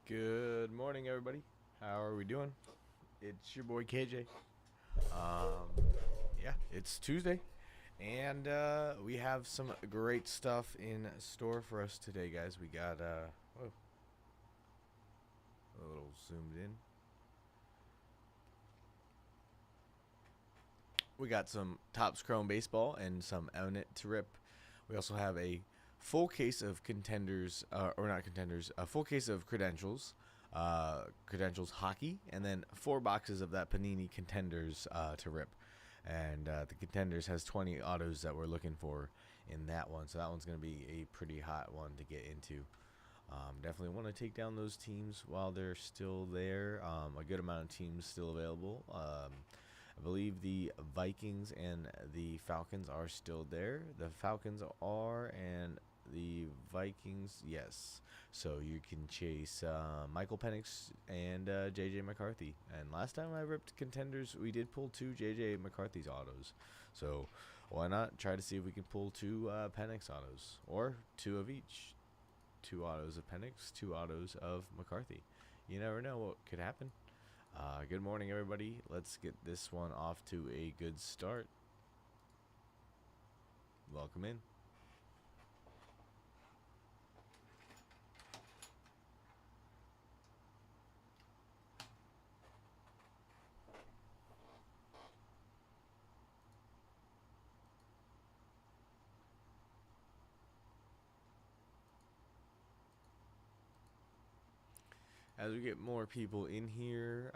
Good morning, everybody. How are we doing? It's your boy KJ. Um, yeah, it's Tuesday, and we have some great stuff in store for us today, guys. We got whoa, a little zoomed in. We got some Topps Chrome baseball and some Eminent to rip. We also have a full case of contenders, or not contenders, a full case of credentials hockey, and then 4 boxes of that Panini contenders to rip. And the contenders has 20 autos that we're looking for in that one, so that one's going to be a pretty hot one to get into. Definitely want to take down those teams while they're still there. A good amount of teams still available. I believe the Vikings and the Falcons are still there. The Falcons are, and the Vikings, yes. So you can chase Michael Penix and J.J. McCarthy. And last time I ripped contenders, we did pull 2 J.J. McCarthy's autos. So why not try to see if we can pull 2 Penix autos, or 2 of each. 2 autos of Penix, 2 autos of McCarthy. You never know what could happen. Good morning, everybody. Let's get this one off to a good start. Welcome in. As we get more people in here,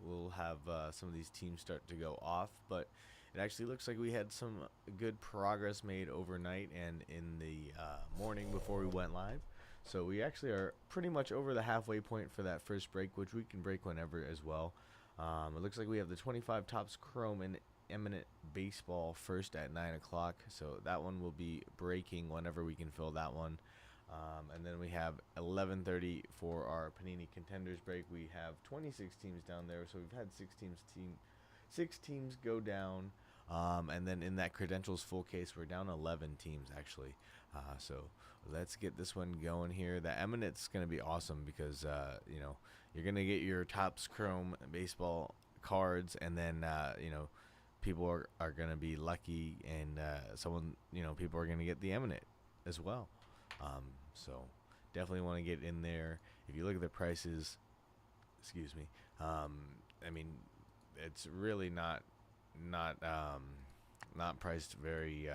we'll have some of these teams start to go off, but it actually looks like we had some good progress made overnight and in the morning before we went live. So we actually are pretty much over the halfway point for that first break, which we can break whenever as well. It looks like we have the 25 Topps Chrome and Eminent Baseball first at 9 o'clock, so that one will be breaking whenever we can fill that one. And then we have 11:30 for our Panini Contenders break. We have 26 teams down there, so we've had 6 teams go down. And then in that credentials full case, we're down 11 teams actually. So let's get this one going here. The Eminent's going to be awesome because you're going to get your Topps Chrome baseball cards, and then people are going to be lucky, and people are going to get the Eminent as well. So definitely want to get in there. If you look at the prices, excuse me, it's really not priced very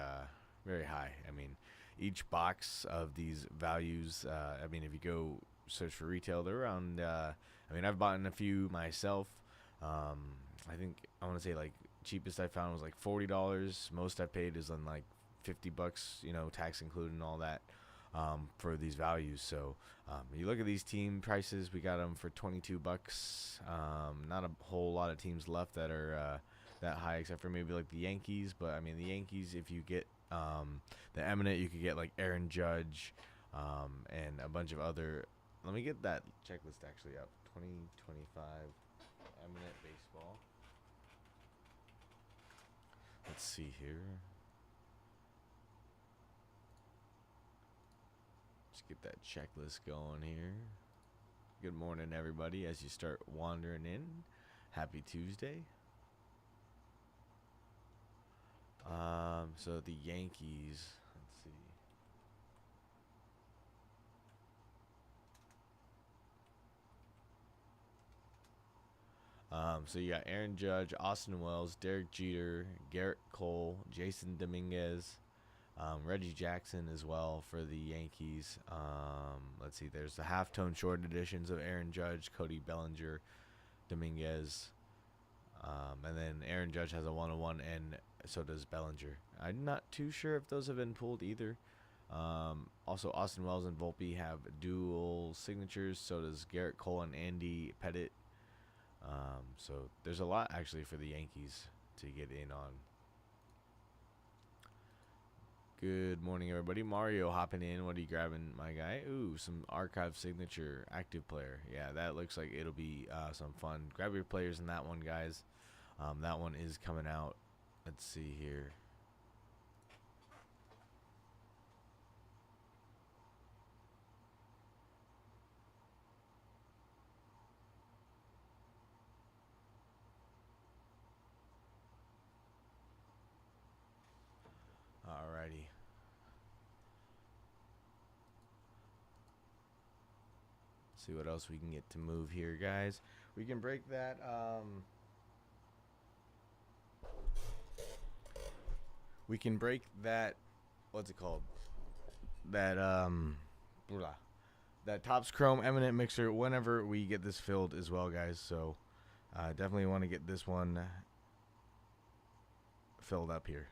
high. I mean, each box of these values, if you go search for retail, they're around, I've bought in a few myself. I think I want to say like cheapest I found was like $40. Most I paid is on like $50, tax included and all that. For these values. So you look at these team prices, we got them for $22. Not a whole lot of teams left that are that high, except for maybe like the Yankees. But the Yankees, if you get the Eminent, you could get like Aaron Judge and a bunch of other. Let me get that checklist actually up. 2025 Eminent baseball. Let's see here. Get that checklist going here. Good morning, everybody, as you start wandering in. Happy Tuesday. So the Yankees, let's see. So you got Aaron Judge, Austin Wells, Derek Jeter, Garrett Cole, Jason Dominguez, Reggie Jackson as well for the Yankees. Let's see, there's the halftone short editions of Aaron Judge, Cody Bellinger, Dominguez, and then Aaron Judge has a 101, and so does Bellinger. I'm not too sure if those have been pulled either. Also, Austin Wells and Volpe have dual signatures, so does Garrett Cole and Andy Pettit. So there's a lot actually for the Yankees to get in on. Good morning, everybody. Mario hopping in. What are you grabbing, my guy? Ooh, some archive signature active player. Yeah, that looks like it'll be some fun. Grab your players in that one, guys. That one is coming out. Let's see here. See what else we can get to move here, guys. We can break that. We can break that. What's it called? That that Topps Chrome Eminent Mixer whenever we get this filled as well, guys. So definitely want to get this one filled up here.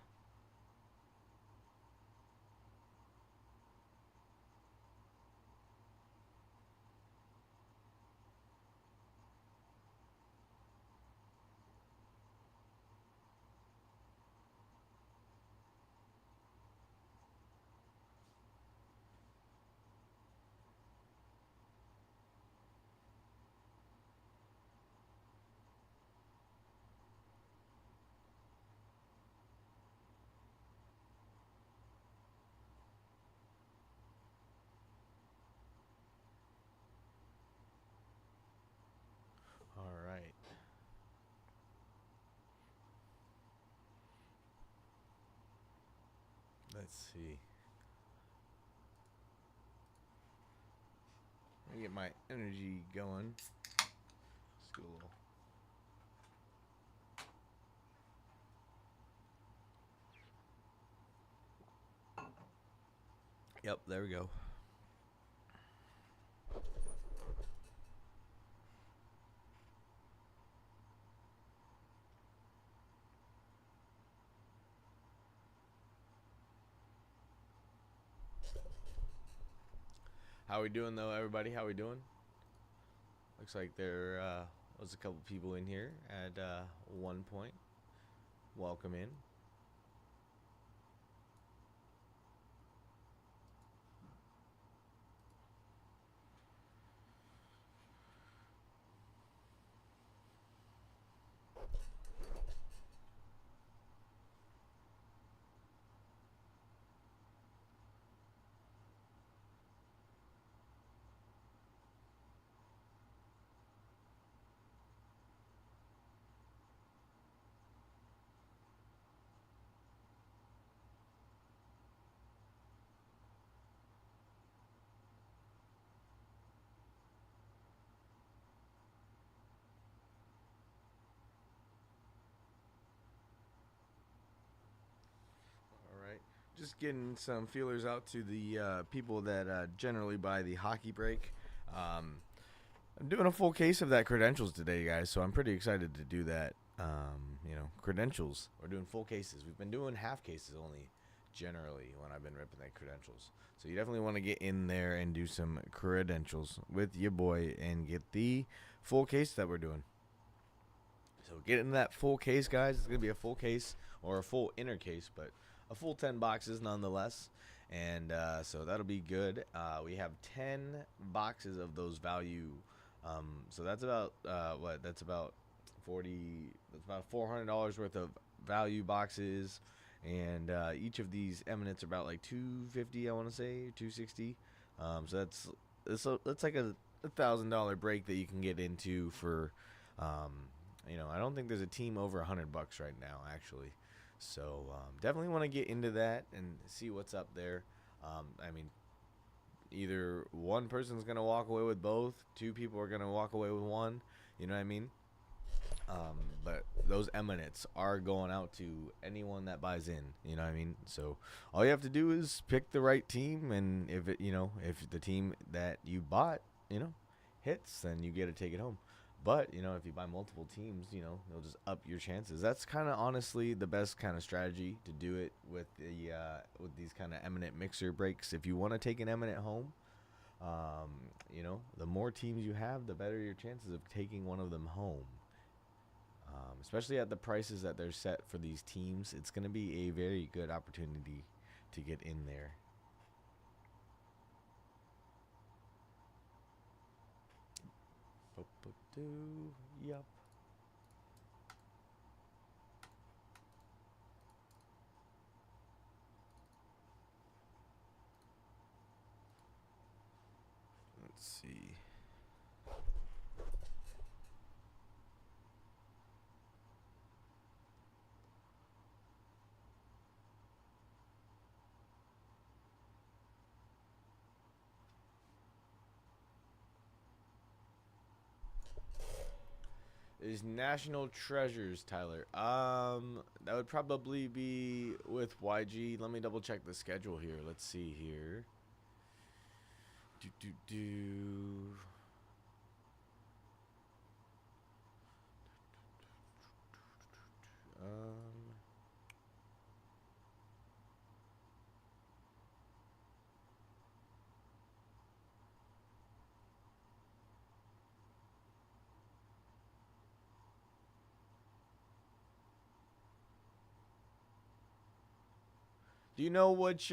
All right. Let's see. Let me get my energy going. Let's do a little. Yep, there we go. How we doing though, everybody? How we doing? Looks like there was a couple people in here at one point. Welcome in. Just getting some feelers out to the people that generally buy the hockey break. I'm doing a full case of that credentials today, guys, so I'm pretty excited to do that. Credentials. We're doing full cases. We've been doing half cases only, generally, when I've been ripping that credentials. So you definitely want to get in there and do some credentials with your boy and get the full case that we're doing. So get in that full case, guys. It's going to be a full case or a full inner case, but a full 10 boxes nonetheless. And so that'll be good. We have 10 boxes of those value. So that's about, That's about $400 worth of value boxes. And each of these eminents are about like $250, I want to say, $260. So that's like a $1,000 break that you can get into for, I don't think there's a team over $100 right now, actually. So definitely want to get into that and see what's up there. Either one person's going to walk away with both, two people are going to walk away with one, you know what I mean? But those eminents are going out to anyone that buys in, you know what I mean? So all you have to do is pick the right team, and if the team that you bought, hits, then you get to take it home. But, if you buy multiple teams, it'll just up your chances. That's kind of honestly the best kind of strategy to do it with with these kind of eminent mixer breaks. If you want to take an eminent home, the more teams you have, the better your chances of taking one of them home. Especially at the prices that they're set for these teams, it's going to be a very good opportunity to get in there. Yup. Let's see. Is National Treasures, Tyler. That would probably be with YG. Let me double check the schedule here. Let's see here. Do do do. Um. Do you know which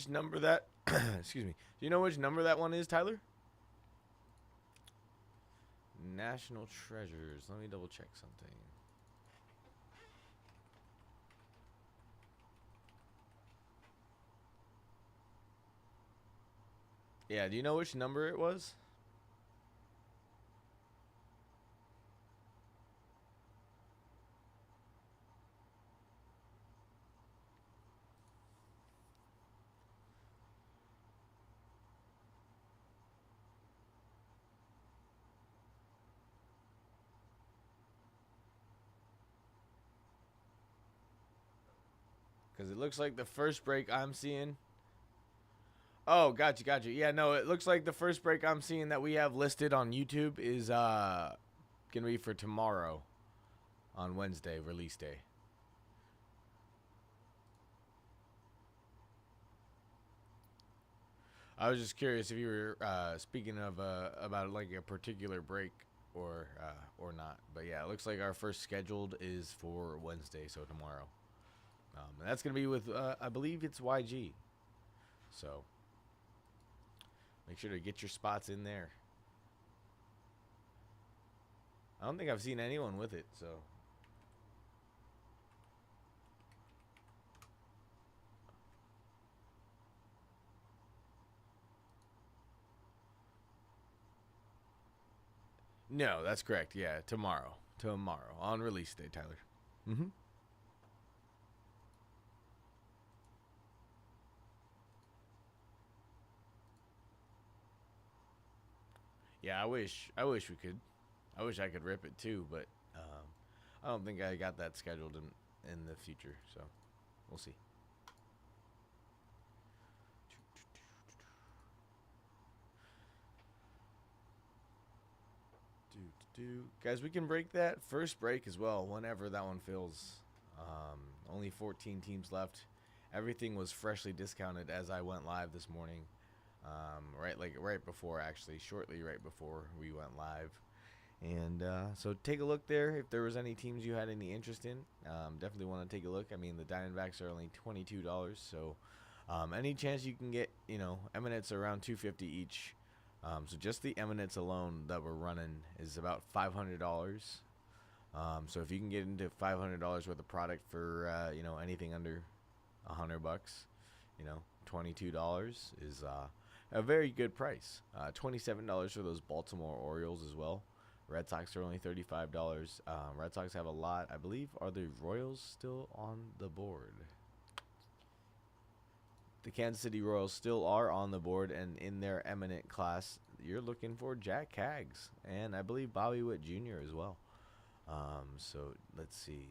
number that? Excuse me. Do you know which number that one is, Tyler? National Treasures. Let me double check something. Yeah, do you know which number it was? Because it looks like the first break I'm seeing. Oh, gotcha, gotcha. Yeah, no, it looks like the first break I'm seeing that we have listed on YouTube is gonna be for tomorrow, on Wednesday, release day. I was just curious if you were speaking of about like a particular break or not. But yeah, it looks like our first scheduled is for Wednesday, so tomorrow. And that's gonna be with I believe it's YG. So make sure to get your spots in there. I don't think I've seen anyone with it, so. No, that's correct. Yeah, tomorrow. Tomorrow. On release day, Tyler. Mm-hmm. Yeah, I wish we could. I wish I could rip it too, but I don't think I got that scheduled in the future, so we'll see. Guys, we can break that first break as well whenever that one fills. Only 14 teams left. Everything was freshly discounted as I went live this morning. Right before, actually, shortly right before we went live. And so take a look there if there was any teams you had any interest in. Definitely want to take a look. I mean, the Diamondbacks are only $22, so any chance you can get, Eminence around $250 each. So just the Eminence alone that we're running is about $500. So if you can get into $500 worth of product for anything under $100, $22 is a very good price. $27 for those Baltimore Orioles as well. Red Sox are only $35. Red Sox have a lot. I believe, are the Royals still on the board? The Kansas City Royals still are on the board, and in their eminent class, you're looking for Jack Caggs, and I believe Bobby Witt Jr. as well. So let's see.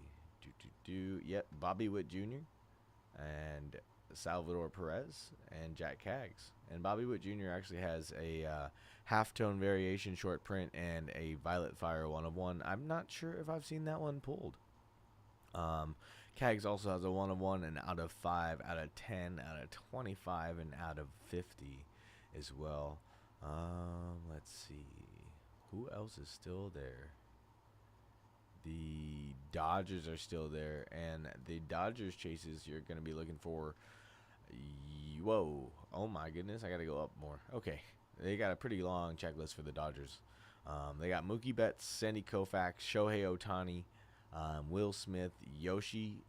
Yep, Bobby Witt Jr. and Salvador Perez and Jack Caggs. And Bobby Witt Jr. actually has a halftone variation short print and a Violet Fire 1/1. I'm not sure if I've seen that one pulled. Caggs also has a 1/1 and out of 5, out of 10, out of 25, and out of 50 as well. Let's see. Who else is still there? The Dodgers are still there, and the Dodgers chases you're going to be looking for. Whoa. Oh my goodness, I got to go up more. Okay. They got a pretty long checklist for the Dodgers. They got Mookie Betts, Sandy Koufax, Shohei Ohtani, Will Smith, Yoshi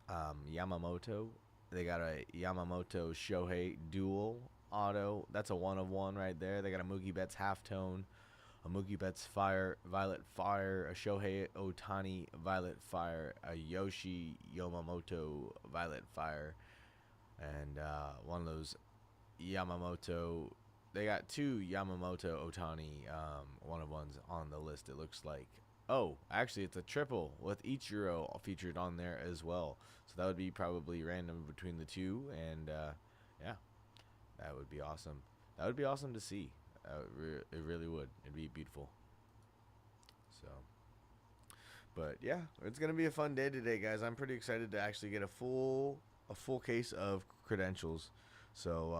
Yamamoto. They got a Yamamoto Shohei dual auto. That's a 1/1 right there. They got a Mookie Betts halftone, a Mookie Betts Violet Fire, a Shohei Ohtani Violet Fire, a Yoshi Yamamoto Violet Fire, and one of those Yamamoto. They got two Yamamoto Ohtani 1/1s on the list, it looks like. Oh, actually, it's a triple with Ichiro featured on there as well. So that would be probably random between the two, and yeah, that would be awesome. That would be awesome to see. It really would. It'd be beautiful. So, but yeah, it's gonna be a fun day today, guys. I'm pretty excited to actually get a full case of credentials. So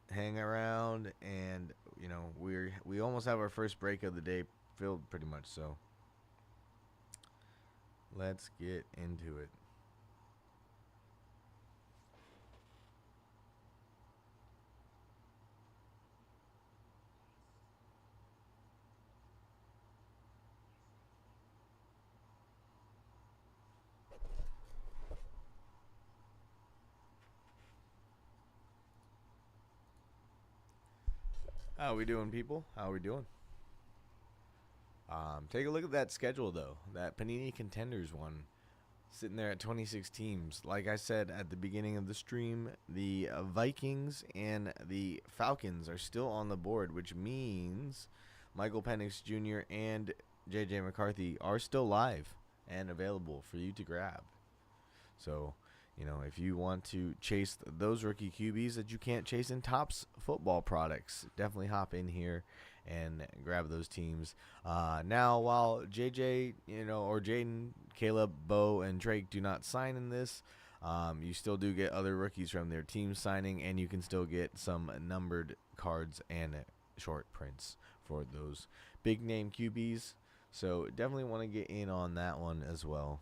hang around, and we almost have our first break of the day filled pretty much. So let's get into it. How are we doing, people? How are we doing? Take a look at that schedule, though. That Panini Contenders one, sitting there at 26 teams. Like I said at the beginning of the stream, the Vikings and the Falcons are still on the board, which means Michael Penix Jr. and J.J. McCarthy are still live and available for you to grab. So, if you want to chase those rookie QBs that you can't chase in Topps football products, definitely hop in here and grab those teams. Now, while JJ, or Jaden, Caleb, Bo, and Drake do not sign in this, you still do get other rookies from their team signing, and you can still get some numbered cards and short prints for those big name QBs. So definitely want to get in on that one as well.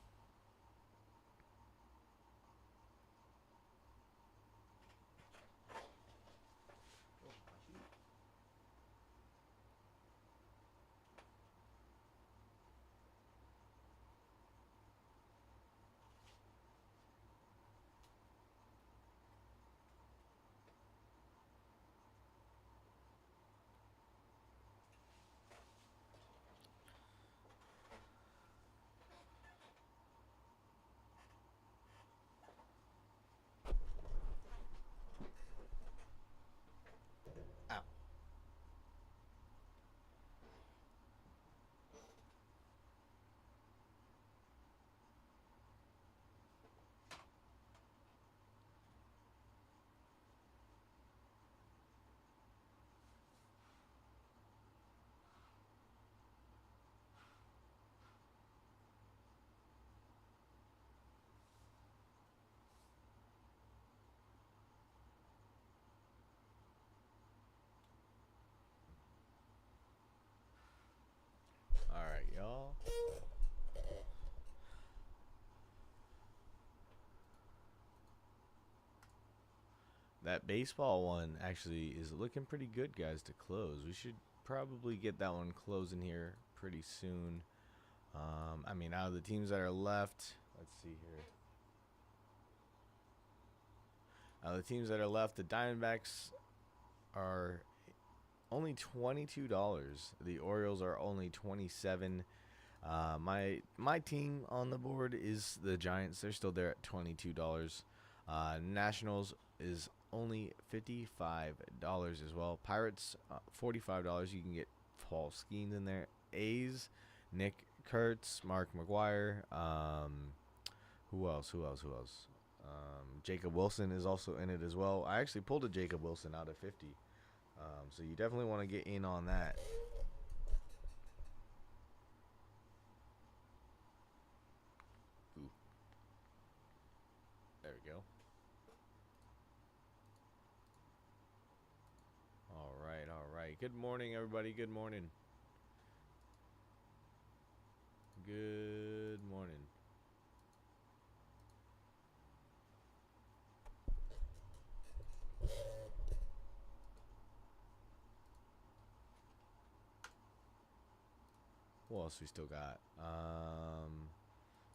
Ow. All right, y'all. That baseball one actually is looking pretty good, guys, to close. We should probably get that one closing here pretty soon. Out of the teams that are left, let's see here. Out of the teams that are left, the Diamondbacks are only $22. The Orioles are only 27. My team on the board is the Giants. They're still there at $22. Nationals is only $55 as well. Pirates, $45. You can get Paul Skeens in there. A's, Nick Kurtz, Mark McGuire. Who else? Jacob Wilson is also in it as well. I actually pulled a Jacob Wilson out of 50. So you definitely want to get in on that. Ooh. There we go. All right. Good morning, everybody. Good morning. Good morning. What else we still got?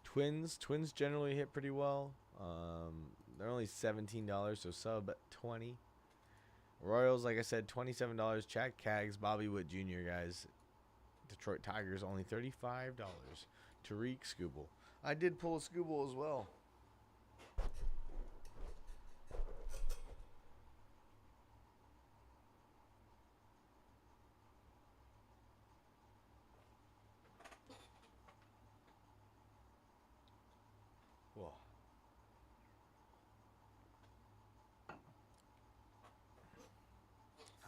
Twins generally hit pretty well. They're only $17, so sub 20. Royals, like I said, $27. Chad Cags, Bobby Witt Jr. guys. Detroit Tigers only $35. Tariq Skubal. I did pull a Skubal as well.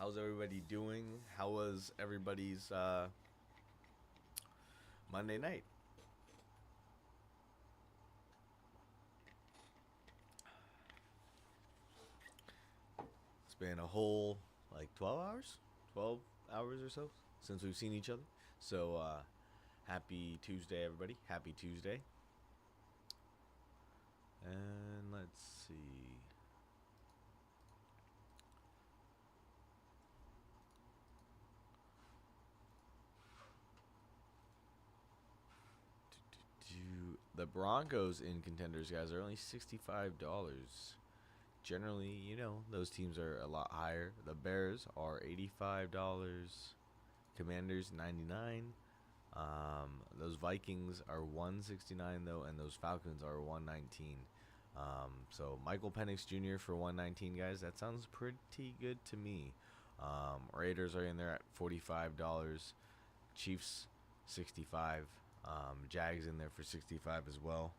How's everybody doing? How was everybody's Monday night? It's been a whole like 12 hours? 12 hours or so since we've seen each other. So happy Tuesday, everybody. Happy Tuesday. And let's see. The Broncos in Contenders, guys, are only $65. Generally, you know, those teams are a lot higher. The Bears are $85. Commanders, 99. Those Vikings are 169 though, and those Falcons are 119. So Michael Penix Jr. for 119, guys. That sounds pretty good to me. Raiders are in there at $45. Chiefs, 65. Jags in there for 65 as well.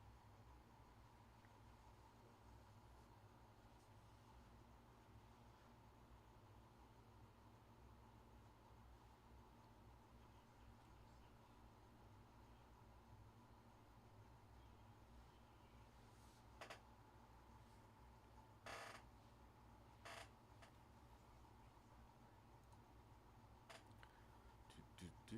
Do, do, do.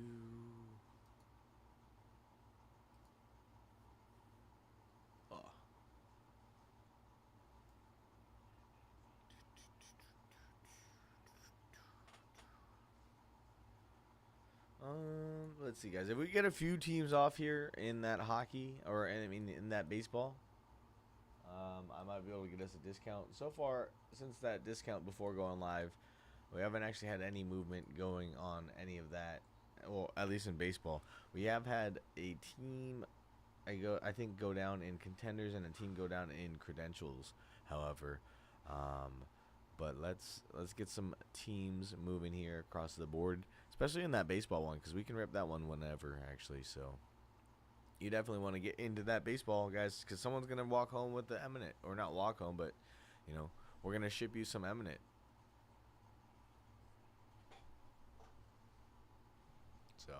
Oh. Let's see, guys. If we get a few teams off here in that hockey, or I mean in that baseball, I might be able to get us a discount. So far, since that discount before going live, we haven't actually had any movement going on any of that. Well, at least in baseball, we have had a team. I think go down in Contenders and a team go down in Credentials. However, um, but let's get some teams moving here across the board, especially in that baseball one, because we can rip that one whenever actually. So you definitely want to get into that baseball, guys, because someone's gonna walk home with the Eminent, or not walk home, but you know, we're gonna ship you some Eminent. So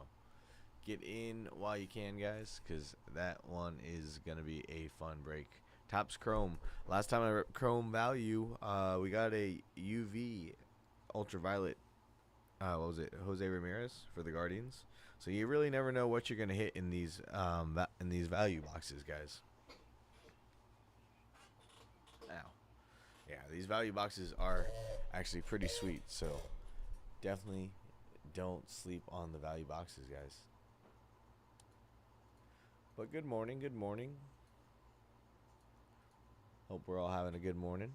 get in while you can, guys, because that one is going to be a fun break. Topps Chrome. Last time I ripped Chrome value, we got a UV ultraviolet. What was it? Jose Ramirez for the Guardians. So you really never know what you're going to hit in these value boxes, guys. Now, yeah, these value boxes are actually pretty sweet. So definitely don't sleep on the value boxes, guys. But good morning, good morning. Hope we're all having a good morning.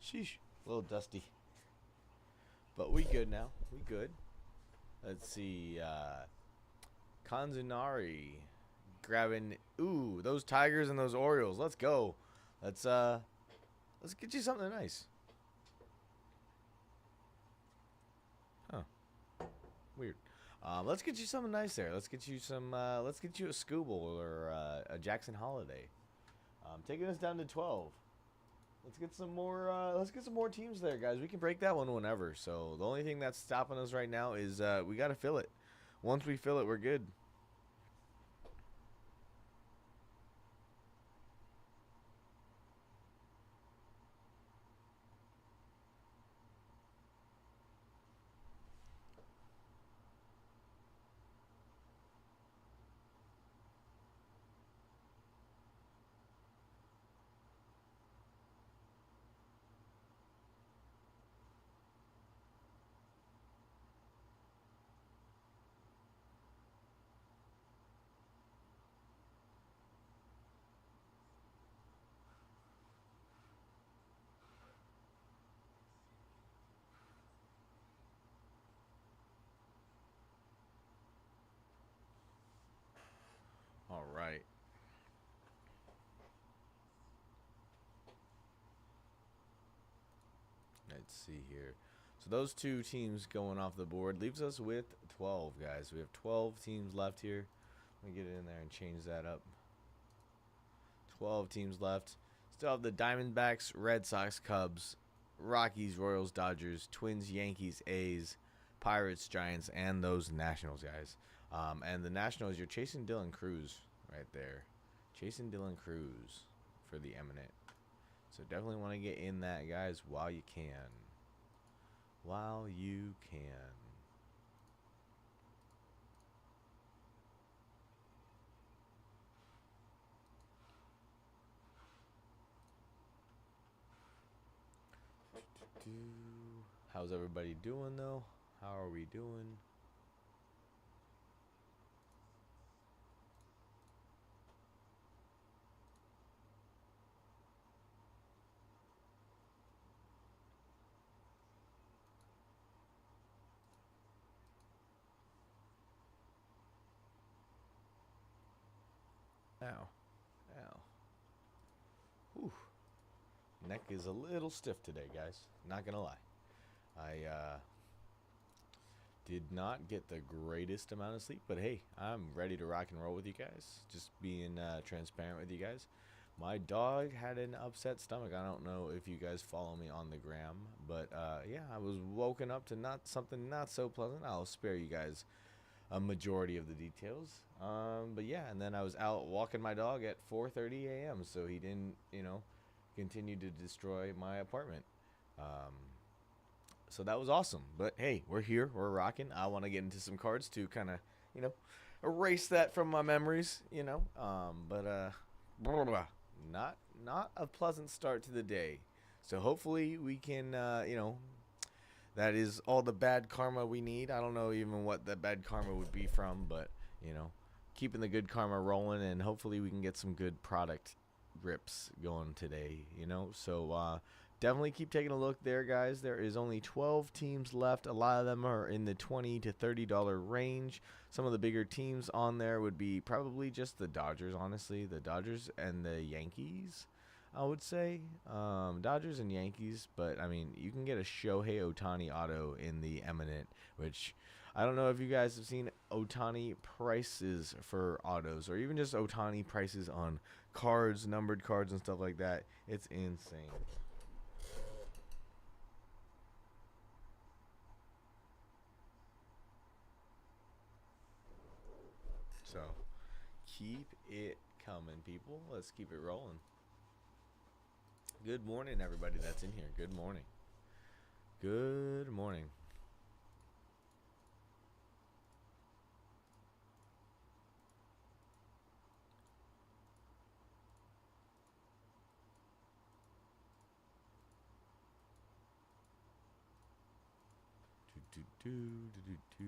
Sheesh, a little dusty. But we good now. We good. Let's see. Kanzunari grabbing. Ooh, those Tigers and those Orioles. Let's go. Let's get you something nice. Huh. Weird. Let's get you something nice there. Let's get you some. Let's get you a Scooble or a Jackson Holiday. Taking us down to 12. Let's get some more. Let's get some more teams there, guys. We can break that one whenever. So the only thing that's stopping us right now is we got to fill it. Once we fill it, we're good. Let's see here. So those two teams going off the board leaves us with 12, guys. We have 12 teams left here. Let me get in there and change that up. 12 teams left. Still have the Diamondbacks, Red Sox, Cubs, Rockies, Royals, Dodgers, Twins, Yankees, A's, Pirates, Giants, and those Nationals, guys. And the Nationals, you're chasing Dylan Cruz right there. Chasing Dylan Cruz for the eminent. So definitely want to get in that, guys, while you can. While you can. How's everybody doing, though? How are we doing? Ow. Ow. Whew. Neck is a little stiff today, guys. Not gonna lie. I did not get the greatest amount of sleep, but hey, I'm ready to rock and roll with you guys. Just being transparent with you guys. My dog had an upset stomach. I don't know if you guys follow me on the gram, but yeah, I was woken up to something not so pleasant. I'll spare you guys a majority of the details. But yeah, and then I was out walking my dog at 4:30 a.m. so he didn't, continue to destroy my apartment. So that was awesome. But hey, we're here, we're rocking. I want to get into some cards to kind of, erase that from my memories, but not a pleasant start to the day. So hopefully we can, that is all the bad karma we need. I don't know even what that bad karma would be from, but, keeping the good karma rolling, and hopefully we can get some good product rips going today, So definitely keep taking a look there, guys. There is only 12 teams left. A lot of them are in the $20 to $30 range. Some of the bigger teams on there would be probably just the Dodgers, honestly. The Dodgers and the Yankees, I would say. Dodgers and Yankees, but, I mean, you can get a Shohei Ohtani auto in the eminent, which I don't know if you guys have seen Ohtani prices for autos, or even just Ohtani prices on cards, numbered cards, and stuff like that. It's insane. So, keep it coming, people. Let's keep it rolling. Good morning, everybody that's in here. Good morning. Good morning. Do, do, do, do, do, do.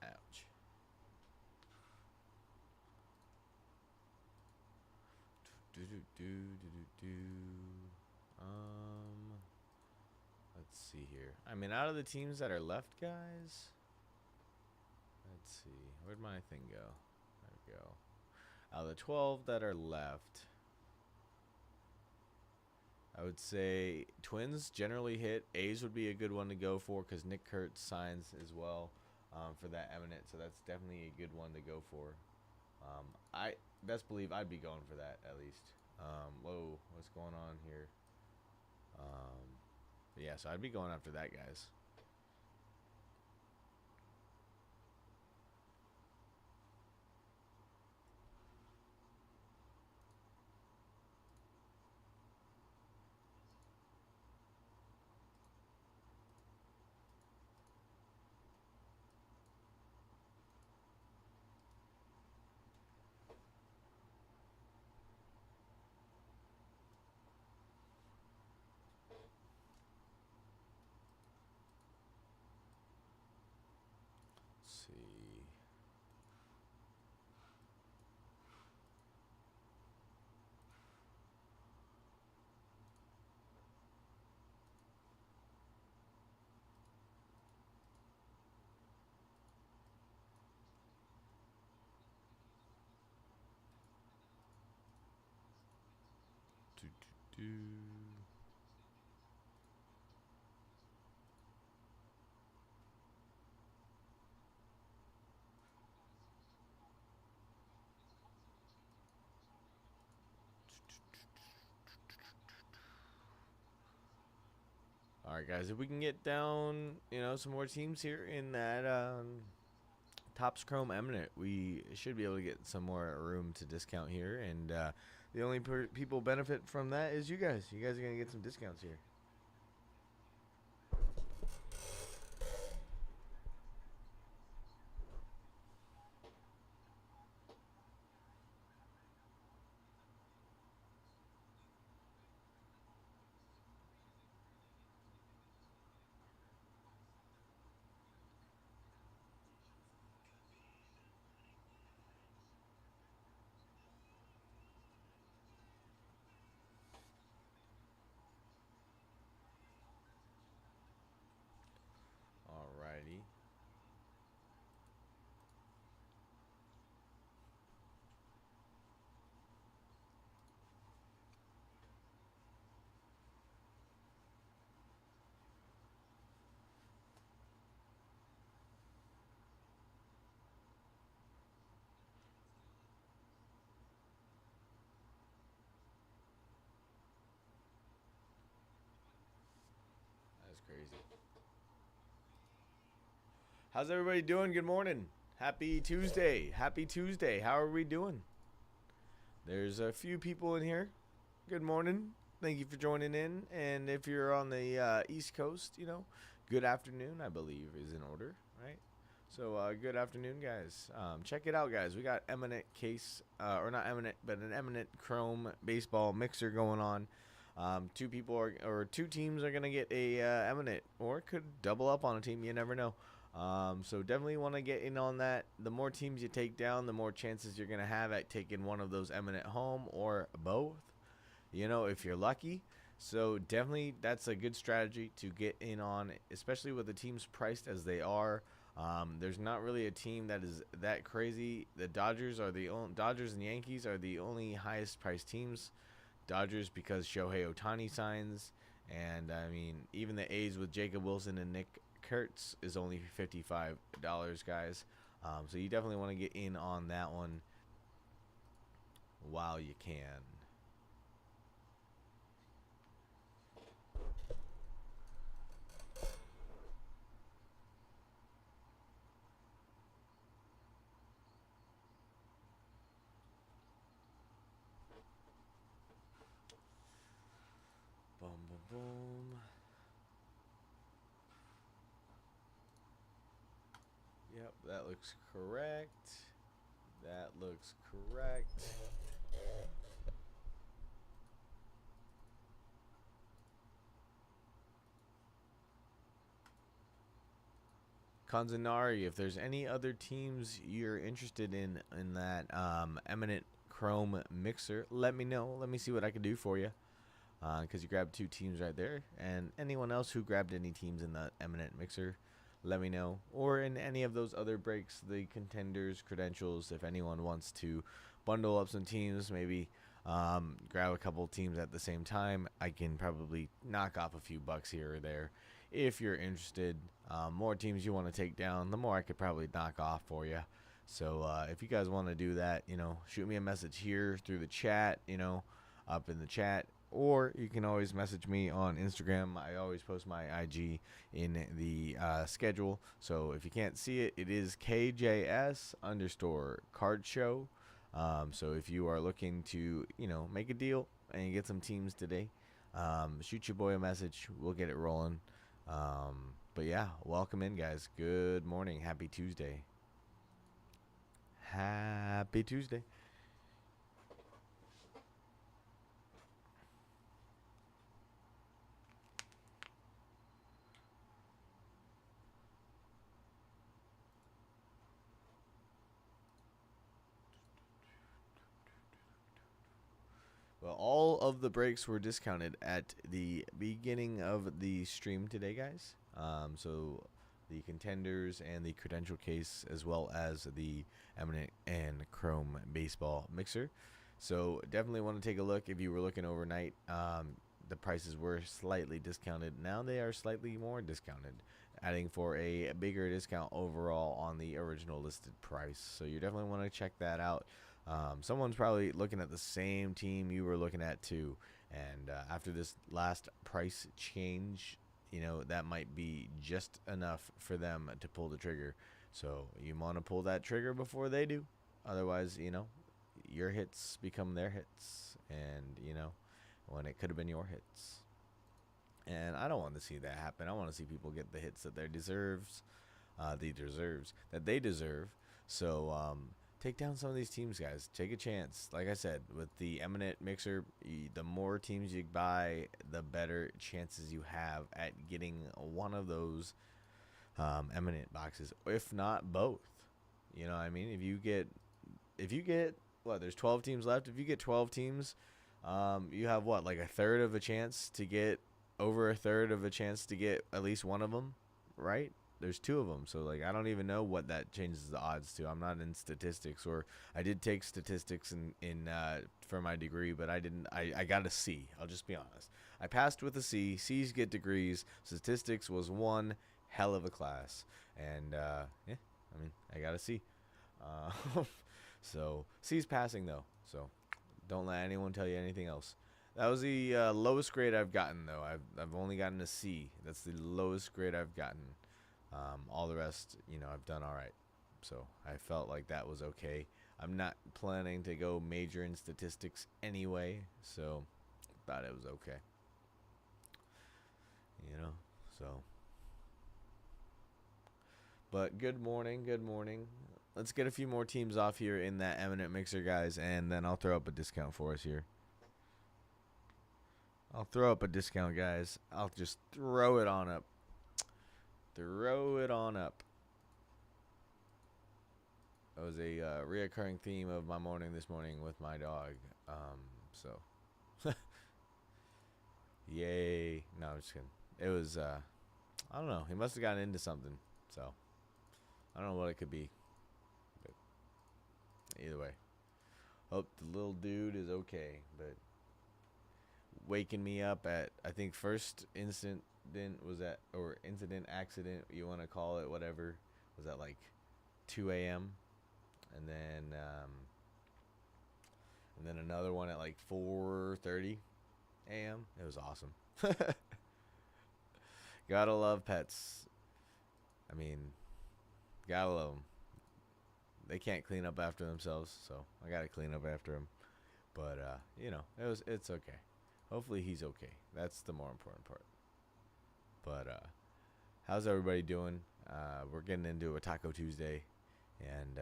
Ouch. Do, do, do, do, do, do. Let's see here. I mean, out of the teams that are left, guys. Let's see. Where'd my thing go? There we go. Out of the 12 that are left, I would say Twins generally hit. A's would be a good one to go for because Nick Kurtz signs as well for that eminent. So that's definitely a good one to go for. I best believe I'd be going for that at least. Whoa, what's going on here? But yeah, so I'd be going after that, guys. Let's see. All right, guys. If we can get down, some more teams here in that Topps Chrome Eminent, we should be able to get some more room to discount here. And the only people benefit from that is you guys. You guys are gonna get some discounts here. Alrighty. That's crazy. How's everybody doing? Good morning. Happy Tuesday. Happy Tuesday. How are we doing? There's a few people in here. Good morning. Thank you for joining in. And if you're on the East Coast, good afternoon, I believe, is in order, right? So good afternoon, guys. Check it out, guys. We got Eminent case, or not Eminent, but an Eminent Chrome baseball mixer going on. Two teams are gonna get a Eminent, or it could double up on a team. You never know. So definitely want to get in on that. The more teams you take down, the more chances you're gonna have at taking one of those Eminent home or both. If you're lucky. So definitely that's a good strategy to get in on, especially with the teams priced as they are. There's not really a team that is that crazy. The Dodgers and Yankees are the only highest priced teams. Dodgers because Shohei Ohtani signs, and I mean even the A's with Jacob Wilson and Nick Kurtz is only $55, guys. So you definitely want to get in on that one while you can. Boom, boom, boom. Yep, that looks correct. That looks correct. Kanzanari, if there's any other teams you're interested in that Eminent Chrome mixer, let me know. Let me see what I can do for you. Because you grabbed two teams right there. And anyone else who grabbed any teams in the Eminent mixer, let me know. Or in any of those other breaks, the Contenders, Credentials, if anyone wants to bundle up some teams, maybe grab a couple teams at the same time, I can probably knock off a few bucks here or there. If you're interested, more teams you want to take down, the more I could probably knock off for you. So if you guys want to do that, shoot me a message here through the chat, up in the chat. Or you can always message me on Instagram. I always post my IG in the schedule. So if you can't see it, it is KJS_card show. So if you are looking to, make a deal and get some teams today, shoot your boy a message. We'll get it rolling. But yeah, welcome in, guys. Good morning. Happy Tuesday. Happy Tuesday. Well, all of the breaks were discounted at the beginning of the stream today, guys. So the Contenders and the Credential case, as well as the Eminent and Chrome baseball mixer. So definitely want to take a look if you were looking overnight. The prices were slightly discounted. Now they are slightly more discounted, adding for a bigger discount overall on the original listed price. So you definitely want to check that out. Someone's probably looking at the same team you were looking at too. And after this last price change, that might be just enough for them to pull the trigger. So you want to pull that trigger before they do. Otherwise, your hits become their hits. And, when it could have been your hits. And I don't want to see that happen. I want to see people get the hits that they deserve. So take down some of these teams, guys. Take a chance. Like I said, with the Eminent Mixer, the more teams you buy, the better chances you have at getting one of those Eminent boxes, if not both. You know what I mean? If you get what, there's 12 teams left. If you get 12 teams, you have what, like a third of a chance to get over a third of a chance to get at least one of them, right? There's two of them, so like I don't even know what that changes the odds to. I'm not in statistics, or I did take statistics in for my degree, but I didn't. I got a C. I'll just be honest. I passed with a C. C's get degrees. Statistics was one hell of a class, and yeah, I mean I got a C. So C's passing though, so don't let anyone tell you anything else. That was the lowest grade I've gotten though. I've only gotten a C. That's the lowest grade I've gotten. All the rest, I've done all right. So I felt like that was okay. I'm not planning to go major in statistics anyway, so thought it was okay. So. But good morning, good morning. Let's get a few more teams off here in that Eminent Mixer, guys, and then I'll throw up a discount for us here. I'll throw up a discount, guys. I'll just throw it on up. Throw it on up. That was a reoccurring theme of my morning this morning with my dog. So. Yay. No, I'm just kidding. It was, I don't know. He must have gotten into something. So, I don't know what it could be. But either way. Hope the little dude is okay. But waking me up at, I think, first incident was at, or incident, accident, you want to call it, whatever, was at like 2 a.m. And then another one at like 4:30 a.m. It was awesome. Gotta love pets. I mean, gotta love them. They can't clean up after themselves, so I gotta clean up after them. But it's okay. Hopefully he's okay. That's the more important part. But how's everybody doing? We're getting into a Taco Tuesday, and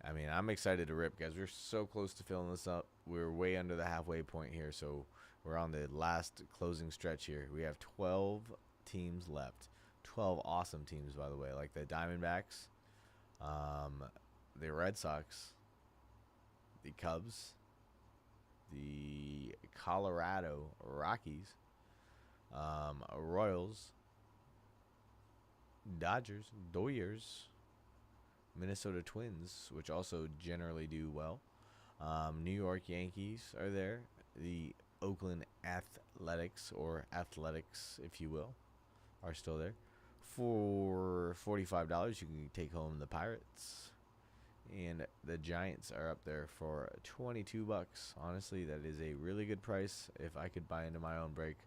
I mean, I'm excited to rip, guys. We're so close to filling this up. We're way under the halfway point here, so we're on the last closing stretch here. We have 12 teams left. 12 awesome teams, by the way, like the Diamondbacks, the Red Sox, the Cubs, the Colorado Rockies, Royals, Dodgers, Minnesota Twins, which also generally do well. New York Yankees are there. The Oakland Athletics, or Athletics, if you will, are still there. For $45, you can take home the Pirates. And the Giants are up there for $22. Honestly, that is a really good price. If I could buy into my own break,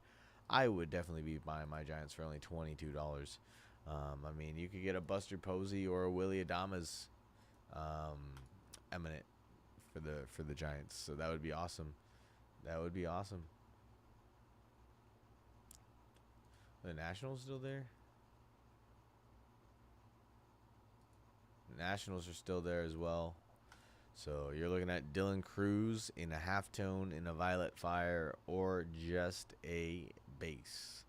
I would definitely be buying my Giants for only $22. I mean, you could get a Buster Posey or a Willie Adames eminent for the Giants. So that would be awesome. That would be awesome. The Nationals still there? The Nationals are still there as well. So you're looking at Dylan Cruz in a halftone, in a Violet Fire, or just a base.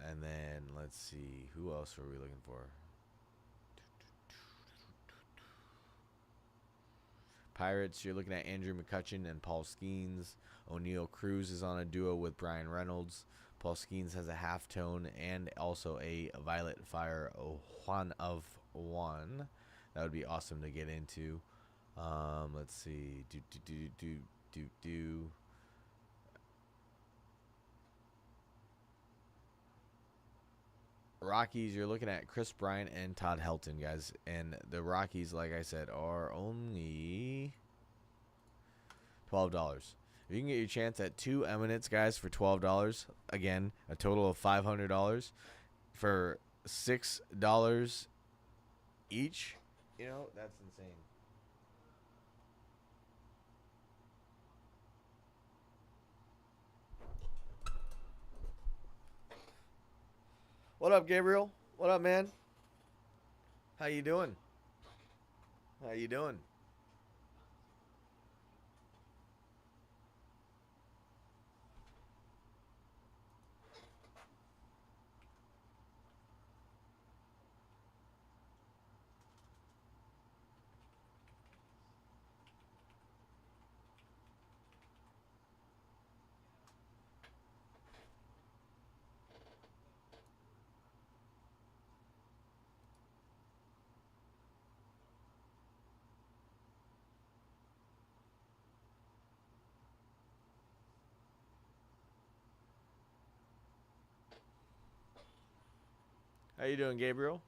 And then let's see, who else are we looking for? Pirates, you're looking at Andrew McCutchen and Paul Skeens. O'Neal Cruz is on a duo with Brian Reynolds. Paul Skeens has a halftone and also a Violet Fire, one of one. That would be awesome to get into. Let's see. Do. Rockies, you're looking at Chris Bryant and Todd Helton, guys. And the Rockies, like I said, are only $12. If you can get your chance at 2 Eminence, guys, for $12, again, a total of $500 for $6 each, that's insane. What up, Gabriel? What up, man? How you doing? How you doing? How you doing, Gabriel?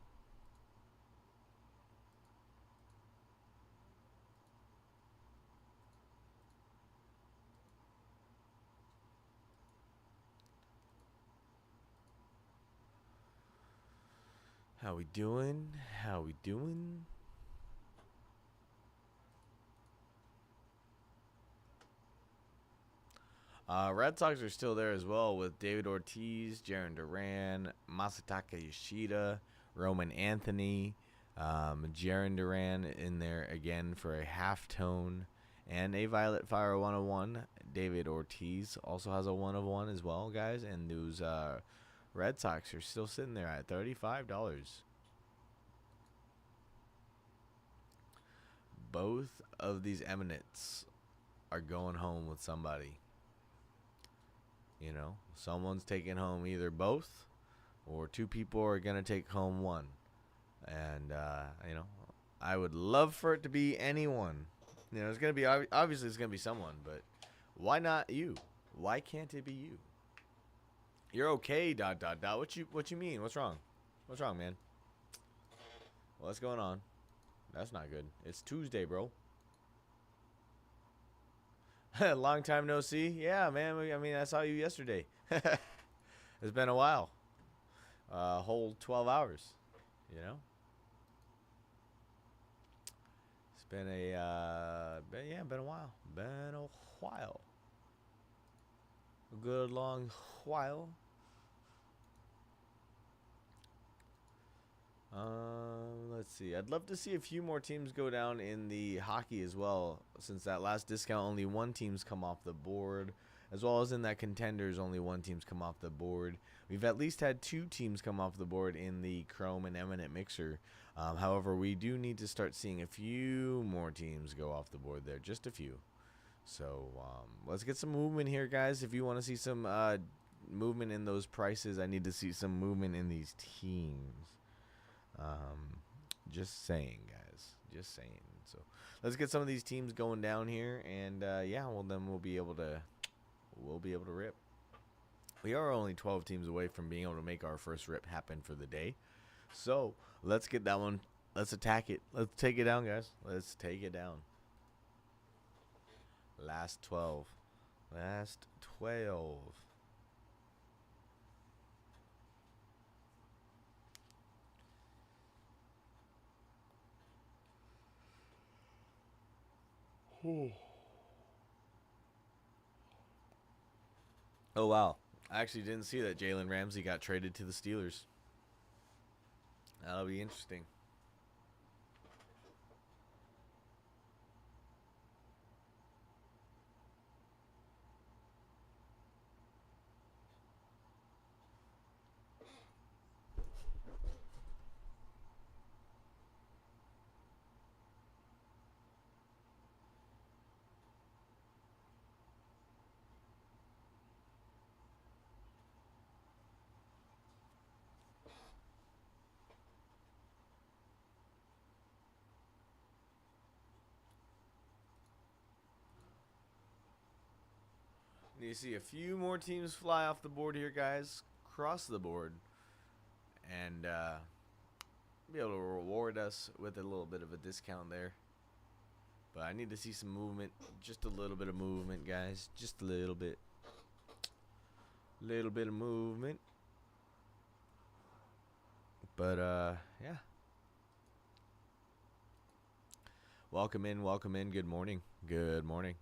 How we doing? How we doing? Red Sox are still there as well with David Ortiz, Jaron Duran, Masataka Yoshida, Roman Anthony, Jaron Duran in there again for a half tone, and a Violet Fire 101. David Ortiz also has a 1 of 1 as well, guys. And those Red Sox are still sitting there at $35. Both of these eminents are going home with somebody. Someone's taking home either both, or two people are going to take home one. And, I would love for it to be anyone. It's going to be, obviously it's going to be someone, but why not you? Why can't it be you? You're okay, ... What you mean? What's wrong? What's wrong, man? What's going on? That's not good. It's Tuesday, bro. Long time no see. Yeah, man. I saw you yesterday. It's been a while. Whole 12 hours. It's been been a while. Been a while. A good long while. Let's see. I'd love to see a few more teams go down in the hockey as well, since that last discount only one team's come off the board, as well as in that Contenders only one team's come off the board. We've at least had 2 teams come off the board in the Chrome and Eminent Mixer. However, we do need to start seeing a few more teams go off the board there, just a few. So let's get some movement here, guys. If you want to see some movement in those prices, I need to see some movement in these teams. Just saying, guys. Just saying. So let's get some of these teams going down here, and then we'll be able to rip. We are only 12 teams away from being able to make our first rip happen for the day. So let's get that one. Let's attack it. Let's take it down, guys. Let's take it down. Last 12. Last 12. Oh, wow. I actually didn't see that Jalen Ramsey got traded to the Steelers. That'll be interesting. You see a few more teams fly off the board here, guys. Cross the board. And be able to reward us with a little bit of a discount there. But I need to see some movement. Just a little bit of movement, guys. Just a little bit. Little bit of movement. But, yeah. Welcome in, welcome in. Good morning. Good morning.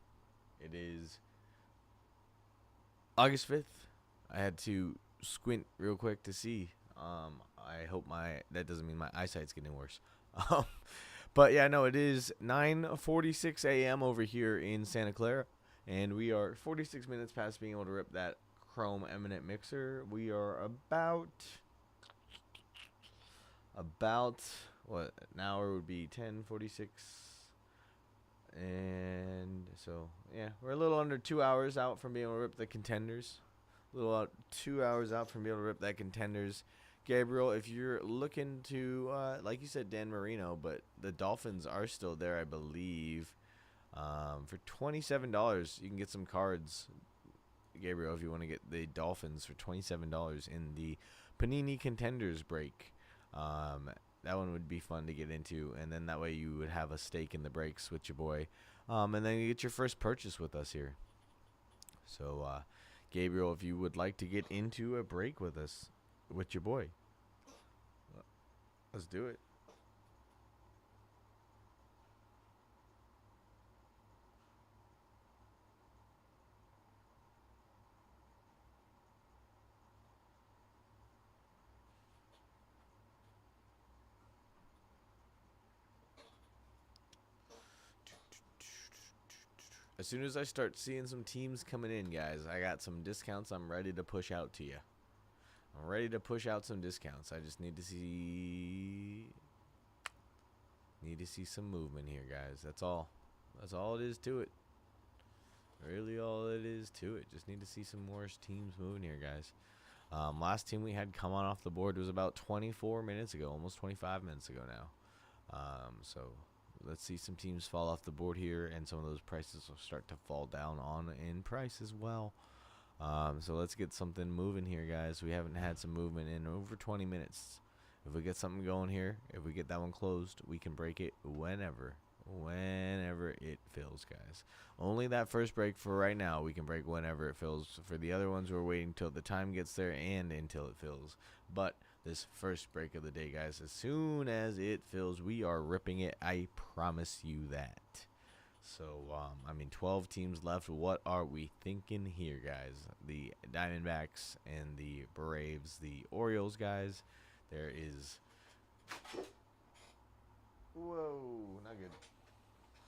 It is August 5th. I had to squint real quick to see. I hope that doesn't mean my eyesight's getting worse. But yeah, no, it is 9:46 a.m. over here in Santa Clara, and we are 46 minutes past being able to rip that Chrome Eminent Mixer. We are about what, an hour would be 10:46, and so yeah, we're a little under 2 hours out from being able to rip the Contenders. A little out 2 hours out from being able to rip that Contenders. Gabriel, if you're looking to, like you said, Dan Marino, but the Dolphins are still there, I believe. For $27, you can get some cards, Gabriel, if you want to get the Dolphins for $27 in the Panini Contenders break. That one would be fun to get into, and then that way you would have a stake in the breaks with your boy. And then you get your first purchase with us here. So, Gabriel, if you would like to get into a break with us, with your boy, let's do it. As soon as I start seeing some teams coming in, guys, I got some discounts I'm ready to push out to you. I'm ready to push out some discounts. I just need to see some movement here, guys. That's all. That's all it is to it. Really all it is to it. Just need to see some more teams moving here, guys. Last team we had come on off the board was about 24 minutes ago, almost 25 minutes ago now. So let's see some teams fall off the board here, and some of those prices will start to fall down on in price as well. So let's get something moving here, guys. We haven't had some movement in over 20 minutes. If we get something going here, if we get that one closed, we can break it whenever it fills, guys. Only that first break for right now we can break whenever it fills. For the other ones, we're waiting till the time gets there and until it fills. But this first break of the day, guys, as soon as it fills, we are ripping it. I promise you that. So, 12 teams left. What are we thinking here, guys? The Diamondbacks and the Braves, the Orioles, guys. There is... Whoa, not good.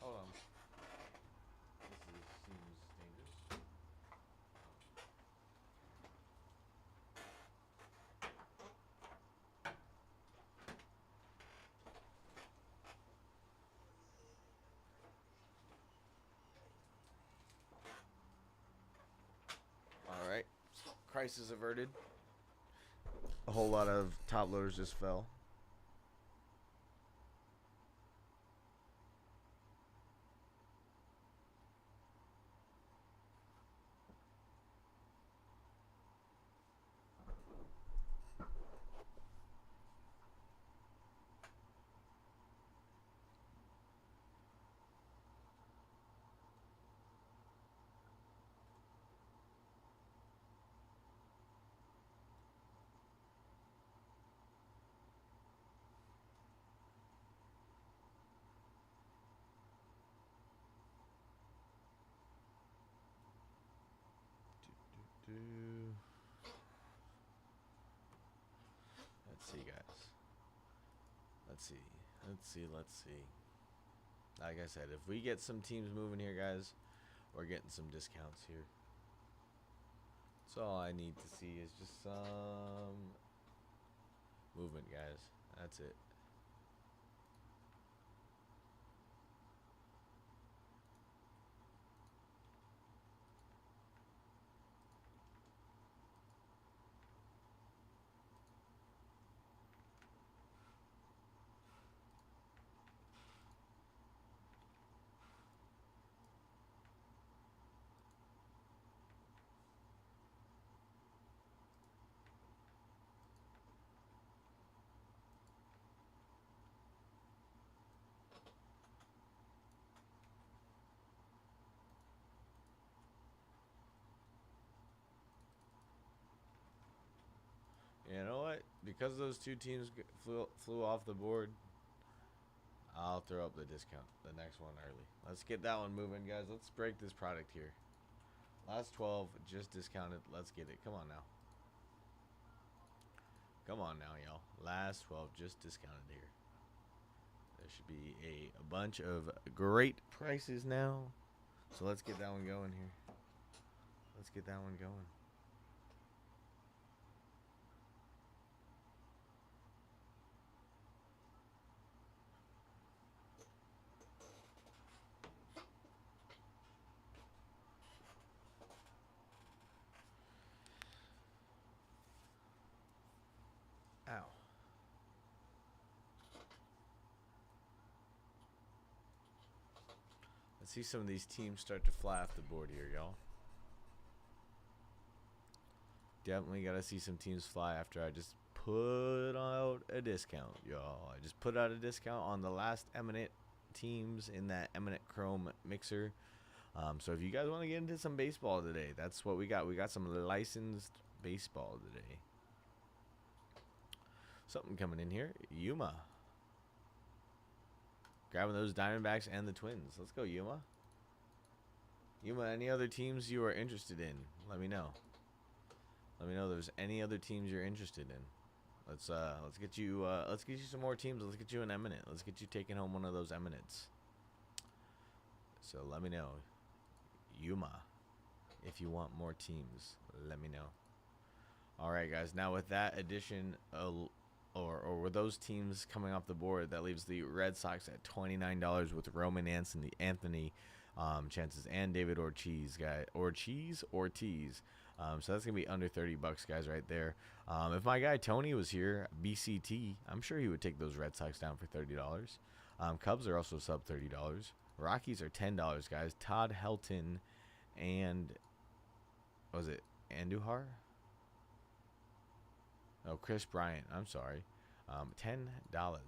Hold on. This seems dangerous. All right. Crisis averted. A whole lot of top loaders just fell. Let's see, guys. Let's see. Like I said, if we get some teams moving here, guys, we're getting some discounts here. So all I need to see is just some movement, guys. That's it. because those two teams flew off the board, I'll throw up the discount, the next one early. Let's get that one moving, guys. Let's break this product here. Last 12, just discounted. Let's get it. Come on now. Come on now, y'all. Last 12, just discounted here. There should be a bunch of great prices now. So let's get that one going here. Let's get that one going. Ow. Let's see some of these teams start to fly off the board here, y'all. Definitely got to see some teams fly after I just put out a discount, y'all. I just put out a discount on the last Eminent teams in that Eminent Chrome mixer. So if you guys want to get into some baseball today, that's what we got. We got some licensed baseball today. Something coming in here. Yuma. Grabbing those Diamondbacks and the Twins. Let's go, Yuma. Yuma, any other teams you are interested in? Let me know. Let me know if there's any other teams you're interested in. Let's get you some more teams. Let's get you an Eminent. Let's get you taking home one of those Eminents. So let me know. Yuma. If you want more teams, let me know. Alright guys, now with that addition or with those teams coming off the board, that leaves the Red Sox at $29 with Roman Anthony chances and David Ortiz, Ortiz. So that's gonna be under $30, guys, right there. If my guy Tony was here, BCT, I'm sure he would take those Red Sox down for $30. Cubs are also sub $30. Rockies are $10, guys. Todd Helton and was it Andujar? Oh, Chris Bryant. I'm sorry. $10. $10.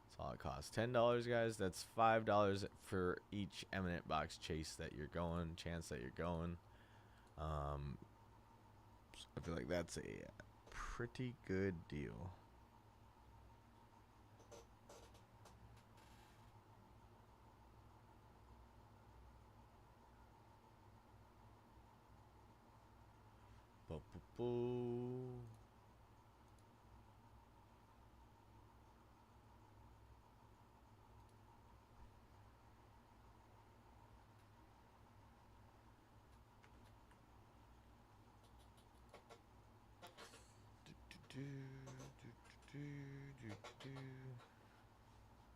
That's all it costs. $10, guys. That's $5 for each Eminent box chase that you're going, chance that you're going. I feel like that's a pretty good deal.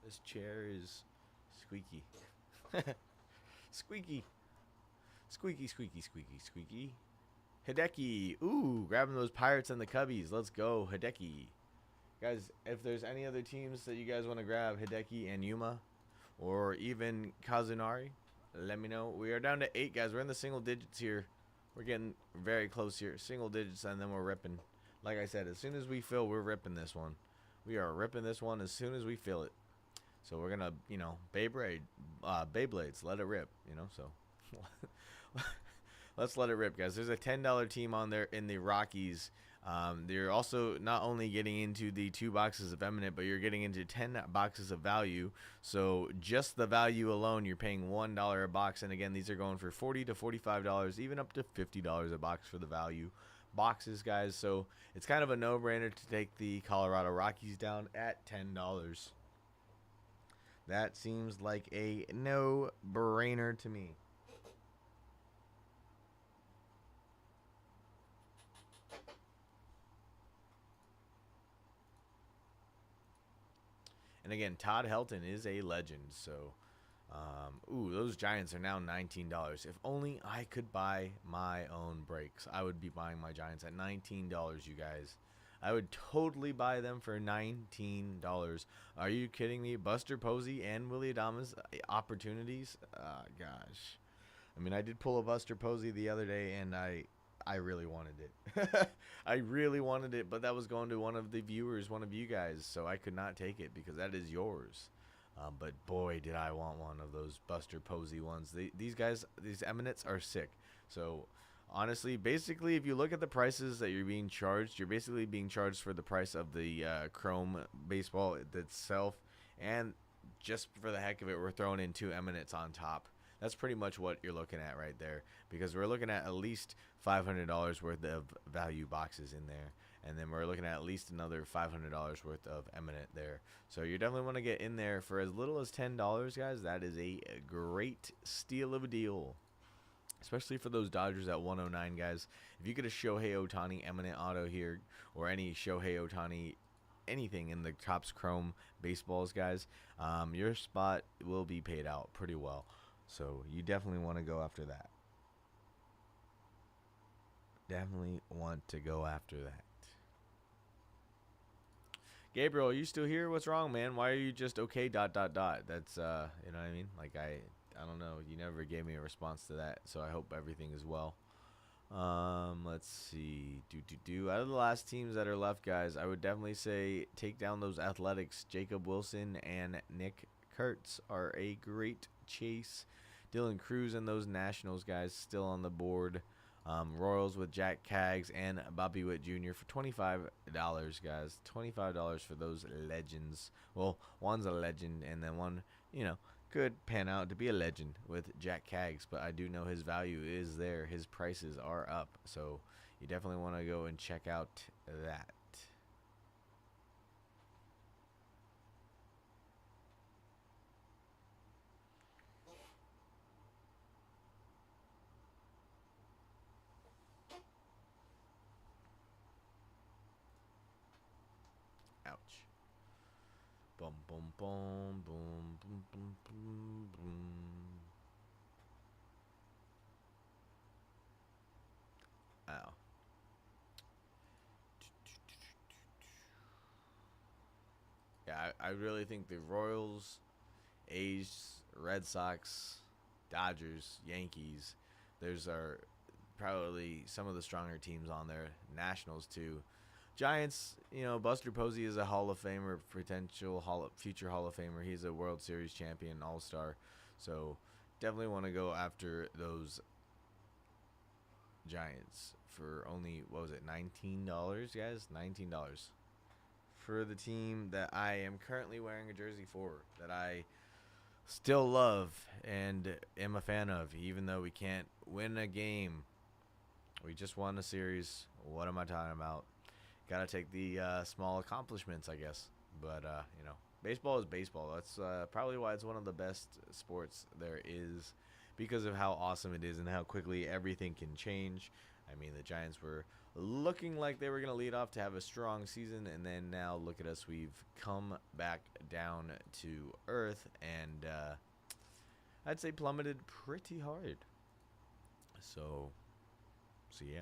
This chair is squeaky. Squeaky. Squeaky, squeaky, squeaky, squeaky. Hideki. Ooh, grabbing those Pirates and the Cubbies. Let's go, Hideki. Guys, if there's any other teams that you guys want to grab, Hideki and Yuma, or even Kazunari, let me know. We are down to 8, guys. We're in the single digits here. We're getting very close here. Single digits, and then we're ripping. Like I said, as soon as we fill, we're ripping this one. We are ripping this one as soon as we fill it. So we're going to, Beyblades, let it rip, so. Let's let it rip, guys. There's a $10 team on there in the Rockies. They're also not only getting into the 2 boxes of Eminent, but you're getting into 10 boxes of value. So just the value alone, you're paying $1 a box. And again, these are going for $40 to $45, even up to $50 a box for the value boxes, guys. So it's kind of a no-brainer to take the Colorado Rockies down at $10. That seems like a no-brainer to me. And again, Todd Helton is a legend. So, those Giants are now $19. If only I could buy my own breaks, I would be buying my Giants at $19, you guys. I would totally buy them for $19. Are you kidding me? Buster Posey and Willie Adames opportunities? Gosh. I mean, I did pull a Buster Posey the other day, and I really wanted it. I really wanted it, but that was going to one of the viewers, one of you guys, so I could not take it because that is yours. But boy, did I want one of those Buster Posey ones. These guys, these Eminents are sick. So honestly, basically, if you look at the prices that you're being charged, you're basically being charged for the price of the Chrome baseball itself, and just for the heck of it, we're throwing in 2 Eminents on top. That's pretty much what you're looking at right there, because we're looking at least $500 worth of value boxes in there, and then we're looking at least another $500 worth of Eminent there. So you definitely want to get in there for as little as $10, guys. That is a great steal of a deal, especially for those Dodgers at 109, guys. If you get a Shohei Ohtani Eminent Auto here, or any Shohei Ohtani anything in the Topps Chrome baseballs, guys, your spot will be paid out pretty well. So you definitely want to go after that. Definitely want to go after that. Gabriel, are you still here? What's wrong, man? Why are you just okay, dot, dot, dot? That's, you know what I mean? Like, I don't know. You never gave me a response to that, so I hope everything is well. Let's see. Out of the last teams that are left, guys, I would definitely say take down those Athletics. Jacob Wilson and Nick Kurtz are a great chase. Dylan Cruz and those Nationals, guys, still on the board. Royals with Jack Kaggs and Bobby Witt Jr. for $25, guys. $25 for those legends. Well, one's a legend, and then one, could pan out to be a legend with Jack Kaggs, but I do know his value is there. His prices are up, so you definitely want to go and check out that. Ouch. Boom, boom, boom, boom, boom, boom, boom, boom. Ow. Yeah, I really think the Royals, A's, Red Sox, Dodgers, Yankees, those are probably some of the stronger teams on there. Nationals too. Giants, Buster Posey is a Hall of Famer, future Hall of Famer. He's a World Series champion, All-Star. So definitely want to go after those Giants for only, what was it, $19, guys? $19 for the team that I am currently wearing a jersey for, that I still love and am a fan of, even though we can't win a game. We just won a series. What am I talking about? Gotta take the small accomplishments, I guess. But, baseball is baseball. That's probably why it's one of the best sports there is, because of how awesome it is and how quickly everything can change. I mean, the Giants were looking like they were going to lead off to have a strong season, and then now look at us. We've come back down to earth and I'd say plummeted pretty hard. So yeah,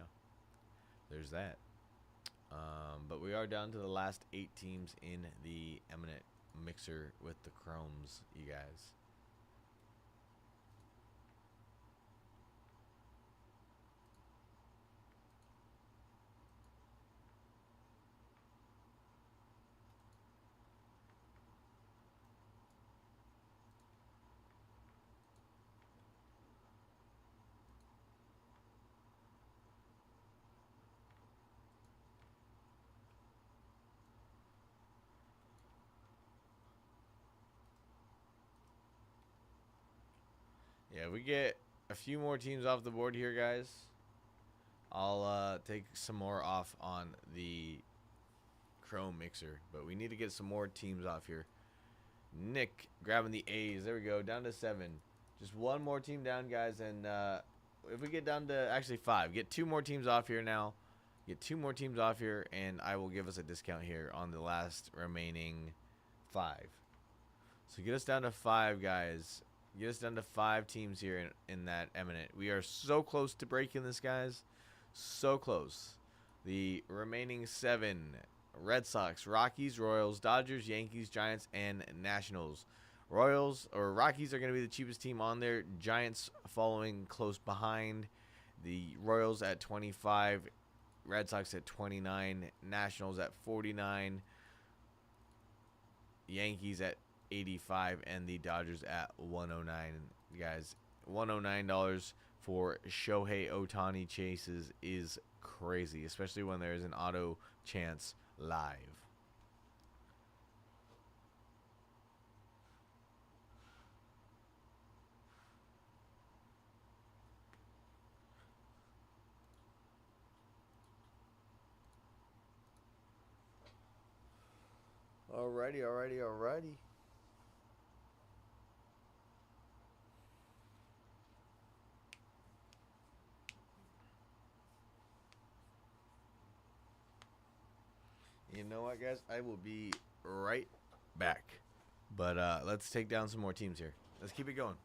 there's that. But we are down to the last 8 teams in the Eminent Mixer with the Chromes, you guys. Yeah, we get a few more teams off the board here, guys. I'll take some more off on the Chrome Mixer, but we need to get some more teams off here. Nick grabbing the A's. There we go, down to 7. Just one more team down, guys, and if we get down to actually 5, get 2 more teams off here now. Get 2 more teams off here, and I will give us a discount here on the last remaining 5. So get us down to 5, guys. Get us down to 5 teams here in that Eminent. We are so close to breaking this, guys. So close. The remaining 7: Red Sox, Rockies, Royals, Dodgers, Yankees, Giants, and Nationals. Rockies are going to be the cheapest team on there. Giants following close behind. The Royals at 25. Red Sox at 29. Nationals at 49. Yankees at 85, and the Dodgers at 109. Guys, $109 for Shohei Ohtani chases is crazy, especially when there is an auto chance live. Alrighty. You know what, guys? I will be right back. But let's take down some more teams here. Let's keep it going.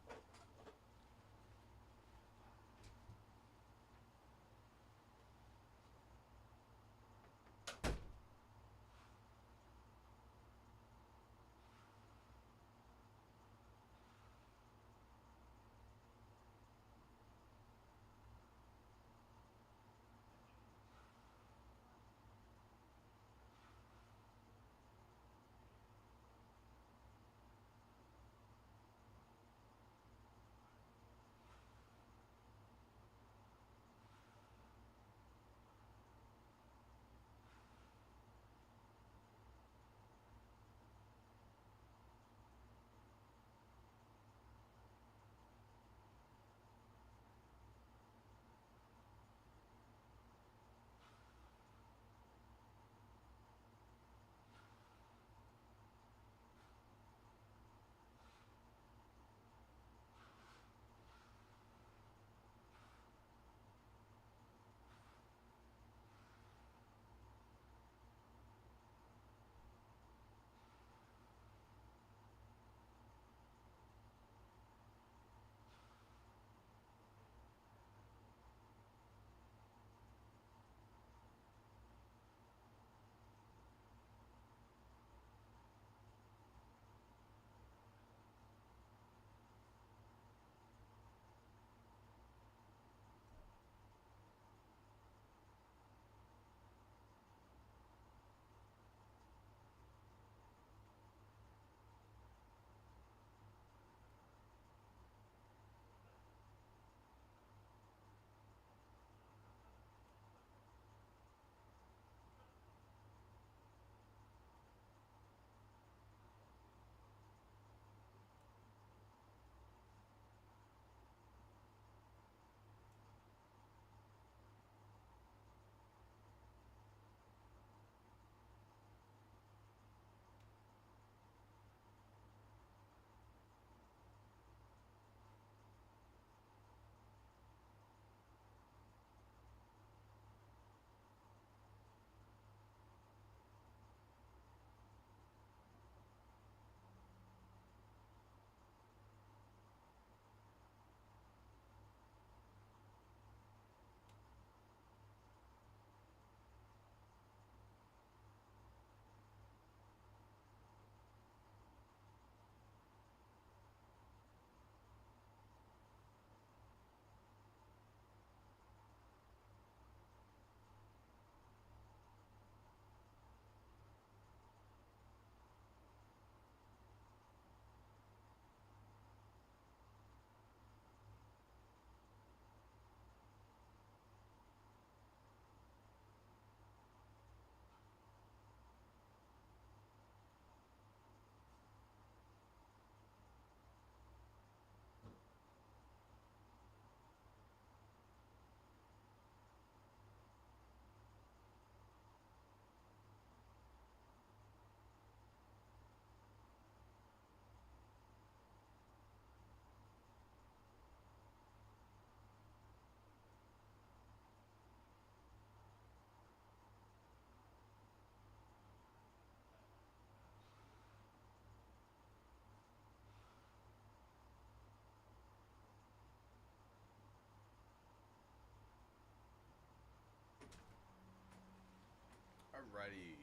Alrighty.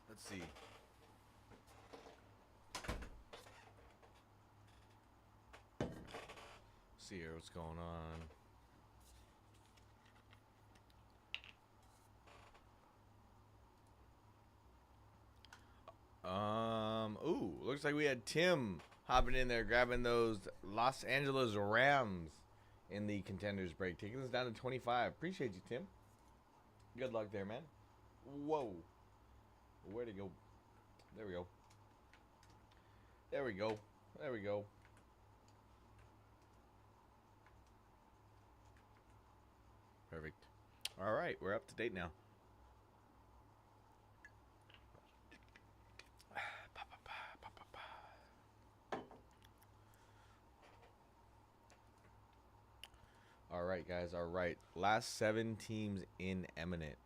Let's see. See here what's going on. looks like we had Tim hopping in there, grabbing those Los Angeles Rams in the Contenders break, taking us down to 25. Appreciate you, Tim. Good luck there, man. Whoa. Where'd it go? There we go. There we go. There we go. Perfect. All right, we're up to date now. All right, guys. All right. Last 7 teams in Eminent.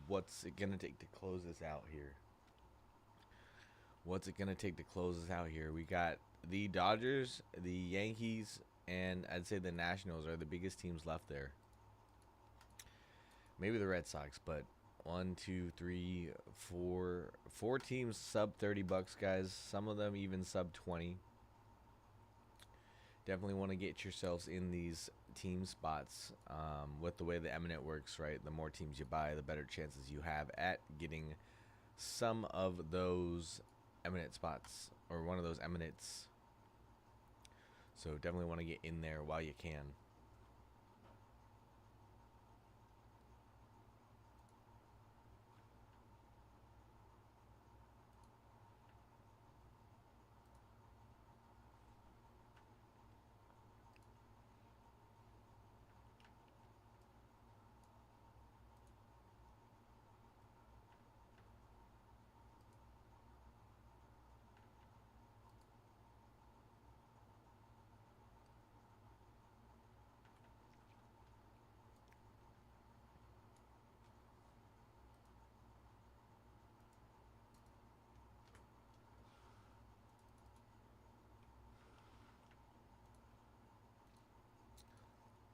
What's it going to take to close this out here? What's it going to take to close this out here? We got the Dodgers, the Yankees, and I'd say the Nationals are the biggest teams left there. Maybe the Red Sox, but 1, 2, 3, 4 teams sub $30, guys. Some of them even sub 20. Definitely want to get yourselves in these team spots. With the way the Eminent works, right? The more teams you buy, the better chances you have at getting some of those Eminent spots, or one of those Eminents. So definitely want to get in there while you can.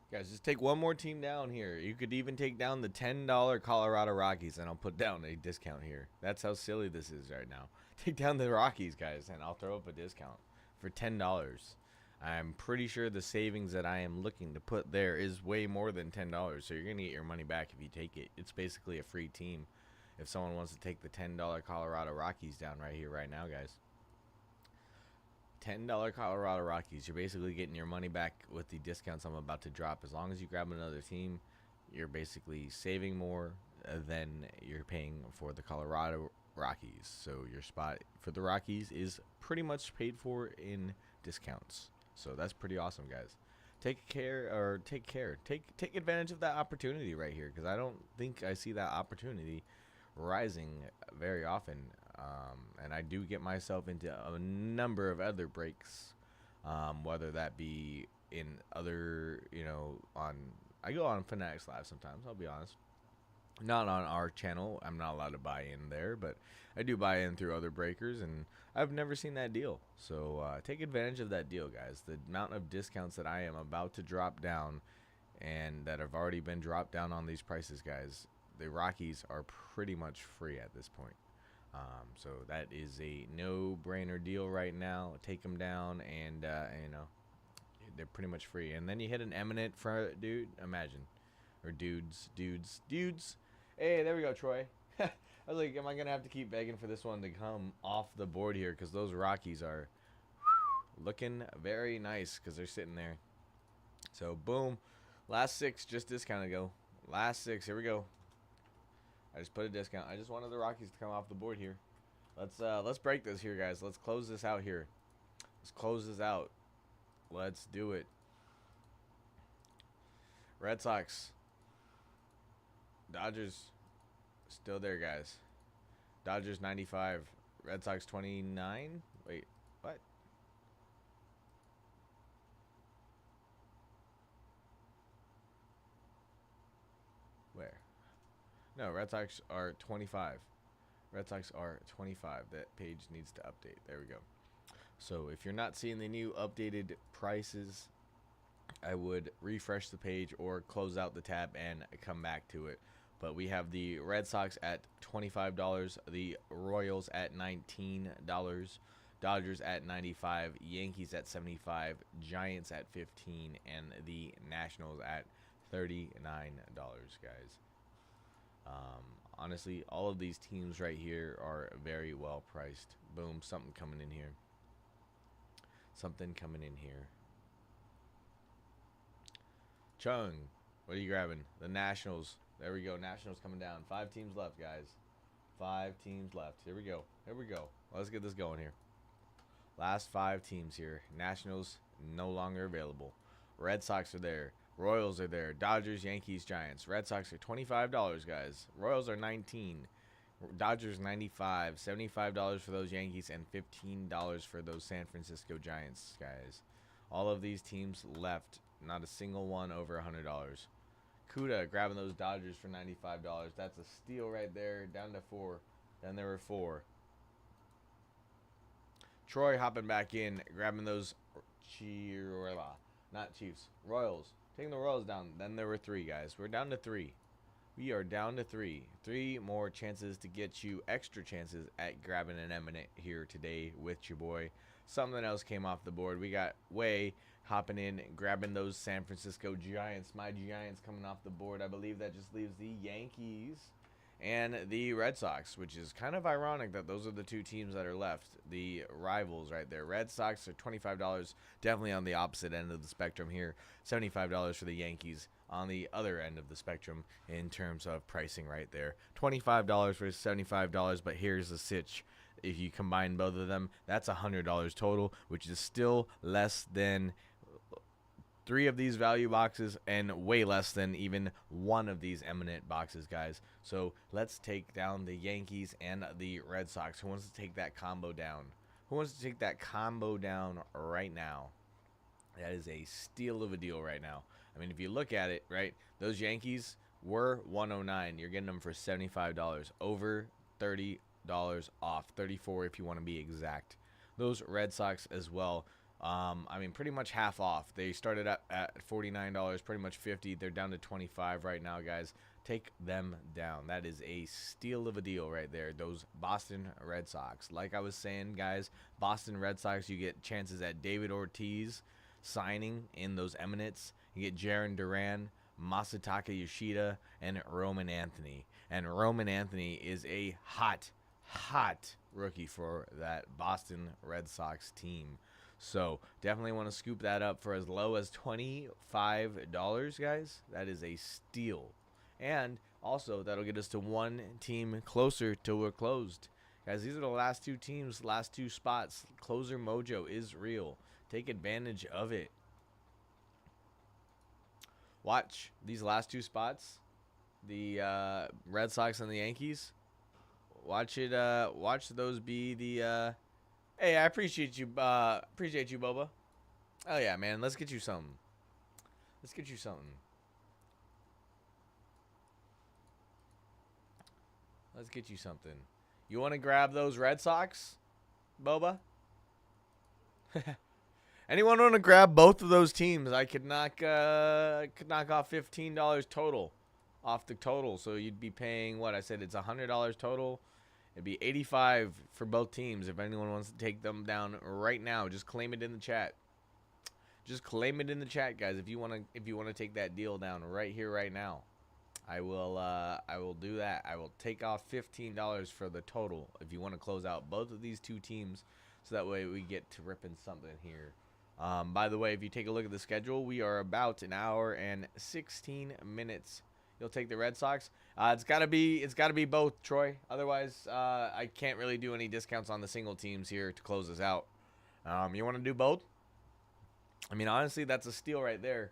Guys, just take one more team down here. You could even take down the $10 Colorado Rockies, and I'll put down a discount here. That's how silly this is right now. Take down the Rockies, guys, and I'll throw up a discount for $10. I'm pretty sure the savings that I am looking to put there is way more than $10, so you're going to get your money back if you take it. It's basically a free team if someone wants to take the $10 Colorado Rockies down right here, right now, guys. $10 Colorado Rockies. You're basically getting your money back with the discounts I'm about to drop. As long as you grab another team, you're basically saving more than you're paying for the Colorado Rockies. So your spot for the Rockies is pretty much paid for in discounts. So that's pretty awesome, guys. Take advantage of that opportunity right here, because I don't think I see that opportunity rising very often. And I do get myself into a number of other breaks, whether that be in other, I go on Fanatics Live sometimes, I'll be honest. Not on our channel. I'm not allowed to buy in there, but I do buy in through other breakers, and I've never seen that deal. So take advantage of that deal, guys. The amount of discounts that I am about to drop down and that have already been dropped down on these prices, guys, the Rockies are pretty much free at this point. So that is a no-brainer deal right now. Take them down, and they're pretty much free. And then you hit an Eminent front, dude. Imagine, or dudes. Hey, there we go, Troy. I was like, am I gonna have to keep begging for this one to come off the board here? Because those Rockies are looking very nice because they're sitting there. So boom, last 6 just discounted go. Last 6, here we go. I just put a discount. I just wanted the Rockies to come off the board here. Let's break this here, guys. Let's close this out here. Let's close this out. Let's do it. Red Sox. Dodgers still there, guys. Dodgers 95. Red Sox 29. Wait, what? Where? No, Red Sox are 25. Red Sox are 25. That page needs to update. There we go. So if you're not seeing the new updated prices, I would refresh the page or close out the tab and come back to it. But we have the Red Sox at $25, the Royals at $19, Dodgers at $95, Yankees at $75, Giants at $15, and the Nationals at $39, guys. Honestly, all of these teams right here are very well priced. Boom, something coming in here. something coming in here. Chung, what are you grabbing? The Nationals. There we go. Nationals coming down. 5 teams left, guys. 5 teams left. Here we go. Here we go. Let's get this going here. Last 5 teams here. Nationals no longer available. Red Sox are there. Royals are there. Dodgers, Yankees, Giants. Red Sox are $25, guys. Royals are $19. Dodgers $95. $75 for those Yankees and $15 for those San Francisco Giants, guys. All of these teams left. Not a single one over $100. Kuda grabbing those Dodgers for $95. That's a steal right there. Down to 4. Then there were 4. Troy hopping back in, grabbing those not Chiefs, Royals. Taking the Royals down. Then there were 3, guys. We're down to 3. We are down to 3. 3 more chances to get you extra chances at grabbing an eminent here today with your boy. Something else came off the board. We got Way hopping in, grabbing those San Francisco Giants. My Giants coming off the board. I believe that just leaves the Yankees and the Red Sox, which is kind of ironic that those are the 2 teams that are left. The rivals right there. Red Sox are $25, definitely on the opposite end of the spectrum here. $75 for the Yankees on the other end of the spectrum in terms of pricing right there. $25 versus $75, but here's the sitch. If you combine both of them, that's $100 total, which is still less than 3 of these value boxes and way less than even 1 of these eminent boxes, guys. So let's take down the Yankees and the Red Sox. Who wants to take that combo down? Who wants to take that combo down right now? That is a steal of a deal right now. I mean, if you look at it, right, those Yankees were $109. You're getting them for $75. Over $30 off. $34 if you want to be exact. Those Red Sox as well. I mean, pretty much half off. They started at $49, pretty much $50. They're down to $25 right now, guys. Take them down. That is a steal of a deal right there. Those Boston Red Sox. Like I was saying, guys, Boston Red Sox, you get chances at David Ortiz signing in those eminents. You get Jarren Duran, Masataka Yoshida, and Roman Anthony. And Roman Anthony is a hot rookie for that Boston Red Sox team. So definitely want to scoop that up for as low as $25, guys. That is a steal. And also, that'll get us to 1 team closer till we're closed. Guys, these are the last 2 teams, last 2 spots. Closer mojo is real. Take advantage of it. Watch these last 2 spots. The Red Sox and the Yankees. Watch it. Watch those be the... Hey, I appreciate you, Boba. Oh yeah, man. Let's get you something. Let's get you something. Let's get you something. You want to grab those Red Sox, Boba? Anyone want to grab both of those teams? I could knock off $15 total off the total. So you'd be paying what I said. It's $100 total. It'd be $85 for both teams. If anyone wants to take them down right now, just claim it in the chat. Just claim it in the chat, guys. If you want to take that deal down right here, right now, I will do that. I will take off $15 for the total if you want to close out both of these 2 teams, so that way we get to ripping something here. By the way, if you take a look at the schedule, we are about an hour and 16 minutes. You'll take the Red Sox. It's gotta be both, Troy. Otherwise, I can't really do any discounts on the single teams here to close this out. You want to do both? I mean, honestly, that's a steal right there.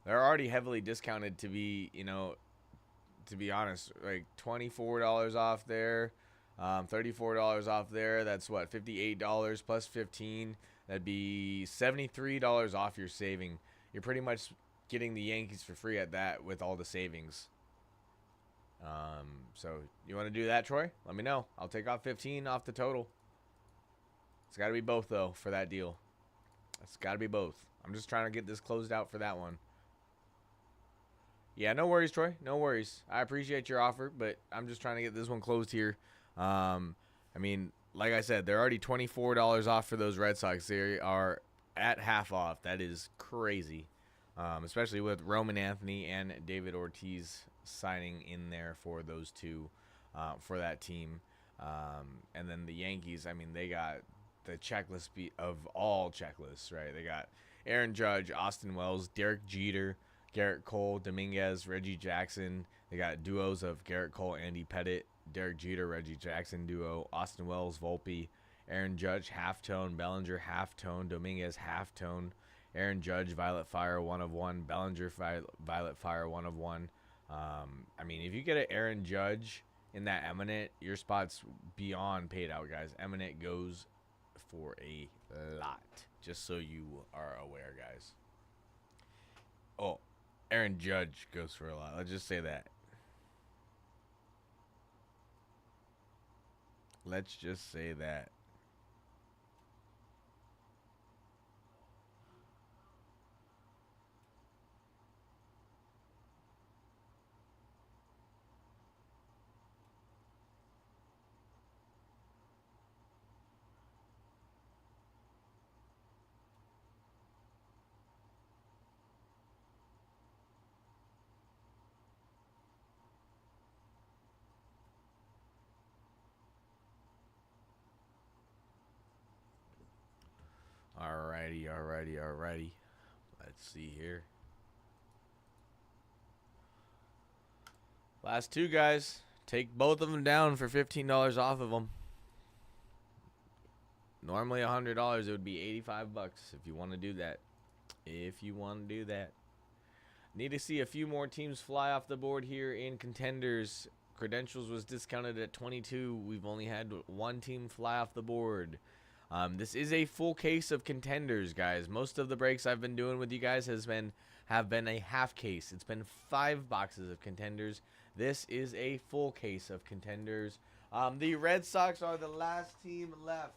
They're already heavily discounted to be, to be honest, like $24 off there, $34 off there. That's what, $58 plus $15. That'd be $73 off your saving. You're pretty much getting the Yankees for free at that with all the savings. So you want to do that, Troy? Let me know. I'll take off 15 off the total. It's got to be both, though, for that deal. It's got to be both. I'm just trying to get this closed out for that one. Yeah, no worries, Troy. No worries. I appreciate your offer, but I'm just trying to get this one closed here. I mean, like I said, they're already $24 off for those Red Sox. They are at half off. That is crazy, especially with Roman Anthony and David Ortiz signing in there for those 2 for that team. And then the Yankees, I mean, they got the checklist of all checklists, right? They got Aaron Judge, Austin Wells, Derek Jeter, Garrett Cole, Dominguez, Reggie Jackson. They got duos of Garrett Cole, Andy Pettit, Derek Jeter, Reggie Jackson duo, Austin Wells, Volpe, Aaron Judge, halftone, Bellinger, halftone, Dominguez, halftone, Aaron Judge, Violet Fire, 1 of 1, Bellinger, Violet Fire, 1 of 1. I mean, if you get an Aaron Judge in that Eminent, your spot's beyond paid out, guys. Eminent goes for a lot, just so you are aware, guys. Oh, Aaron Judge goes for a lot. Let's just say that. Let's just say that. Alrighty. Let's see here. Last two, guys. Take both of them down for $15 off of them. Normally $100, it would be $85 if you want to do that. Need to see a few more teams fly off the board here in Contenders. Credentials was discounted at 22. We've only had one team fly off the board. This is a full case of Contenders, guys. Most of the breaks I've been doing with you guys have been a half case. It's been 5 boxes of Contenders. This is a full case of Contenders. The Red Sox are the last team left.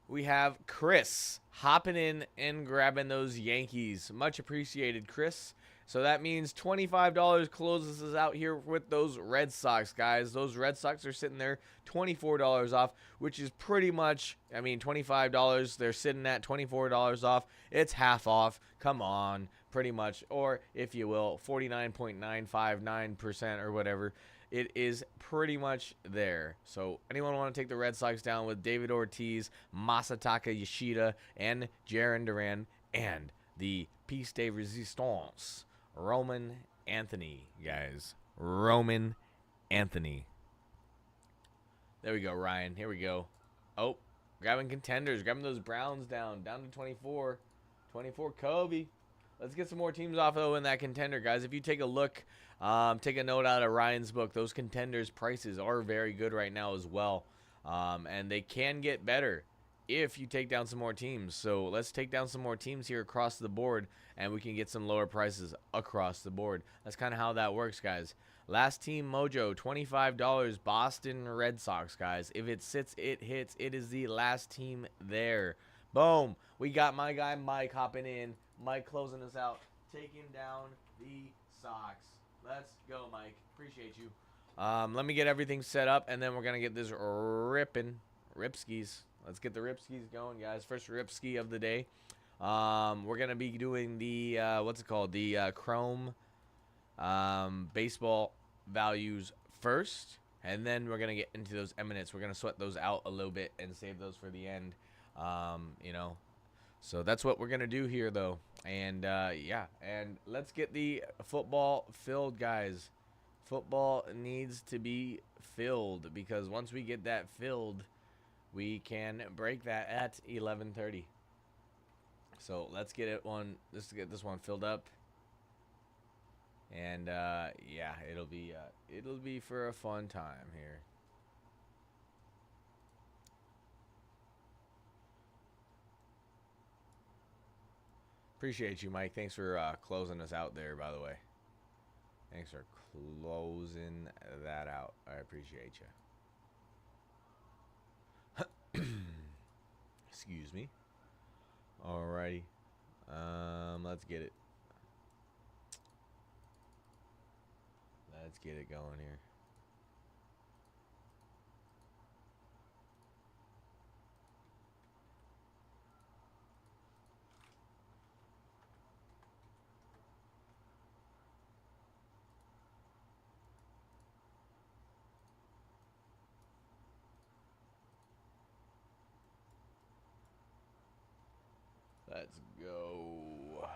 We have Chris hopping in and grabbing those Yankees. Much appreciated, Chris. So that means $25 closes us out here with those Red Sox, guys. Those Red Sox are sitting there $24 off, which is pretty much, I mean, $25. They're sitting at $24 off. It's half off. Come on, pretty much. Or, if you will, 49.959% or whatever. It is pretty much there. So anyone want to take the Red Sox down with David Ortiz, Masataka Yoshida, and Jarren Duran, and the piece de resistance, Roman Anthony, guys. Roman Anthony. There we go, Ryan. Here we go. Oh, grabbing Contenders. Grabbing those Browns down to 24. 24 Kobe. Let's get some more teams off, though, in that Contender, guys. If you take a look, take a note out of Ryan's book. Those Contenders prices are very good right now as well. And they can get better if you take down some more teams. So let's take down some more teams here across the board, and we can get some lower prices across the board. That's kind of how that works, guys. Last team Mojo, $25, Boston Red Sox, guys. If it sits, it hits. It is the last team there. Boom. We got my guy Mike hopping in. Mike closing us out, taking down the Sox. Let's go, Mike. Appreciate you. Let me get everything set up, and then we're going to get this ripping Ripskis. Let's get the Ripskis going, guys. First Ripski of the day. We're going to be doing the, what's it called? The Chrome baseball values first, and then we're going to get into those eminents. We're going to sweat those out a little bit and save those for the end, you know. So that's what we're going to do here, though. And, yeah, and let's get the football filled, guys. Football needs to be filled, because once we get that filled, we can break that at 11:30. So let's get it let's get this one filled up. And, yeah, it'll be for a fun time here. Appreciate you, Mike. Thanks for closing us out there, by the way. Thanks for closing that out. I appreciate you. Excuse me. Alrighty. Let's get it. Let's get it going here. Let's go.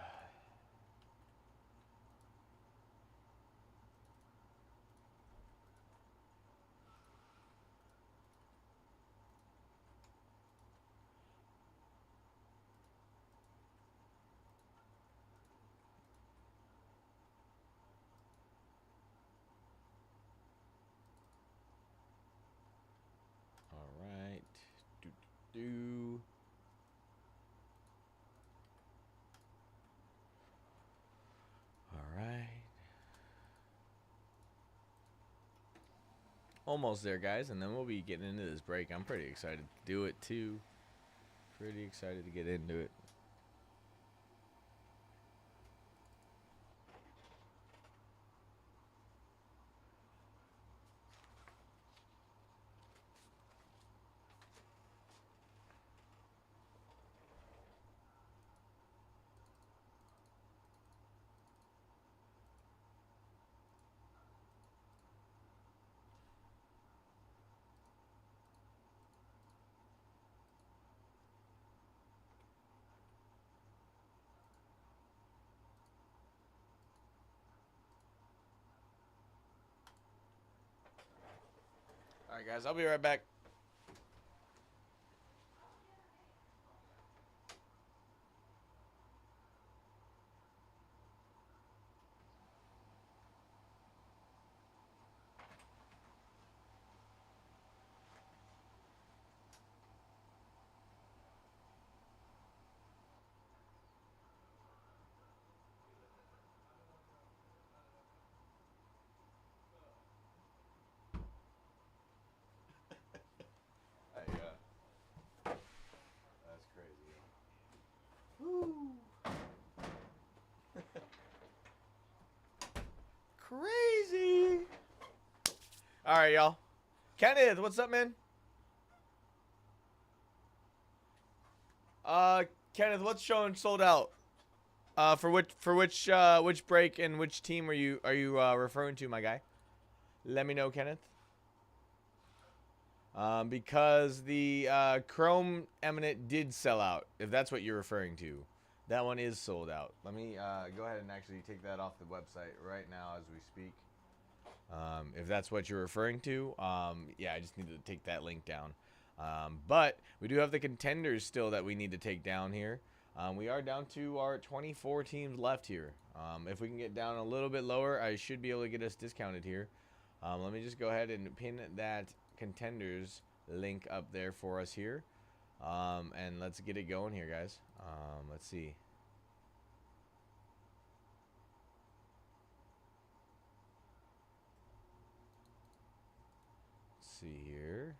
All right. Do. All right. Almost there, guys, and then we'll be getting into this break. I'm pretty excited to do it, too. Pretty excited to get into it. All right, guys, I'll be right back. That's crazy. Woo. Crazy. All right, y'all. Kenneth, what's up, man? Kenneth, what's showing sold out? For which break and which team are you referring to, my guy? Let me know, Kenneth. Because the Chrome Eminent did sell out, if that's what you're referring to. That one is sold out. Let me go ahead and actually take that off the website right now as we speak. If that's what you're referring to, yeah, I just need to take that link down. But we do have the Contenders still that we need to take down here. We are down to our 24 teams left here. If we can get down a little bit lower, I should be able to get us discounted here. Let me just go ahead and pin that Contenders link up there for us here. And let's get it going here, guys. Let's see. Let's see here.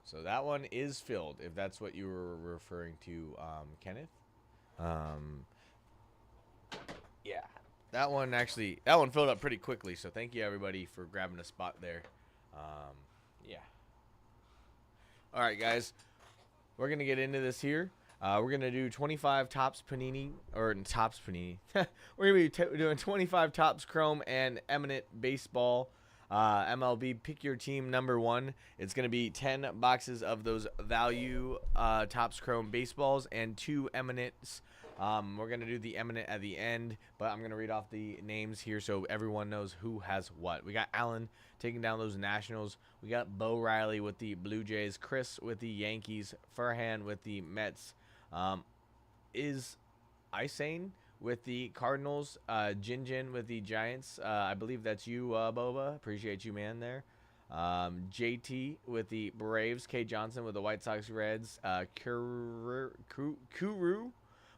So that one is filled, if that's what you were referring to, Kenneth. Yeah. That one filled up pretty quickly, so thank you everybody for grabbing a spot there. Yeah. All right, guys. We're going to get into this here. We're going to do 25 Topps Panini, or Topps Panini. We're going to be doing 25 Topps Chrome and Eminent Baseball. MLB, pick your team number 1. It's going to be 10 boxes of those value Topps Chrome baseballs and 2 Eminents. We're going to do the Eminent at the end, but I'm going to read off the names here so everyone knows who has what. We got Allen taking down those Nationals. We got Bo Riley with the Blue Jays, Chris with the Yankees, Furhan with the Mets, is Isane with the Cardinals, Jinjin with the Giants. I believe that's you, Boba. Appreciate you, man, there. JT with the Braves, K. Johnson with the White Sox, Reds, Kuru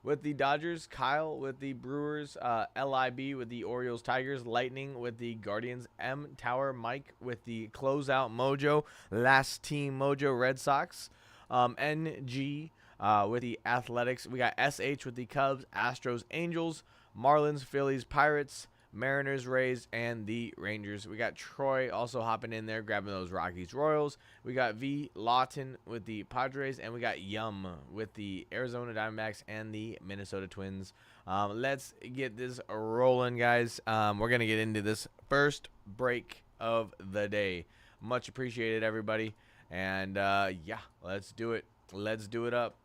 with the Dodgers, Kyle with the Brewers, LIB with the Orioles, Tigers, Lightning with the Guardians, M. Tower, Mike with the Closeout Mojo, Last Team Mojo, Red Sox, NG with the Athletics. We got SH with the Cubs, Astros, Angels, Marlins, Phillies, Pirates, Mariners, Rays, and the Rangers. We got Troy also hopping in there, grabbing those Rockies, Royals. We got V. Lawton with the Padres, and we got Yum with the Arizona Diamondbacks and the Minnesota Twins. Let's get this rolling, guys. We're going to get into this first break of the day. Much appreciated, everybody. And, yeah, let's do it. Let's do it up.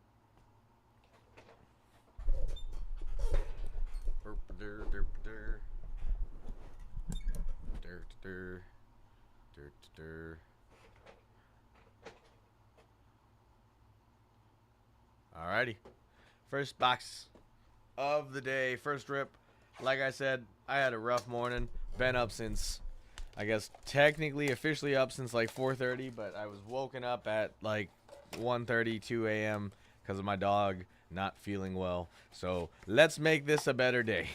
Alrighty. First box of the day. First rip. Like I said, I had a rough morning. Been up since, I guess, technically, officially up since like 4:30, but I was woken up at like 1:30, 2 a.m. because of my dog not feeling well. So let's make this a better day.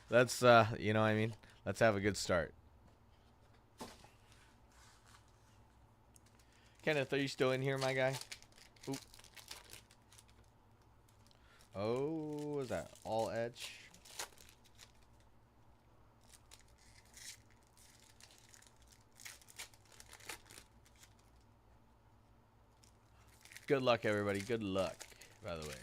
Let's, you know what I mean? Let's have a good start. Kenneth, are you still in here, my guy? Oop. Oh, is that all etch? Good luck, everybody. Good luck, by the way.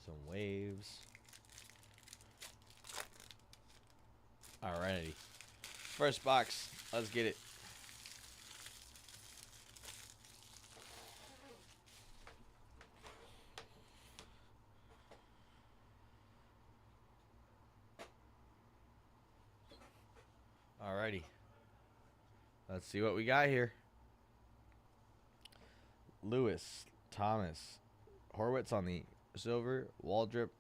Some waves. Alrighty. First box. Let's get it. Alrighty. Let's see what we got here. Lewis, Thomas, Horwitz on the silver, Waldrop,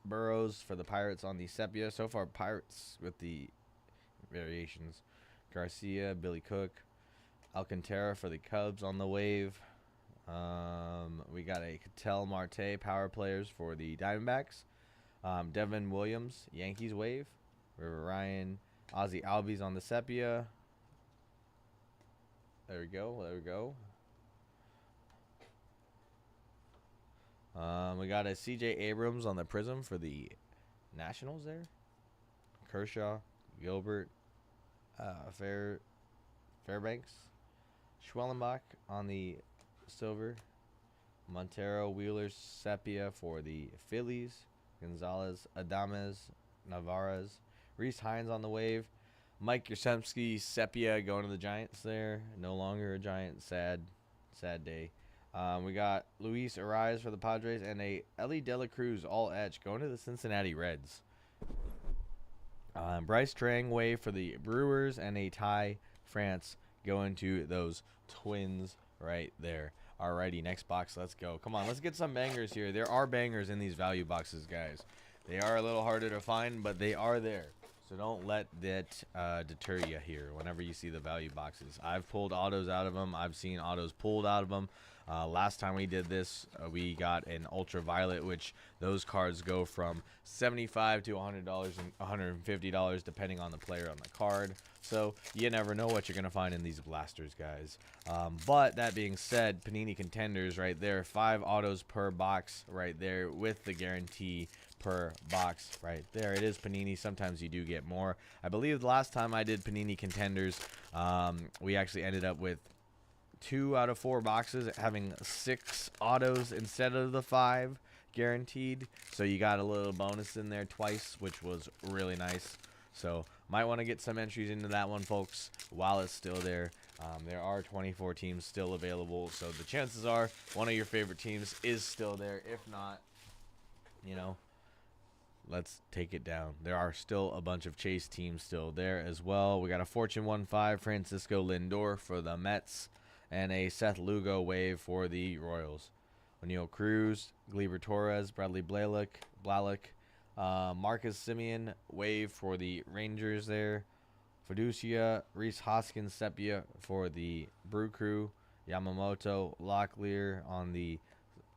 Burrows for the Pirates on the sepia. So far, Pirates with the variations. Garcia, Billy Cook, Alcantara for the Cubs on the wave. We got a Ketel Marte power players for the Diamondbacks. Devin Williams, Yankees wave. River Ryan, Ozzie Albies on the sepia. There we go. There we go. We got a CJ Abrams on the prism for the Nationals there. Kershaw, Gilbert, Fairbanks, Schwellenbach on the silver. Montero, Wheeler, sepia for the Phillies. Gonzalez, Adames, Navarez. Reese Hines on the wave. Mike Yastrzemski, sepia going to the Giants there. No longer a Giant. Sad day. We got Luis Ariz for the Padres and a Ellie De La Cruz all etch going to the Cincinnati Reds. Bryce Trang wave for the Brewers and a Ty France going to those Twins right there. Alrighty, next box. Let's go. Come on, let's get some bangers here. There are bangers in these value boxes, guys. They are a little harder to find, but they are there. So don't let that deter you here whenever you see the value boxes. I've pulled autos out of them. I've seen autos pulled out of them. Last time we did this, we got an ultraviolet, which those cards go from $75 to $100 and $150 depending on the player on the card. So you never know what you're going to find in these blasters, guys. But that being said, Panini Contenders right there, 5 autos per box right there with the guarantee per box right there. It is Panini. Sometimes you do get more. I believe the last time I did Panini Contenders, we actually ended up with 2 out of 4 boxes having 6 autos instead of the 5 guaranteed. So you got a little bonus in there twice, which was really nice. So might want to get some entries into that one, folks, while it's still there. There are 24 teams still available, so the chances are one of your favorite teams is still there. If not, you know, let's take it down. There are still a bunch of Chase teams still there as well. We got a Fortune 1-5 Francisco Lindor for the Mets and a Seth Lugo wave for the Royals. O'Neal Cruz, Gleyber Torres, Bradley Blalock, Marcus Semien wave for the Rangers there. Fiducia, Reese Hoskins sepia for the Brew Crew. Yamamoto, Locklear on the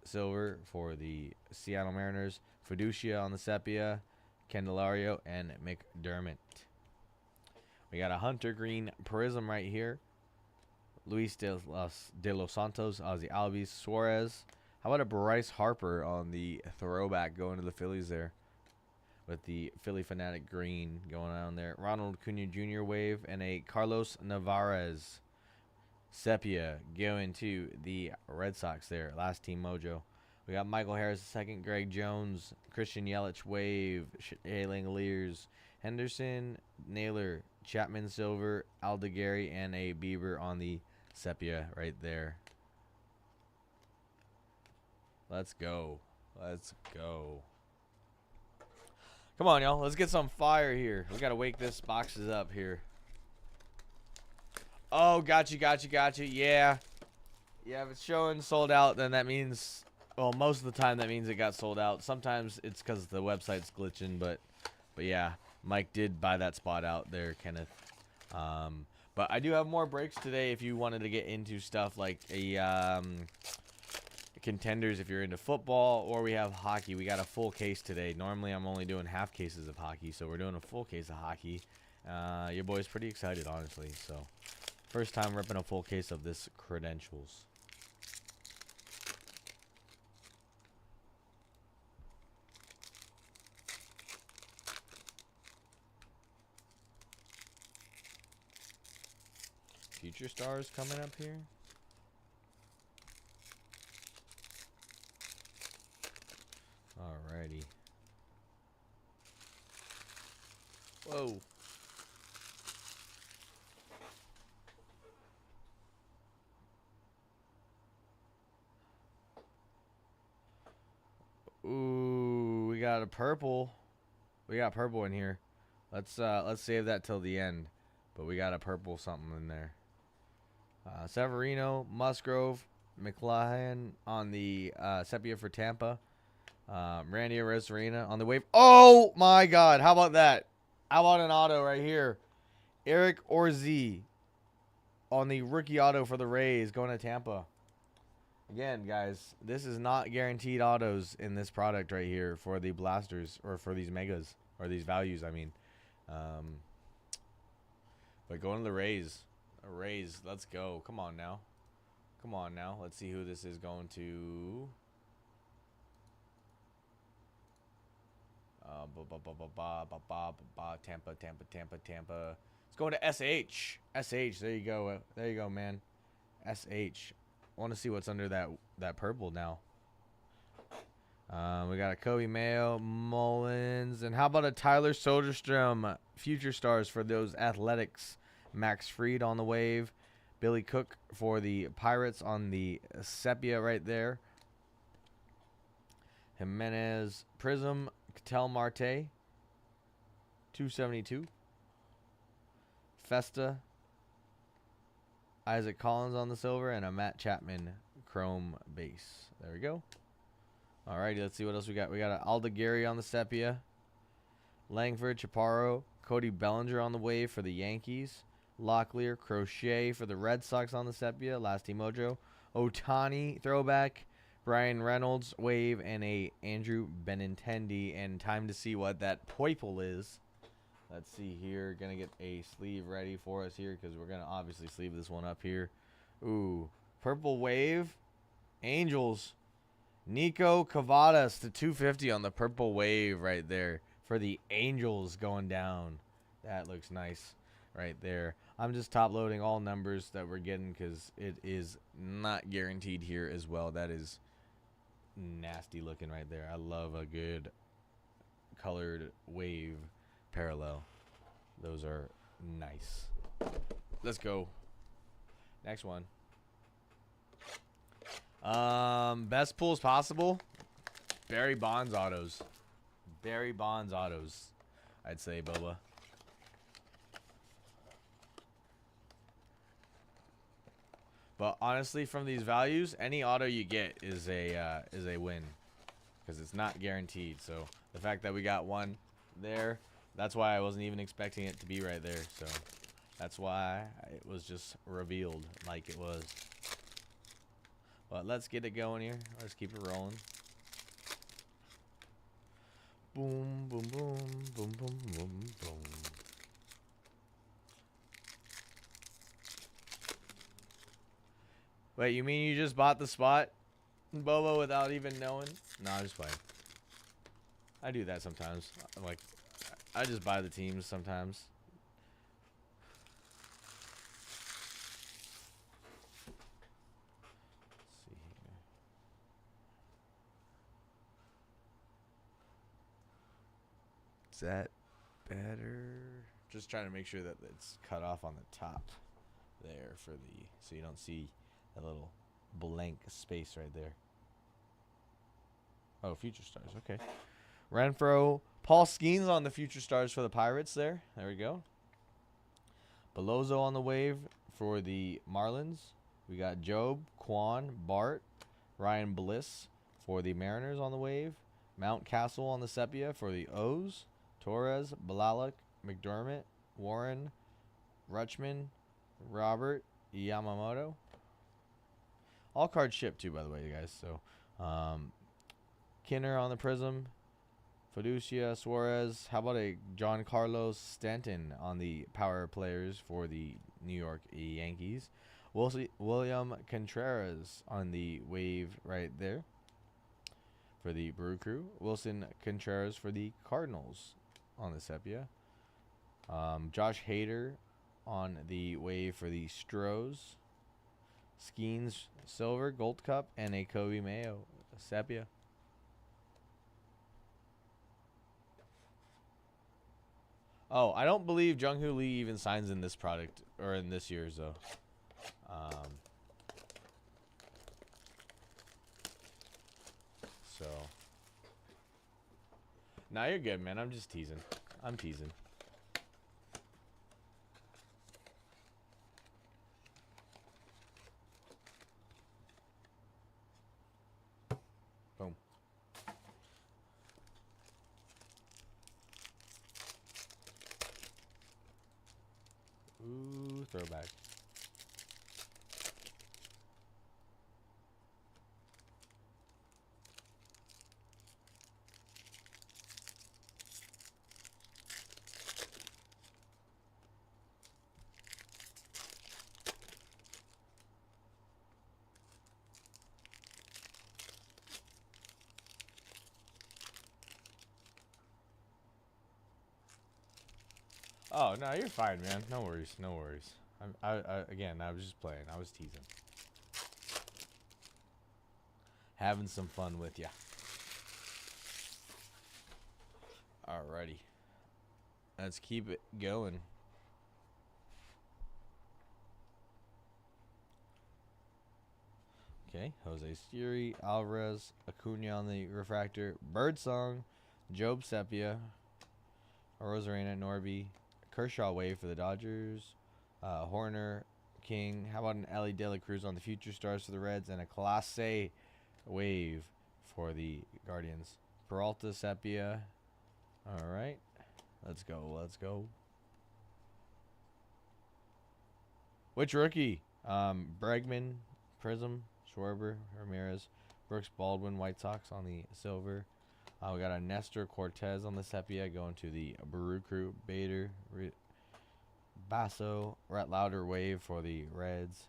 silver for the Seattle Mariners. Fiducia on the sepia. Candelario and McDermott. We got a Hunter Green prism right here. Luis de los Santos, Ozzie Albies, Suarez. How about a Bryce Harper on the throwback going to the Phillies there? With the Philly Fanatic green going on there. Ronald Acuna Jr. wave and a Carlos Navarez Sepia going to the Red Sox there. Last team mojo. We got Michael Harris second, Greg Jones, Christian Yelich wave, Shea Langoliers, Henderson, Naylor, Chapman Silver, Aldegary, and a Bieber on the Sepia right there. Let's go. Let's go. Come on, y'all. Let's get some fire here. We got to wake this boxes up here. Oh, got you. Yeah. Yeah, if it's showing sold out, then that means, well, most of the time that means it got sold out. Sometimes it's because the website's glitching, but yeah, Mike did buy that spot out there, Kenneth. But I do have more breaks today if you wanted to get into stuff like a Contenders if you're into football, or we have hockey. We got a full case today. Normally I'm only doing half cases of hockey, so we're doing a full case of hockey. Your boy's pretty excited, honestly. So first time ripping a full case of this credentials. Future stars coming up here. Alrighty. Whoa. Ooh, we got a purple. We got purple in here. Let's save that till the end. But we got a purple something in there. Severino, Musgrove, McLaughlin on the Sepia for Tampa. Randy Arozarena on the wave. Oh my God! How about that? How about an auto right here? Eric Orzi on the rookie auto for the Rays going to Tampa. Again, guys, this is not guaranteed autos in this product right here for the blasters or for these megas or these values. I mean, but going to the Rays. Rays, let's go. Come on now. Come on now. Let's see who this is going to. Tampa. It's going to SH. SH. There you go. There you go, man. SH. I want to see what's under that purple now. We got a Kobe Mayo, Mullins, and how about a Tyler Soderstrom future stars for those Athletics? Max Fried on the wave, Billy Cook for the Pirates on the Sepia right there. Jimenez Prism, Ketel Marte, 272. Festa, Isaac Collins on the silver, and a Matt Chapman chrome base. There we go. Alrighty, let's see what else we got. We got an Aldegary on the Sepia, Langford, Chaparro, Cody Bellinger on the wave for the Yankees. Locklear, Crochet for the Red Sox on the Sepia. Last team mojo. Otani throwback. Brian Reynolds wave, and a Andrew Benintendi. And time to see what that purple is. Let's see here. Gonna get a sleeve ready for us here because we're gonna obviously sleeve this one up here. Ooh, purple wave. Angels. Nico Cavadas to 250 on the purple wave right there for the Angels going down. That looks nice right there. I'm just top loading all numbers that we're getting because it is not guaranteed here as well. That is nasty looking right there. I love a good colored wave parallel. Those are nice. Let's go. Next one. Best pulls possible. Barry Bonds autos. Barry Bonds autos, I'd say, Boba. But honestly, from these values, any auto you get is a win, because it's not guaranteed. So the fact that we got one there, that's why I wasn't even expecting it to be right there. So that's why it was just revealed like it was. But let's get it going here. Let's keep it rolling. Boom, boom, boom, boom, boom, boom, boom. Wait, you mean you just bought the spot, Bobo, without even knowing? No, I'm just playing. I do that sometimes. Like, I just buy the teams sometimes. Is that better? Just trying to make sure that it's cut off on the top there for the, so you don't see a little blank space right there. Oh, Future Stars. Okay. Renfro. Paul Skeens on the Future Stars for the Pirates there. There we go. Belozo on the wave for the Marlins. We got Job, Quan, Bart, Ryan Bliss for the Mariners on the wave. Mountcastle on the Sepia for the O's. Torres, Balalek, McDermott, Warren, Rutschman, Robert, Yamamoto. All cards shipped too, by the way, you guys. So, Kinner on the Prism. Fiducia, Suarez. How about a John Carlos Stanton on the power players for the New York Yankees? William Contreras on the wave right there for the Brew Crew. Wilson Contreras for the Cardinals on the Sepia. Josh Hader on the wave for the Stros. Skeens Silver, Gold Cup, and a Kobe Mayo Sepia. Oh, I don't believe Jung-Hoo Lee even signs in this product, or in this year's, though. So. Nah, you're good, man. I'm just teasing. I'm teasing. Boom. Ooh, throwback. Oh, no, you're fine, man. No worries, no worries. Again, I was just playing. I was teasing. Having some fun with ya. Alrighty. Let's keep it going. Okay, Jose Siri, Alvarez, Acuna on the refractor, Birdsong, Job Sepia, Rosarena, Norby, Kershaw wave for the Dodgers, Horner, King. How about an Ellie De La Cruz on the Future Stars for the Reds, and a Clase wave for the Guardians. Peralta, Sepia. All right, let's go. Let's go. Which rookie? Bregman, Prism, Schwarber, Ramirez, Brooks Baldwin, White Sox on the silver. We got a Nestor Cortez on the Sepia going to the Brew Crew. Bader, Basso, Rhett Lauder wave for the Reds.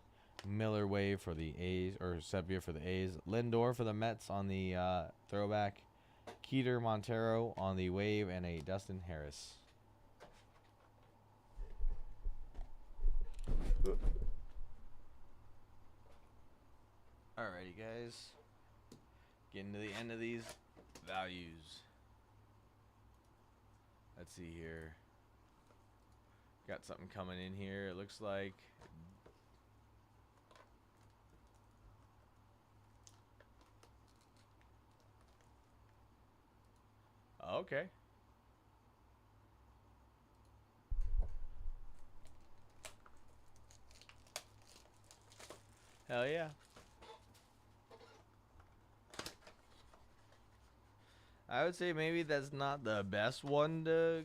Miller wave for the A's, or Sepia for the A's. Lindor for the Mets on the throwback. Keeter Montero on the wave, and a Dustin Harris. Alrighty, guys. Getting to the end of these values. Let's see here. Got something coming in here, it looks like. Okay. Hell yeah. I would say maybe that's not the best one to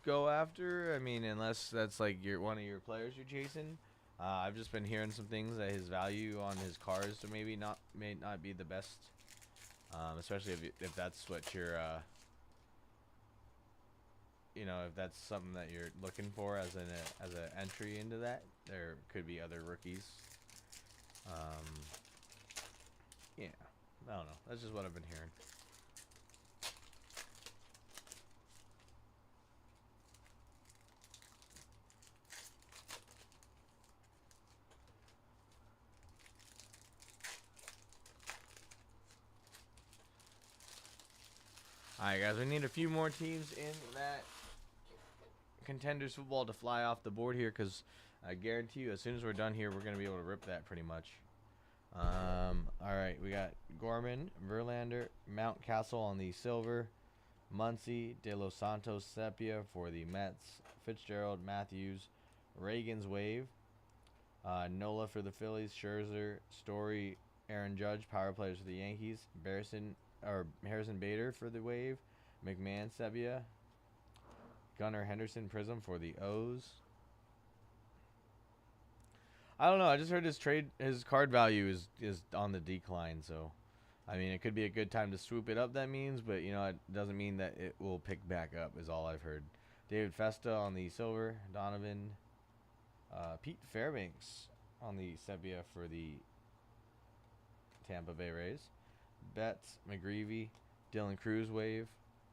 go after. I mean, unless that's like one of your players you're chasing. I've just been hearing some things that his value on his cars may not be the best, especially if that's what you're, you know, if that's something that you're looking for as an entry into that. There could be other rookies. Yeah, I don't know. That's just what I've been hearing. Alright, guys, we need a few more teams in that Contenders football to fly off the board here, because I guarantee you, as soon as we're done here, we're going to be able to rip that pretty much. All right, we got Gorman, Verlander, Mountcastle on the silver, Muncy, De Los Santos, Sepia for the Mets, Fitzgerald, Matthews, Reagan's wave, Nola for the Phillies, Scherzer, Story, Aaron Judge, power players for the Yankees, Harrison Bader for the wave, McMahon, Sepia, Gunnar Henderson, Prism for the O's. I don't know. I just heard his card value is on the decline. So, I mean, it could be a good time to swoop it up. That means, but you know, it doesn't mean that it will pick back up. Is all I've heard. David Festa on the silver. Donovan, Pete Fairbanks on the sepia for the Tampa Bay Rays. Betts, McGreevy, Dylan Cruz wave.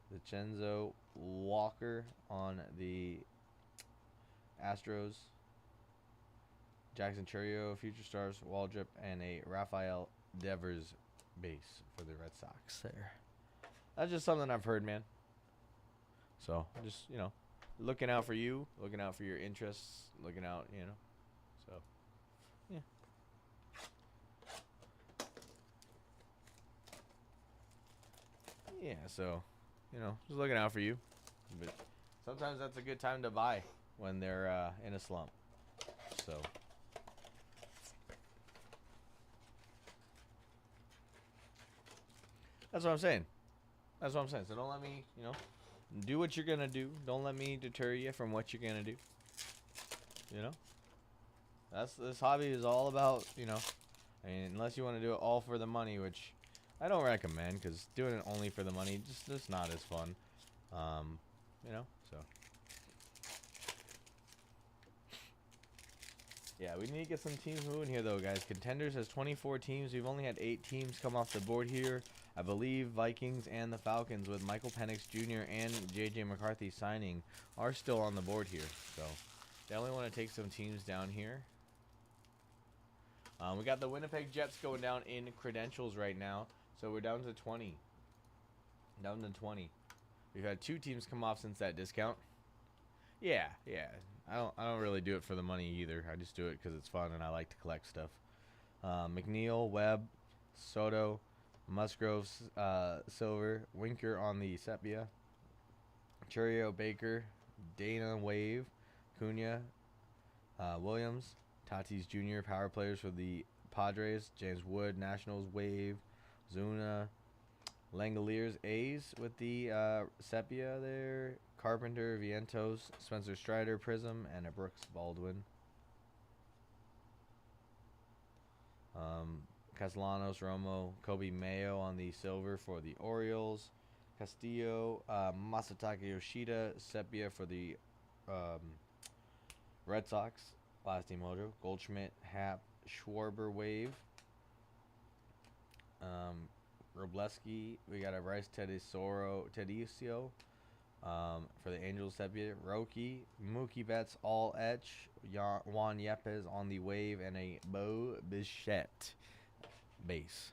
Vincenzo Walker on the Astros. Jackson Churio, Future Stars, Waldrop, and a Rafael Devers base for the Red Sox there. That's just something I've heard, man. So, just, you know, looking out for you, looking out for your interests, looking out, you know. So, yeah. Yeah, so, you know, just looking out for you. But sometimes that's a good time to buy when they're in a slump. So. That's what I'm saying. That's what I'm saying. So don't let me, you know, do what you're going to do. Don't let me deter you from what you're going to do. You know? This hobby is all about, you know, I mean, unless you want to do it all for the money, which I don't recommend, because doing it only for the money, just not as fun. You know, so. Yeah, we need to get some teams moving here, though, guys. Contenders has 24 teams. We've only had 8 teams come off the board here. I believe Vikings and the Falcons, with Michael Penix Jr. and J.J. McCarthy signing, are still on the board here. So, definitely want to take some teams down here. We got the Winnipeg Jets going down in credentials right now. So, we're down to 20. Down to 20. We've had 2 teams come off since that discount. Yeah. I don't really do it for the money either. I just do it because it's fun and I like to collect stuff. McNeil, Webb, Soto, Musgrove, silver, Winker on the sepia, Churio, Baker, Dana, wave, Cunha, Williams, Tatis Jr., power players for the Padres, James Wood, Nationals, wave, Zuna, Langoliers, A's with the sepia there, Carpenter, Vientos, Spencer Strider, Prism, and a Brooks Baldwin. Castellanos, Romo, Kobe Mayo on the silver for the Orioles. Castillo, Masataka Yoshida, sepia for the Red Sox. Last team mojo. Goldschmidt, Happ, Schwarber, wave. Robleski, we got a Bryce Tedesco for the Angels sepia. Roki, Mookie Betts, all etch. Juan Yepes on the wave, and a Bo Bichette base.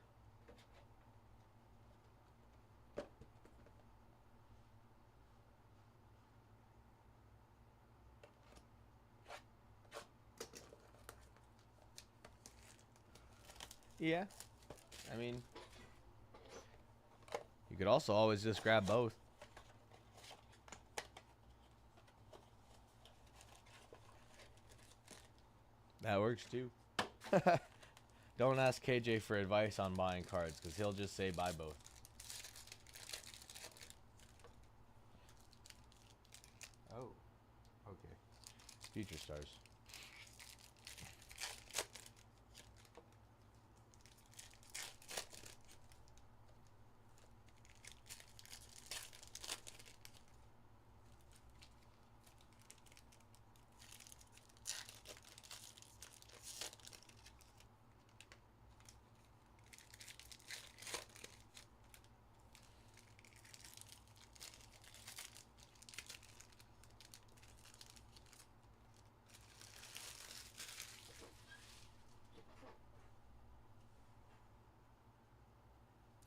Yeah, I mean, you could also always just grab both. That works too. Don't ask KJ for advice on buying cards, because he'll just say buy both. Oh, okay. Future Stars.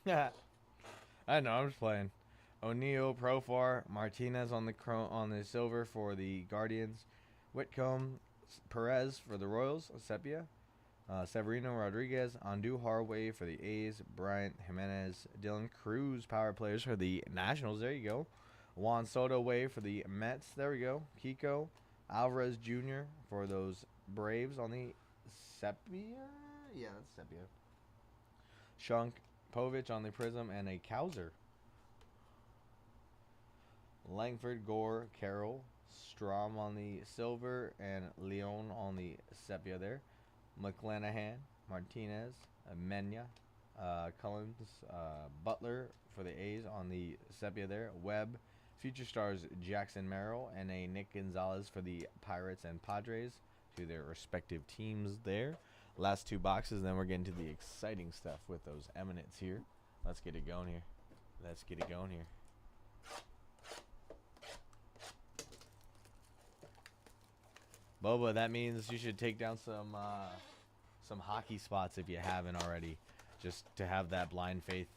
Yeah, I know. I'm just playing. O'Neill, Profar, Martinez on the silver for the Guardians, Whitcomb, Perez for the Royals, Sepia, Severino Rodriguez, Andujar for the A's, Bryant Jimenez, Dylan Cruz, power players for the Nationals. There you go. Juan Soto for the Mets. There we go. Kiko, Alvarez Jr. for those Braves on the Sepia. Yeah, that's Sepia. Shunk, Povich on the Prism, and a Cowser. Langford, Gore, Carroll, Strom on the silver, and Leon on the sepia there. McClanahan, Martinez, Mena, Collins, Butler for the A's on the sepia there. Webb, Future Stars Jackson Merrill, and a Nick Gonzalez for the Pirates and Padres to their respective teams there. Last two boxes, then we're getting to the exciting stuff with those eminents here. Let's get it going here. Let's get it going here. Boba, that means you should take down some hockey spots if you haven't already, just to have that blind faith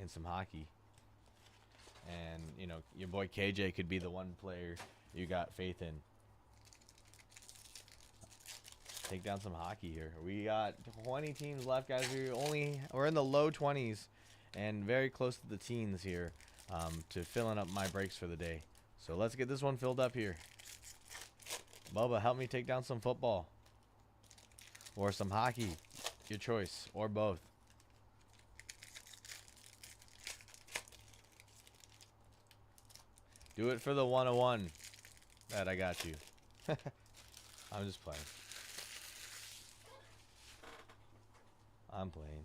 in some hockey. And, you know, your boy KJ could be the one player you got faith in. Take down some hockey here. We got 20 teams left, guys. We're in the low 20s and very close to the teens here to filling up my breaks for the day. So let's get this one filled up here. Bubba, help me take down some football. Or some hockey. Your choice. Or both. Do it for the 101 that I got you. I'm just playing. I'm playing.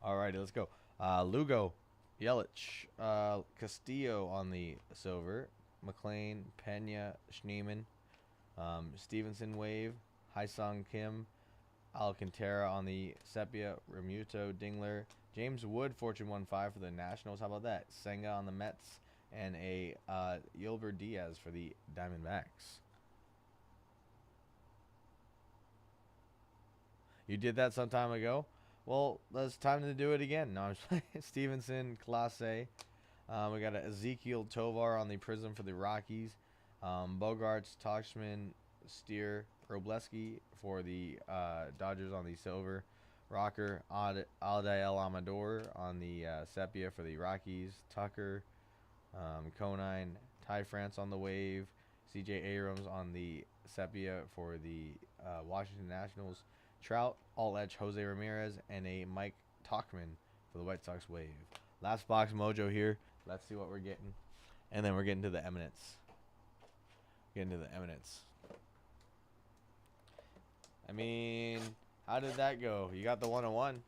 Alrighty, let's go. Lugo, Yelich, Castillo on the silver. McLean, Pena, Schneemann, Stevenson Wave, Haesung Kim, Alcantara on the sepia, Remuto, Dingler, James Wood, Fortune 1-5 for the Nationals. How about that? Senga on the Mets, and a Yolver Diaz for the Diamondbacks. You did that some time ago? Well, it's time to do it again. No, I'm just playing. Stevenson, Clase. We got Ezekiel Tovar on the Prism for the Rockies. Bogarts, Toshman, Steer, Robleski for the Dodgers on the silver. Rocker, Aldael Amador on the sepia for the Rockies. Tucker, Conine, Ty France on the wave. CJ Abrams on the sepia for the Washington Nationals. Trout, All-Edge, Jose Ramirez, and a Mike Tauchman for the White Sox wave. Last box mojo here. Let's see what we're getting. And then we're getting to the eminence. Getting to the eminence. I mean, how did that go? You got the 101.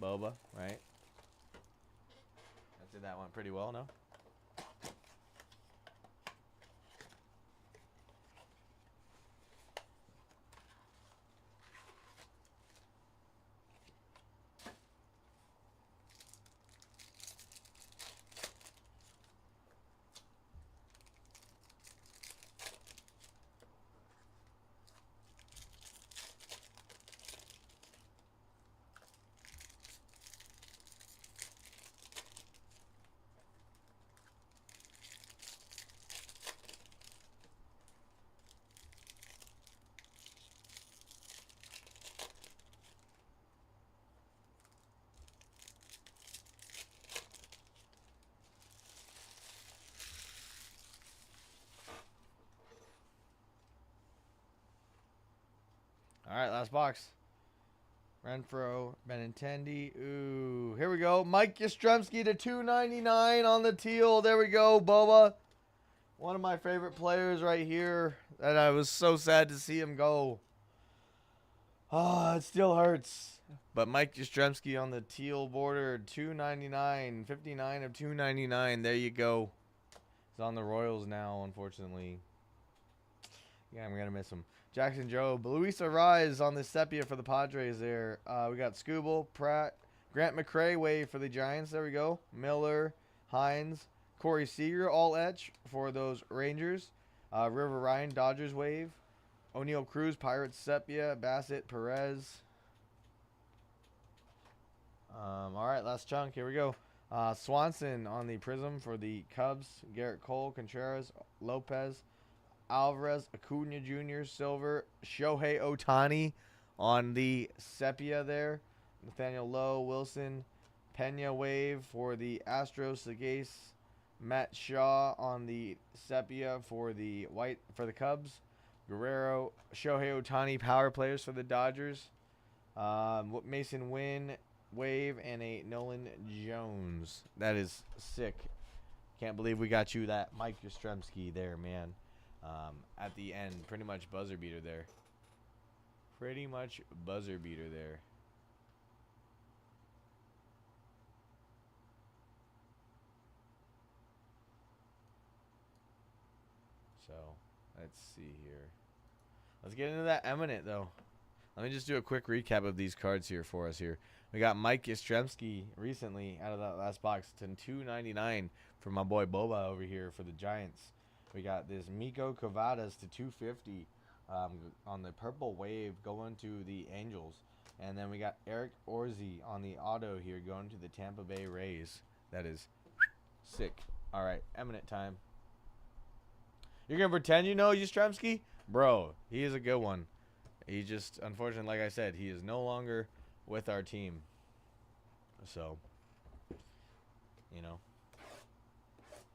Boba, right? I did that one pretty well, no? All right, last box. Renfro, Benintendi. Ooh, here we go. Mike Yastrzemski to 299 on the teal. There we go, Boba. One of my favorite players right here. And I was so sad to see him go. Oh, it still hurts. But Mike Yastrzemski on the teal border, 299. 59 of 299. There you go. He's on the Royals now, unfortunately. Yeah, I'm going to miss him. Jackson Jobe, Luis Arraez on the sepia for the Padres there. We got Scooble, Pratt, Grant McCray wave for the Giants. There we go. Miller, Hines, Corey Seager, all etch for those Rangers. River Ryan, Dodgers wave. O'Neill Cruz, Pirates sepia. Bassett, Perez. All right, last chunk. Here we go. Swanson on the Prism for the Cubs. Garrett Cole, Contreras, Lopez, Alvarez, Acuna Jr., Silver, Shohei Ohtani on the Sepia there. Nathaniel Lowe, Wilson, Pena Wave for the Astros, Sagase, Matt Shaw on the Sepia for the Cubs. Guerrero, Shohei Ohtani power players for the Dodgers. Mason Wynn, Wave, and a Nolan Jones. That is sick. Can't believe we got you that Mike Yastrzemski there, man. At the end, pretty much buzzer beater there. Pretty much buzzer beater there. So, let's see here. Let's get into that Eminent, though. Let me just do a quick recap of these cards here for us here. We got Mike Yastrzemski recently out of that last box to $299 for my boy Boba over here for the Giants. We got this Miko Cavadas to $250 on the Purple Wave going to the Angels. And then we got Eric Orzi on the auto here going to the Tampa Bay Rays. That is sick. All right, Eminent time. You're going to pretend you know Yastrzemski? Bro, he is a good one. He just, unfortunately, like I said, he is no longer with our team. So, you know.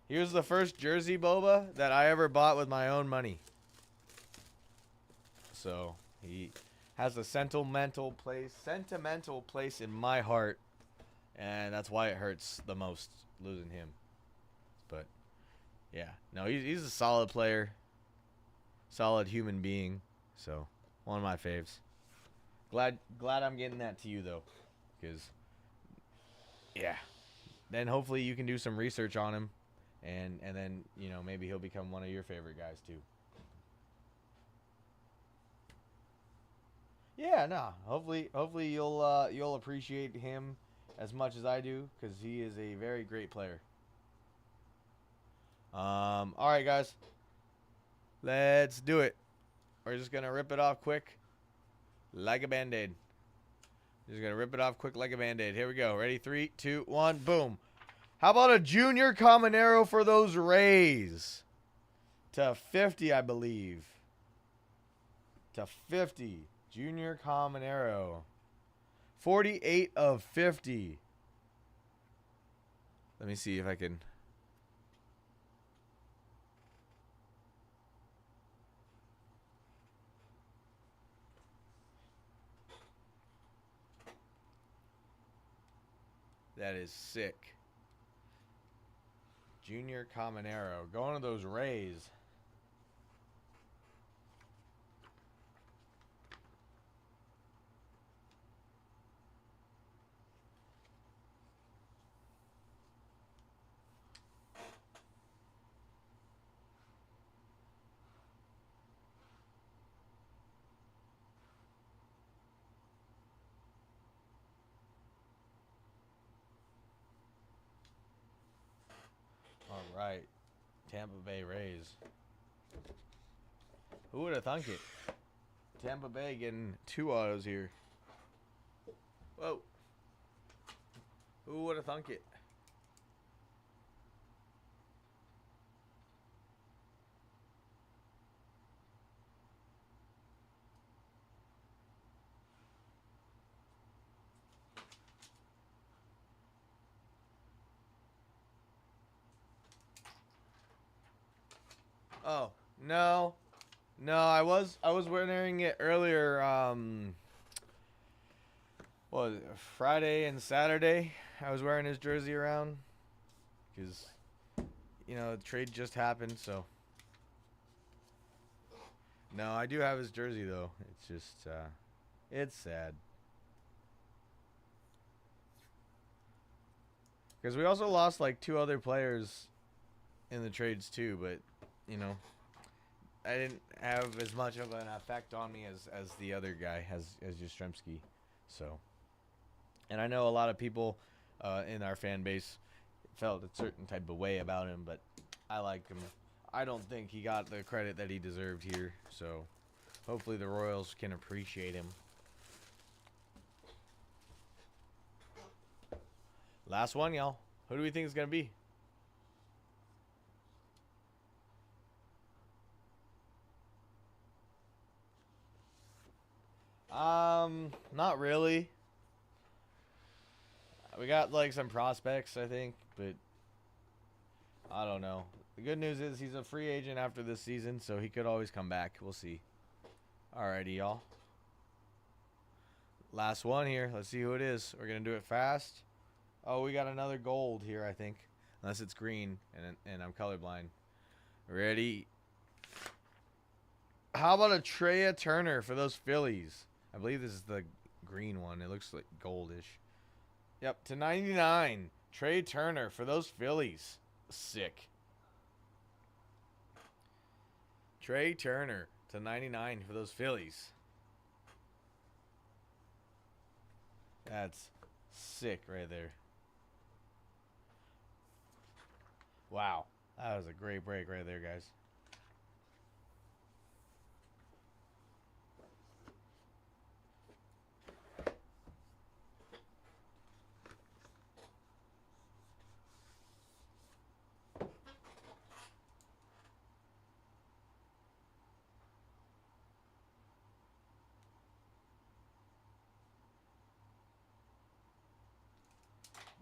Here's the first jersey, Boba, that I ever bought with my own money. So, he has a sentimental place in my heart. And that's why it hurts the most, losing him. But, yeah. No, he's a solid player. Solid human being. So, one of my faves. Glad I'm getting that to you, though. Because, yeah. Then hopefully you can do some research on him. And then, you know, maybe he'll become one of your favorite guys, too. Yeah, no. Hopefully you'll appreciate him as much as I do. Because he is a very great player. All right, guys. Let's do it. We're just going to rip it off quick. Like a Band-Aid. Just going to rip it off quick like a Band-Aid. Here we go. Ready? 3, 2, 1. Boom. How about a Junior Caminero for those Rays? To 50, I believe. To 50. Junior Caminero. 48 of 50. Let me see if I can... That is sick. Junior Caminero. Going to those Rays. All right. Tampa Bay Rays. Who would have thunk it? Tampa Bay getting 2 autos here. Whoa. Who would have thunk it? Oh, no. No, I was wearing it earlier, what was it, Friday and Saturday. I was wearing his jersey around because, you know, the trade just happened, so. No, I do have his jersey, though. It's just, it's sad. Because we also lost, like, 2 other players in the trades, too, but, you know, I didn't have as much of an effect on me as the other guy, as Yastrzemski. So, and I know a lot of people in our fan base felt a certain type of way about him, but I like him. I don't think he got the credit that he deserved here. So, hopefully the Royals can appreciate him. Last one, y'all. Who do we think is going to be? Not really. We got like some prospects, I think, but I don't know. The good news is he's a free agent after this season, so he could always come back. We'll see. Alrighty, y'all. Last one here. Let's see who it is. We're going to do it fast. Oh, we got another gold here, I think. Unless it's green, and I'm colorblind. Ready? How about a Trea Turner for those Phillies? I believe this is the green one. It looks like goldish. Yep, to 99. Trea Turner for those Phillies. Sick. Trea Turner to 99 for those Phillies. That's sick right there. Wow. That was a great break right there, guys.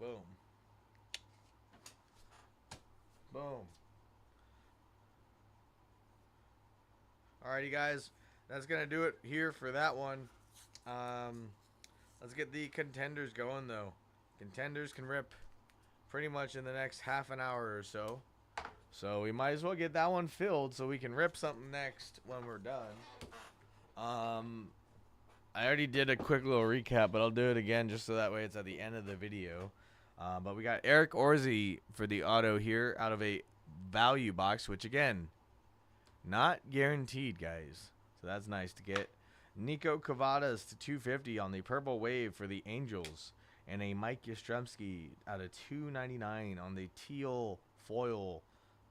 Boom. Boom. Alrighty, guys. That's going to do it here for that one. Let's get the contenders going, though. Contenders can rip pretty much in the next half an hour or so. So we might as well get that one filled so we can rip something next when we're done. I already did a quick little recap, but I'll do it again just so that way it's at the end of the video. But we got Eric Orzi for the auto here out of a value box, which again, not guaranteed, guys. So that's nice to get. Nico Cavadas to 250 on the purple wave for the Angels. And a Mike Yastrzemski out of 299 on the teal foil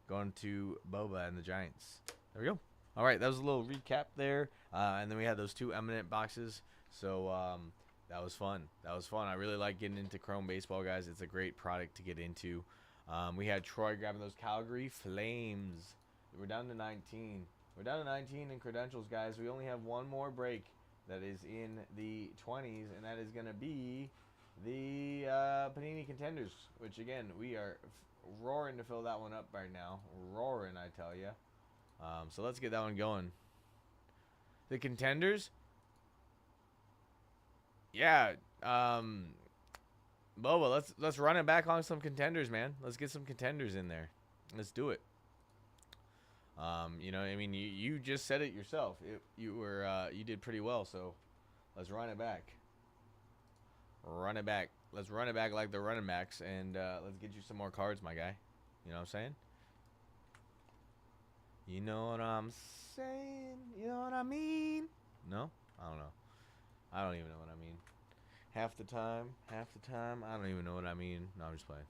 going to Boba and the Giants. There we go. All right, that was a little recap there. And then we had those two eminent boxes. So that was fun. That was fun. I really like getting into Chrome Baseball, guys. It's a great product to get into. We had Troy grabbing those Calgary Flames. We're down to 19. We're down to 19 in credentials, guys. We only have one more break that is in the 20s, and that is going to be the Panini Contenders, which, again, we are roaring to fill that one up right now. Roaring, I tell you. So let's get that one going. The Contenders? Yeah. Boba, let's run it back on some Contenders, man. Let's get some Contenders in there. Let's do it. You know, I mean, you just said it yourself. You did pretty well, so let's run it back. Run it back. Let's run it back like the running backs, and let's get you some more cards, my guy. You know what I'm saying? You know what I'm saying? You know what I mean? No? I don't know. I don't even know what I mean. Half the time, I don't even know what I mean. No, I'm just playing.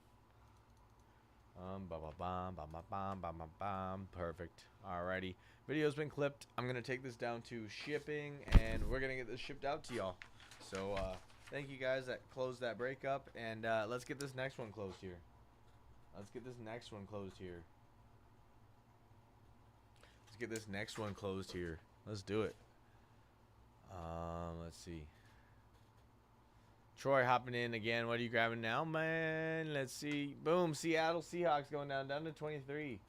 Perfect. Alrighty. Video's been clipped. I'm going to take this down to shipping, and we're going to get this shipped out to y'all. So, thank you guys that closed that break up, and let's get this next one closed here. Let's get this next one closed here. Let's do it. Let's see. Troy hopping in again. What are you grabbing now, man? Let's see. Boom. Seattle Seahawks going down to 23.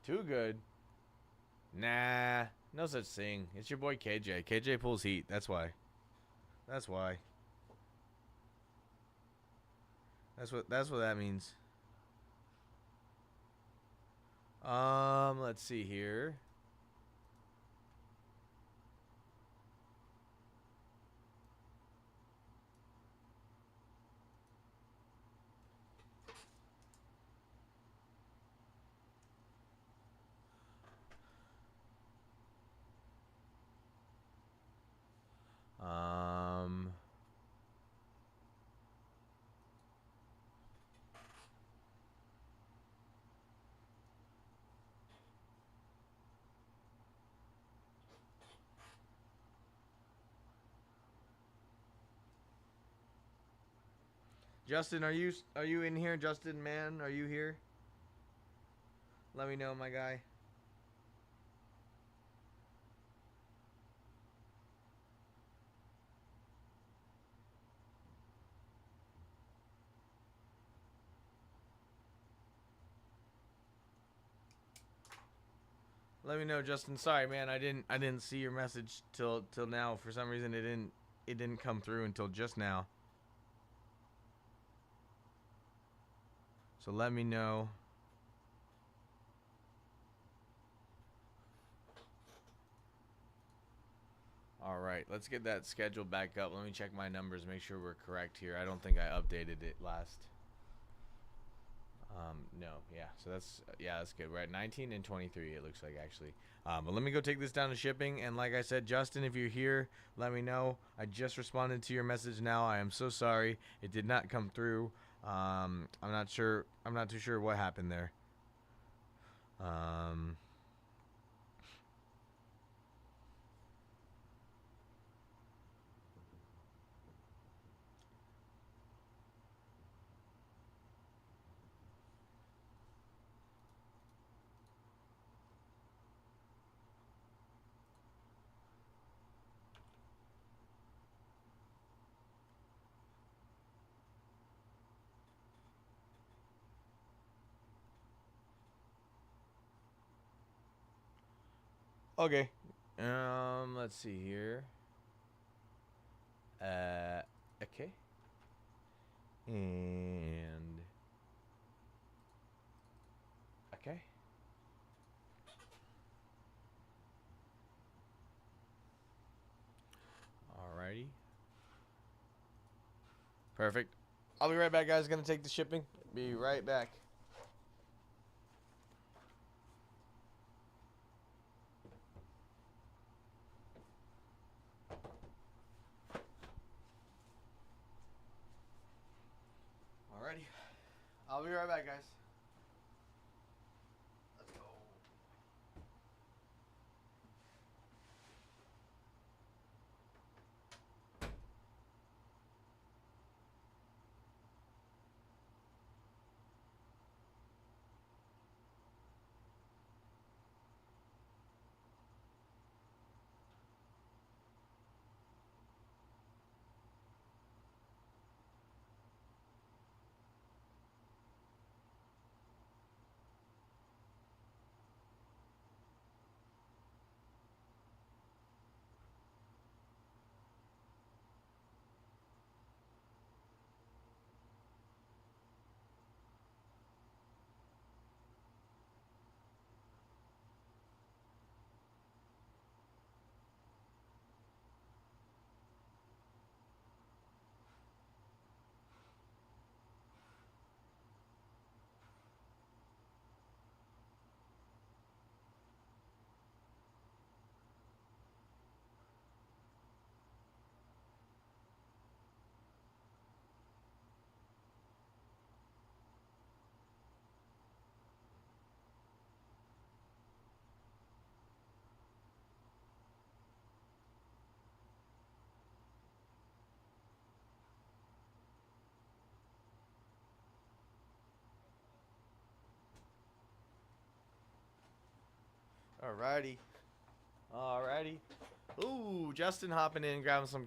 Too good. Nah. No such thing. It's your boy KJ. KJ pulls heat. That's why. That's why. That's what that means. Let's see here. Justin, are you in here? Justin, man, are you here? Let me know, my guy. Let me know, Justin. Sorry, man. I didn't see your message till now. For some reason, it didn't come through until just now. So let me know. All right, let's get that schedule back up. Let me check my numbers, make sure we're correct here. I don't think I updated it last. No, yeah. So that's good. We're at 19 and 23. It looks like actually. But let me go take this down to shipping. And like I said, Justin, if you're here, let me know. I just responded to your message now. I am so sorry. It did not come through. I'm not sure. I'm not too sure what happened there. Okay. Let's see here. Okay. And okay. Alrighty. Perfect. I'll be right back, guys. Gonna take the shipping. Be right back. Alrighty. I'll be right back, guys. Let's go. Alrighty. Alrighty. Ooh, Justin hopping in, grabbing some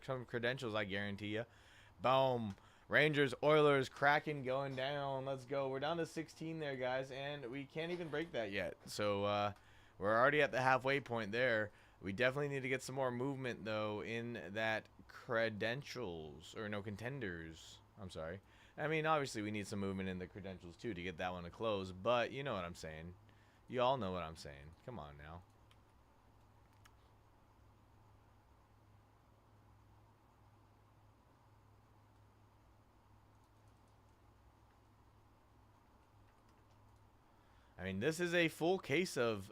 some credentials, I guarantee you. Boom. Rangers, Oilers, Kraken going down. Let's go. We're down to 16 there, guys, and we can't even break that yet. So we're already at the halfway point there. We definitely need to get some more movement, though, in that credentials. Or no, contenders. I'm sorry. I mean, obviously, we need some movement in the credentials, too, to get that one to close. But you know what I'm saying. You all know what I'm saying. Come on now. I mean, this is a full case of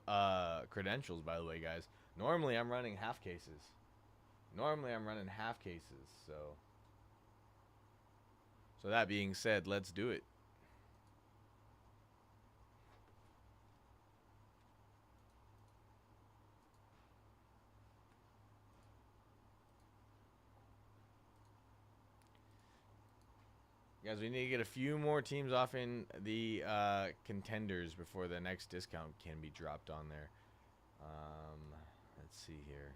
credentials, by the way, guys. Normally, I'm running half cases. So that being said, let's do it. Guys, we need to get a few more teams off in the contenders before the next discount can be dropped on there. Let's see here.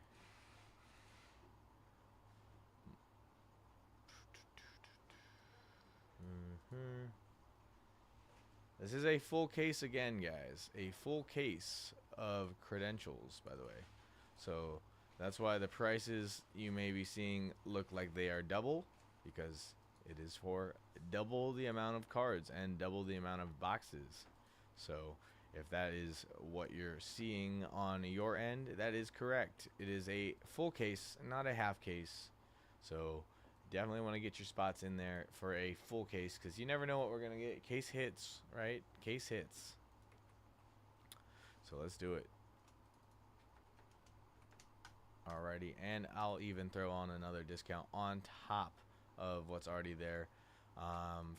This is a full case again, guys. A full case of credentials, by the way. So that's why the prices you may be seeing look like they are double, because it is for double the amount of cards and double the amount of boxes. So if that is what you're seeing on your end, that is correct. It is a full case, not a half case. So definitely want to get your spots in there for a full case, because you never know what we're going to get. Case hits, right? Case hits. So let's do it. Alrighty, and I'll even throw on another discount on top of what's already there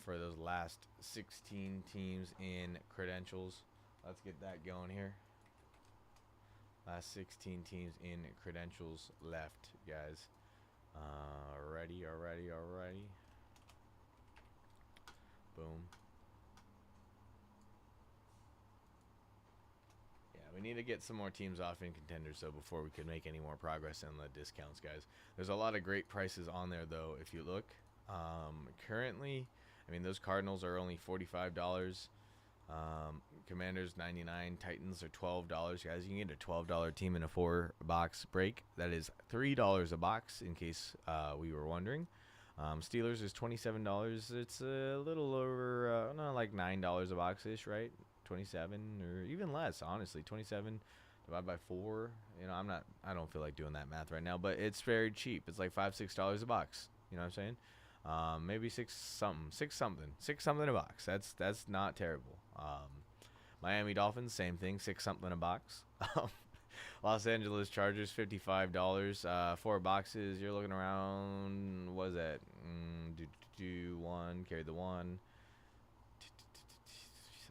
for those last 16 teams in credentials. Let's get that going here. Last 16 teams in credentials left, guys. Alrighty. Boom. Yeah, we need to get some more teams off in contenders, though, before we can make any more progress in the discounts, guys. There's a lot of great prices on there, though, if you look. Currently, I mean, those Cardinals are only $45. Commanders $99, Titans are $12, guys. You can get a $12 team in a 4-box break. That is $3 a box, in case we were wondering. Steelers is $27. It's a little over, no, like $9 a box ish, right? 27 or even less, honestly. 27 divided by 4. You know, I don't feel like doing that math right now, but it's very cheap. It's like $5-6 a box. You know what I'm saying? Maybe six something a box. That's not terrible. Miami Dolphins, same thing, 6 something a box. Los Angeles Chargers, $55. 4 boxes, you're looking around, what is that? One, carry the one.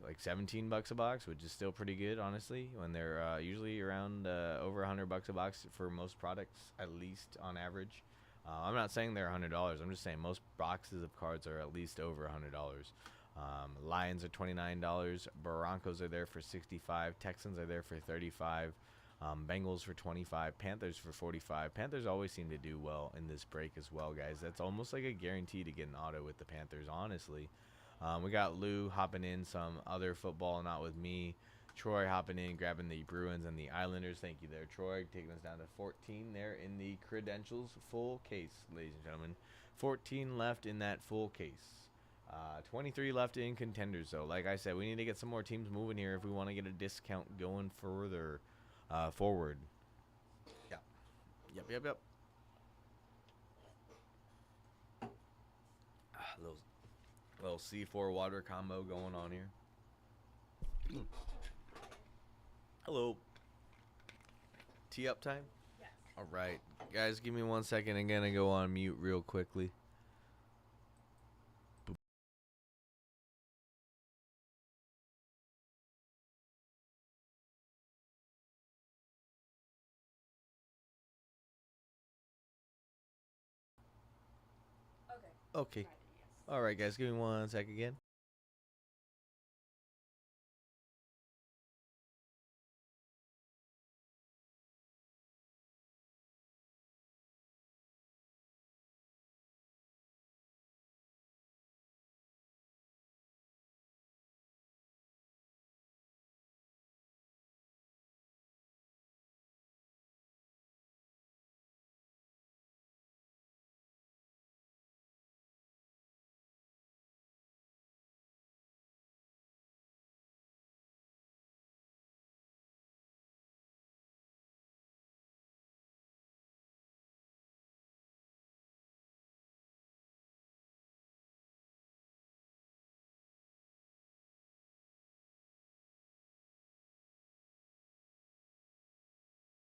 Like $17 a box, which is still pretty good, honestly, when they're usually around over $100 a box for most products, at least on average. I'm not saying they're $100. I'm just saying most boxes of cards are at least over $100. Lions are $29. Broncos are there for $65. Texans are there for $35. Bengals for $25. Panthers for $45. Panthers always seem to do well in this break as well, guys. That's almost like a guarantee to get an auto with the Panthers, honestly. We got Lou hopping in some other football, not with me. Troy hopping in, grabbing the Bruins and the Islanders. Thank you there, Troy. Taking us down to 14 there in the credentials full case, ladies and gentlemen. 14 left in that full case. 23 left in contenders, though. Like I said, we need to get some more teams moving here if we want to get a discount going further forward. Yep. Little C4 water combo going on here. Hello. Tee up time? Yes. All right. Guys, give me 1 second. I'm going to go on mute real quickly. Okay. Yes. All right, guys. Give me 1 sec again.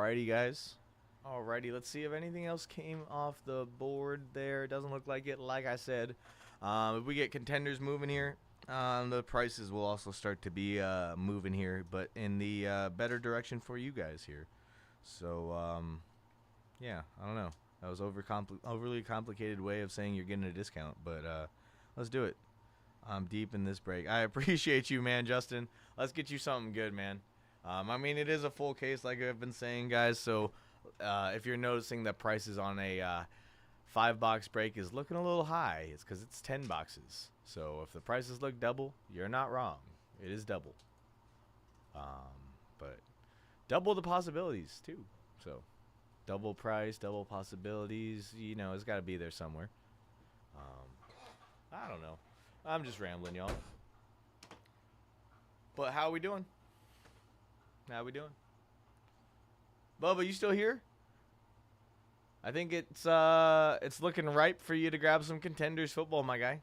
Alrighty, guys. Alrighty, let's see if anything else came off the board there. Doesn't look like it. Like I said, if we get contenders moving here, the prices will also start to be moving here, but in the better direction for you guys here. So, yeah, I don't know. That was overly complicated way of saying you're getting a discount, but Let's do it. I'm deep in this break. I appreciate you, man, Justin. Let's get you something good, man. I mean, it is a full case, like I've been saying, guys. So if you're noticing that prices on a 5-box break is looking a little high, it's because it's 10 boxes. So if the prices look double, you're not wrong. It is double. But double the possibilities, too. So double price, double possibilities. You know, it's got to be there somewhere. I don't know. I'm just rambling, y'all. But how are we doing? How we doing? Bubba, you still here? I think it's looking ripe for you to grab some Contenders football, my guy.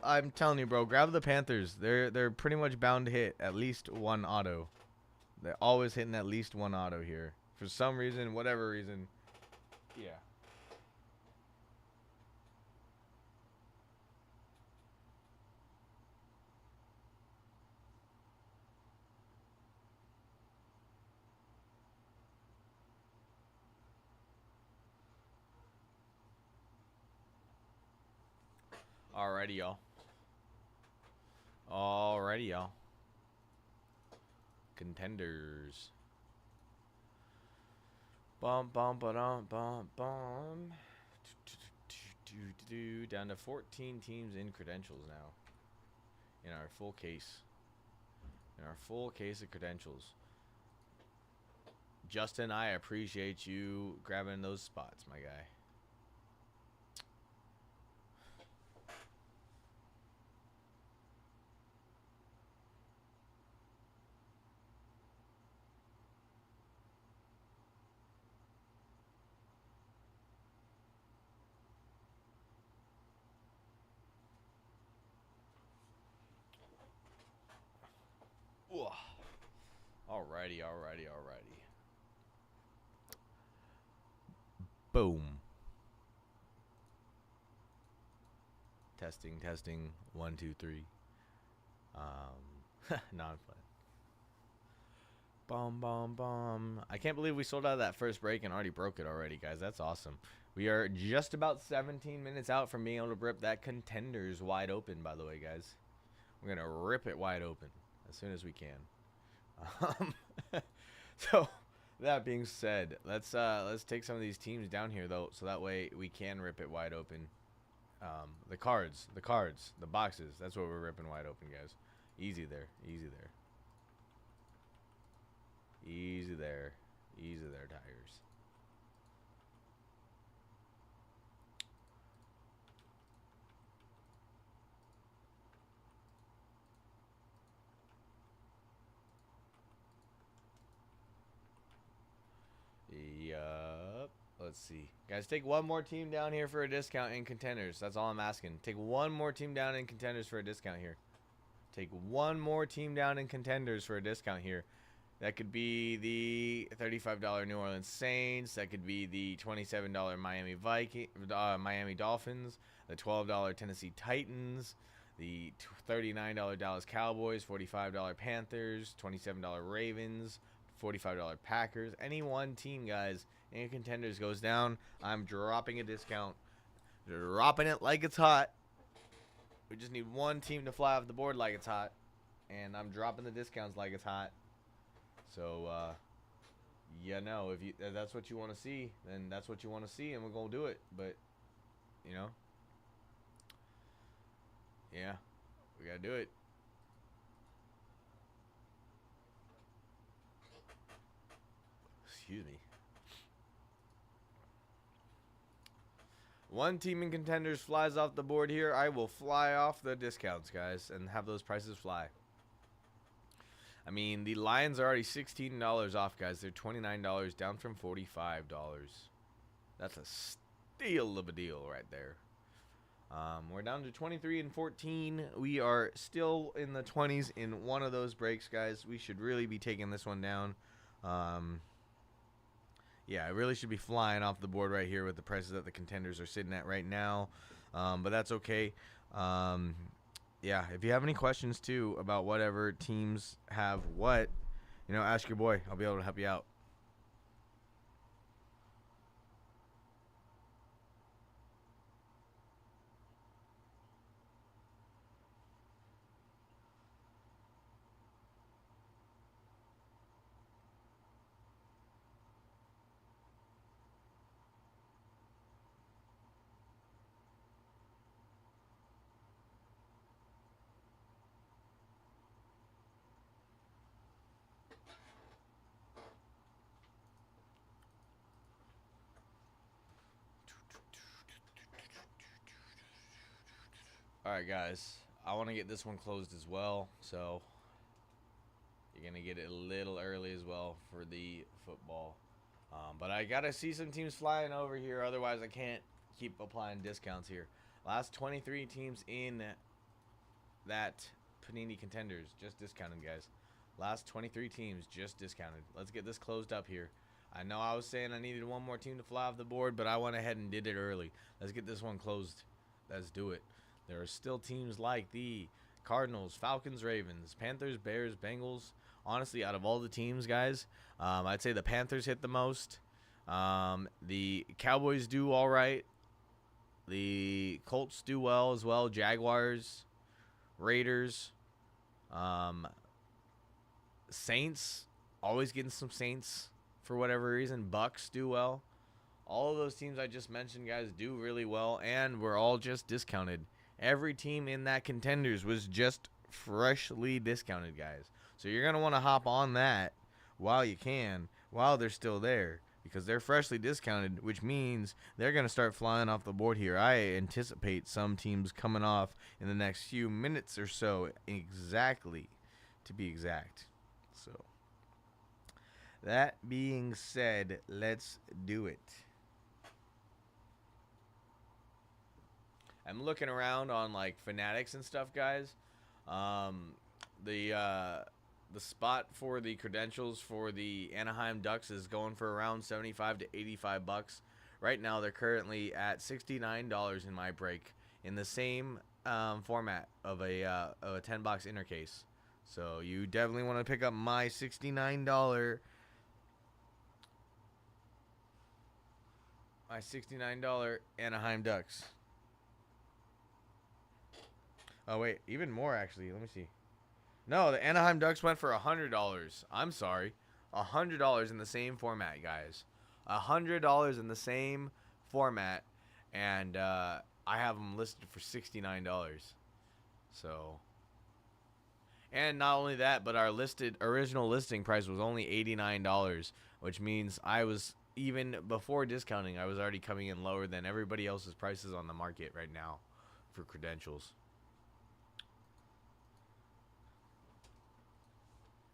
I'm telling you, bro, grab the Panthers. They're pretty much bound to hit at least one auto. They're always hitting at least one auto here. For some reason, whatever reason. Yeah. Alrighty, y'all. Alrighty, y'all. Contenders. Bum bum ba-dum bum bum. Down to 14 teams in credentials now. In our full case. In our full case of credentials. Justin, I appreciate you grabbing those spots, my guy. Alrighty. Boom. Testing. 1, 2, 3. No, I'm playing. Bomb. I can't believe we sold out of that first break and already broke it already, guys. That's awesome. We are just about 17 minutes out from being able to rip that Contenders wide open, by the way, guys. We're going to rip it wide open as soon as we can. So, that being said, let's take some of these teams down here, though, so that way we can rip it wide open. The cards, the boxes, that's what we're ripping wide open, guys. Easy there, Tigers. Yup. Let's see. Guys, take one more team down here for a discount in Contenders. That's all I'm asking. Take one more team down in Contenders for a discount here. Take one more team down in Contenders for a discount here. That could be the $35 New Orleans Saints. That could be the $27 Miami Dolphins. The $12 Tennessee Titans. The $39 Dallas Cowboys. $45 Panthers. $27 Ravens. $45 Packers. Any one team, guys, in Contenders goes down, I'm dropping a discount. Dropping it like it's hot. We just need one team to fly off the board like it's hot. And I'm dropping the discounts like it's hot. So, if that's what you want to see, then that's what you want to see, and we're going to do it. But, yeah, we got to do it. Excuse me. One team in Contenders flies off the board here. I will fly off the discounts, guys, and have those prices fly. I mean, the Lions are already $16 off, guys. They're $29, down from $45. That's a steal of a deal right there. We're down to 23 and 14. We are still in the 20s in one of those breaks, guys. We should really be taking this one down. Yeah, I really should be flying off the board right here with the prices that the Contenders are sitting at right now. But that's okay. Yeah, if you have any questions, too, about whatever teams have what, ask your boy. I'll be able to help you out. All right, guys. I want to get this one closed as well, so you're gonna get it a little early as well for the football. But I gotta see some teams flying over here, otherwise I can't keep applying discounts here. Last 23 teams in that Panini Contenders just discounted, guys. Last 23 teams just discounted. Let's get this closed up here. I know I was saying I needed one more team to fly off the board, but I went ahead and did it early. Let's get this one closed. Let's do it. There are still teams like the Cardinals, Falcons, Ravens, Panthers, Bears, Bengals. Honestly, out of all the teams, guys, I'd say the Panthers hit the most. The Cowboys do all right. The Colts do well as well. Jaguars, Raiders, Saints, always getting some Saints for whatever reason. Bucks do well. All of those teams I just mentioned, guys, do really well, and we're all just discounted. Every team in that Contenders was just freshly discounted, guys. So you're going to want to hop on that while you can, while they're still there, because they're freshly discounted, which means they're going to start flying off the board here. I anticipate some teams coming off in the next few minutes or so, exactly, to be exact. So that being said, let's do it. I'm looking around on like Fanatics and stuff, guys. The spot for the credentials for the Anaheim Ducks is going for around $75 to $85. Right now, they're currently at $69 in my break in the same format of a $10 inner case. So you definitely want to pick up my $69. My $69 Anaheim Ducks. Oh, wait. Even more, actually. Let me see. No, the Anaheim Ducks went for $100. I'm sorry. $100 in the same format, guys. $100 in the same format. And I have them listed for $69. So. And not only that, but our original listing price was only $89. Which means I was, even before discounting, I was already coming in lower than everybody else's prices on the market right now for credentials.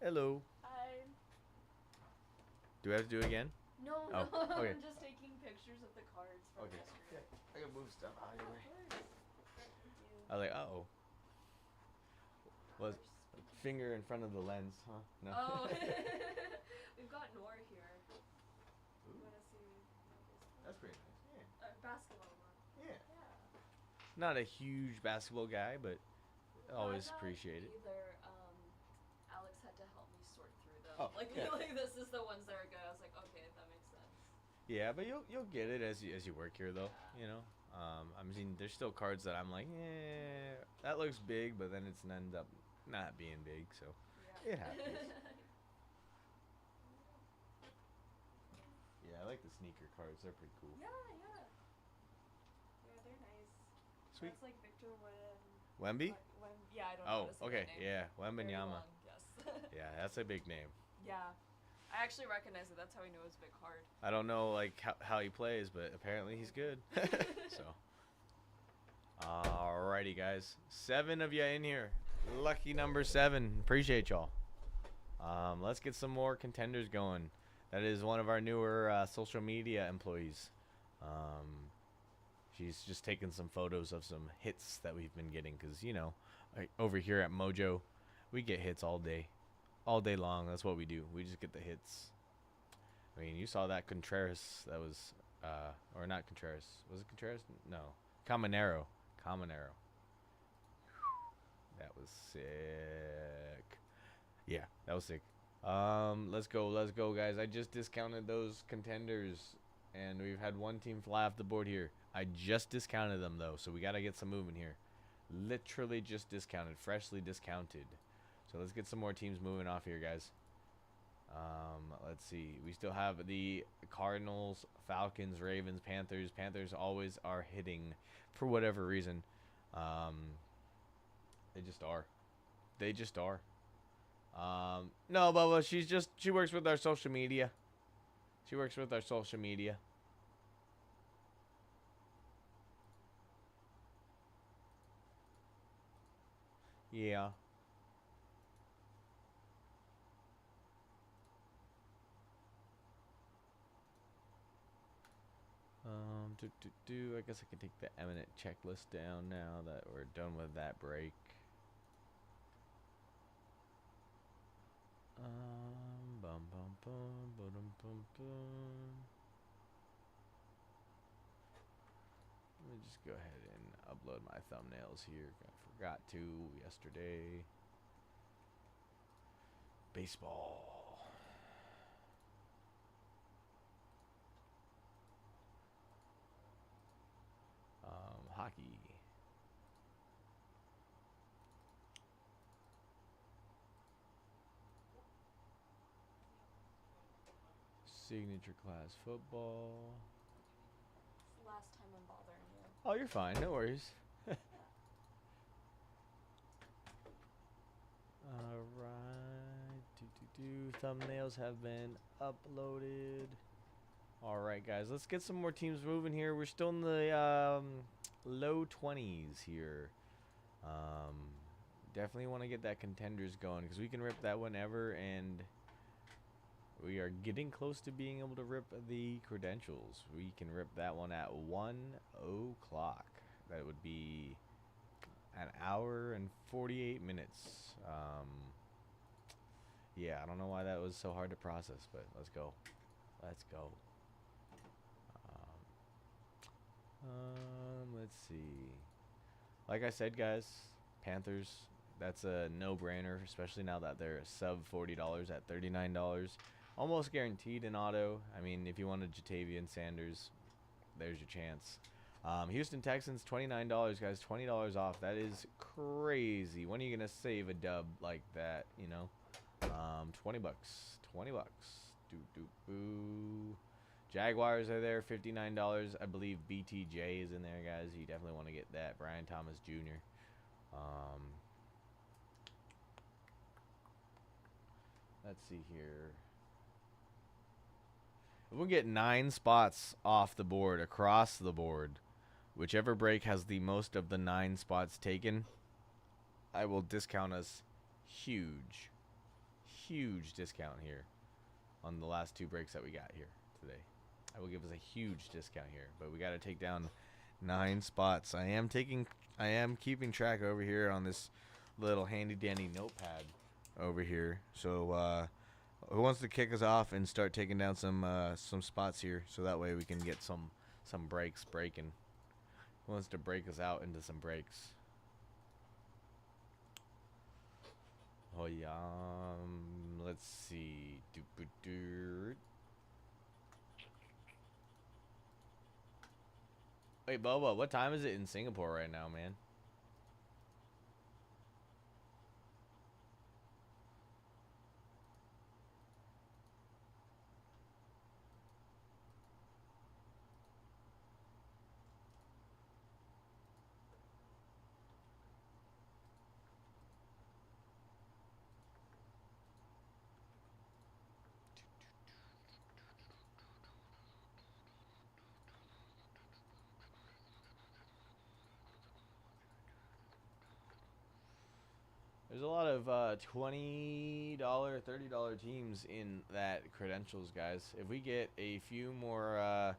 Hello. Hi. Do we have to do it again? No, Oh, no. okay. I'm just taking pictures of the cards from yesterday. Yeah, I gotta move stuff out of your way. Thank you. I was like, uh-oh. Was finger in front of the lens, huh? No. Oh. We've got Nor here. You want to see? That's pretty nice. Yeah. Basketball one. Yeah. Yeah. Not a huge basketball guy, but always appreciate it. Either, Alex had to help me sort through them. Oh, like, yeah. like this is the ones that are good. I was like, okay, that makes sense. Yeah, but you'll get it as you work here, though. Yeah. You know. I mean, there's still cards that I'm like, yeah, that looks big, but then it's ends up not being big, so Yeah. it happens. Yeah, I like the sneaker cards. They're pretty cool. Yeah, yeah. Yeah, they're nice. Sweet. That's like Victor Wemby? Yeah, I don't know Oh, how to say okay. that name. Yeah, Very Wembanyama. long, yes. Yeah, that's a big name. Yeah. I actually recognize it. That's how we know it's a big card. I don't know like how he plays, but apparently he's good. So, alrighty, guys, 7 of you in here. Lucky number 7. Appreciate y'all. Let's get some more contenders going. That is one of our newer social media employees. She's just taking some photos of some hits that we've been getting, because you know, over here at Mojo, we get hits all day long. That's what we do. We just get the hits. I mean, you saw that Contreras. That was, or not Contreras. Was it Contreras? No, Caminero. That was sick. Yeah, that was sick. Let's go, guys. I just discounted those contenders, and we've had one team fly off the board here. I just discounted them, though, so we got to get some movement here. Literally just discounted, freshly discounted. So let's get some more teams moving off here, guys. Let's see. We still have the Cardinals, Falcons, Ravens, Panthers. Panthers always are hitting for whatever reason. They just are. No, Bubba, she works with our social media. Yeah. I guess I can take the eminent checklist down now that we're done with that break. Bum bum bum bum bum bum. Let me just go ahead and upload my thumbnails here. I forgot to yesterday. Baseball. Hockey. Signature class football. It's the last time I'm bothering you. Oh, you're fine. No worries. Alright. Thumbnails have been uploaded. Alright, guys. Let's get some more teams moving here. We're still in the low 20s here. Definitely want to get that Contenders going because we can rip that whenever, and we are getting close to being able to rip the credentials. We can rip that one at 1 o'clock. That would be an hour and 48 minutes. Yeah, I don't know why that was so hard to process, but let's go. Let's go. Let's see. Like I said, guys, Panthers, that's a no-brainer, especially now that they're sub $40 at $39. Almost guaranteed in auto. I mean, if you wanted Jatavian Sanders, there's your chance. Houston Texans, $29, guys. $20 off. That is crazy. When are you going to save a dub like that, you know? 20 bucks. 20 bucks. Boo. Jaguars are there, $59. I believe BTJ is in there, guys. You definitely want to get that. Brian Thomas Jr. Let's see here. If we get 9 spots off the board, across the board, whichever break has the most of the 9 spots taken, I will discount us huge discount here on the last 2 breaks that we got here today. I will give us a huge discount here, but we got to take down 9 spots. I am keeping track over here on this little handy dandy notepad over here. So who wants to kick us off and start taking down some spots here, so that way we can get some breaks breaking? Who wants to break us out into some breaks? Oh yeah. Let's see. Wait, Boba, what time is it in Singapore right now, man? There's a lot of $20, $30 teams in that credentials, guys. If we get a few more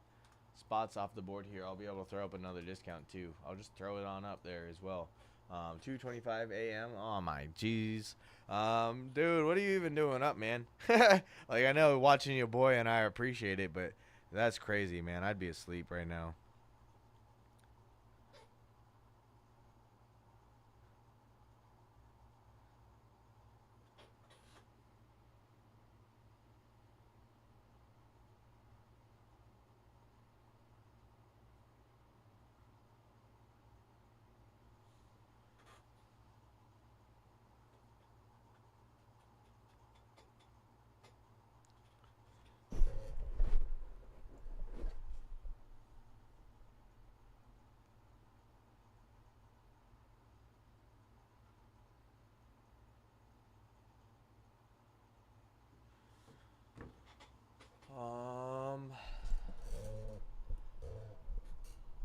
spots off the board here, I'll be able to throw up another discount too. I'll just throw it on up there as well. 2:25 a.m. Oh my jeez. Dude, what are you even doing up, man? Like, I know watching your boy and I appreciate it, but that's crazy, man. I'd be asleep right now.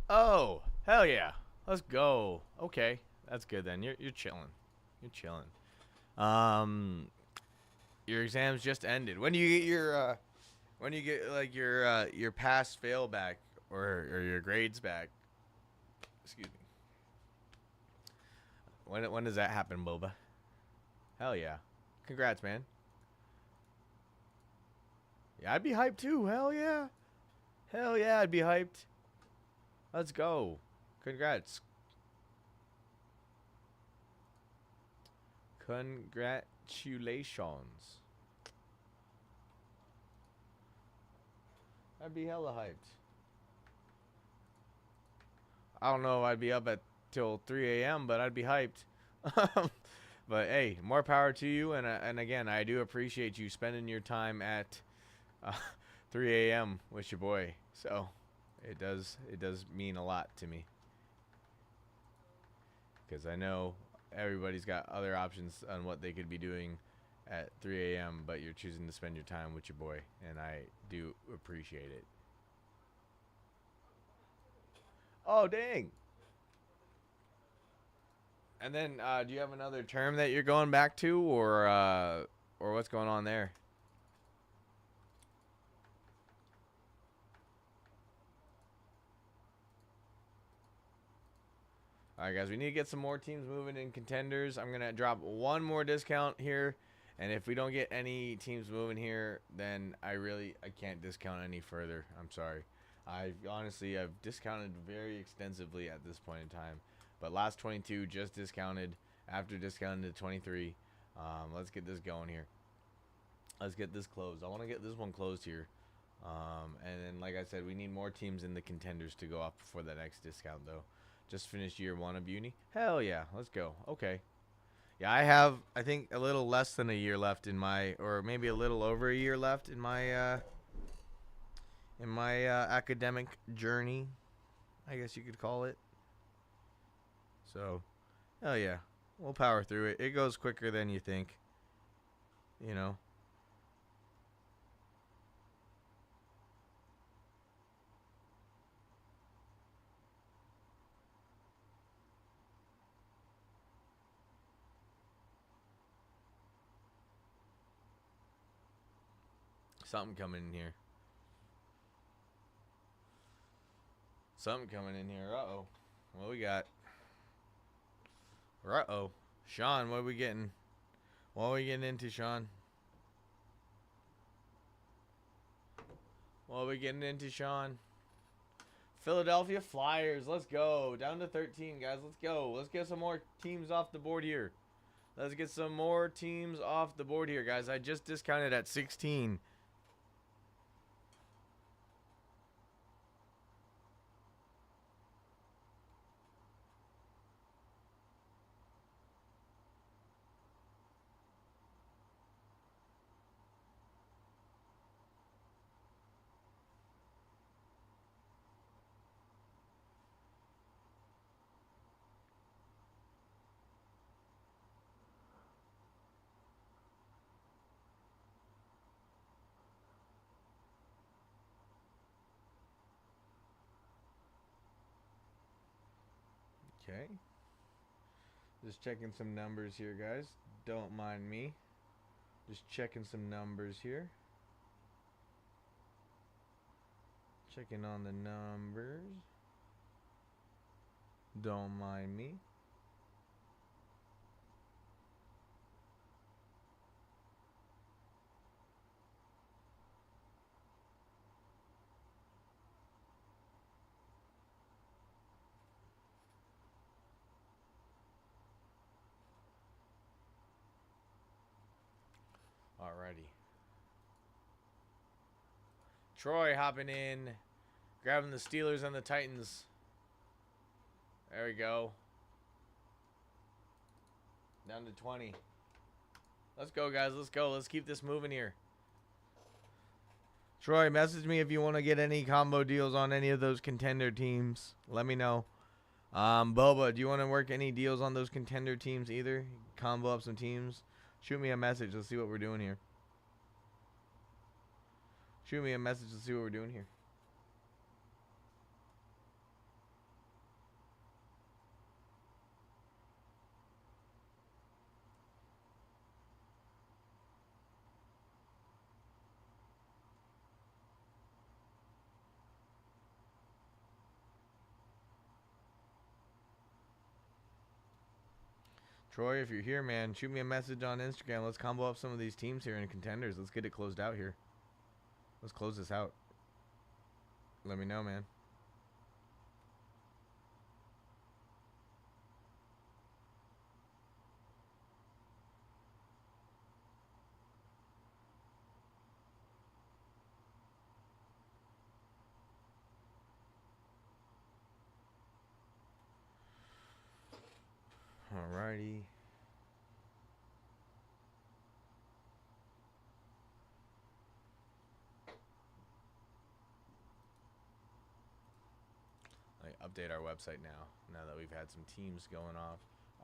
Oh, hell yeah. Let's go. Okay, that's good then. You're chilling. You're chilling. Your exams just ended. When do you get your when do you get like your pass fail back or your grades back? Excuse me. When does that happen, Boba? Hell yeah. Congrats, man. Yeah, I'd be hyped too. Hell yeah. Hell yeah, I'd be hyped. Let's go. Congrats. Congratulations. I'd be hella hyped. I don't know if I'd be up at till 3 a.m., but I'd be hyped. But hey, more power to you. And again, I do appreciate you spending your time at uh, 3 a.m. with your boy. So it does mean a lot to me, because I know everybody's got other options on what they could be doing at 3 a.m., but you're choosing to spend your time with your boy, and I do appreciate it. Oh, dang. And then, do you have another term that you're going back to, or what's going on there? All right, guys, we need to get some more teams moving in Contenders. I'm gonna drop one more discount here, and if we don't get any teams moving here, then I can't discount any further. I'm sorry. I've discounted very extensively at this point in time, but last 22 just discounted after discounting to 23. Let's get this going here. Let's get this closed. I want to get this one closed here. And then, like I said, we need more teams in the Contenders to go off before the next discount, though. Just finished year 1 of Uni. Hell yeah, let's go. Okay. Yeah, I have, I think, a little less than a year left in my, or maybe a little over a year left in my academic journey, I guess you could call it. So, hell yeah, we'll power through it. It goes quicker than you think, you know. Something coming in here. Something coming in here. Uh-oh. What we got? Uh-oh. Sean, what are we getting? What are we getting into, Sean? What are we getting into, Sean? Philadelphia Flyers. Let's go. Down to 13, guys. Let's go. Let's get some more teams off the board here. Let's get some more teams off the board here, guys. I just discounted at 16. Okay. Just checking some numbers here, guys. Don't mind me. Just checking some numbers here. Checking on the numbers. Don't mind me. Alrighty. Troy hopping in, grabbing the Steelers and the Titans. There we go. Down to 20. Let's go, guys. Let's go. Let's keep this moving here. Troy, message me if you want to get any combo deals on any of those contender teams. Let me know. Boba, do you want to work any deals on those contender teams either? Combo up some teams? Shoot me a message. Let's see what we're doing here. Shoot me a message. Let's see what we're doing here. Troy, if you're here, man, shoot me a message on Instagram. Let's combo up some of these teams here in Contenders. Let's get it closed out here. Let's close this out. Let me know, man. Alrighty. Update our website now that we've had some teams going off.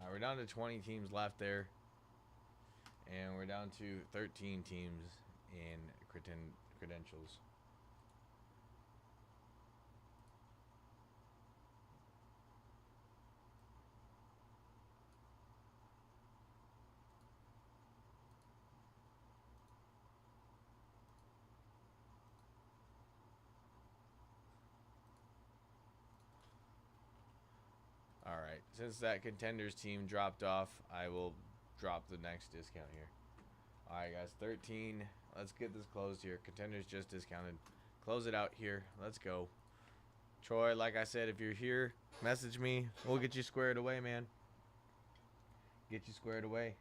We're down to 20 teams left there, and we're down to 13 teams in credentials. Alright, since that Contenders team dropped off, I will drop the next discount here. Alright guys, 13. Let's get this closed here. Contenders just discounted. Close it out here. Let's go. Troy, like I said, if you're here, message me. We'll get you squared away, man. Get you squared away.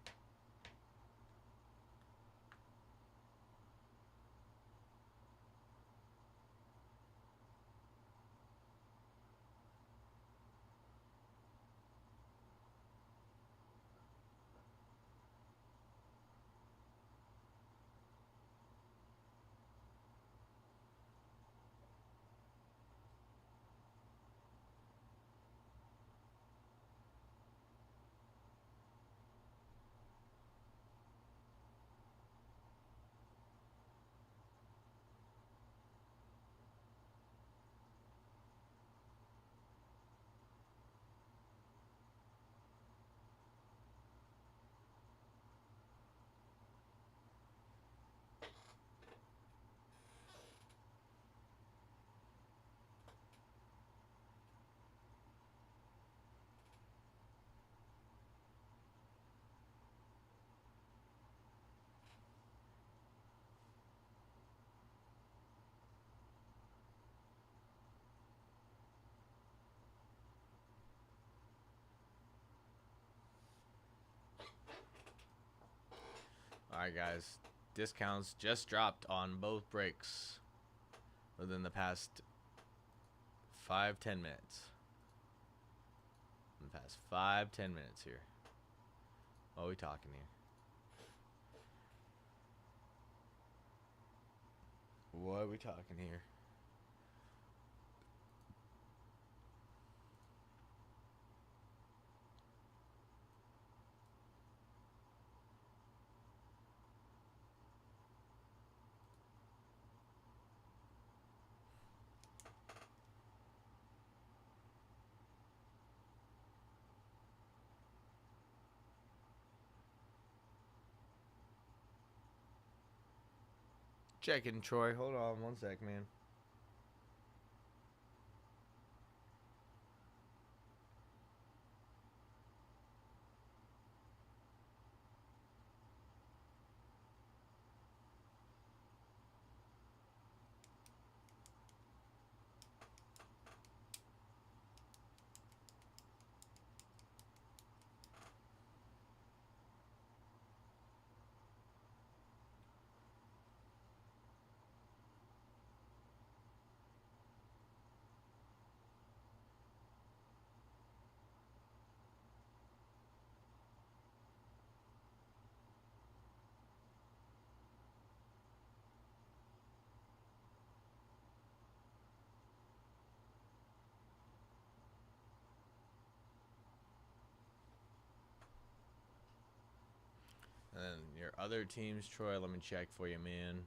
Alright guys, discounts just dropped on both breaks within the past 5-10 minutes. In the past 5-10 minutes here. What are we talking here? What are we talking here? Checking, Troy. Hold on one sec, man. And then your other teams, Troy, let me check for you, man.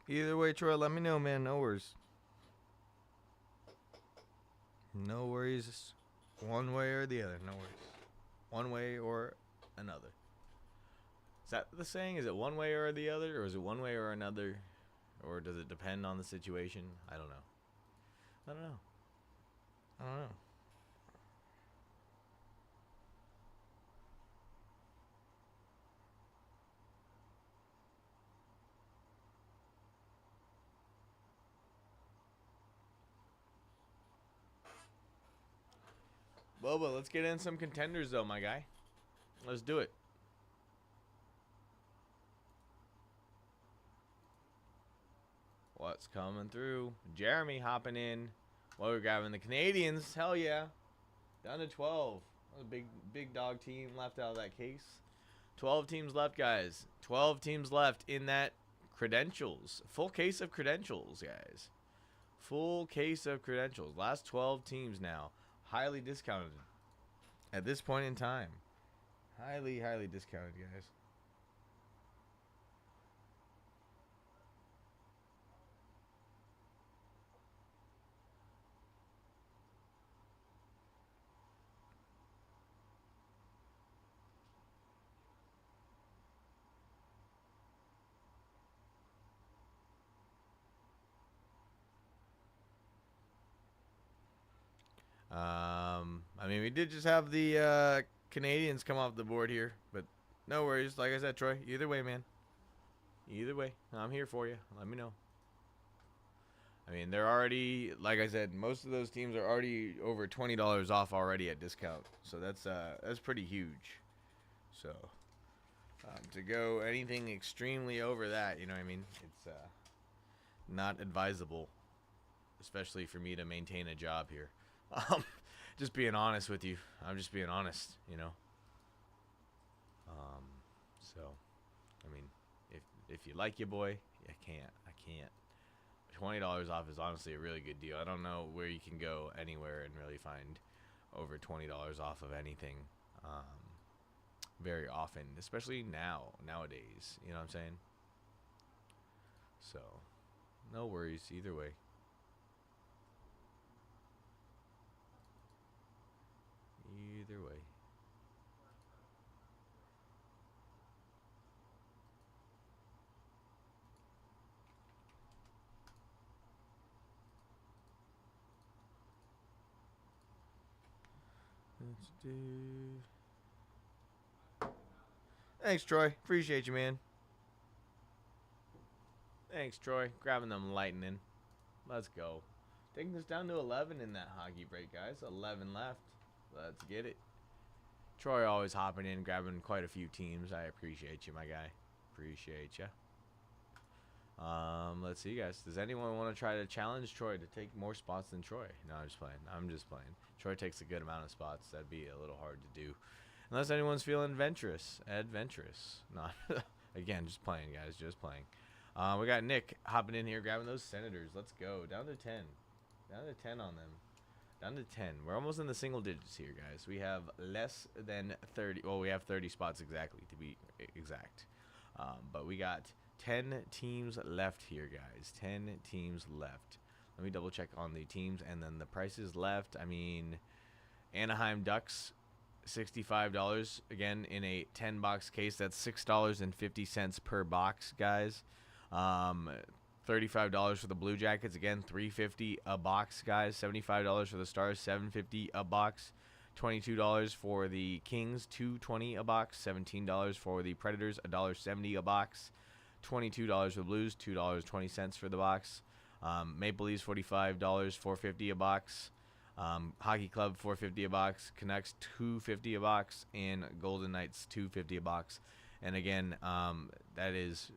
Either way, Troy, let me know, man. No worries. No worries. One way or the other. No worries. One way or another. Is that the saying? Is it one way or the other? Or is it one way or another? Or does it depend on the situation? I don't know. I don't know. I don't know. Boba, let's get in some contenders, though, my guy. Let's do it. What's coming through? Jeremy hopping in. Well, we're grabbing the Canadians. Hell yeah. Down to 12. A big dog team left out of that case. 12 teams left, guys. 12 teams left in that credentials. Full case of credentials, guys. Full case of credentials. Last 12 teams now. Highly discounted at this point in time. Highly discounted, guys. I mean, we did just have the Canadians come off the board here, but no worries. Like I said, Troy, either way, man. Either way, I'm here for you. Let me know. I mean, they're already, like I said, most of those teams are already over $20 off already at discount. So that's pretty huge. So to go anything extremely over that, you know what I mean? It's not advisable, especially for me to maintain a job here. Just being honest with you. I'm just being honest, you know. So, I mean, if you like your boy, I can't. $20 off is honestly a really good deal. I don't know where you can go anywhere and really find over $20 off of anything very often, especially nowadays. You know what I'm saying? So, no worries either way. Either way. Let's do. Thanks, Troy. Appreciate you, man. Thanks, Troy. Grabbing them lightning. Let's go. Taking this down to 11 in that hockey break, guys. 11 left. Let's get it. Troy always hopping in, grabbing quite a few teams. I appreciate you, my guy. Appreciate you. Let's see, guys. Does anyone want to try to challenge Troy to take more spots than Troy? No, I'm just playing. Troy takes a good amount of spots. That'd be a little hard to do. Unless anyone's feeling adventurous. No, again, just playing, guys. Just playing. We got Nick hopping in here, grabbing those Senators. Let's go. Down to 10. Down to 10 on them. Down to 10. We're almost in the single digits here, guys. We have less than 30. Well, we have 30 spots exactly, to be exact. But we got 10 teams left here, guys. 10 teams left. Let me double check on the teams and then the prices left. I mean, Anaheim Ducks, $65. Again, in a 10-box case. That's $6.50 per box, guys. $35 for the Blue Jackets. Again, $3.50 a box, guys. $75 for the Stars. $7.50 a box. $22 for the Kings. $2.20 a box. $17 for the Predators. $1.70 a box. $22 for the Blues. $2.20 for the box. Maple Leafs $45. $4.50 a box. Hockey Club $4.50 a box. Canucks $2.50 a box. And Golden Knights $2.50 a box. And again, that is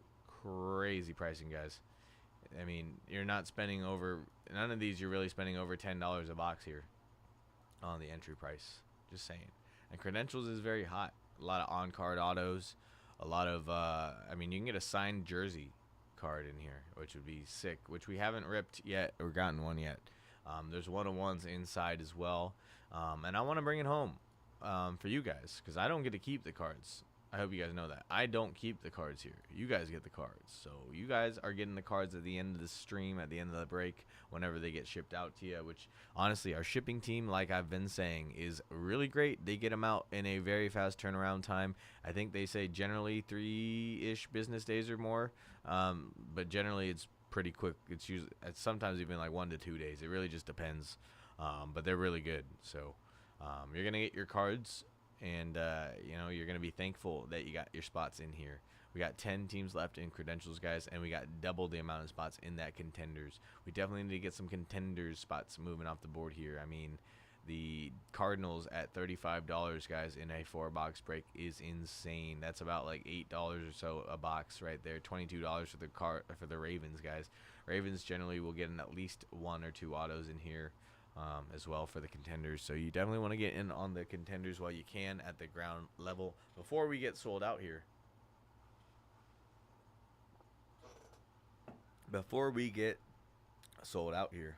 crazy pricing, guys. I mean, you're not spending over, none of these you're really spending over $10 a box here on the entry price. Just saying. And credentials is very hot. A lot of on-card autos. A lot of, I mean, you can get a signed jersey card in here, which would be sick, which we haven't ripped yet or gotten one yet. There's one-on-ones inside as well. And I want to bring it home for you guys because I don't get to keep the cards. I hope you guys know that. I don't keep the cards here. You guys get the cards. So you guys are getting the cards at the end of the stream, at the end of the break, whenever they get shipped out to you, which honestly, our shipping team, like I've been saying, is really great. They get them out in a very fast turnaround time. I think they say generally 3-ish business days or more, but generally it's pretty quick. It's usually sometimes even like 1 to 2 days. It really just depends, but they're really good. So you're going to get your cards. And, you know, you're going to be thankful that you got your spots in here. We got 10 teams left in credentials, guys, and we got double the amount of spots in that contenders. We definitely need to get some contenders spots moving off the board here. I mean, the Cardinals at $35, guys, in a 4-box break is insane. That's about like $8 or so a box right there. $22 for the Ravens, guys. Ravens generally will get in at least 1 or 2 autos in here. As well for the contenders. So you definitely want to get in on the contenders while you can at the ground level before we get sold out here. Before we get sold out here.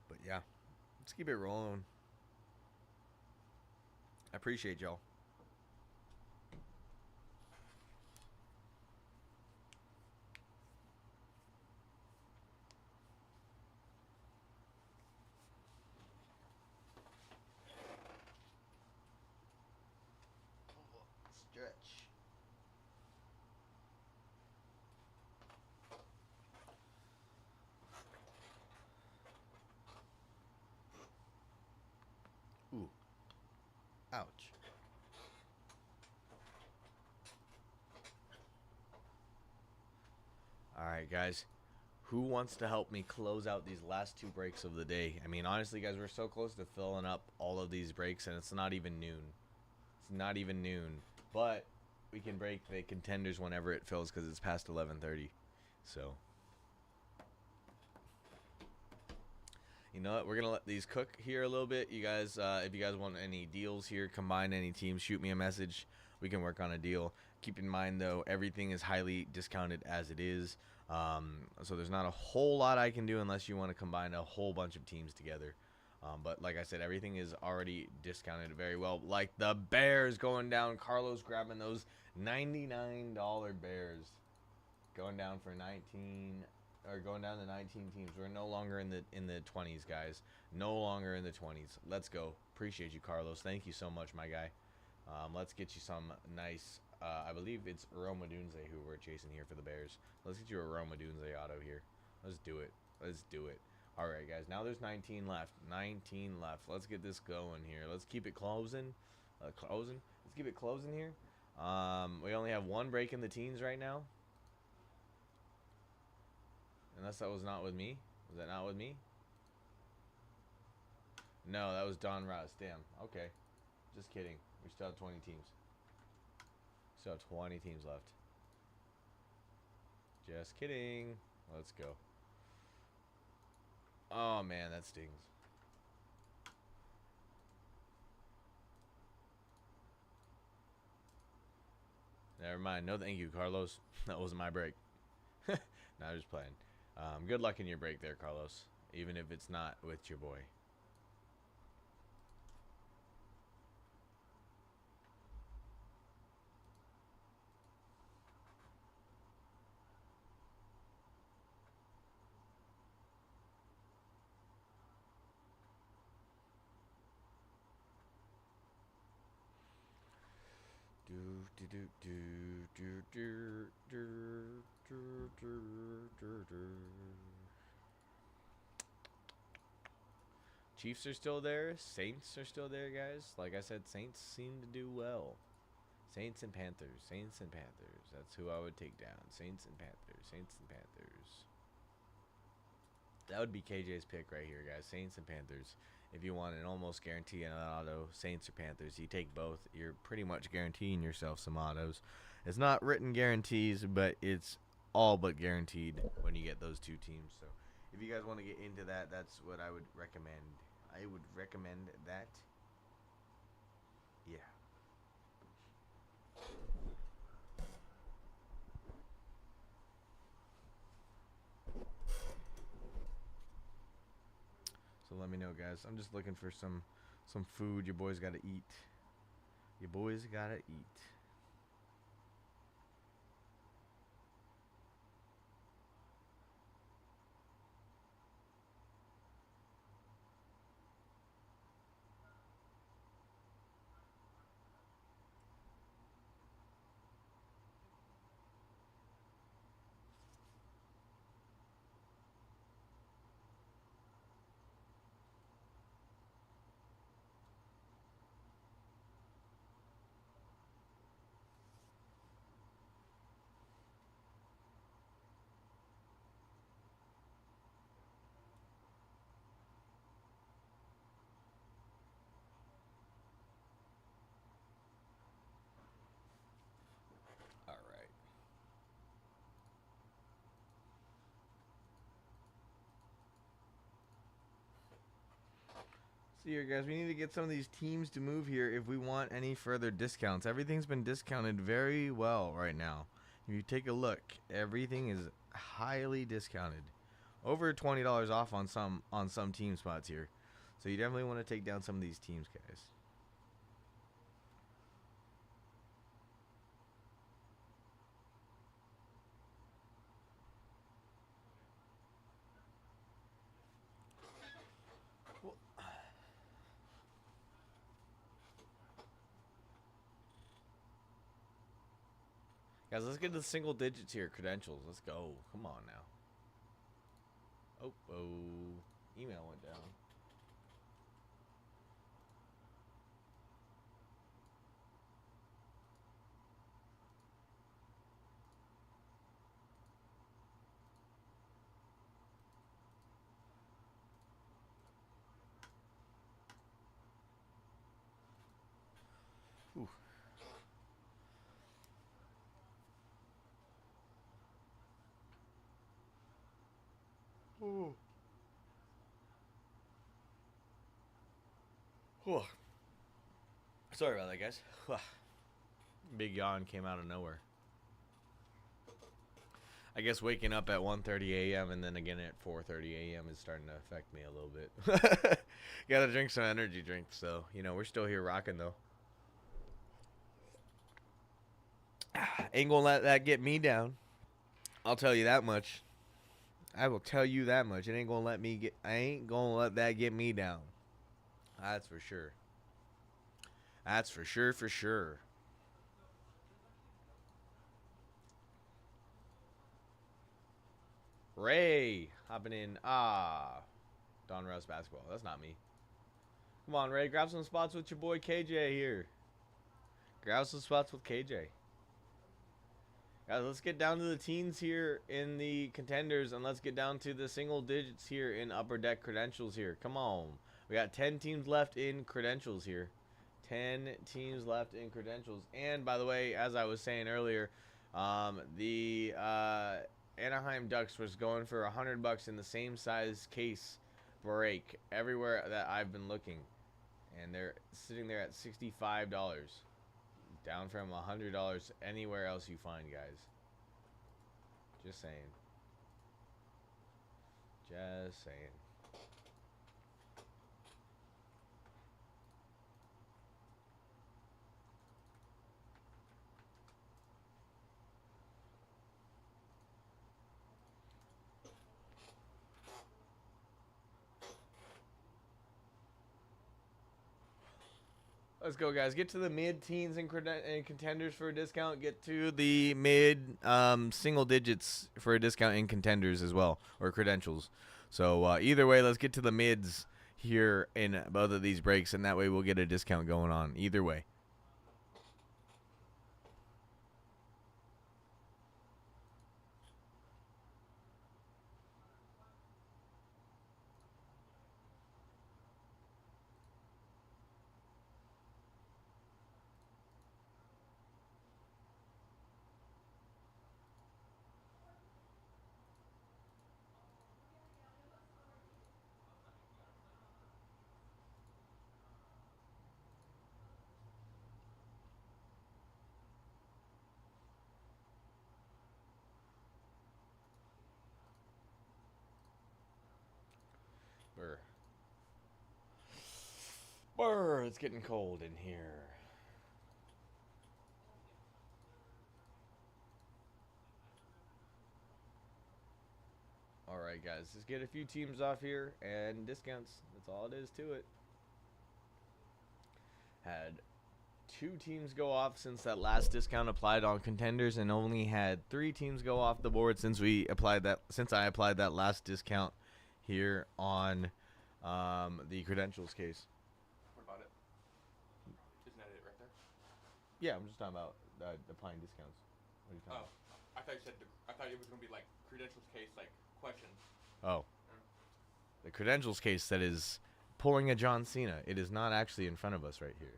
But yeah, let's keep it rolling. I appreciate y'all. Stretch. Ooh. Ouch. Alright, guys. Who wants to help me close out these last 2 breaks of the day? I mean, honestly, guys, we're so close to filling up all of these breaks, and it's not even noon. It's not even noon. But we can break the contenders whenever it fills because it's past 11:30. So, you know what? We're going to let these cook here a little bit. You guys, if you guys want any deals here, combine any teams, shoot me a message. We can work on a deal. Keep in mind, though, everything is highly discounted as it is. So there's not a whole lot I can do unless you want to combine a whole bunch of teams together. But like I said, everything is already discounted very well. Like the Bears going down. Carlos grabbing those $99 Bears. Going down for 19, or going down to 19 teams. We're no longer in the 20s, guys. No longer in the 20s. Let's go. Appreciate you, Carlos. Thank you so much, my guy. Let's get you some nice, I believe it's Roma Dunze who we're chasing here for the Bears. Let's get you a Roma Dunze auto here. Let's do it. Let's do it. All right, guys. Now there's 19 left. 19 left. Let's get this going here. Let's keep it closing. Let's keep it closing here. We only have 1 break in the teens right now. Unless that was not with me. Was that not with me? No, that was Don Ross. Damn. Okay. Just kidding. We still have 20 teams. Still have 20 teams left. Just kidding. Let's go. Oh, man, that stings. Never mind. No thank you, Carlos. That wasn't my break. No, I'm just playing. Good luck in your break there, Carlos. Even if it's not with your boy. Chiefs are still there. Saints are still there, guys. Like I said, Saints seem to do well. Saints and Panthers. Saints and Panthers. That's who I would take down. Saints and Panthers. Saints and Panthers. That would be KJ's pick right here, guys. Saints and Panthers. If you want an almost guarantee an auto, Saints or Panthers, you take both. You're pretty much guaranteeing yourself some autos. It's not written guarantees, but it's all but guaranteed when you get those 2 teams. So if you guys want to get into that, that's what I would recommend. I would recommend that. Yeah. So let me know, guys. I'm just looking for some food. Your boys gotta eat. Your boys gotta eat. All right. See here, guys. We need to get some of these teams to move here if we want any further discounts. Everything's been discounted very well right now. If you take a look, everything is highly discounted. Over $20 off on some team spots here. So you definitely want to take down some of these teams, guys. Guys, let's get to the single digits here. Credentials. Let's go. Come on now. Oh. Email went down. Ooh. Ooh. Ooh. Sorry about that, guys. Big yawn came out of nowhere. I guess waking up at 1:30 a.m. and then again at 4:30 a.m. is starting to affect me a little bit. Gotta drink some energy drinks, so we're still here rocking though. Ain't gonna let that get me down. I'll tell you that much. I will tell you that much. It ain't gonna let me get. I ain't gonna let that get me down. That's for sure. That's for sure. For sure. Ray hopping in. Don Russ basketball. That's not me. Come on, Ray. Grab some spots with your boy KJ here. Grab some spots with KJ. Guys, let's get down to the teens here in the contenders, and let's get down to the single digits here in upper deck credentials here. Come on. We got 10 teams left in credentials here. 10 teams left in credentials. And, by the way, as I was saying earlier, the Anaheim Ducks was going for $100 in the same size case break everywhere that I've been looking. And they're sitting there at $65. Down from $100 anywhere else you find, guys. Just saying. Just saying. Let's go, guys. Get to the mid-teens and contenders for a discount. Get to the mid single digits for a discount in contenders as well, or credentials. So either way, let's get to the mids here in both of these breaks, and that way we'll get a discount going on. Either way. Brr. Brr, it's getting cold in here. All right, guys, let's get a few teams off here and discounts. That's all it is to it. Had 2 teams go off since that last discount applied on Contenders, and only had 3 teams go off the board since I applied that last discount here on the credentials case. What about it? Isn't that it right there? Yeah, I'm just talking about applying discounts. What are you talking I thought you said I thought it was gonna be like credentials case, like questions. about? Oh, the credentials case that is pulling a John Cena. It is not actually in front of us right here.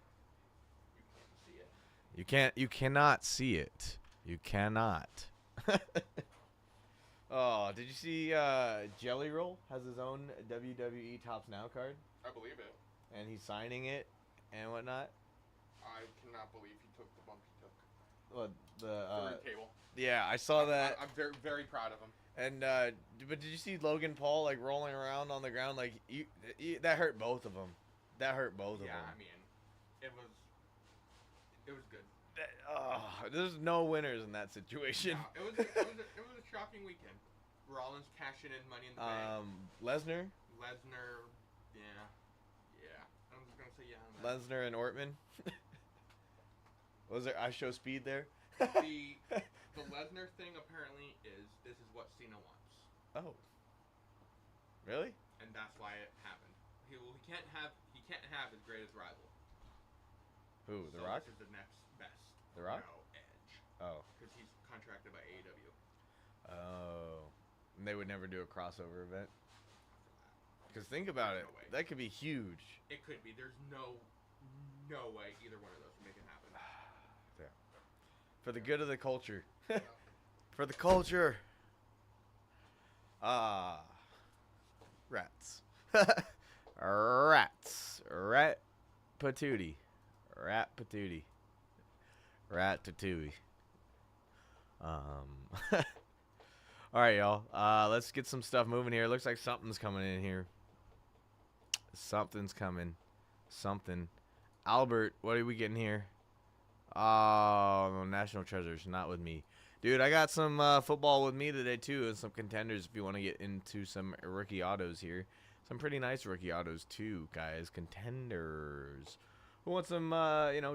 You can't see it. You cannot see it. You cannot. Oh, did you see Jelly Roll has his own WWE Tops Now card? I believe it. And he's signing it and whatnot. I cannot believe he took the bump he took. Well, For the table. yeah, I saw that. I'm very, very proud of him. And but did you see Logan Paul like rolling around on the ground like that hurt both of them. That hurt both of them. Yeah, I mean, it was good. There's no winners in that situation. Yeah, it was a shocking weekend. Rollins cashing in Money in the Bank. Lesnar, yeah. I'm just gonna say yeah on that. Lesnar and Ortman. Was there I show speed there? The Lesnar thing apparently is this is what Cena wants. Oh. Really? And that's why it happened. He can't have his greatest rival. Who? The So Rock? This is the next best. The Rock? No, Edge. Oh. Because he's contracted by AEW. Oh. And they would never do a crossover event. Because think about it, No way. that could be huge. It could be. There's no way either one of those would make it happen. Yeah. For the good of the culture. Yeah. For the culture. Rats. Rats. Rat patootie. Rat patootie. Rat tatooey. Alright, y'all. Let's get some stuff moving here. Looks like something's coming in here. Something's coming. Something. Albert, what are we getting here? Oh, National Treasures, not with me. Dude, I got some football with me today, too, and some contenders if you want to get into some rookie autos here. Some pretty nice rookie autos, too, guys. Contenders. Who wants some,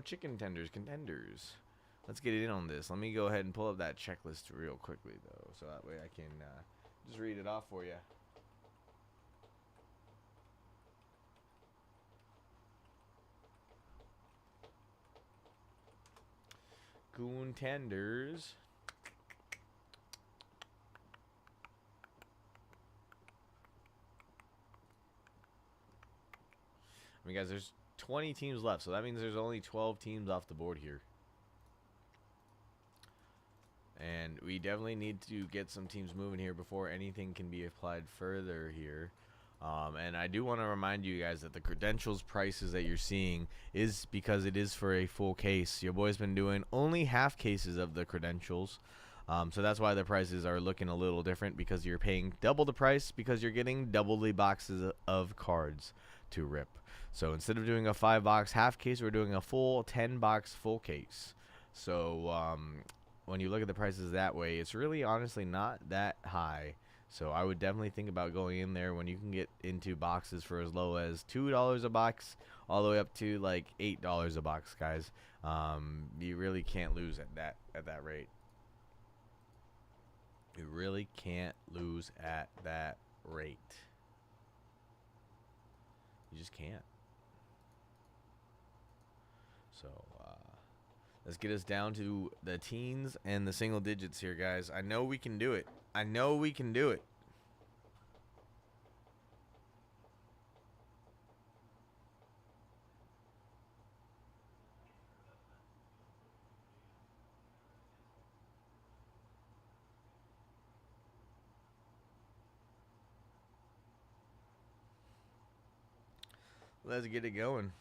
chicken tenders? Contenders. Let's get in on this. Let me go ahead and pull up that checklist real quickly, though, so that way I can just read it off for you. Contenders. I mean, guys, there's 20 teams left, so that means there's only 12 teams off the board here. And we definitely need to get some teams moving here before anything can be applied further here. And I do want to remind you guys that the credentials prices that you're seeing is because it is for a full case. Your boy's been doing only half cases of the credentials. So that's why the prices are looking a little different, because you're paying double the price because you're getting double the boxes of cards to rip. So instead of doing a 5-box half case, we're doing a full 10-box full case. So when you look at the prices that way, it's really honestly not that high. So I would definitely think about going in there when you can get into boxes for as low as $2 a box all the way up to like $8 a box, guys. You really can't lose at that rate. You really can't lose at that rate. You just can't. So let's get us down to the teens and the single digits here, guys. I know we can do it. I know we can do it. Let's get it going.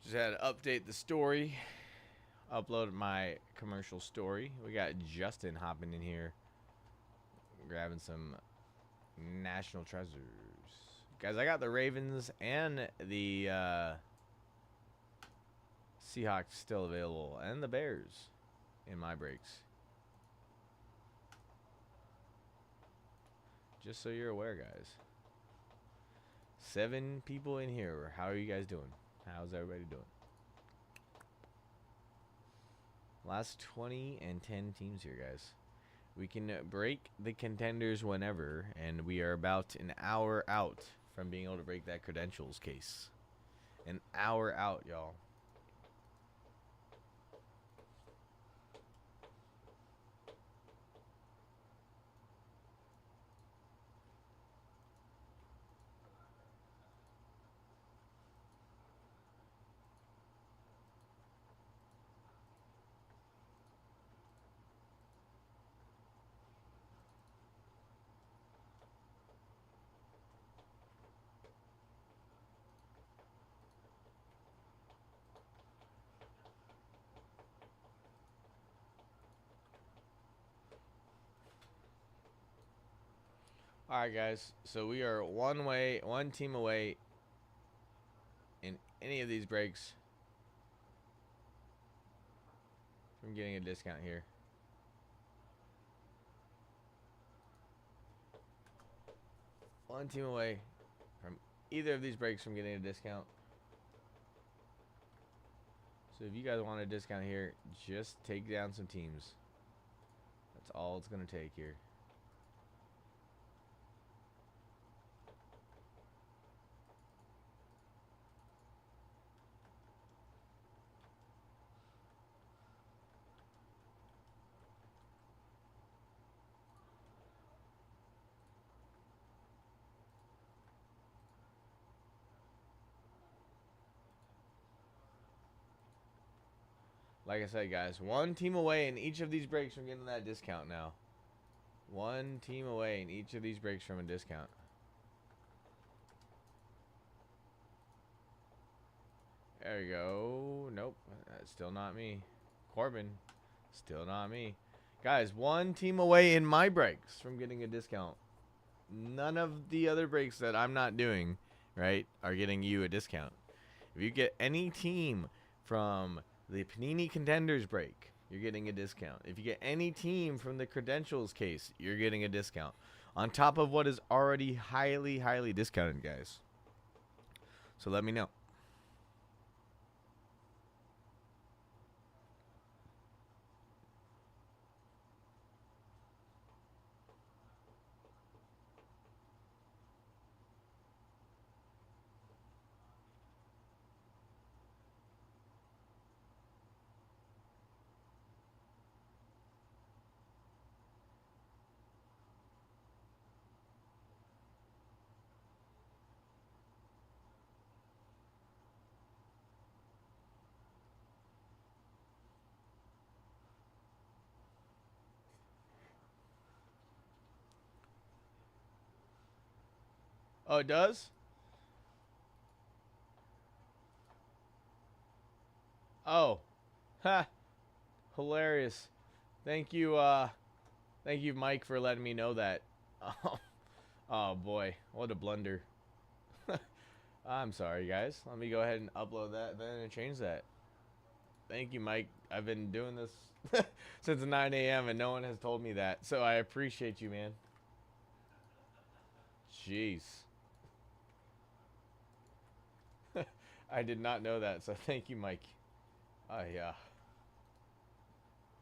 Just had to update the story. Upload my commercial story. We got Justin hopping in here, grabbing some national treasures. Guys, I got the Ravens and the Seahawks still available, and the Bears in my breaks. Just so you're aware, guys. 7 people in here. How are you guys doing? How's everybody doing? Last 20 and 10 teams here, guys. We can break the contenders whenever, and we are about an hour out from being able to break that credentials case. An hour out, y'all. Alright, guys, so we are one team away in any of these breaks from getting a discount here. One team away from either of these breaks from getting a discount. So if you guys want a discount here, just take down some teams. That's all it's going to take here. Like I said, guys, one team away in each of these breaks from getting that discount now. One team away in each of these breaks from a discount. There we go. Nope. That's still not me. Corbin. Still not me. Guys, one team away in my breaks from getting a discount. None of the other breaks that I'm not doing, right, are getting you a discount. If you get any team from the Panini Contenders break, you're getting a discount. If you get any team from the credentials case, you're getting a discount. On top of what is already highly, highly discounted, guys. So let me know. Oh, it does? Oh. Ha. Hilarious. Thank you, Mike, for letting me know that. Oh boy. What a blunder. I'm sorry, guys. Let me go ahead and upload that then and change that. Thank you, Mike. I've been doing this since 9 a.m. and no one has told me that. So I appreciate you, man. Jeez. I did not know that, so thank you, Mike. Oh, yeah.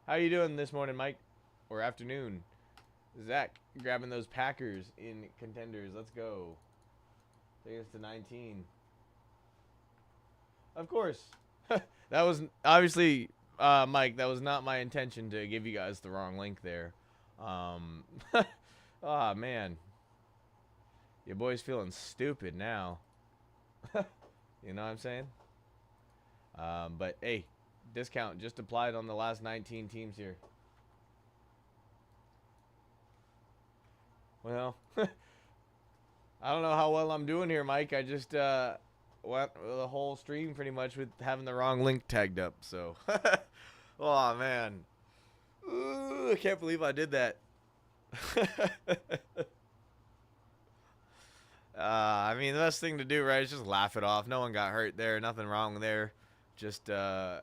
How you doing this morning, Mike? Or afternoon? Zach, grabbing those Packers in Contenders. Let's go. Take us to 19. Of course. That was, obviously, Mike, that was not my intention to give you guys the wrong link there. Oh, man. Your boy's feeling stupid now. You know what I'm saying? But, hey, discount just applied on the last 19 teams here. Well, I don't know how well I'm doing here, Mike. I just went the whole stream pretty much with having the wrong link tagged up. So, oh man, ooh, I can't believe I did that. I mean, the best thing to do, right, is just laugh it off. No one got hurt there. Nothing wrong there. Just, yeah.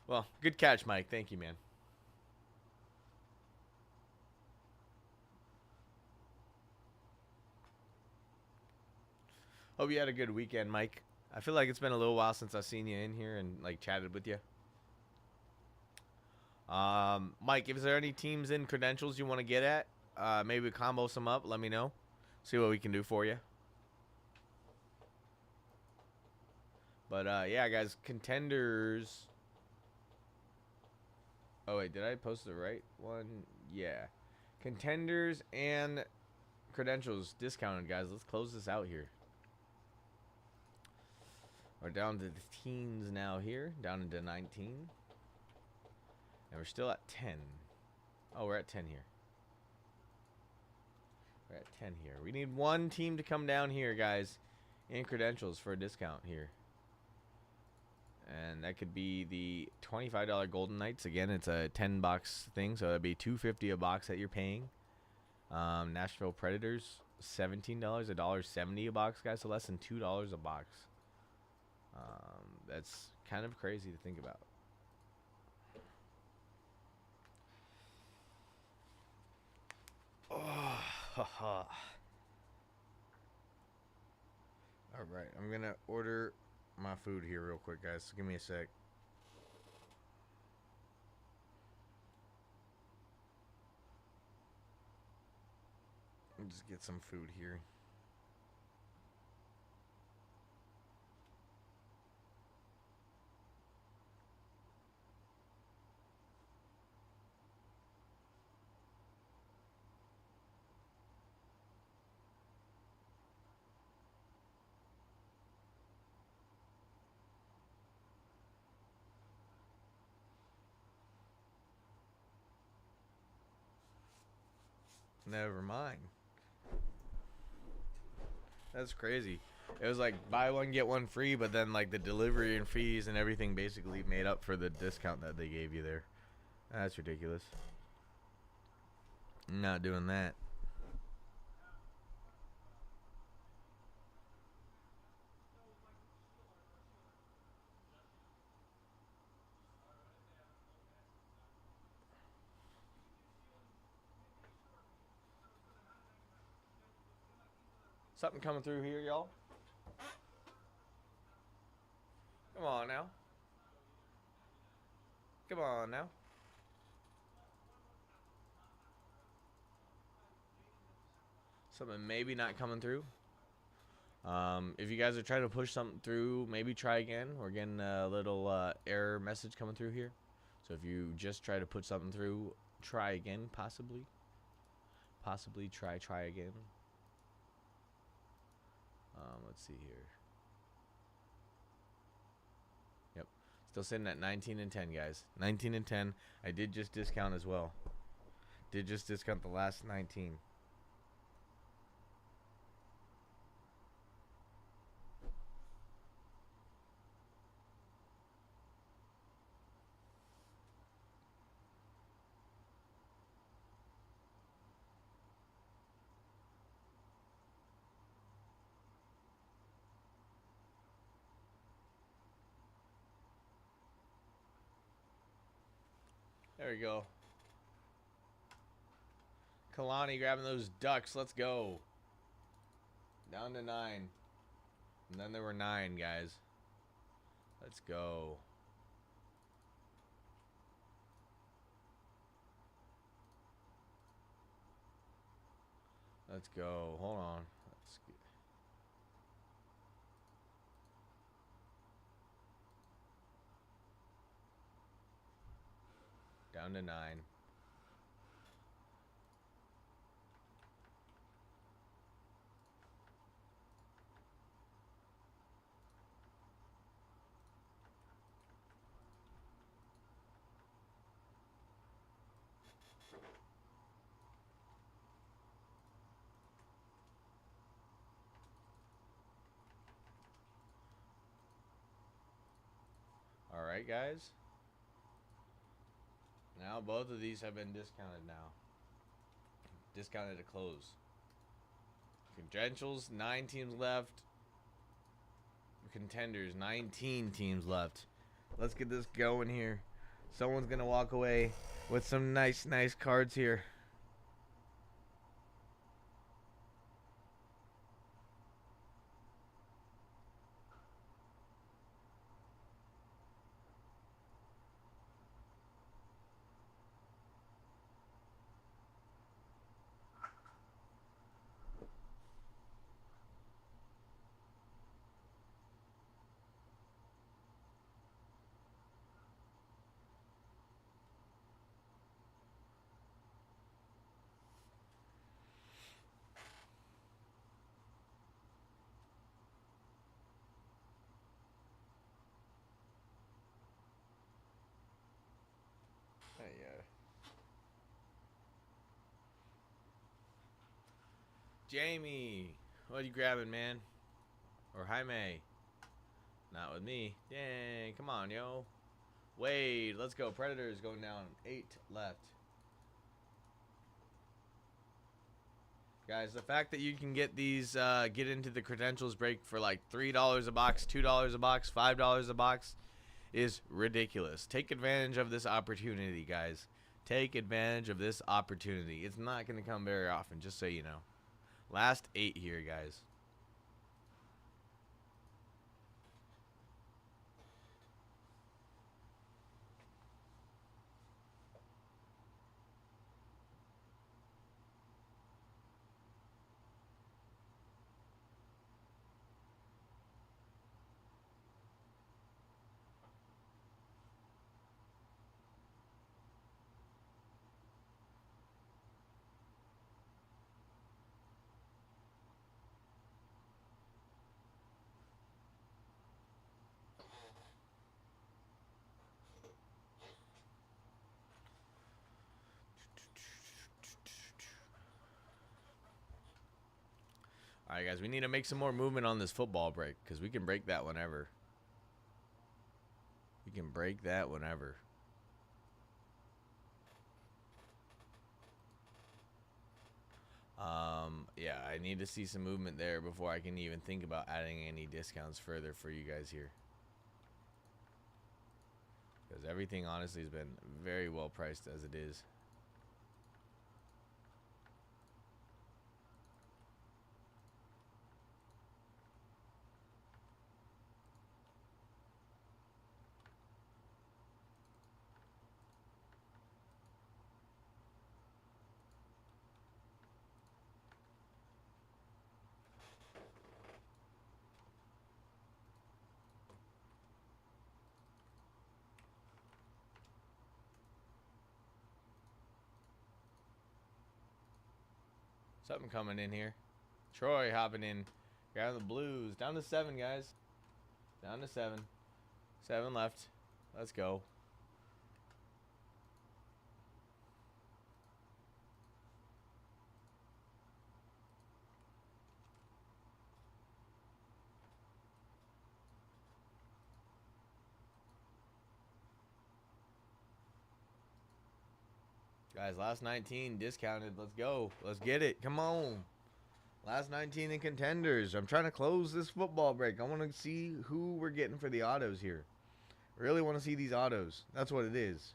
Well, good catch, Mike. Thank you, man. Hope you had a good weekend, Mike. I feel like it's been a little while since I've seen you in here and, like, chatted with you. Mike, if there any teams in credentials you want to get at, maybe combo some up. Let me know. See what we can do for you. But, yeah, guys, Contenders. Oh, wait, did I post the right one? Yeah. Contenders and credentials discounted, guys. Let's close this out here. We're down to the teens now here. Down into 19. And we're still at 10. Oh, we're at 10 here. We're at 10 here. We need one team to come down here, guys, in credentials for a discount here. And that could be the $25 Golden Knights. Again, it's a 10-box thing, so that'd be $2.50 a box that you're paying. Nashville Predators, $17, $1.70 a box, guys, so less than $2 a box. That's kind of crazy to think about. Oh, all right, I'm gonna order my food here real quick, guys. So give me a sec. Let me just get some food here. Never mind. That's crazy. It was like buy one get one free, but then like the delivery and fees and everything basically made up for the discount that they gave you there. That's ridiculous. I'm not doing that. Something coming through here, y'all? Come on now. Come on now. Something maybe not coming through. If you guys are trying to push something through, maybe try again. We're getting a little error message coming through here. So if you just try to put something through, try again, possibly. Possibly try again. Let's see here. Yep. Still sitting at 19 and 10, guys. 19 and 10. I did just discount as well. Did just discount the last 19. There we go. Kalani grabbing those ducks. Let's go. Down to 9. And then there were 9, guys. Let's go. Let's go. Hold on. Let's get... Down to 9. right, guys? Now both of these have been discounted now. Discounted at close. Credentials, 9 teams left. Contenders, 19 teams left. Let's get this going here. Someone's going to walk away with some nice cards here. Jamie, what are you grabbing, man? Or Jaime? Not with me. Dang, come on, yo. Wade, let's go. Predators going down. 8 left. Guys, the fact that you can get these, get into the credentials break for like $3 a box, $2 a box, $5 a box is ridiculous. Take advantage of this opportunity, guys. Take advantage of this opportunity. It's not going to come very often, just so you know. Last 8 here, guys. All right, guys, we need to make some more movement on this football break because we can break that whenever. We can break that whenever. Yeah, I need to see some movement there before I can even think about adding any discounts further for you guys here. Because everything honestly has been very well priced as it is. Something coming in here. Troy hopping in. Grabbing the Blues. Down to 7, guys. Down to 7. 7 left. Let's go. Guys, last 19 discounted. Let's go. Let's get it. Come on. Last 19 in Contenders. I'm trying to close this football break. I want to see who we're getting for the autos here. Really want to see these autos. That's what it is.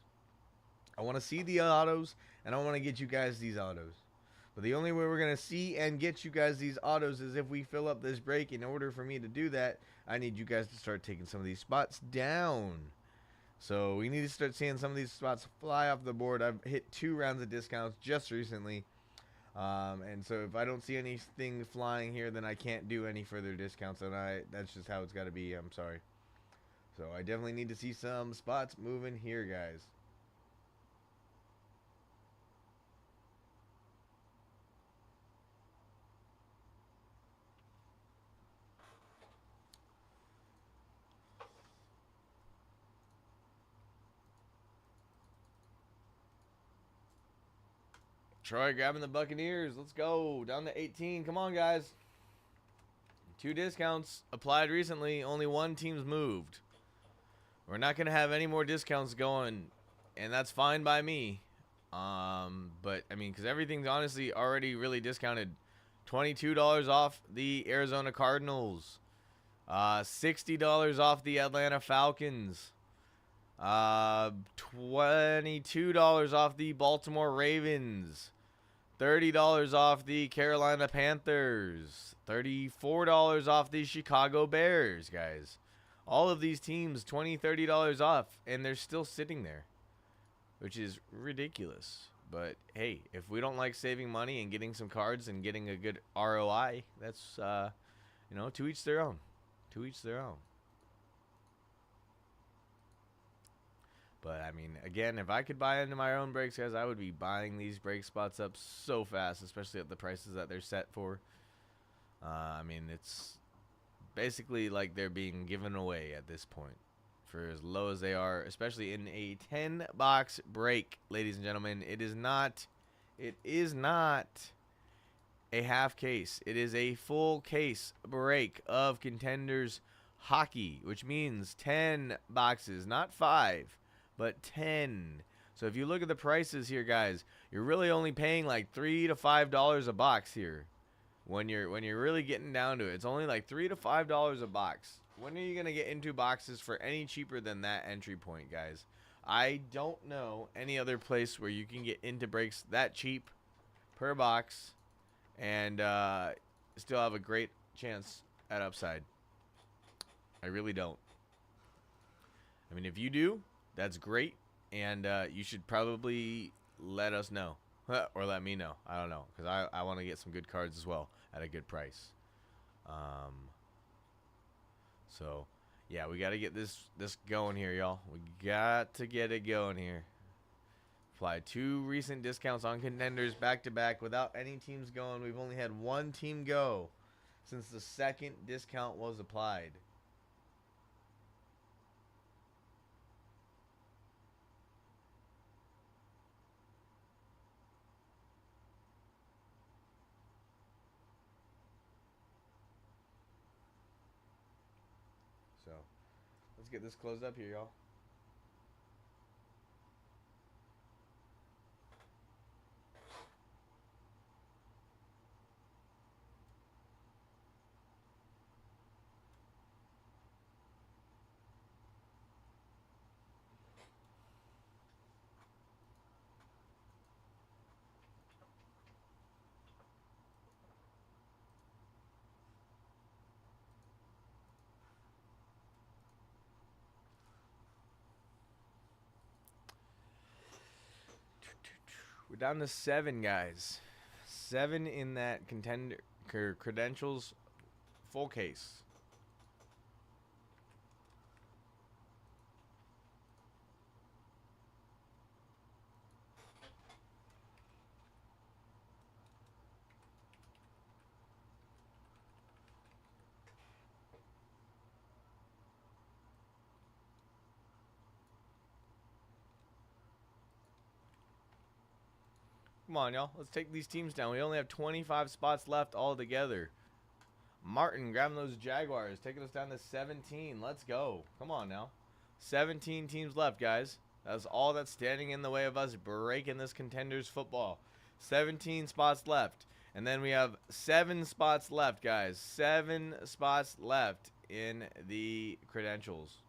I want to see the autos, and I want to get you guys these autos. But the only way we're going to see and get you guys these autos is if we fill up this break. In order for me to do that, I need you guys to start taking some of these spots down. So we need to start seeing some of these spots fly off the board. I've hit 2 rounds of discounts just recently. And so if I don't see anything flying here, then I can't do any further discounts. And that's just how it's got to be. I'm sorry. So I definitely need to see some spots moving here, guys. Troy grabbing the Buccaneers. Let's go. Down to 18. Come on, guys. 2 discounts applied recently. Only 1 team's moved. We're not going to have any more discounts going, and that's fine by me. But, I mean, because everything's honestly already really discounted. $22 off the Arizona Cardinals. $60 off the Atlanta Falcons. $22 off the Baltimore Ravens. $30 off the Carolina Panthers. $34 off the Chicago Bears, guys. All of these teams, $20, $30 off, and they're still sitting there, which is ridiculous. But, hey, if we don't like saving money and getting some cards and getting a good ROI, that's, you know, to each their own. To each their own. But, I mean, again, if I could buy into my own breaks, guys, I would be buying these break spots up so fast, especially at the prices that they're set for. I mean, it's basically like they're being given away at this point for as low as they are, especially in a 10-box break, ladies and gentlemen. It is not a half case. It is a full case break of Contenders hockey, which means 10 boxes, not 5, but 10. So if you look at the prices here, guys, you're really only paying like $3 to $5 a box here. When you're really getting down to it, it's only like $3 to $5 a box. When are you gonna get into boxes for any cheaper than that entry point, guys? I don't know any other place where you can get into breaks that cheap per box and still have a great chance at upside. I really don't. I mean, if you do, that's great, and you should probably let us know. Or let me know. I don't know, because I want to get some good cards as well at a good price. So, yeah, we got to get this going here, y'all. We got to get it going here. Apply 2 recent discounts on Contenders back-to-back without any teams going. We've only had 1 team go since the second discount was applied. So, let's get this closed up here, y'all. We're down to 7, guys. 7 in that contender credentials full case. Come on, y'all. Let's take these teams down. We only have 25 spots left altogether. Martin grabbing those Jaguars, taking us down to 17. Let's go. Come on now. 17 teams left, guys. That's all that's standing in the way of us breaking this Contenders football. 17 spots left. And then we have 7 spots left, guys. 7 spots left in the credentials.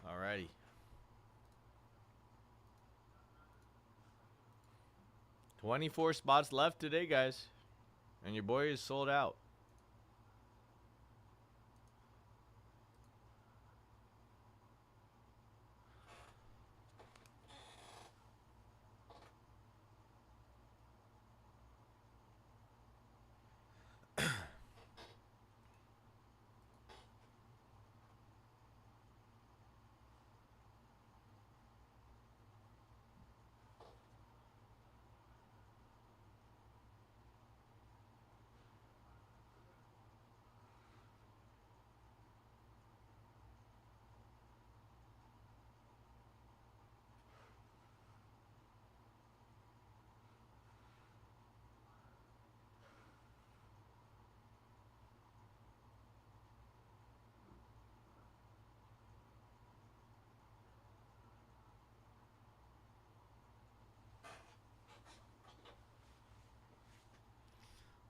Alrighty. $24 spots left today, guys. And your boy is sold out.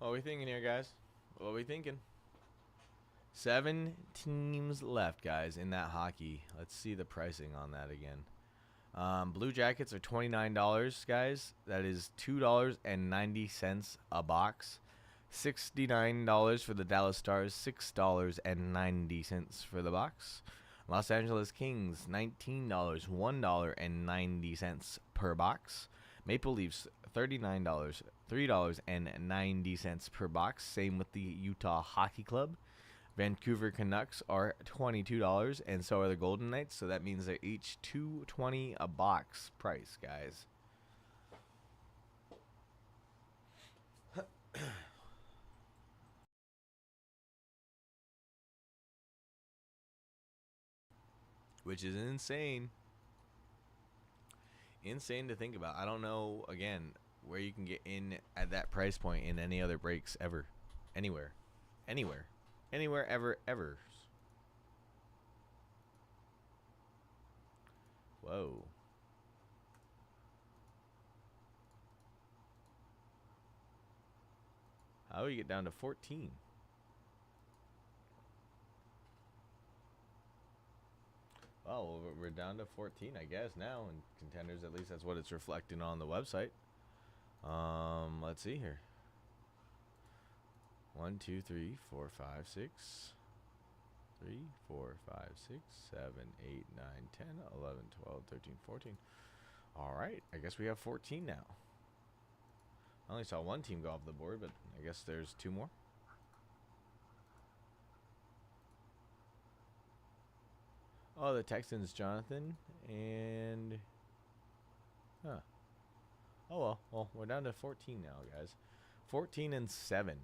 What are we thinking here, guys? What are we thinking? 7 teams left, guys, in that hockey. Let's see the pricing on that again. Blue Jackets are $29, guys. That is $2.90 a box. $69 for the Dallas Stars. $6.90 for the box. Los Angeles Kings, $19, $1.90 per box. Maple Leafs, $39, $3.90 per box. Same with the Utah Hockey Club. Vancouver Canucks are $22, and so are the Golden Knights. So that means they're each $2.20 a box price, guys. Which is insane. Insane to think about. I don't know, again, where you can get in at that price point in any other breaks ever. Anywhere. Anywhere. Anywhere, ever. Whoa. How do we get down to 14? Oh, well, we're down to 14, I guess, now. And Contenders, at least that's what it's reflecting on the website. Let's see here. 1, 2, 3, 4, 5, 6. 3, 4, 5, 6, 7, 8, 9, 10, 11, 12, 13, 14. All right, I guess we have 14 now. I only saw one team go off the board, but I guess there's 2 more. Oh, the Texans, Jonathan, and oh well, we're down to 14 now, guys. 14 and 7.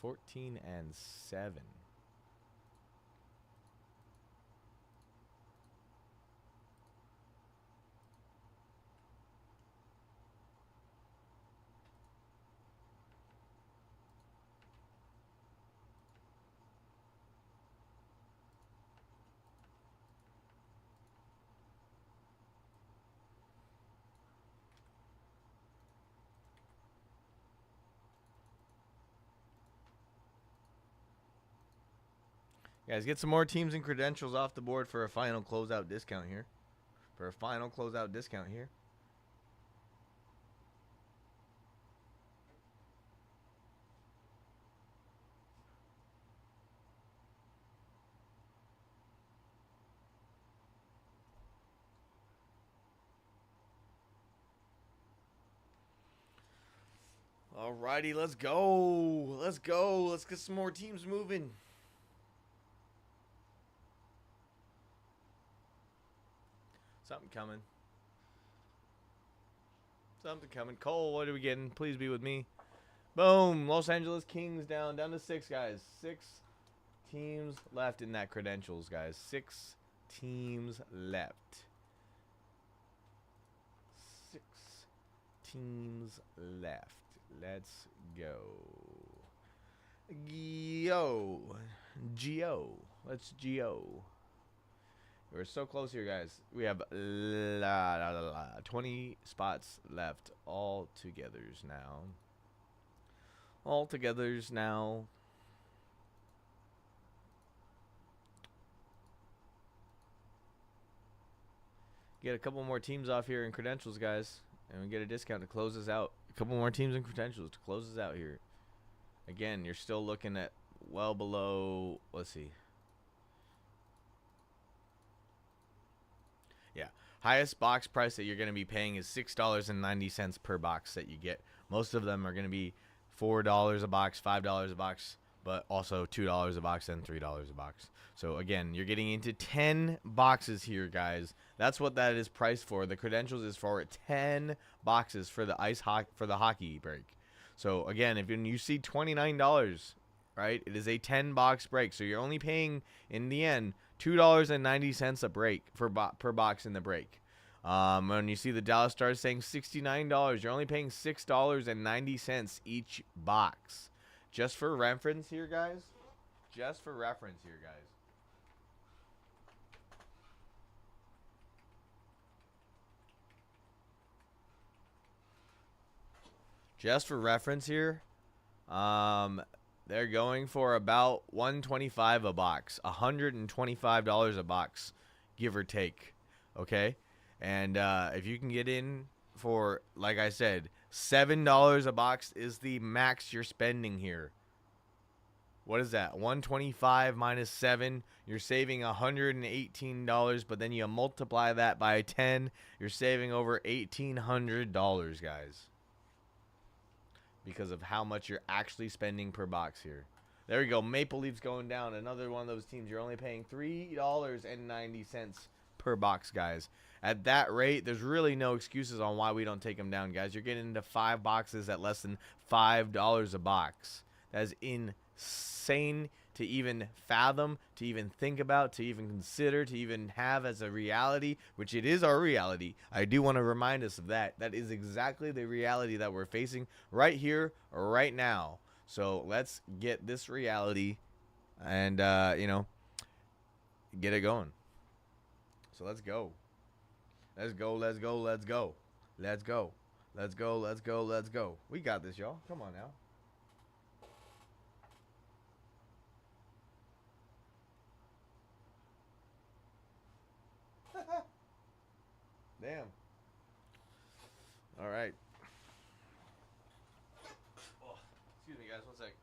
14 and 7. Guys, get some more teams and credentials off the board for a final closeout discount here. Alrighty, let's go. Let's go. Let's get some more teams moving. Something coming. Something coming. Cole, what are we getting? Please be with me. Boom. Los Angeles Kings down to 6, guys. 6 teams left in that credentials, guys. 6 teams left. 6 teams left. Let's go. Geo. Let's Geo. We're so close here, guys. We have 20 spots left all togethers now. All togethers now. Get a couple more teams off here in credentials, guys. And we get a discount to close us out. A couple more teams and credentials to close us out here. Again, you're still looking at well below, let's see. Yeah, highest box price that you're going to be paying is $6.90 per box that you get. Most of them are going to be $4 a box, $5 a box, but also $2 a box and $3 a box. So again, you're getting into 10 boxes here, guys. That's what that is priced for. The credentials is for 10 boxes for the hockey break. So again, if you see $29, right, it is a 10 box break. So you're only paying in the end $2.90 a break per box in the break. When you see the Dallas Stars saying $69, you're only paying $6.90 each box. Just for reference here, guys. Just for reference here, guys. Just for reference here, They're going for about $125 a box, $125 a box, give or take. Okay, and if you can get in for, like I said, $7 a box is the max you're spending here. What is that? 125 minus 7. You're saving $118, but then you multiply that by 10. You're saving over $1,800, guys, because of how much you're actually spending per box here. There we go. Maple Leafs going down. Another one of those teams. You're only paying $3.90 per box, guys. At that rate, there's really no excuses on why we don't take them down, guys. You're getting into 5 boxes at less than $5 a box. That is insane to even fathom, to even think about, to even consider, to even have as a reality, which it is our reality. I do want to remind us of that. That is exactly the reality that we're facing right here, right now. So let's get this reality and, get it going. So let's go. Let's go, let's go, let's go. Let's go. Let's go, let's go, let's go. We got this, y'all. Come on now. Damn. All right. Oh, excuse me, guys. 1 sec.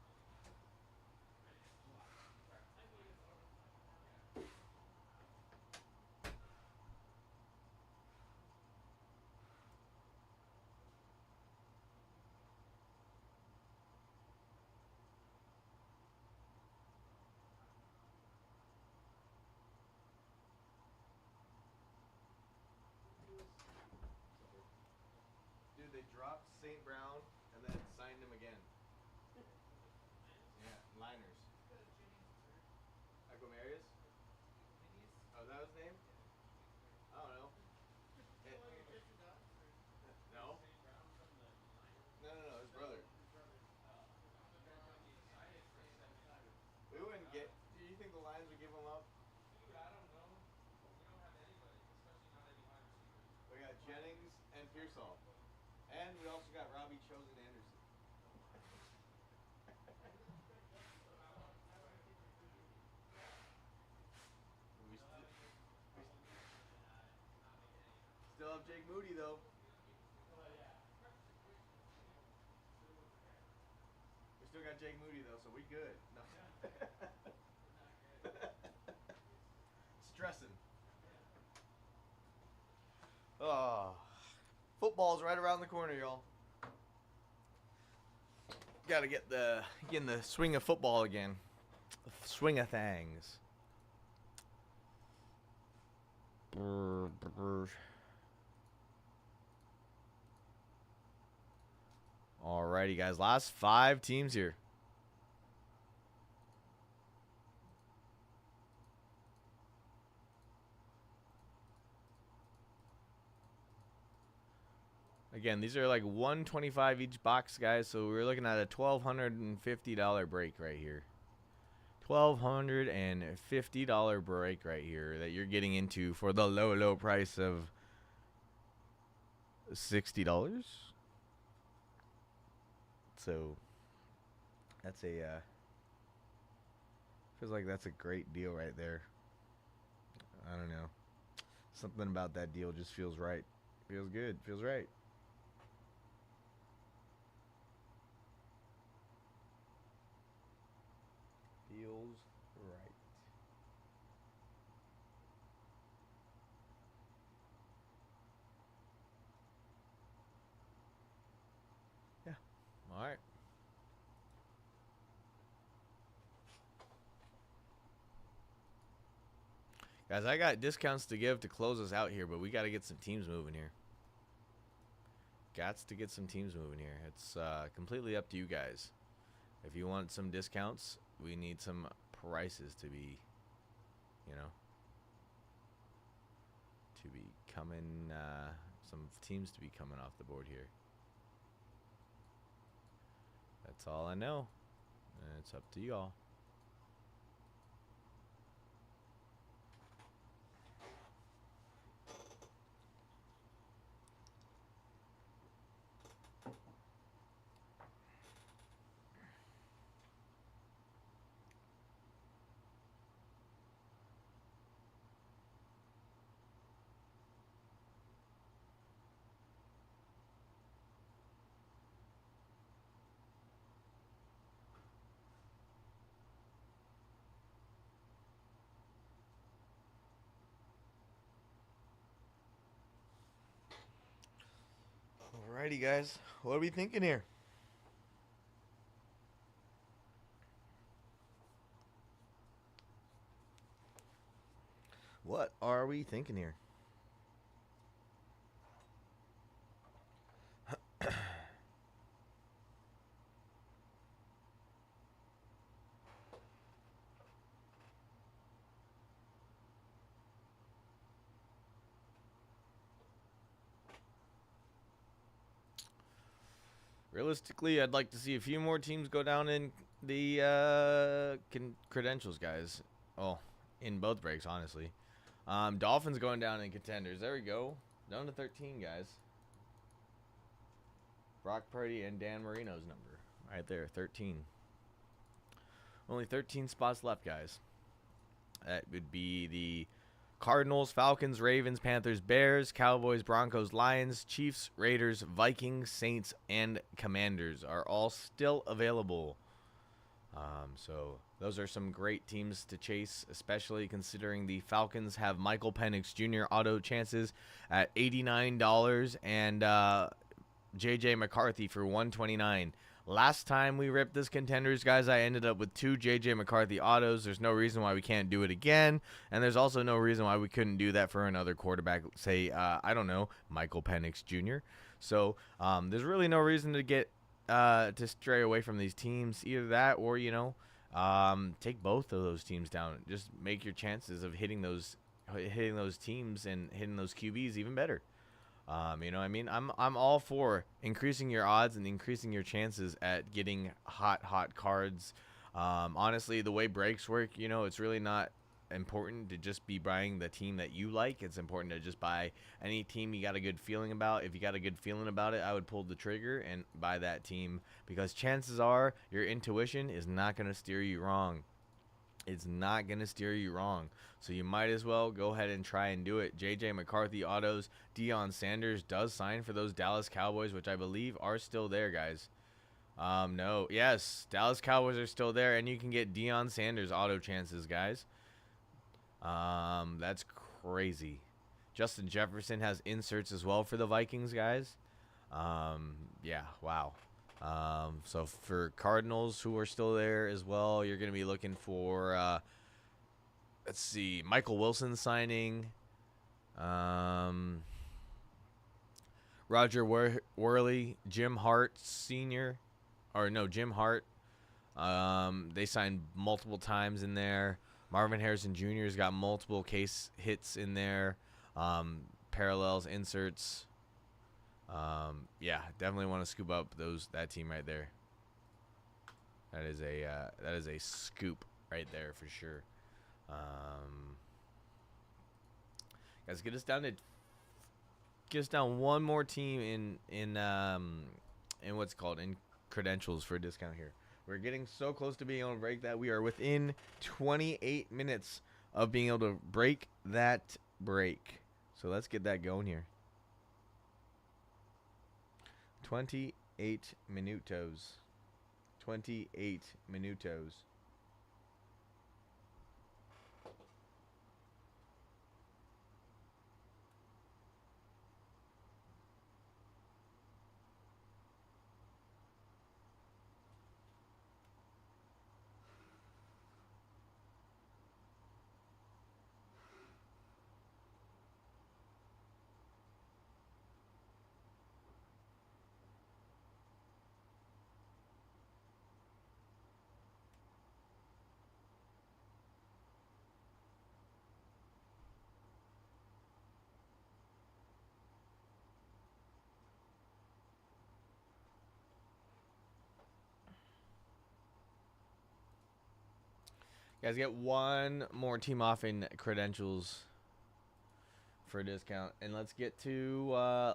Dude, they dropped St. Brown and then signed him again. Yeah, Liners. Aquamarius? Oh, is that his name? I don't know. No? No, his brother. We wouldn't get. Do you think the Lions would give him up? We got Jennings and Pearsall. And we also got Robbie Chosen Anderson. We still have Jake Moody, though. We still got Jake Moody, though, so we good. No. Stressing. Oh, football's right around the corner, y'all. Got to get in the swing of football again. Swing of things. Alrighty, guys. Last 5 teams here. Again, these are like $125 each box, guys. So we're looking at a $1,250 break right here. $1,250 break right here that you're getting into for the low price of $60. So that's a feels like that's a great deal right there. I don't know. Something about that deal just feels right. Feels good. Feels right. Feels right. Yeah. All right. Guys, I got discounts to give to close us out here, but we got to get some teams moving here. Gots to get some teams moving here. It's completely up to you guys. If you want some discounts, we need some prices to be, to be coming, some teams to be coming off the board here. That's all I know. And it's up to y'all. Alrighty, guys. What are we thinking here? What are we thinking here? Realistically, I'd like to see a few more teams go down in the credentials, guys. Oh, in both breaks, honestly. Dolphins going down in contenders. There we go. Down to 13, guys. Brock Purdy and Dan Marino's number. Right there, 13. Only 13 spots left, guys. That would be the Cardinals, Falcons, Ravens, Panthers, Bears, Cowboys, Broncos, Lions, Chiefs, Raiders, Vikings, Saints, and Commanders are all still available. So those are some great teams to chase, especially considering the Falcons have Michael Penix Jr. auto chances at $89 and J.J. McCarthy for $129. Last time we ripped this contenders, guys, I ended up with 2 J.J. McCarthy autos. There's no reason why we can't do it again, and there's also no reason why we couldn't do that for another quarterback, say, I don't know, Michael Penix Jr. So there's really no reason to get to stray away from these teams. Either that or, take both of those teams down. Just make your chances of hitting those teams and hitting those QBs even better. You know what I mean? I'm all for increasing your odds and increasing your chances at getting hot cards. Honestly, the way breaks work, it's really not important to just be buying the team that you like. It's important to just buy any team you got a good feeling about. If you got a good feeling about it, I would pull the trigger and buy that team, because chances are your intuition is not going to steer you wrong. It's not going to steer you wrong. So you might as well go ahead and try and do it. J.J. McCarthy autos. Deion Sanders does sign for those Dallas Cowboys, which I believe are still there, guys. No. Yes, Dallas Cowboys are still there, and you can get Deion Sanders auto chances, guys. That's crazy. Justin Jefferson has inserts as well for the Vikings, guys. Yeah, wow. So for Cardinals, who are still there as well, you're going to be looking for, let's see, Michael Wilson signing, Roger Worley, Jim Hart Sr., Jim Hart. They signed multiple times in there. Marvin Harrison Jr. has got multiple case hits in there, parallels, inserts. Yeah, definitely want to scoop up that team right there. That is a scoop right there for sure. Guys, get us down one more team in what's called in credentials for a discount here. We're getting so close to being able to break that. We are within 28 minutes of being able to break that break. So let's get that going here. 28 minutos. 28 minutos. Guys, get one more team off in credentials for a discount, and let's get to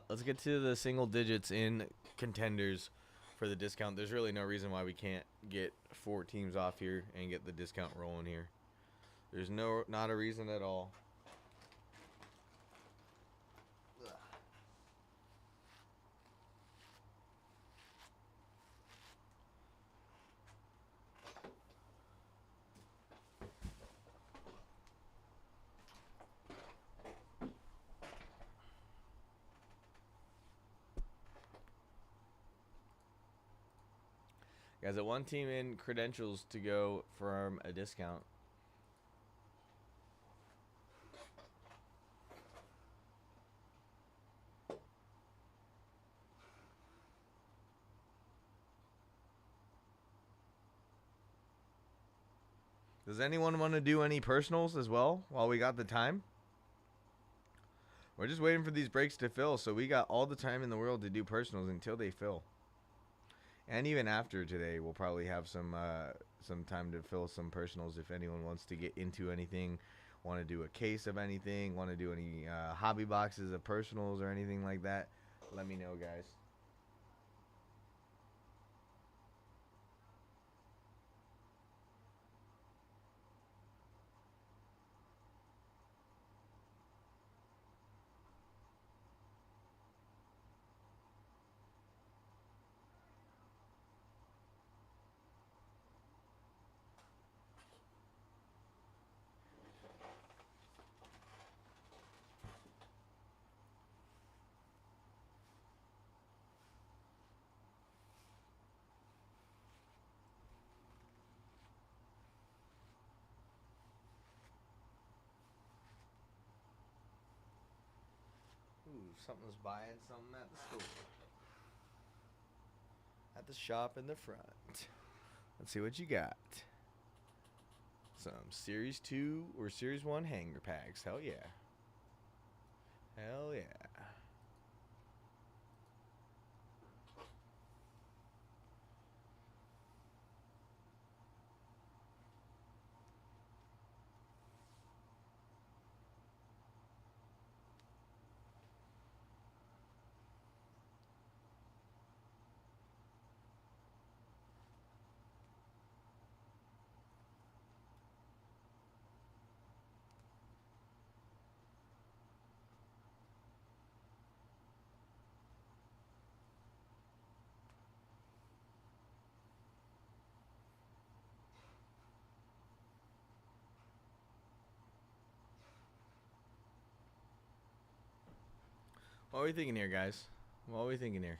the single digits in contenders for the discount. There's really no reason why we can't get 4 teams off here and get the discount rolling here. There's not a reason at all. Guys, at one team in credentials to go from a discount. Does anyone want to do any personals as well while we got the time? We're just waiting for these breaks to fill, so we got all the time in the world to do personals until they fill. And even after today, we'll probably have some time to fill some personals if anyone wants to get into anything, want to do a case of anything, want to do any hobby boxes of personals or anything like that. Let me know, guys. Ooh, something's buying something at the store. At the shop in the front. Let's see what you got. Some Series 2 or Series 1 hanger packs. Hell yeah. Hell yeah. What are we thinking here, guys? What are we thinking here?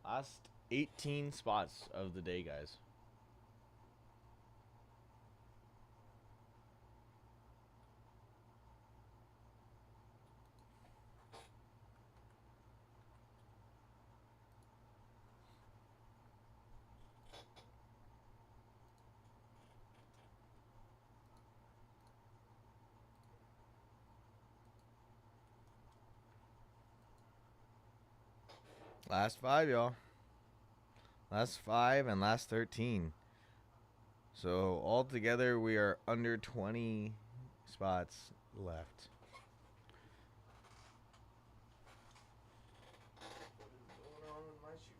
Last 18 spots of the day, guys. Last 5, y'all. Last 5 and last 13. So altogether, we are under 20 spots left. What is going on with my shoe?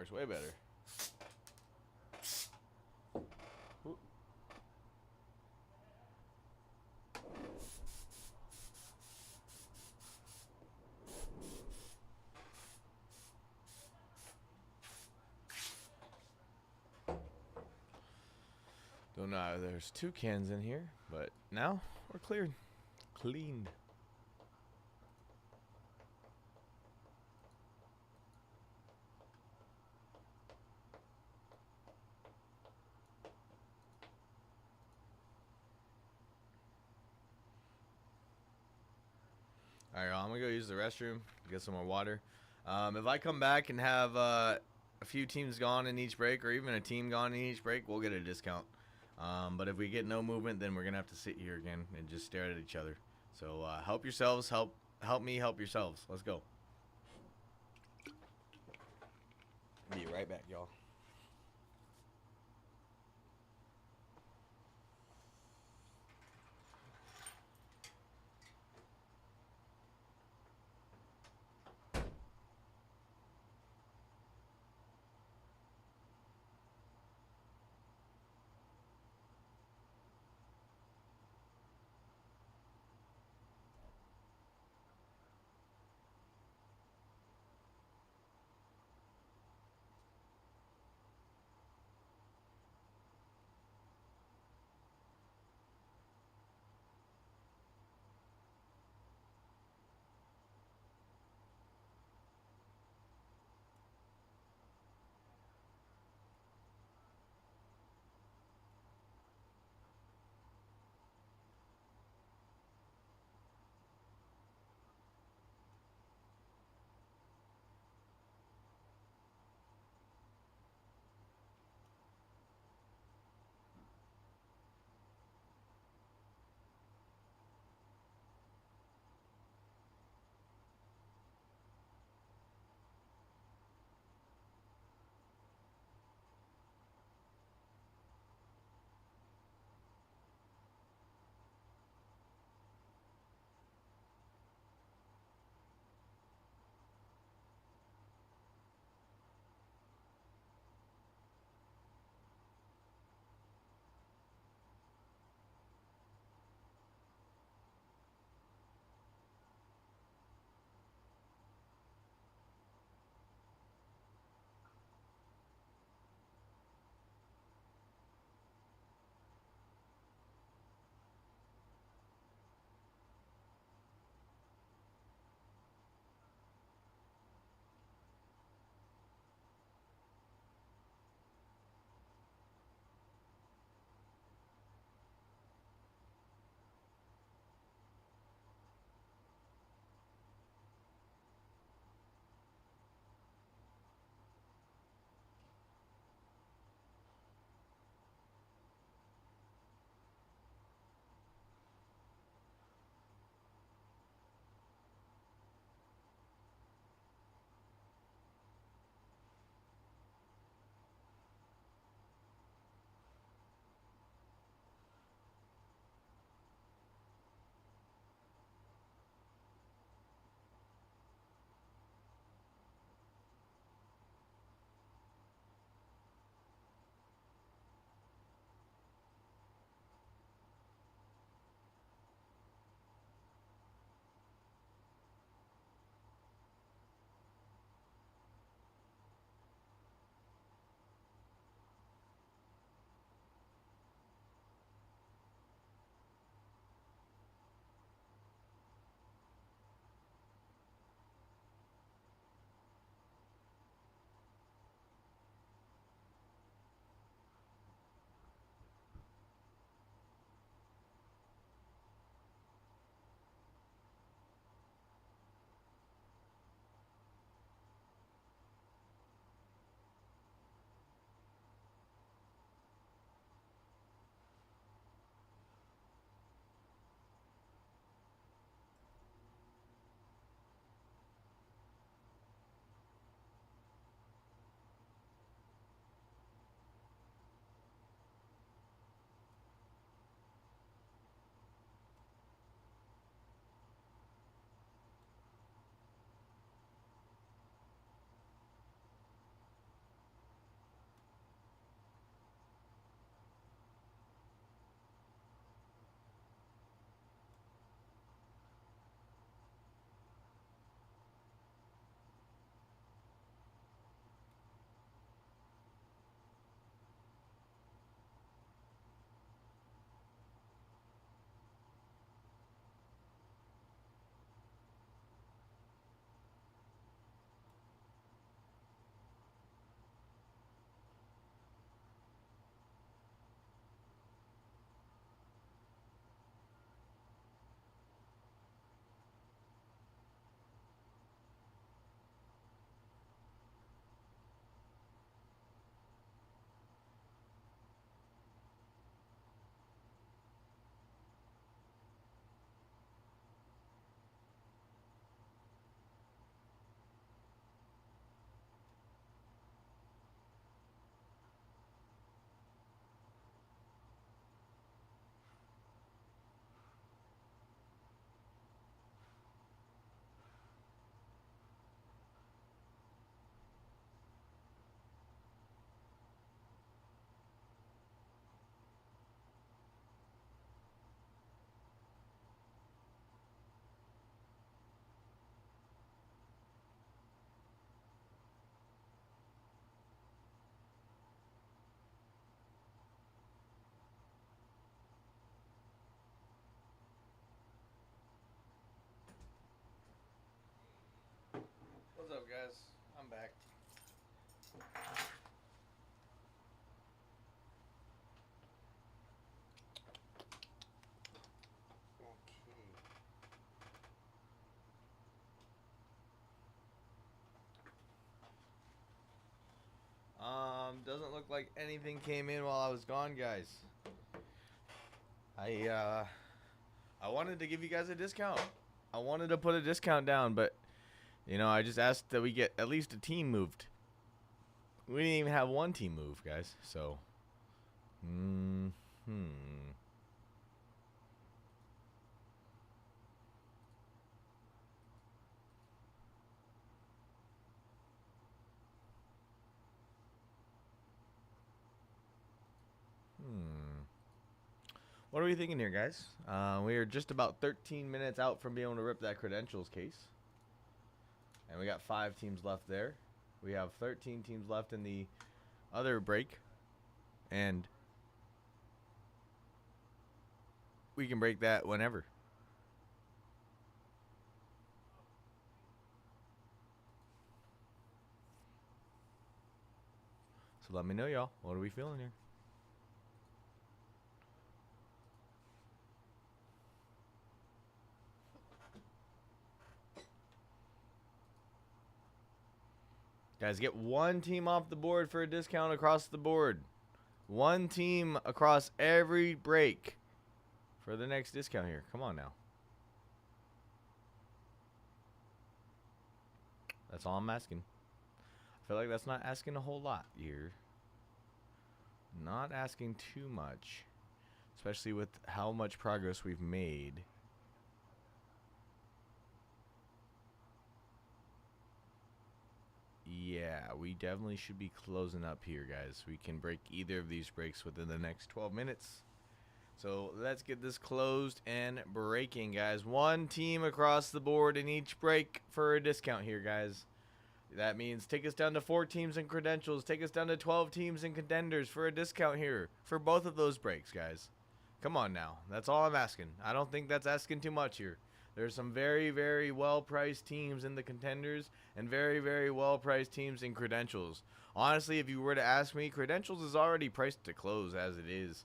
works way better. Ooh. Don't know. There's 2 cans in here, but now we're cleared. Cleaned. All right, I'm gonna go use the restroom, get some more water. If I come back and have a few teams gone in each break, or even a team gone in each break, we'll get a discount. But if we get no movement, then we're gonna have to sit here again and just stare at each other. So help yourselves, help me, help yourselves. Let's go. Be right back, y'all. back. Doesn't look like anything came in while I was gone, guys. I wanted to give you guys a discount. I wanted to put a discount down, but you know, I just asked that we get at least a team moved. We didn't even have one team move, guys. So, What are we thinking here, guys? We are just about 13 minutes out from being able to rip that credentials case. And we got 5 teams left there. We have 13 teams left in the other break. And we can break that whenever. So let me know, y'all. What are we feeling here? Guys, get one team off the board for a discount across the board. One team across every break for the next discount here. Come on now. That's all I'm asking. I feel like that's not asking a whole lot here. Not asking too much. Especially with how much progress we've made. Yeah, we definitely should be closing up here, guys. We can break either of these breaks within the next 12 minutes. So let's get this closed and breaking, guys. One team across the board in each break for a discount here, guys. That means take us down to 4 teams in credentials. Take us down to 12 teams in contenders for a discount here for both of those breaks, guys. Come on now. That's all I'm asking. I don't think that's asking too much here. There's some very, very well-priced teams in the contenders and very, very well-priced teams in credentials. Honestly, if you were to ask me, credentials is already priced to close as it is.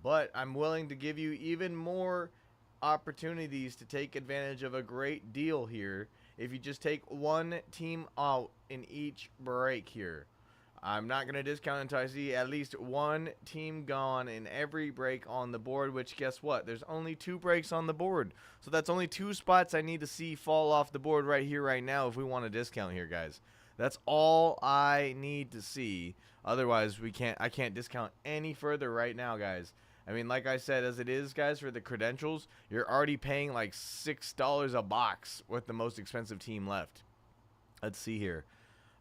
But I'm willing to give you even more opportunities to take advantage of a great deal here if you just take one team out in each break here. I'm not going to discount until I see at least one team gone in every break on the board, which guess what? There's only 2 breaks on the board. So that's only 2 spots I need to see fall off the board right here, right now if we want a discount here, guys. That's all I need to see. Otherwise, I can't discount any further right now, guys. I mean, like I said, as it is, guys, for the credentials, you're already paying like $6 a box with the most expensive team left. Let's see here.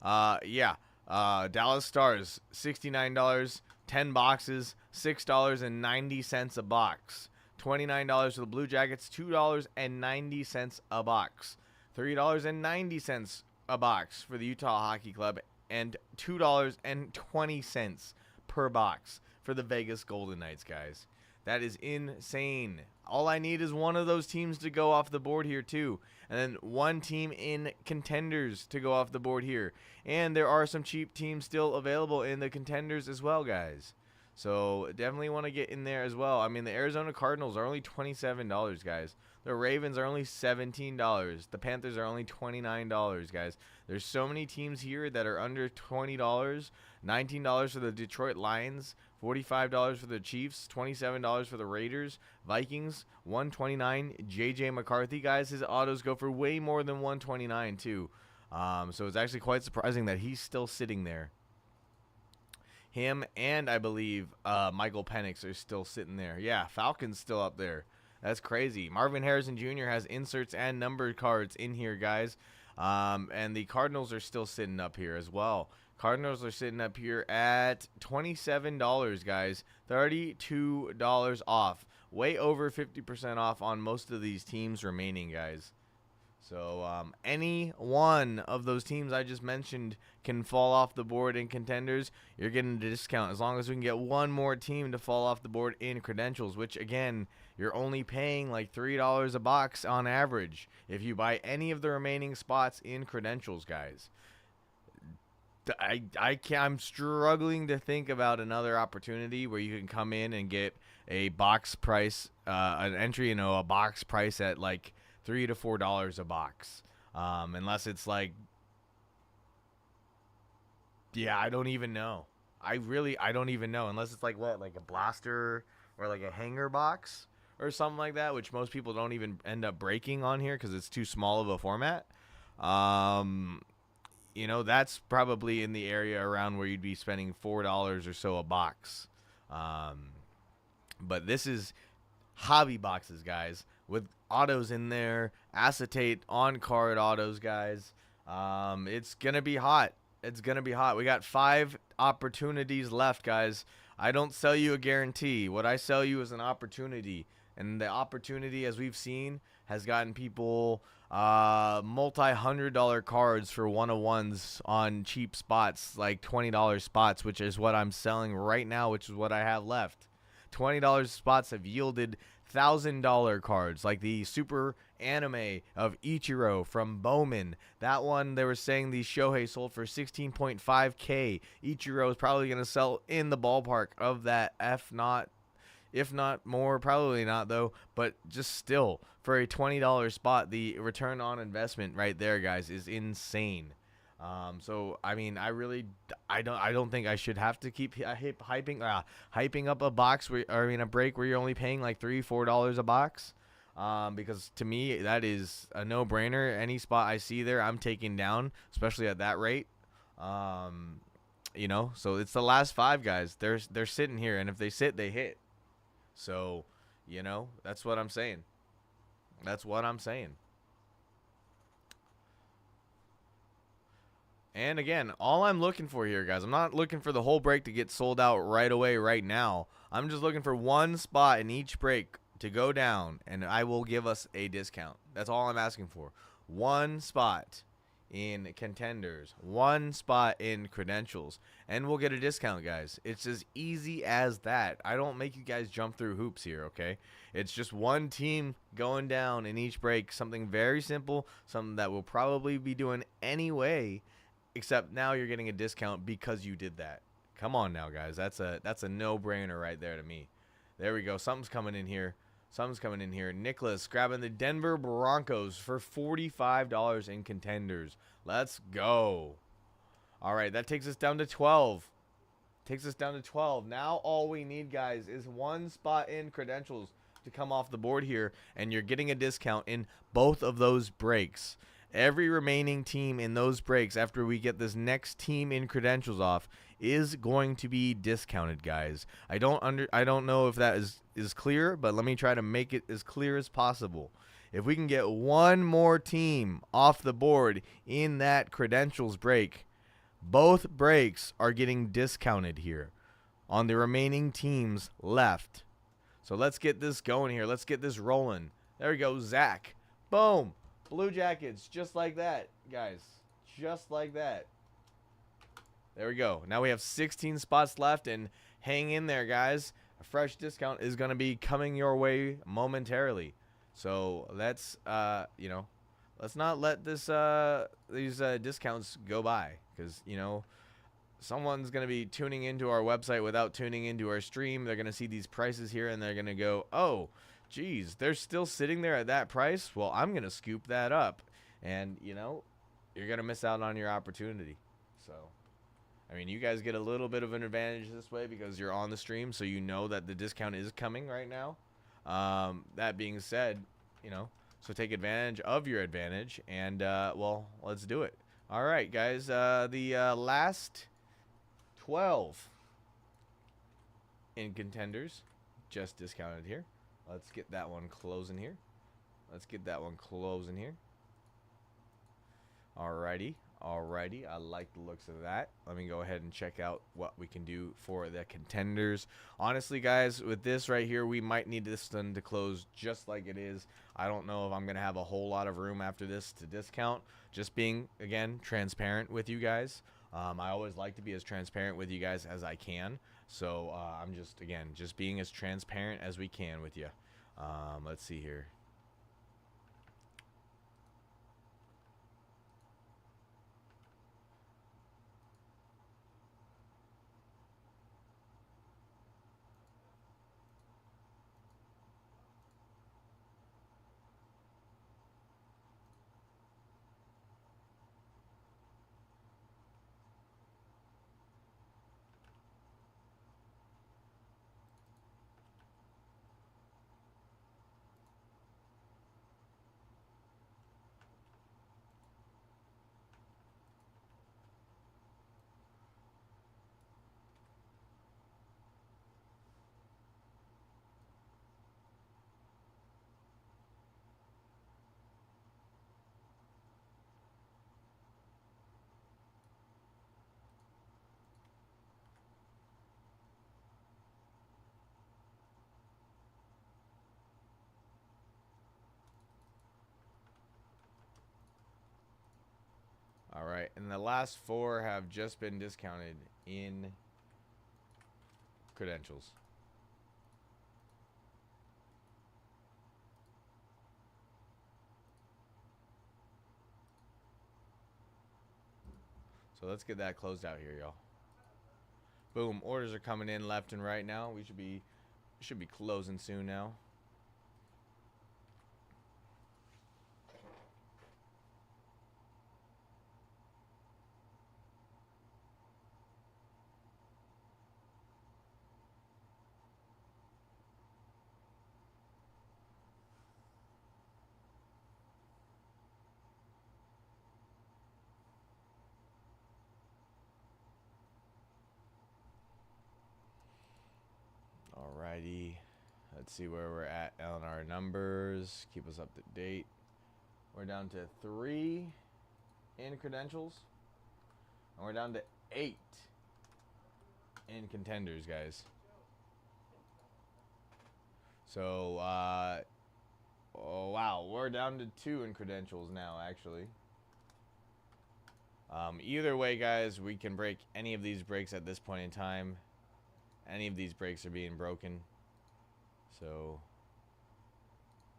Yeah. Dallas Stars, $69, 10 boxes, $6.90 a box. $29 for the Blue Jackets, $2.90 a box. $3.90 a box for the Utah Hockey Club, and $2.20 per box for the Vegas Golden Knights, guys. That is insane. All I need is one of those teams to go off the board here too. And then one team in contenders to go off the board here. And there are some cheap teams still available in the contenders as well, guys. So definitely want to get in there as well. I mean, the Arizona Cardinals are only $27, guys. The Ravens are only $17. The Panthers are only $29, guys. There's so many teams here that are under $20. $19 for the Detroit Lions. $45 for the Chiefs, $27 for the Raiders, Vikings, $129. JJ McCarthy, guys, his autos go for way more than $129 too. So it's actually quite surprising that he's still sitting there. Him and I believe Michael Penix are still sitting there. Yeah, Falcons still up there. That's crazy. Marvin Harrison Jr. has inserts and numbered cards in here, guys. And the Cardinals are still sitting up here as well. Cardinals are sitting up here at $27, guys. $32 off. Way over 50% off on most of these teams remaining, guys. So any one of those teams I just mentioned can fall off the board in contenders. You're getting a discount as long as we can get one more team to fall off the board in credentials, which, again, you're only paying like $3 a box on average if you buy any of the remaining spots in credentials, guys. I'm struggling to think about another opportunity where you can come in and get a box price, an entry, a box price at like $3 to $4 a box. Unless it's like, yeah, I don't even know. I don't even know. Unless it's like what, like a blaster or like a hanger box or something like that, which most people don't even end up breaking on here because it's too small of a format. That's probably in the area around where you'd be spending $4 or so a box. But this is hobby boxes, guys, with autos in there, acetate on card autos, guys. It's gonna be hot. It's gonna be hot. We got 5 opportunities left, guys. I don't sell you a guarantee. What I sell you is an opportunity, and the opportunity, as we've seen, has gotten people multi-$100 cards for 101s on cheap spots, like $20 spots, which is what I'm selling right now, which is what I have left. $20 spots have yielded $1,000 cards, like the super anime of Ichiro from Bowman. That one, they were saying the Shohei sold for 16.5K. Ichiro is probably going to sell in the ballpark of that, if not more, probably not though, but just still, for a $20 spot, the return on investment right there, guys, is insane. So I mean, I don't think I should have to keep hyping up a box a break where you're only paying like $3-4 a box. Because to me that is a no-brainer. Any spot I see there, I'm taking down, especially at that rate. So it's the last 5 guys. They're sitting here, and if they sit, they hit. So, that's what I'm saying. That's what I'm saying. And again, all I'm looking for here, guys, I'm not looking for the whole break to get sold out right away, right now. I'm just looking for one spot in each break to go down, and I will give us a discount. That's all I'm asking for. One spot in Contenders, one spot in Credentials, and we'll get a discount, guys. It's as easy as that. I don't make you guys jump through hoops here, okay? It's just one team going down in each break, something very simple, something that we'll probably be doing anyway, except now you're getting a discount because you did that. Come on now, guys. That's a no-brainer right there to me. There we go. Something's coming in here. Nicholas grabbing the Denver Broncos for $45 in Contenders. Let's go. All right, that takes us down to 12. Now all we need, guys, is one spot in Credentials to come off the board here, and you're getting a discount in both of those breaks. Every remaining team in those breaks after we get this next team in Credentials off is going to be discounted, guys. I don't know if that is clear, but let me try to make it as clear as possible. If we can get one more team off the board in that Credentials break, both breaks are getting discounted here on the remaining teams left. So let's get this going here. Let's get this rolling. There we go, Zach. Boom. Blue Jackets, just like that, guys. Just like that. There we go. Now we have 16 spots left, and hang in there, guys. A fresh discount is going to be coming your way momentarily. So let's, let's not let these discounts go by, because, someone's going to be tuning into our website without tuning into our stream. They're going to see these prices here, and they're going to go, oh, geez, they're still sitting there at that price? Well, I'm going to scoop that up. And, you're going to miss out on your opportunity. So, I mean, you guys get a little bit of an advantage this way because you're on the stream, so you know that the discount is coming right now. That being said, so take advantage of your advantage, and, well, let's do it. All right, guys, the last 12 in Contenders just discounted here. Let's get that one closing here. Alrighty. I like the looks of that. Let me go ahead and check out what we can do for the Contenders. Honestly, guys, with this right here, we might need this one to close just like it is. I don't know if I'm going to have a whole lot of room after this to discount. Just being, again, transparent with you guys. I always like to be as transparent with you guys as I can. So I'm just being as transparent as we can with you. Let's see here. right, and the last 4 have just been discounted in credentials. So let's get that closed out here, y'all. Boom, orders are coming in left and right now. We should be closing soon now. Alrighty. Let's see where we're at on our numbers. Keep us up to date. We're down to 3 in credentials. And we're down to 8 in contenders, guys. So, oh wow, we're down to 2 in credentials now, actually. Either way, guys, we can break any of these breaks at this point in time. Any of these breaks are being broken. So,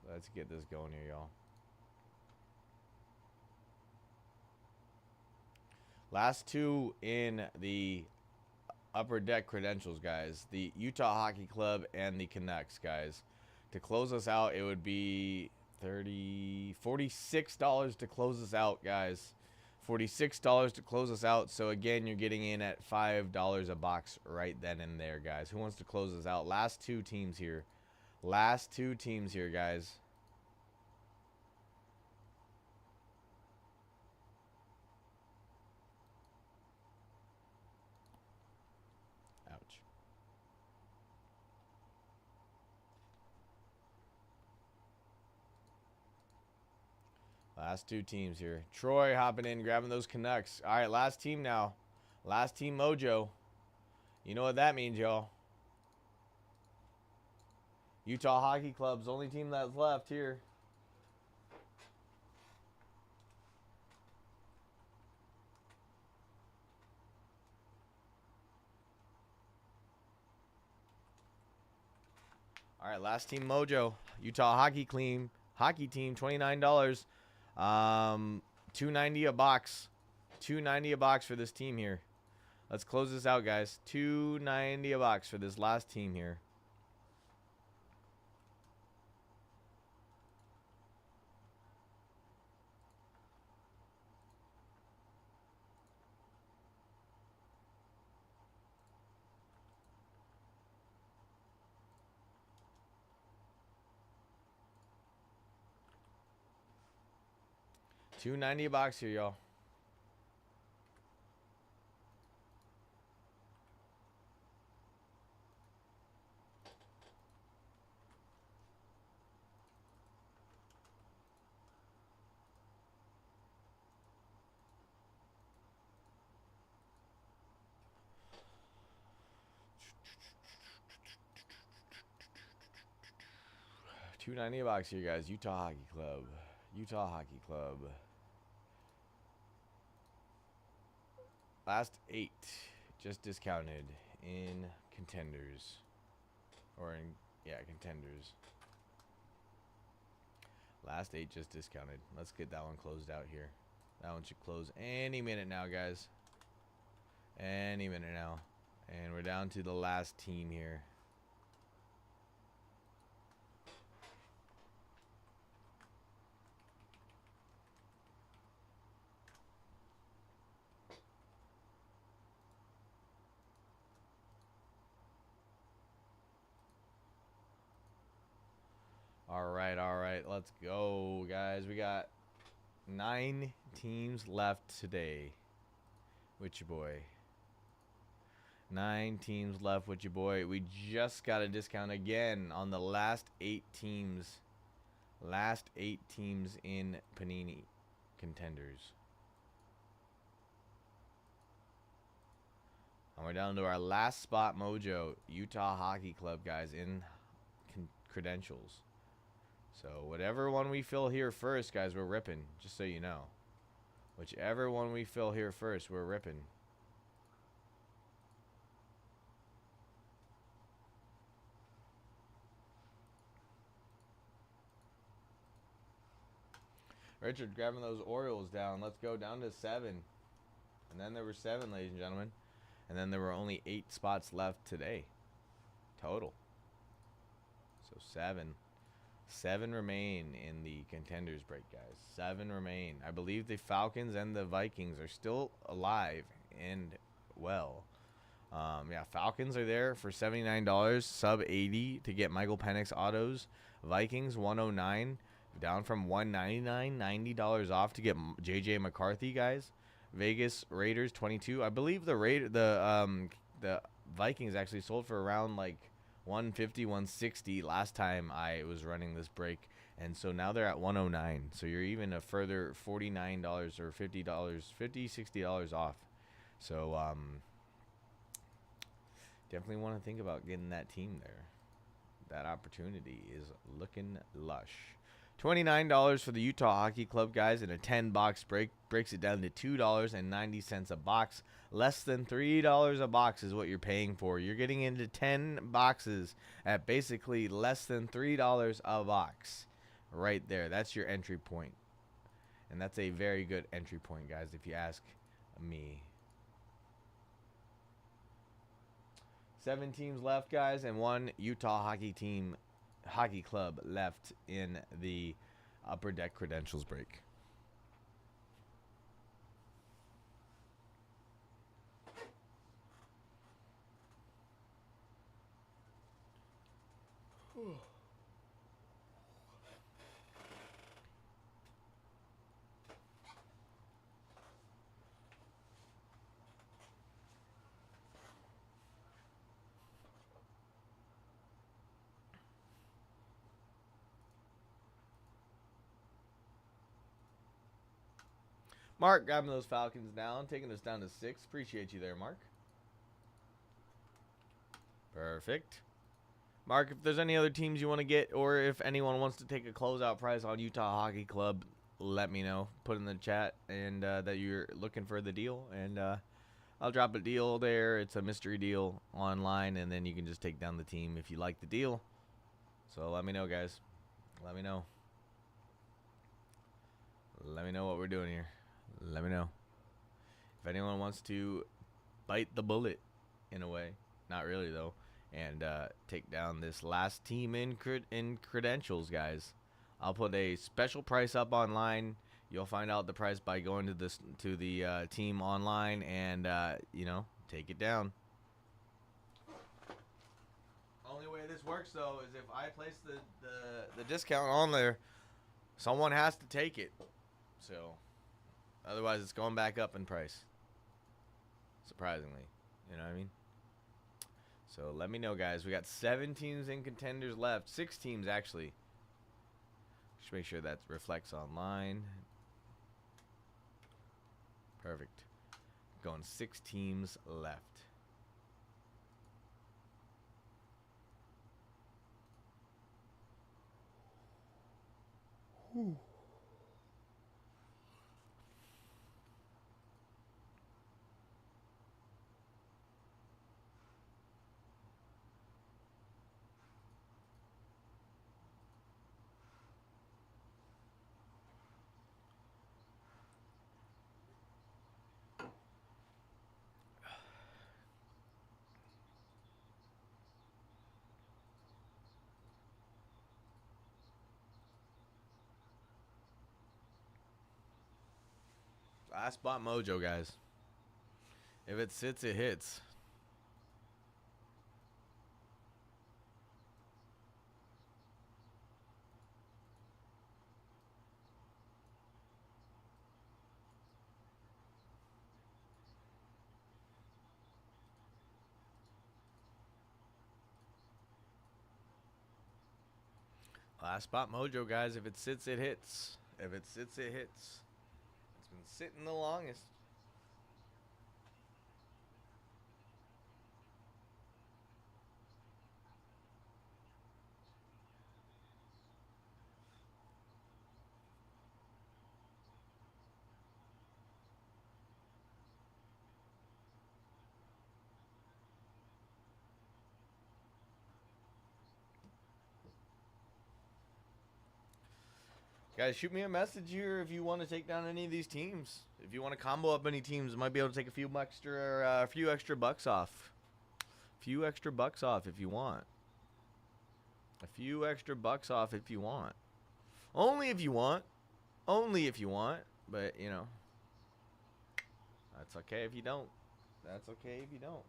let's get this going here, y'all. Last 2 in the upper deck credentials, guys. The Utah Hockey Club and the Canucks, guys. To close us out, it would be $46 to close us out, guys. $46 to close us out. So again, you're getting in at $5 a box right then and there, guys. Who wants to close us out? Last 2 teams here. Last 2 teams here, guys. Ouch. Last 2 teams here. Troy hopping in, grabbing those Canucks. All right, last team now. Last team Mojo. You know what that means, y'all. Utah Hockey Club's only team that's left here. All right, last team Mojo. Utah Hockey Team, $29. $2.90 a box. $2.90 a box for this team here. Let's close this out, guys. $2.90 a box for this last team here. $2.90 a box here, y'all. $2.90 a box here, guys. Utah Hockey Club. Utah Hockey Club. Last 8 just discounted in contenders. Or in, yeah, contenders. Last 8 just discounted. Let's get that one closed out here. That one should close any minute now, guys. Any minute now. And we're down to the last team here. All right, let's go, guys. We got 9 teams left today with your boy. 9 teams left with your boy. We just got a discount again on the last 8 teams. Last 8 teams in Panini Contenders. And we're down to our last spot, Mojo. Utah Hockey Club, guys, in credentials. So whatever one we fill here first, guys, we're ripping, just so you know. Whichever one we fill here first, we're ripping. Richard grabbing those Orioles down. Let's go down to 7. And then there were 7, ladies and gentlemen. And then there were only 8 spots left today. Total. So 7. 7 remain in the contenders break, guys. 7 remain. I believe the Falcons and the Vikings are still alive and well. Yeah, Falcons are there for $79, sub 80 to get Michael Penix autos. Vikings 109, down from $199, $90 off to get JJ McCarthy, guys. Vegas Raiders 22. I believe the Vikings actually sold for around like 150, 160 last time I was running this break, and so now they're at 109. So you're even a further $49 or $50, $60 off. So definitely want to think about getting that team there. That opportunity is looking lush. $29 for the Utah Hockey Club, guys, in a 10-box break. Breaks it down to $2.90 a box. Less than $3 a box is what you're paying for. You're getting into 10 boxes at basically less than $3 a box. Right there. That's your entry point. And that's a very good entry point, guys, if you ask me. 7 teams left, guys, and 1 Utah Hockey Club left in the Upper Deck Credentials break. Mark grabbing those Falcons down, taking us down to 6. Appreciate you there, Mark. Perfect. Mark, if there's any other teams you want to get, or if anyone wants to take a closeout price on Utah Hockey Club, let me know. Put in the chat and that you're looking for the deal, and I'll drop a deal there. It's a mystery deal online, and then you can just take down the team if you like the deal. So let me know, guys. Let me know. Let me know what we're doing here. Let me know. If anyone wants to bite the bullet, in a way. Not really, though. And take down this last team in credentials, guys. I'll put a special price up online. You'll find out the price by going to the team online and, take it down. Only way this works, though, is if I place the discount on there, someone has to take it. So... otherwise, it's going back up in price. Surprisingly. You know what I mean? So, let me know, guys. We got 7 teams in contenders left. 6 teams, actually. Just make sure that reflects online. Perfect. Going 6 teams left. Whew. Last spot mojo, guys. If it sits, it hits. Last spot mojo, guys. If it sits, it hits. If it sits, it hits. It's been sitting the longest. Guys, shoot me a message here if you want to take down any of these teams. If you want to combo up any teams, might be able to take a few extra bucks off. Few extra bucks off if you want. A few extra bucks off if you want. Only if you want. Only if you want. But, you know, that's okay if you don't. That's okay if you don't.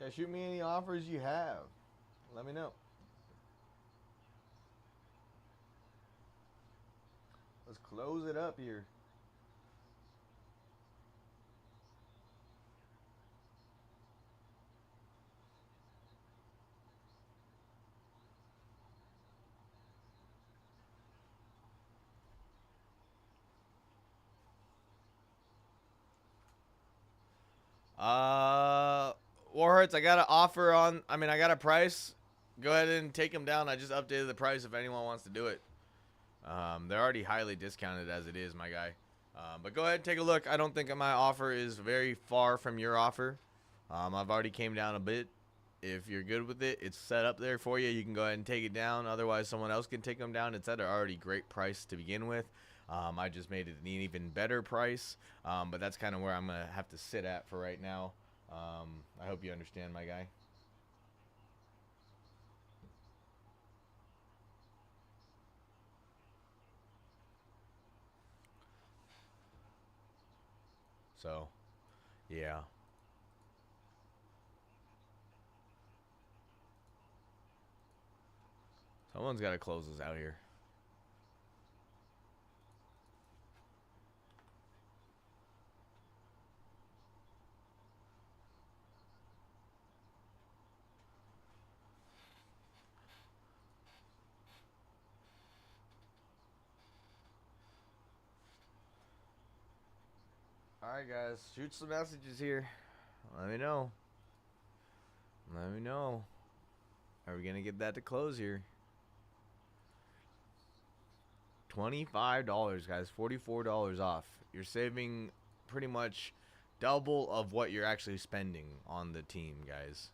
Yeah, shoot me any offers you have. Let me know. Let's close it up here. Warhearts, I got an offer on. I got a price. Go ahead and take them down. I just updated the price if anyone wants to do it. They're already highly discounted as it is, my guy. But go ahead and take a look. I don't think my offer is very far from your offer. I've already came down a bit. If you're good with it, it's set up there for you. You can go ahead and take it down. Otherwise, someone else can take them down. It's at an already great price to begin with. I just made it an even better price. But that's kind of where I'm going to have to sit at for right now. I hope you understand, my guy. So, yeah. Someone's got to close us out here. Alright, guys. Shoot some messages here. Let me know. Let me know. Are we going to get that to close here? $25, guys. $44 off. You're saving pretty much double of what you're actually spending on the team, guys.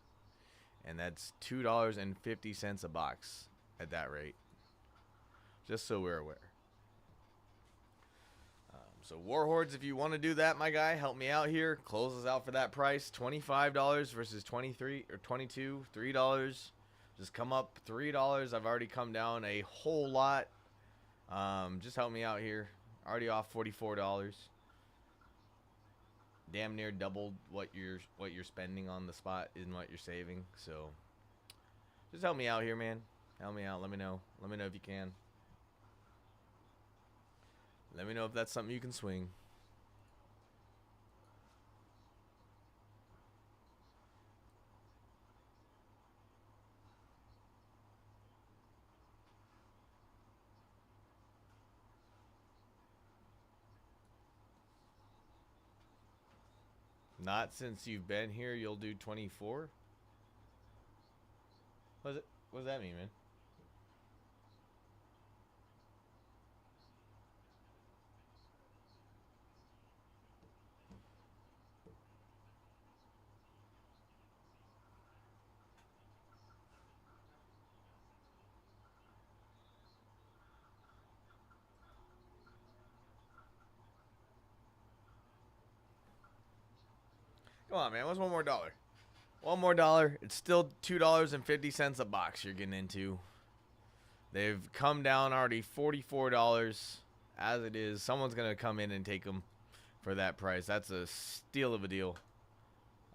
And that's $2.50 a box at that rate. Just so we're aware. So Warhordes, if you want to do that, my guy, help me out here. Close us out for that price. $25 versus $23 or $22, $3. Just come up $3. I've already come down a whole lot. Just help me out here. Already off $44. Damn near doubled what you're spending on the spot and what you're saving. So just help me out here, man. Help me out. Let me know. Let me know if you can. Let me know if that's something you can swing. Not since you've been here, you'll do 24? What does that mean, man? Come on, man. What's one more dollar? One more dollar. It's still $2.50 a box you're getting into. They've come down already $44 as it is. Someone's going to come in and take them for that price. That's a steal of a deal.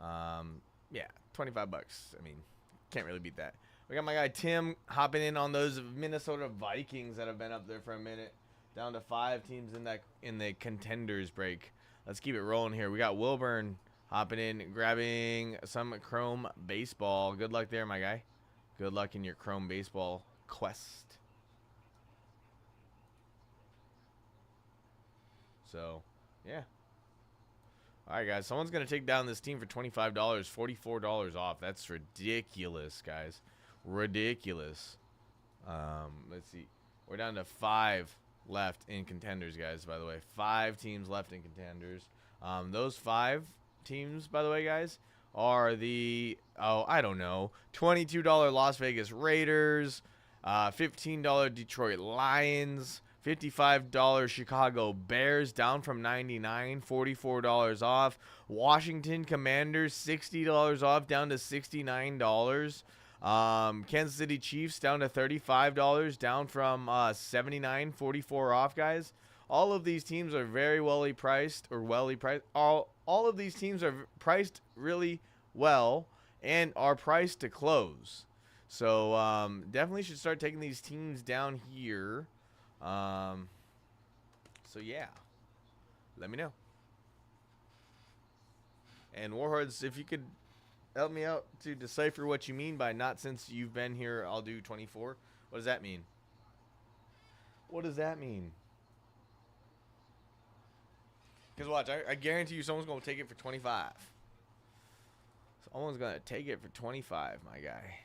Yeah, 25 bucks. I mean, can't really beat that. We got my guy Tim hopping in on those Minnesota Vikings that have been up there for a minute. Down to 5 teams in the Contenders break. Let's keep it rolling here. We got Wilburn hopping in, grabbing some Chrome baseball. Good luck there, my guy. Good luck in your Chrome Baseball quest. So, yeah. All right, guys. Someone's going to take down this team for $25, $44 off. That's ridiculous, guys. Ridiculous. Let's see. We're down to 5 left in Contenders, guys, by the way. 5 teams left in Contenders. Those 5 teams, by the way, guys, are the, I don't know, $22 Las Vegas Raiders, $15 Detroit Lions, $55 Chicago Bears, down from $99, $44 off. Washington Commanders, $60 off, down to $69. Kansas City Chiefs down to $35, down from $79, $44 off, guys. All of these teams are very welly priced, or welly priced. All of these teams are priced really well and are priced to close. So definitely should start taking these teams down here. So yeah, let me know. And Warhordes, if you could help me out to decipher what you mean by not since you've been here, I'll do 24. What does that mean? What does that mean? Because watch, I guarantee you someone's going to take it for 25. Someone's going to take it for 25, my guy.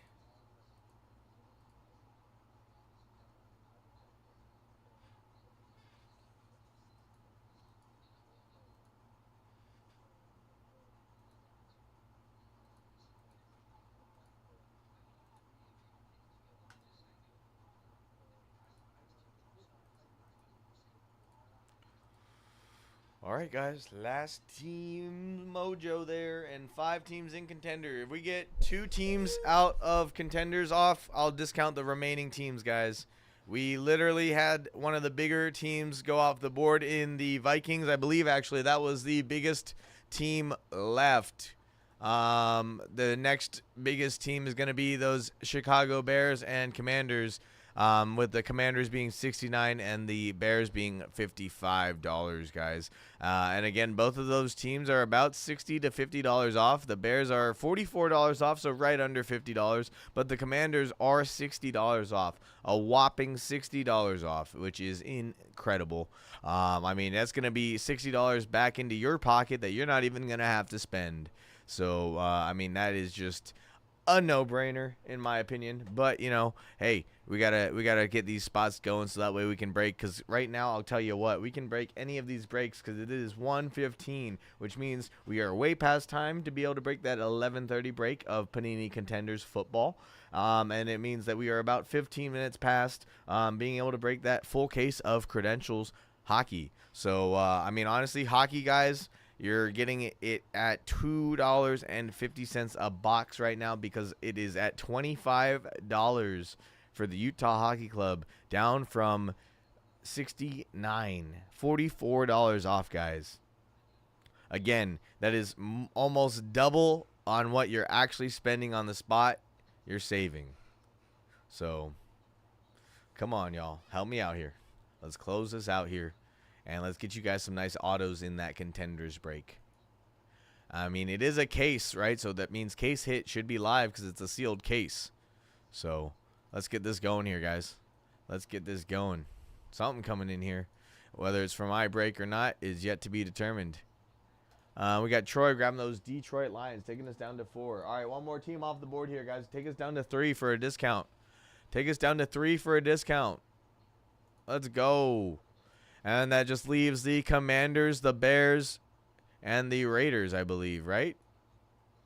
All right, guys. Last team mojo there, and 5 teams in Contender. If we get 2 teams out of Contenders off, I'll discount the remaining teams, guys. We literally had one of the bigger teams go off the board in the Vikings. I believe, actually, that was the biggest team left. The next biggest team is going to be those Chicago Bears and Commanders. With the Commanders being $69 and the Bears being $55, guys. And again, both of those teams are about $60 to $50 off. The Bears are $44 off, so right under $50. But the Commanders are $60 off, a whopping $60 off, which is incredible. I mean, that's going to be $60 back into your pocket that you're not even going to have to spend. So, I mean, that is just a no-brainer in my opinion, but you know, hey, we gotta get these spots going so that way we can break, because right now I'll tell you what, we can break any of these breaks because it is 1:15, which means we are way past time to be able to break that 11:30 break of Panini Contenders football, and it means that we are about 15 minutes past being able to break that full case of Credentials hockey. So I mean, honestly, hockey, guys, you're getting it at $2.50 a box right now because it is at $25 for the Utah Hockey Club, down from $69, $44 off, guys. Again, that is almost double on what you're actually spending on the spot. You're saving. So, come on, y'all. Help me out here. Let's close this out here. And let's get you guys some nice autos in that Contenders break. I mean, it is a case, right? So that means case hit should be live because it's a sealed case. So let's get this going here, guys. Let's get this going. Something coming in here. Whether it's for my break or not is yet to be determined. We got Troy grabbing those Detroit Lions, taking us down to 4. All right, one more team off the board here, guys. Take us down to 3 for a discount. Take us down to 3 for a discount. Let's go. And that just leaves the Commanders, the Bears, and the Raiders, I believe, right?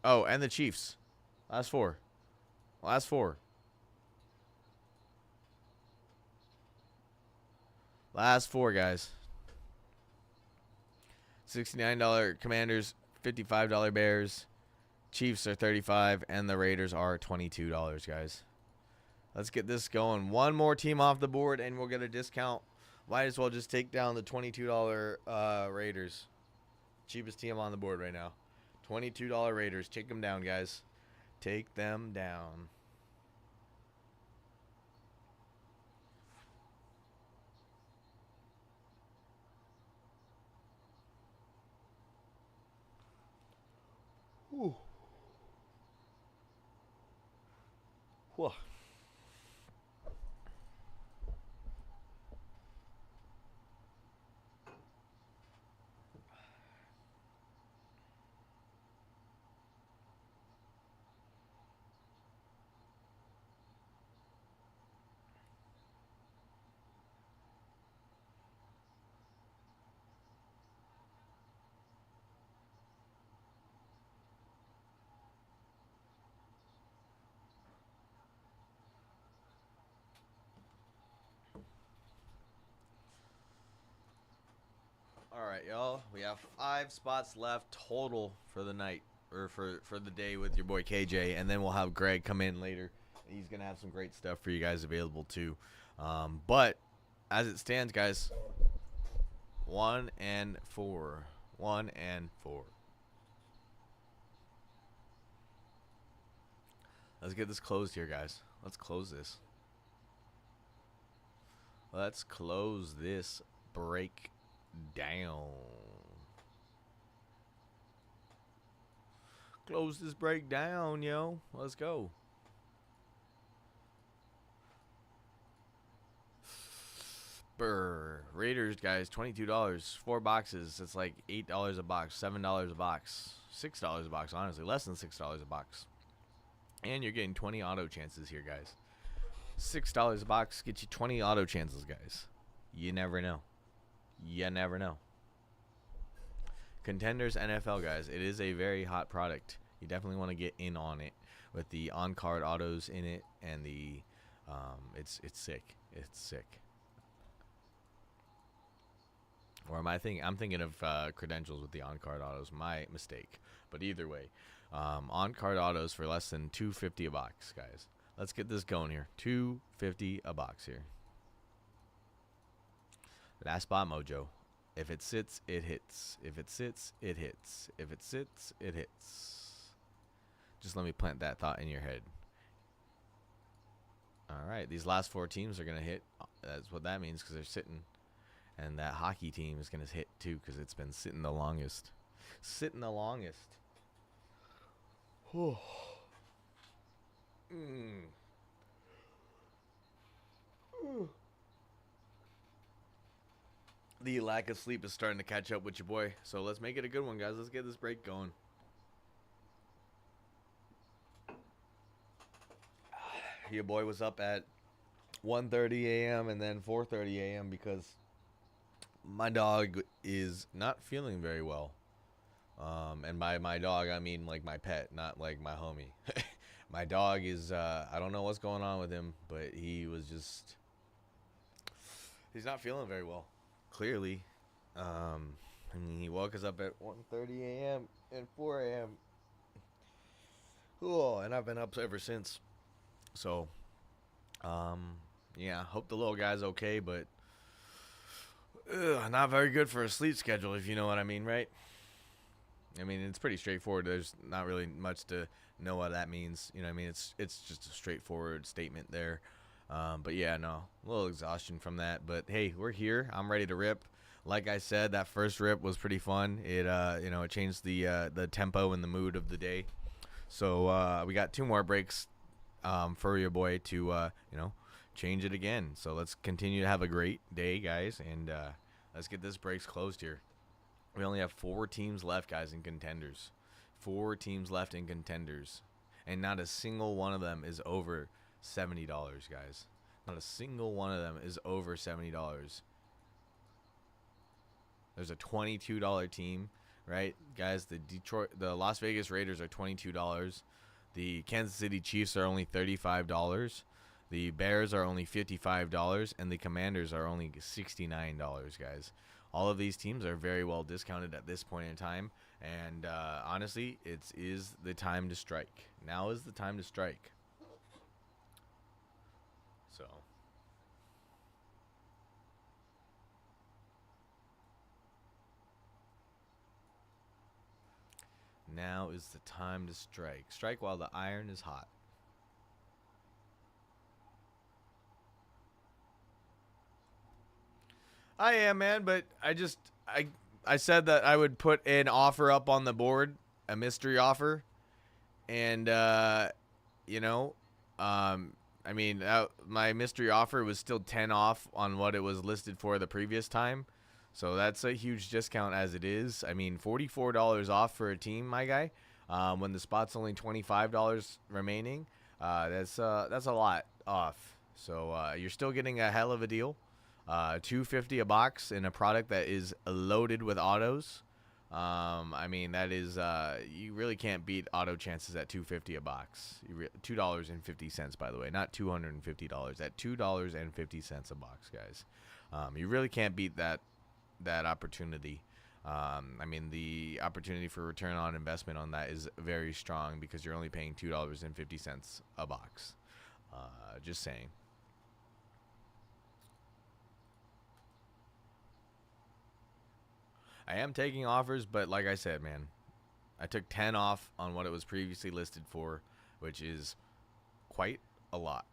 Oh, and the Chiefs. Last 4. Last 4. Last 4, guys. $69 Commanders, $55 Bears. Chiefs are $35, and the Raiders are $22, guys. Let's get this going. One more team off the board, and we'll get a discount. Might as well just take down the $22 Raiders. Cheapest team on the board right now. $22 Raiders. Take them down, guys. Take them down. Whew. Whoa. All right, y'all. We have 5 spots left total for the night, or for the day with your boy KJ, and then we'll have Greg come in later. He's gonna have some great stuff for you guys available too. But as it stands, guys, 1 and 4, 1 and 4. Let's get this closed here, guys. Let's close this. Let's close this break down. Close this break down, yo. Let's go. Brr. Raiders, guys, $22. 4 boxes. It's like $8 a box, $7 a box, $6 a box, honestly. Less than $6 a box. And you're getting 20 auto chances here, guys. $6 a box gets you 20 auto chances, guys. You never know. You never know. Contenders NFL, guys. It is a very hot product. You definitely want to get in on it with the on-card autos in it, and the it's sick. It's sick. Or am I thinking? I'm thinking of credentials with the on-card autos. My mistake. But either way, on-card autos for less than $2.50 a box, guys. Let's get this going here. $2.50 a box here. Last spot mojo. If it sits, it hits. If it sits, it hits. If it sits, it hits. Just let me plant that thought in your head. All right, these last 4 teams are going to hit. That's what that means, because they're sitting. And that hockey team is going to hit too, because it's been sitting the longest. Sitting the longest. Mm. The lack of sleep is starting to catch up with your boy. So let's make it a good one, guys. Let's get this break going. Your boy was up at 1:30 a.m. and then 4:30 a.m. because my dog is not feeling very well. And by my dog, I mean like my pet, not like my homie. My dog is, I don't know what's going on with him, but he was just, he's not feeling very well. Clearly. I mean, he woke us up at 1:30 a.m. and 4 a.m. Oh, and I've been up ever since. So, yeah, hope the little guy's okay, but not very good for a sleep schedule, if you know what I mean, right? I mean, it's pretty straightforward. There's not really much to know what that means. You know what I mean? It's just a straightforward statement there. But yeah, no, a little exhaustion from that. But hey, we're here. I'm ready to rip. Like I said, that first rip was pretty fun. It it changed the tempo and the mood of the day. So we got 2 more breaks for your boy to change it again. So let's continue to have a great day, guys, and let's get this breaks closed here. We only have 4 teams left, guys, in Contenders. 4 teams left in Contenders. And not a single one of them is over $70, guys. Not a single one of them is over $70. There's a $22 team, right? Guys, the Las Vegas Raiders are $22. The Kansas City Chiefs are only $35. The Bears are only $55. And the Commanders are only $69, guys. All of these teams are very well discounted at this point in time. And honestly, it is the time to strike. Now is the time to strike. So. Now is the time to strike. Strike while the iron is hot. I am, man, but I said that I would put an offer up on the board, a mystery offer, and I mean, my mystery offer was still 10 off on what it was listed for the previous time. So that's a huge discount as it is. I mean, $44 off for a team, my guy. When the spot's only $25 remaining, that's a lot off. So you're still getting a hell of a deal. $250 a box in a product that is loaded with autos. I mean, that is you really can't beat auto chances at $2.50 a box. $2.50, by the way, not $250. At $2.50 a box, guys. You really can't beat that opportunity. I mean, the opportunity for return on investment on that is very strong because you're only paying $2.50 a box. Just saying. I am taking offers, but like I said, man, I took 10 off on what it was previously listed for, which is quite a lot.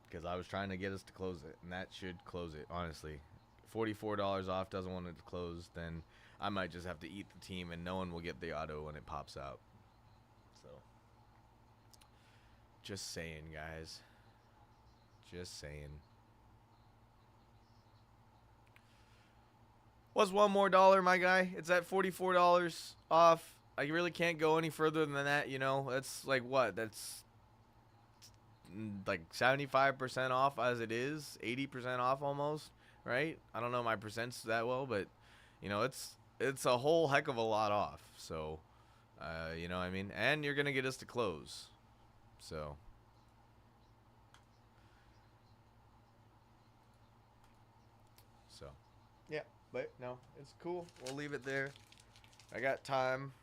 Because I was trying to get us to close it, and that should close it, honestly. $44 off doesn't want it to close, then I might just have to eat the team, and no one will get the auto when it pops out. So, just saying, guys. Just saying. What's one more dollar, my guy? It's at $44 off. I really can't go any further than that, you know. That's like what? That's like 75% off as it is, 80% off almost, right? I don't know my percents that well, but you know, it's a whole heck of a lot off. So, you know what I mean? And you're going to get us to close. So, yeah. But no, it's cool. We'll leave it there. I got time.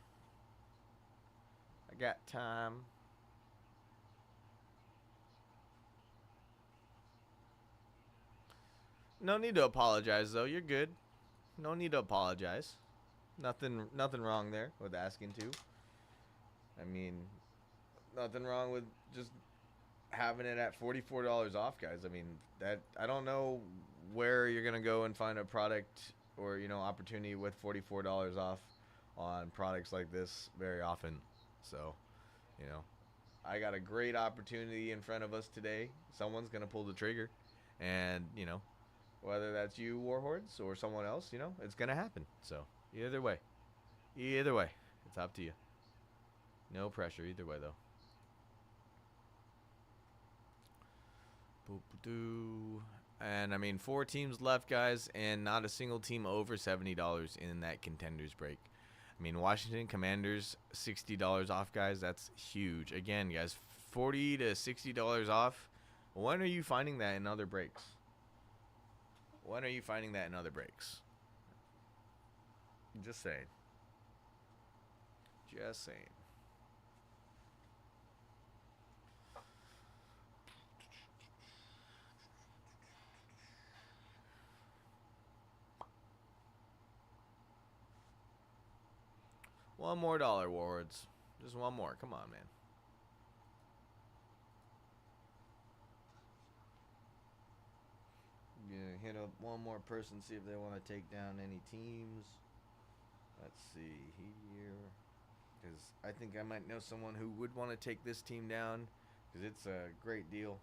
No need to apologize though. You're good. No need to apologize. Nothing wrong there with asking to. I mean, nothing wrong with just having it at $44 off, guys. I mean, that I don't know where you're going to go and find a product or, you know, opportunity with $44 off on products like this very often. So, you know, I got a great opportunity in front of us today. Someone's going to pull the trigger, and, you know, whether that's you, Warhordes, or someone else, you know, it's going to happen. So, either way, it's up to you. No pressure either way, though. Boop-a-doo. And I mean, 4 teams left, guys, and not a single team over $70 in that Contenders break. I mean, Washington Commanders, $60 off, guys. That's huge. Again, guys, $40 to $60 off. When are you finding that in other breaks? Just saying. One more dollar, Wards. Just one more. Come on, man. Gonna hit up one more person, see if they want to take down any teams. Let's see here. Because I think I might know someone who would want to take this team down. Because it's a great deal.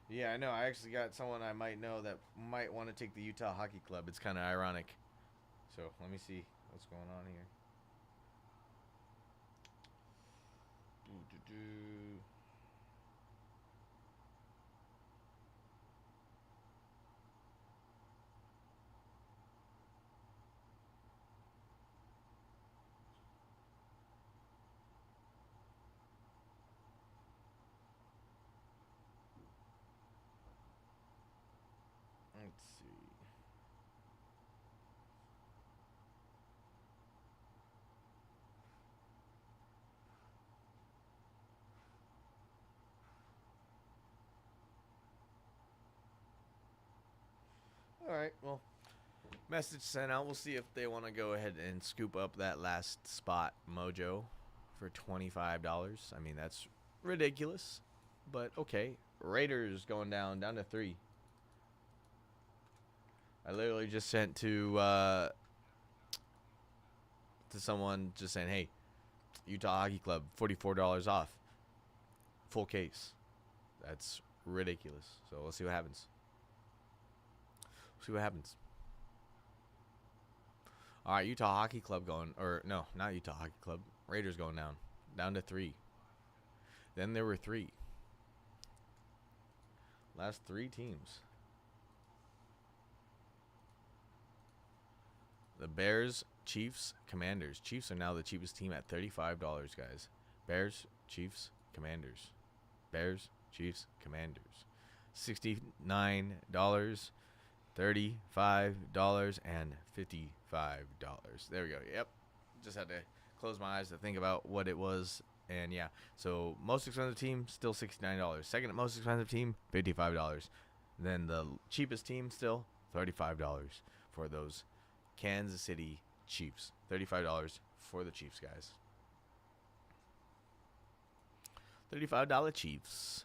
Yeah, I know. I actually got someone I might know that might want to take the Utah Hockey Club. It's kind of ironic. So, let me see what's going on here. Let's see. Alright, well, message sent out. We'll see if they want to go ahead and scoop up that last spot mojo for $25. I mean, that's ridiculous, but okay. Raiders going down to 3. I literally just sent to to someone just saying, hey, Utah Hockey Club, $44 off. Full case. That's ridiculous. So we'll see what happens. See what happens. All right, Utah Hockey Club going, or no, not Utah Hockey Club. Raiders going down to 3. Then there were 3. Last 3 teams. The Bears, Chiefs, Commanders. Chiefs are now the cheapest team at $35, guys. Bears, Chiefs, Commanders. Bears, Chiefs, Commanders. $69, $35, and $55. There we go. Yep. Just had to close my eyes to think about what it was. And yeah, so most expensive team, still $69. Second most expensive team, $55. Then the cheapest team, still $35 for those Kansas City Chiefs. $35 for the Chiefs, guys. $35 Chiefs.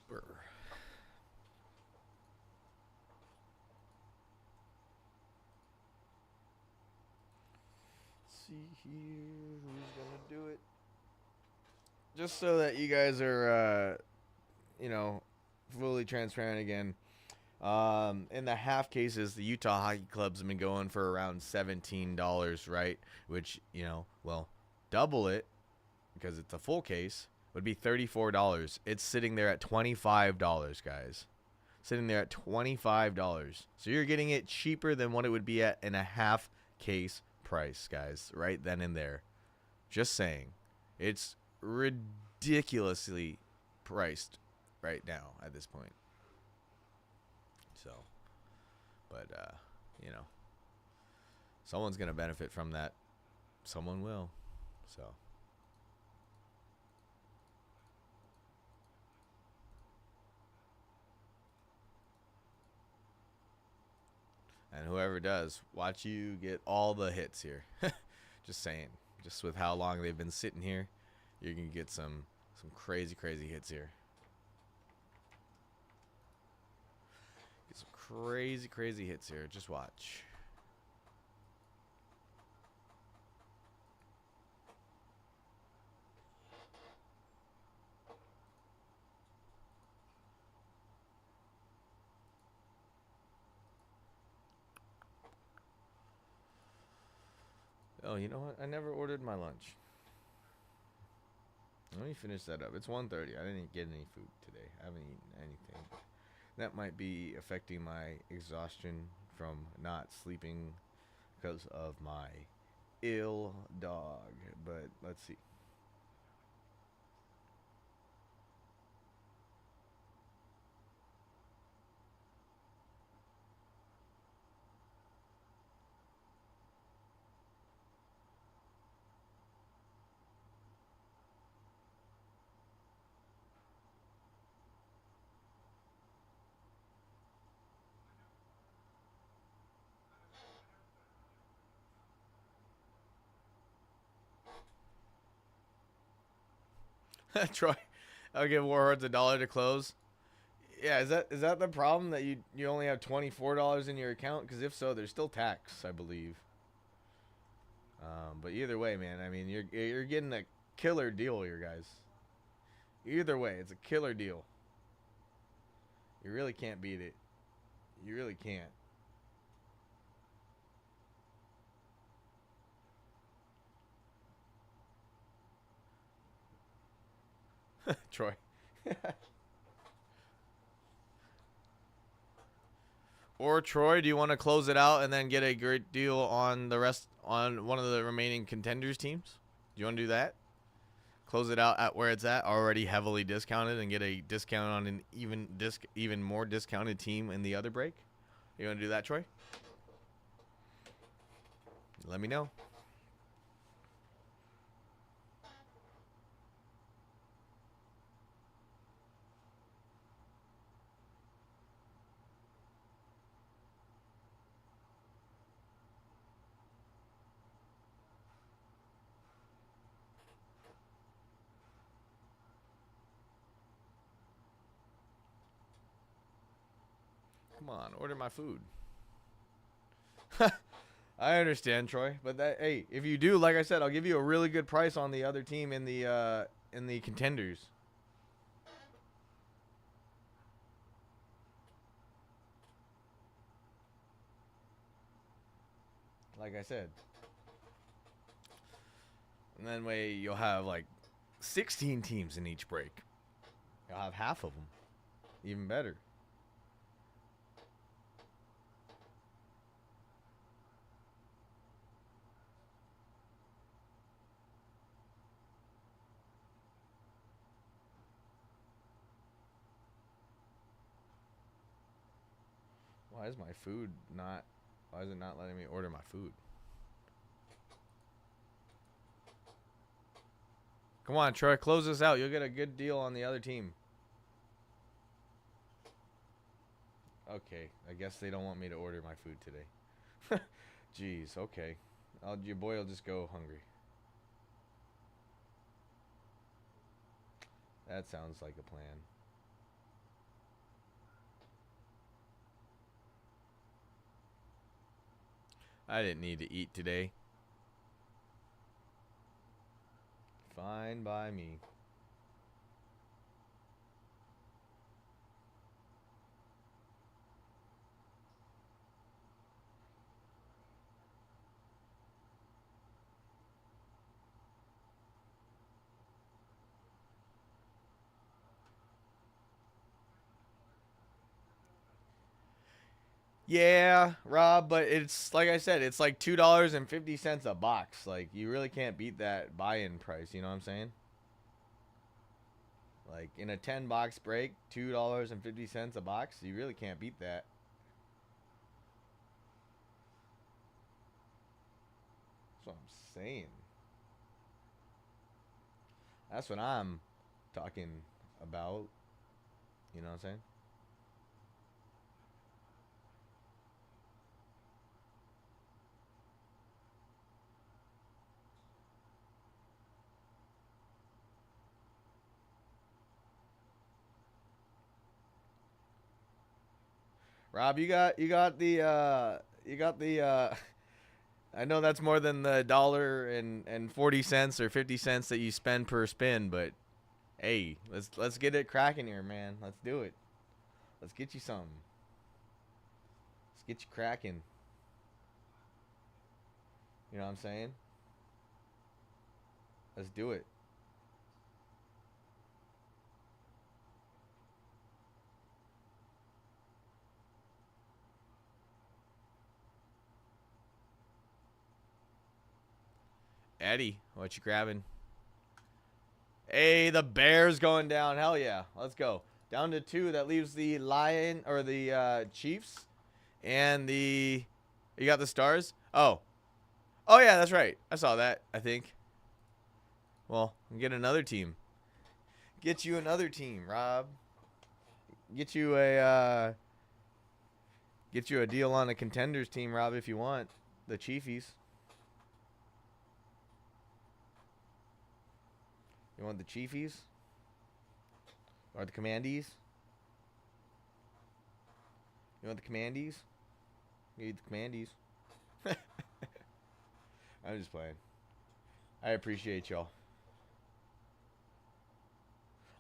Brr. See here, who's gonna do it? Just so that you guys are, fully transparent again. In the half cases, the Utah Hockey Clubs have been going for around $17, right? Which, double it, because it's a full case, would be $34. It's sitting there at $25, guys. Sitting there at $25. So you're getting it cheaper than what it would be at in a half case price, guys, right then and there. Just saying. It's ridiculously priced right now at this point. So, but, someone's going to benefit from that. Someone will. So. And whoever does, watch you get all the hits here. Just saying. Just with how long they've been sitting here, you're going to get some crazy, crazy hits here. Get some crazy, crazy hits here. Just watch. Oh, you know what? I never ordered my lunch. Let me finish that up. It's 1:30. I didn't get any food today. I haven't eaten anything. That might be affecting my exhaustion from not sleeping because of my ill dog. But let's see. Troy, I'll give Warhordes $1 to close. Yeah, is that the problem that you only have $24 in your account? Because if so, there's still tax, I believe. But either way, man, I mean, you're getting a killer deal here, guys. Either way, it's a killer deal. You really can't beat it. You really can't. Troy. Or Troy, do you want to close it out and then get a great deal on the rest on one of the remaining Contenders teams? Do you want to do that? Close it out at where it's at, already heavily discounted, and get a discount on an even more discounted team in the other break? You want to do that, Troy? Let me know. Come on, order my food. I understand, Troy, but hey, if you do, like I said, I'll give you a really good price on the other team in the contenders. Like I said. And then you'll have like 16 teams in each break. You'll have half of them. Even better. Why is my food not... Why is it not letting me order my food? Come on, Troy. Close this out. You'll get a good deal on the other team. Okay. I guess they don't want me to order my food today. Jeez. Okay. Your boy will just go hungry. That sounds like a plan. I didn't need to eat today. Fine by me. Yeah, Rob, but it's like I said, it's like $2.50 a box. Like, you really can't beat that buy-in price, you know what I'm saying? Like, in a 10-box break, $2.50 a box, you really can't beat that. That's what I'm saying. That's what I'm talking about. You know what I'm saying? Rob, you got the I know that's more than the $1.40 or 50 cents that you spend per spin, but hey, let's get it cracking here, man. Let's do it. Let's get you something. Let's get you cracking. You know what I'm saying? Let's do it. Eddie, what you grabbing? Hey, the Bears going down. Hell yeah. Let's go. Down to 2. That leaves the Lion or the Chiefs and the... You got the Stars? Oh. Oh, yeah, that's right. I saw that, I think. Well, get another team. Get you another team, Rob. Get you a deal on a Contenders team, Rob, if you want. The Chiefies. You want the Chiefies? Or the Commandees? You want the Commandees? You need the Commandees. I'm just playing. I appreciate y'all.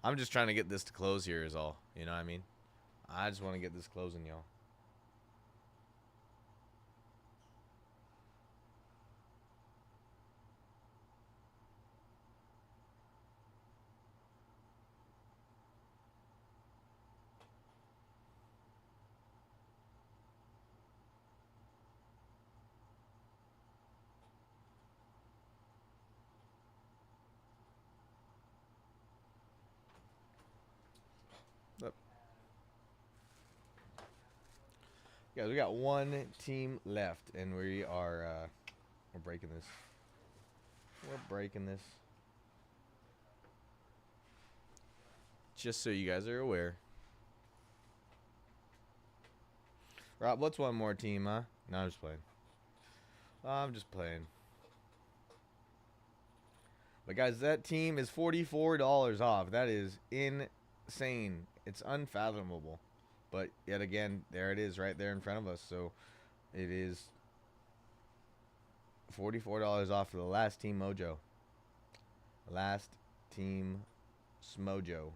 I'm just trying to get this to close here is all. You know what I mean? I just want to get this closing, y'all. Guys, we got one team left, and we are we're breaking this. We're breaking this. Just so you guys are aware. Rob, what's one more team, huh? No, I'm just playing. I'm just playing. But guys, that team is $44 off. That is insane. It's unfathomable. But yet again, there it is right there in front of us. So it is $44 off for the last team mojo. Last team smojo.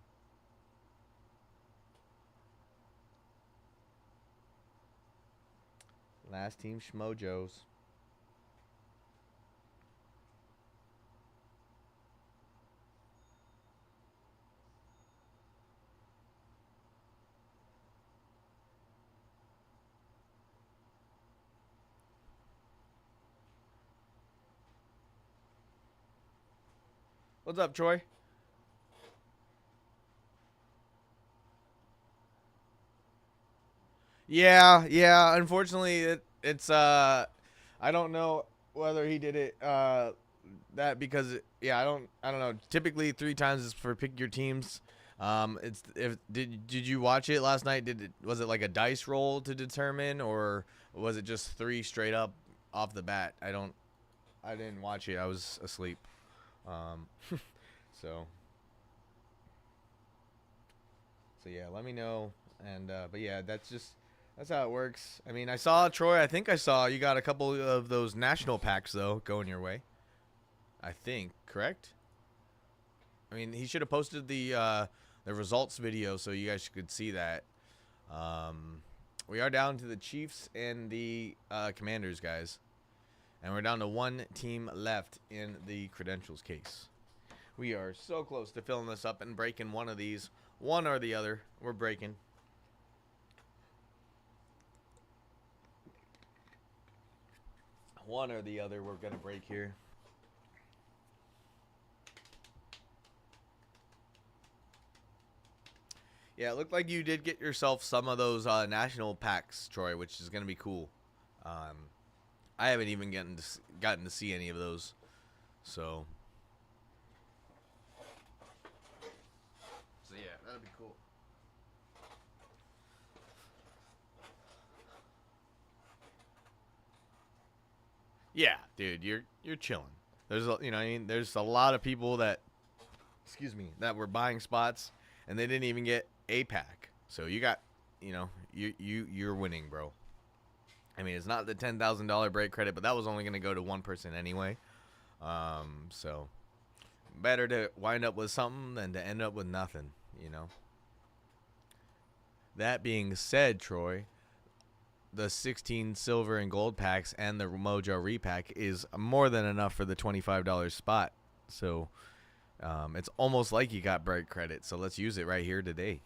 Last team schmojos. What's up, Troy? Yeah. Unfortunately, it's I don't know whether he did it that because I don't know. Typically, 3 times is for pick your teams. It's if did you watch it last night? Was it like a dice roll to determine, or was it just 3 straight up off the bat? I didn't watch it. I was asleep. Um, so yeah, let me know. And but yeah, that's how it works. I mean, I saw Troy. I think I saw you got a couple of those national packs though going your way. I think, correct? I mean, he should have posted the results video so you guys could see that. We are down to the Chiefs and the Commanders, guys. And we're down to 1 team left in the credentials case. We are so close to filling this up and breaking one of these. One or the other. We're breaking. One or the other we're going to break here. Yeah, it looked like you did get yourself some of those national packs, Troy, which is going to be cool. I haven't even gotten to see any of those. So yeah, that'll be cool. Yeah, dude, you're chilling. There's there's a lot of people that were buying spots and they didn't even get a pack. So you got, you're winning, bro. I mean, it's not the $10,000 break credit, but that was only going to go to one person anyway. So better to wind up with something than to end up with nothing, That being said, Troy, the 16 silver and gold packs and the Mojo repack is more than enough for the $25 spot. So it's almost like you got break credit. So let's use it right here today.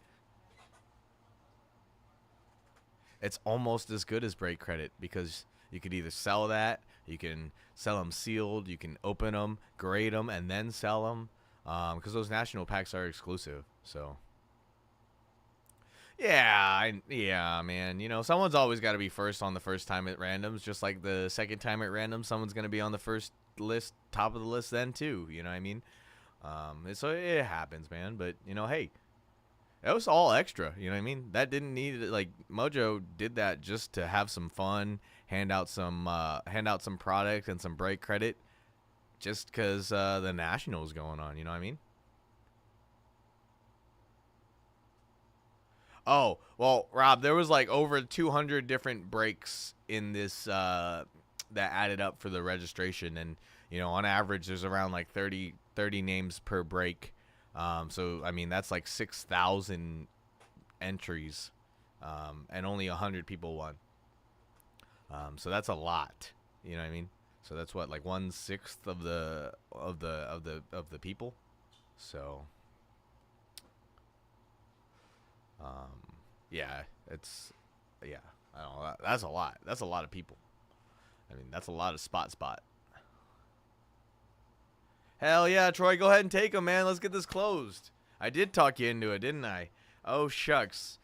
It's almost as good as break credit because you could either sell that, you can sell them sealed, you can open them, grade them, and then sell them because those national packs are exclusive. So, yeah, man. Someone's always got to be first on the first time at randoms, just like the second time at random, someone's going to be on the first list, top of the list then too. You know what I mean? So it happens, man. But, hey. That was all extra, you know what I mean? That didn't need Mojo did that just to have some fun, hand out some product and some break credit, just because the Nationals going on, you know what I mean? Oh well, Rob, there was like over 200 different breaks in this that added up for the registration, and on average there's around like 30 names per break. So, I mean, that's like 6,000 entries, and only 100 people won. So that's a lot, you know what I mean? So that's what, like 1/6 of the people. So, yeah, I don't know. That's a lot. That's a lot of people. I mean, that's a lot of spot. Hell yeah, Troy, go ahead and take them, man. Let's get this closed. I did talk you into it, didn't I? Oh, shucks.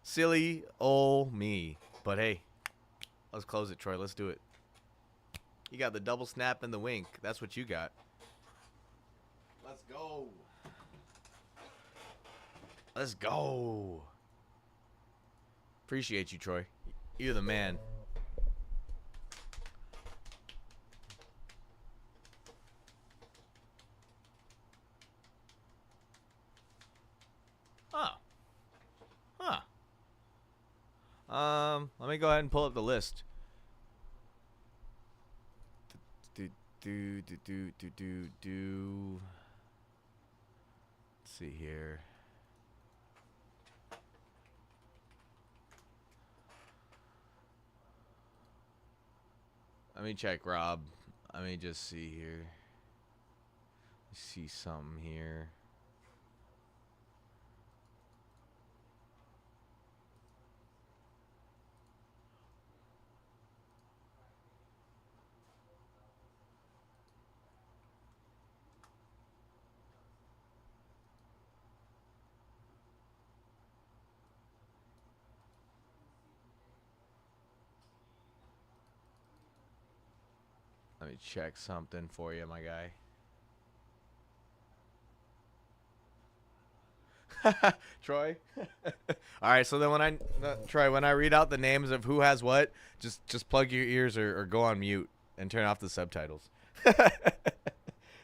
Silly ol' me. But hey, let's close it, Troy. Let's do it. You got the double snap and the wink. That's what you got. Let's go. Let's go. Appreciate you, Troy. You're the man. Let me go ahead and pull up the list. Let's see here. Let me check, Rob. Let me just see here. See something here. Let me check something for you, my guy. Troy. All right, so then when Troy, when I read out the names of who has what, just plug your ears or go on mute and turn off the subtitles.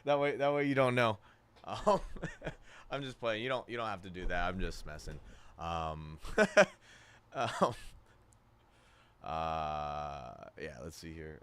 That way you don't know. I'm just playing. You don't have to do that. I'm just messing. Yeah, let's see here.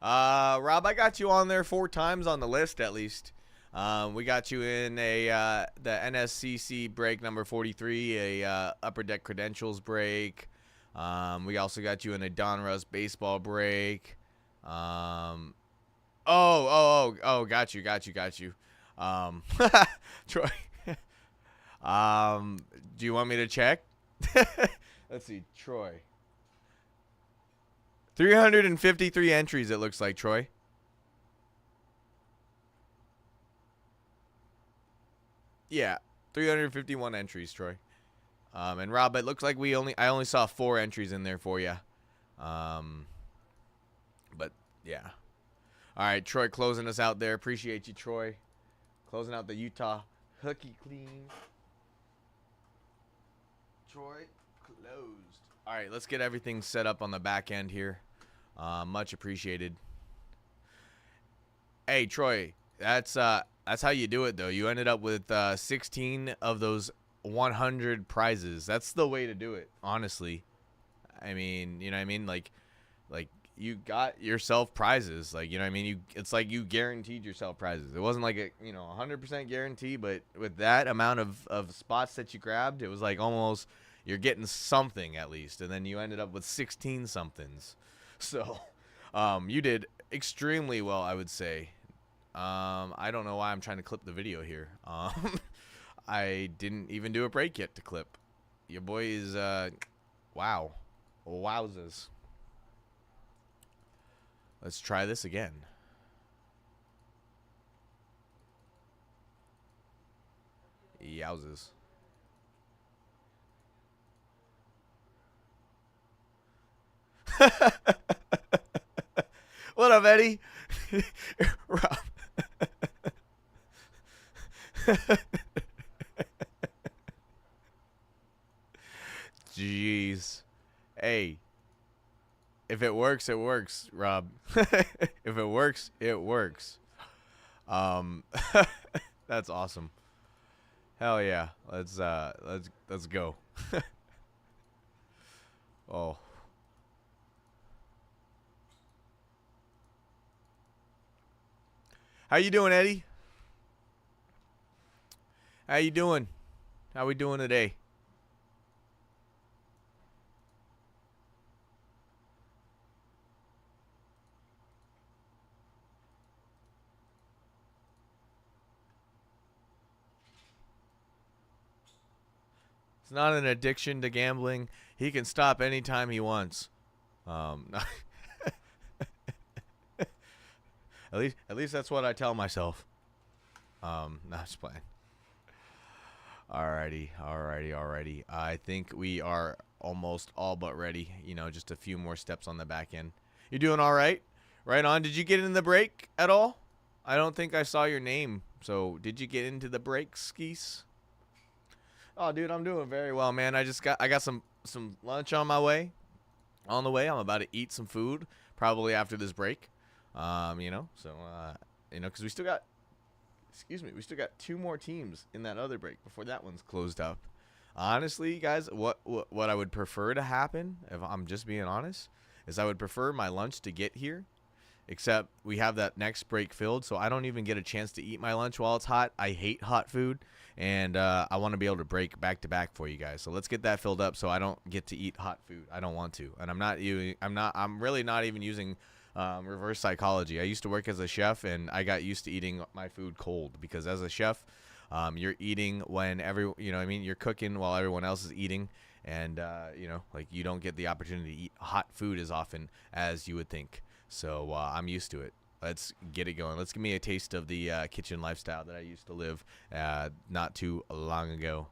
Rob, I got you on there 4 times on the list at least. We got you in the NSCC break number 43, a Upper Deck Credentials break. We also got you in a Donruss baseball break. Got you. Troy. Do you want me to check? Let's see, Troy. 353 entries, it looks like, Troy. Yeah, 351 entries, Troy. And Rob, it looks like I only saw 4 entries in there for you. But yeah. All right, Troy, closing us out there. Appreciate you, Troy. Closing out the Utah hooky clean. Troy, closed. All right, let's get everything set up on the back end here. Much appreciated. Hey, Troy, that's how you do it, though. You ended up with 16 of those 100 prizes. That's the way to do it, honestly. I mean, you know what I mean? Like you got yourself prizes. Like, you know what I mean? It's like you guaranteed yourself prizes. It wasn't like a 100% guarantee, but with that amount of spots that you grabbed, it was like almost you're getting something at least. And then you ended up with 16 somethings. So, you did extremely well, I would say. I don't know why I'm trying to clip the video here. I didn't even do a break yet to clip. Your boy is, wow. Wowzers. Let's try this again. Yowzers. What up, Eddie? Rob. Jeez. Hey. If it works, it works, Rob. If it works, it works. That's awesome. Hell yeah. Let's go. Oh. How you doing, Eddie? How you doing? How we doing today? It's not an addiction to gambling. He can stop anytime he wants. At least that's what I tell myself. No, just playing. Alrighty. I think we are almost all but ready. Just a few more steps on the back end. You doing all right? Right on. Did you get in the break at all? I don't think I saw your name. So, did you get into the break, Skis? Oh, dude, I'm doing very well, man. I got some lunch on my way. On the way, I'm about to eat some food, probably after this break. You know, so you know, because we still got, we still got 2 more teams in that other break before that one's closed up. Honestly, guys, what I would prefer to happen, if I'm just being honest, is I would prefer my lunch to get here. Except we have that next break filled, so I don't even get a chance to eat my lunch while it's hot. I hate hot food, and I want to be able to break back to back for you guys. So let's get that filled up, so I don't get to eat hot food. I don't want to, and I'm really not even using reverse psychology. I used to work as a chef, and I got used to eating my food cold because as a chef, you're eating when you're cooking while everyone else is eating, and you know, like you don't get the opportunity to eat hot food as often as you would think. So I'm used to it. Let's get it going. Let's give me a taste of the kitchen lifestyle that I used to live not too long ago.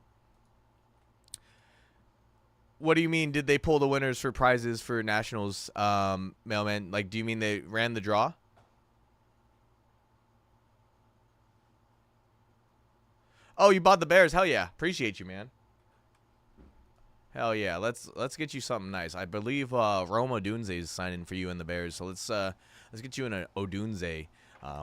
What do you mean? Did they pull the winners for prizes for Nationals, Mailman? Like, do you mean they ran the draw? Oh, you bought the Bears. Hell yeah. Appreciate you, man. Hell yeah, let's get you something nice. I believe Rome Odunze is signing for you in the Bears, so let's get you in an Odunze.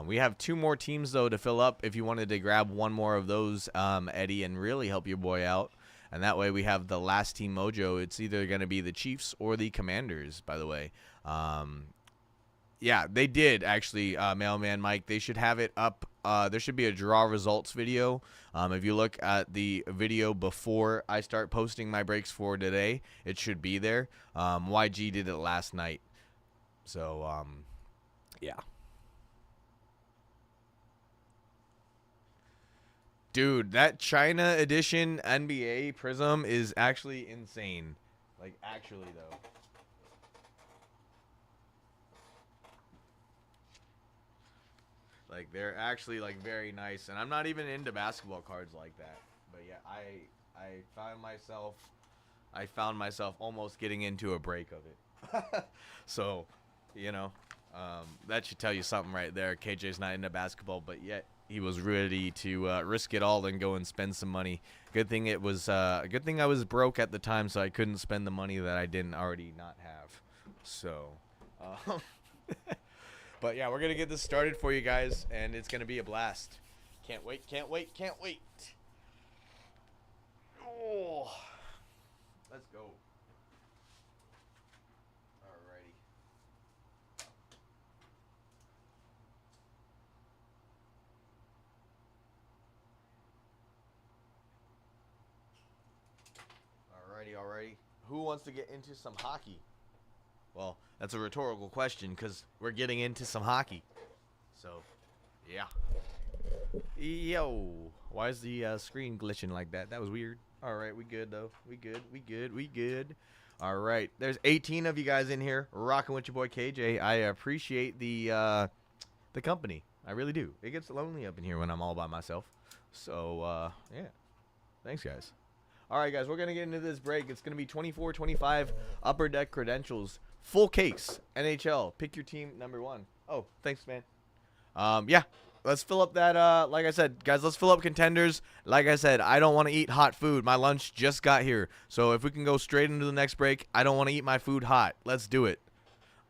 We have 2 more teams though to fill up. If you wanted to grab one more of those, Eddie, and really help your boy out, and that way we have the last team mojo. It's either going to be the Chiefs or the Commanders. By the way, yeah, they did actually, Mailman Mike. They should have it up. There should be a draw results video. If you look at the video before I start posting my breaks for today, it should be there. YG did it last night. So, yeah. Dude, that China edition NBA Prism is actually insane. Like, actually, though. Like, they're actually, like, very nice. And I'm not even into basketball cards like that. But, yeah, I found myself almost getting into a break of it. So, you know, that should tell you something right there. KJ's not into basketball, but yet he was ready to risk it all and go and spend some money. Good thing I was broke at the time, so I couldn't spend the money that I didn't already not have. So, but yeah, we're gonna get this started for you guys, and it's gonna be a blast. Can't wait, can't wait, can't wait. Oh, let's go. Alrighty. Alrighty. Who wants to get into some hockey? Well, that's a rhetorical question because we're getting into some hockey. So, yeah. Yo, why is the screen glitching like that? That was weird. All right, we good though. We good. All right, there's 18 of you guys in here rocking with your boy KJ. I appreciate the company. I really do. It gets lonely up in here when I'm all by myself. So, yeah. Thanks, guys. All right, guys, we're going to get into this break. It's going to be 24-25 Upper Deck Credentials. Full case, NHL. Pick your team number 1. Oh, thanks, man. Yeah, let's fill up that, like I said, guys, let's fill up Contenders. Like I said, I don't want to eat hot food. My lunch just got here. So if we can go straight into the next break, I don't want to eat my food hot. Let's do it.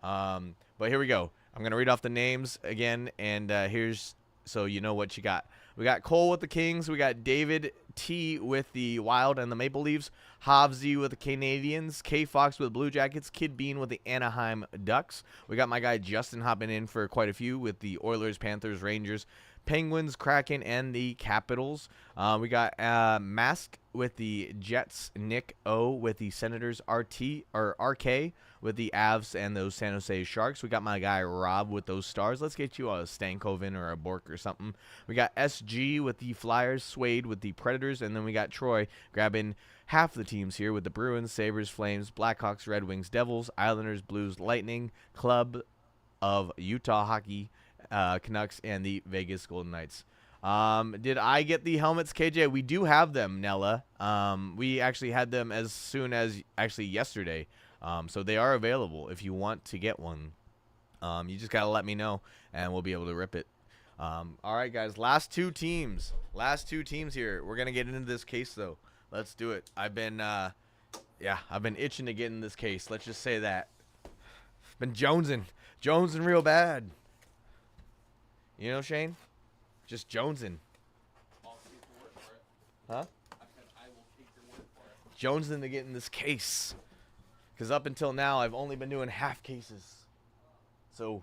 But here we go. I'm going to read off the names again, and here's so you know what you got. We got Cole with the Kings. We got David T with the Wild and the Maple Leafs. Havsey with the Canadians. K Fox with Blue Jackets. Kid Bean with the Anaheim Ducks. We got my guy Justin hopping in for quite a few with the Oilers, Panthers, Rangers, Penguins, Kraken, and the Capitals. We got Mask with the Jets. Nick O with the Senators. RK with the Avs and those San Jose Sharks. We got my guy Rob with those Stars. Let's get you a Stankoven or a Bork or something. We got SG with the Flyers, Swade with the Predators, and then we got Troy grabbing half the teams here with the Bruins, Sabres, Flames, Blackhawks, Red Wings, Devils, Islanders, Blues, Lightning, Club of Utah Hockey, Canucks, and the Vegas Golden Knights. Did I get the helmets, KJ? We do have them, Nella. We actually had them as soon as actually yesterday. So they are available if you want to get one. You just got to let me know, and we'll be able to rip it. All right, guys, last two teams here. We're going to get into this case, though. Let's do it. I've been itching to get in this case. Let's just say that. Been jonesing real bad. You know, Shane? Just jonesing. I'll take your word for it. Huh? I said I will take your word for it. Jonesing to get in this case. Because up until now, I've only been doing half cases. So,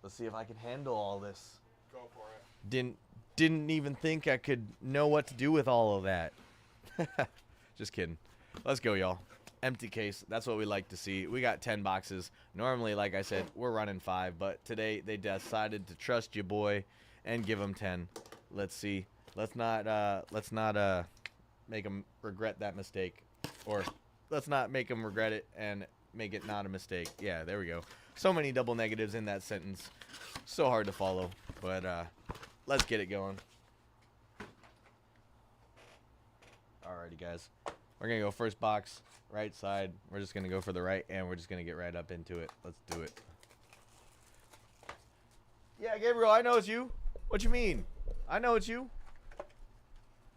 let's see if I can handle all this. Go for it. Didn't even think I could know what to do with all of that. Just kidding. Let's go, y'all. Empty case. That's what we like to see. We got 10 boxes. Normally, like I said, we're running 5, but today they decided to trust you, boy, and give them 10. Let's see. Let's not make them regret that mistake, or let's not make them regret it and make it not a mistake. Yeah, there we go. So many double negatives in that sentence. So hard to follow, but let's get it going. Alrighty, guys. We're going to go first box, right side. We're just going to go for the right, and we're just going to get right up into it. Let's do it. Yeah, Gabriel, I know it's you. What you mean? I know it's you.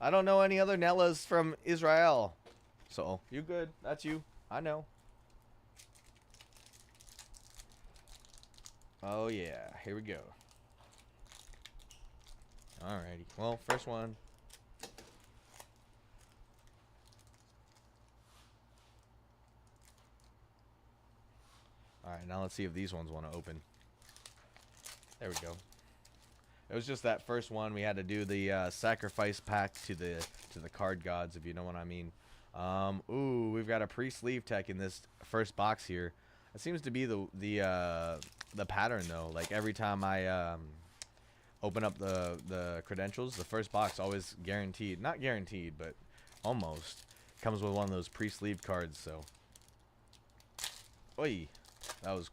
I don't know any other Nellas from Israel. So, you good. That's you. I know. Oh, yeah. Here we go. Alrighty. Well, first one. Alright, now let's see if these ones want to open. There we go. It was just that first one. We had to do the sacrifice pack to the card gods, if you know what I mean. Ooh, we've got a pre-sleeve tech in this first box here. It seems to be the pattern though. Like every time I open up the credentials, the first box always guaranteed, not guaranteed, but almost comes with one of those pre-sleeve cards. So, oi, that was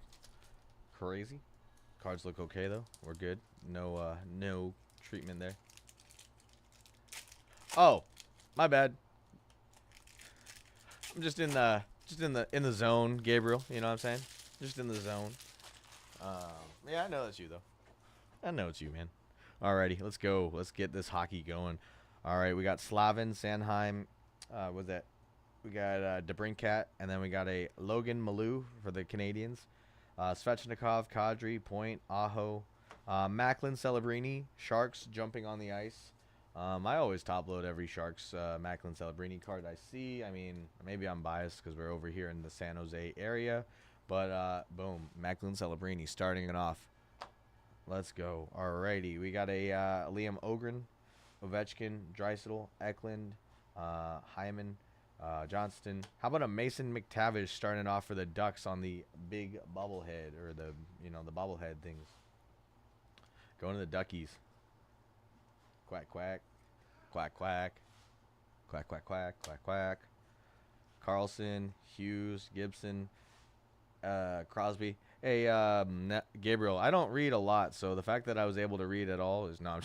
crazy. Cards look okay though. We're good. No no treatment there. Oh, my bad. I'm just in the zone, Gabriel. You know what I'm saying? Just in the zone. Yeah, I know that's you though. I know it's you, man. Alrighty, let's go. Let's get this hockey going. All right, we got Slavin, Sanheim. What's that? We got DeBrincat, and then we got a Logan Malou for the Canadians. Svechnikov, Kadri, Point, Aho, Macklin, Celebrini, Sharks jumping on the ice. I always top load every Sharks Macklin Celebrini card I see. I mean, maybe I'm biased because we're over here in the San Jose area. But, boom, Macklin Celebrini starting it off. Let's go. Alrighty. We got a Liam Ogren, Ovechkin, Draisaitl, Eklund, Hyman, Johnston. How about a Mason McTavish starting off for the Ducks on the big bobblehead, or the bobblehead things. Going to the Duckies. Quack, quack. Quack, quack. Quack, quack, quack. Quack, quack. Carlson, Hughes, Gibson, Crosby. Hey, Gabriel, I don't read a lot, so the fact that I was able to read at all is not.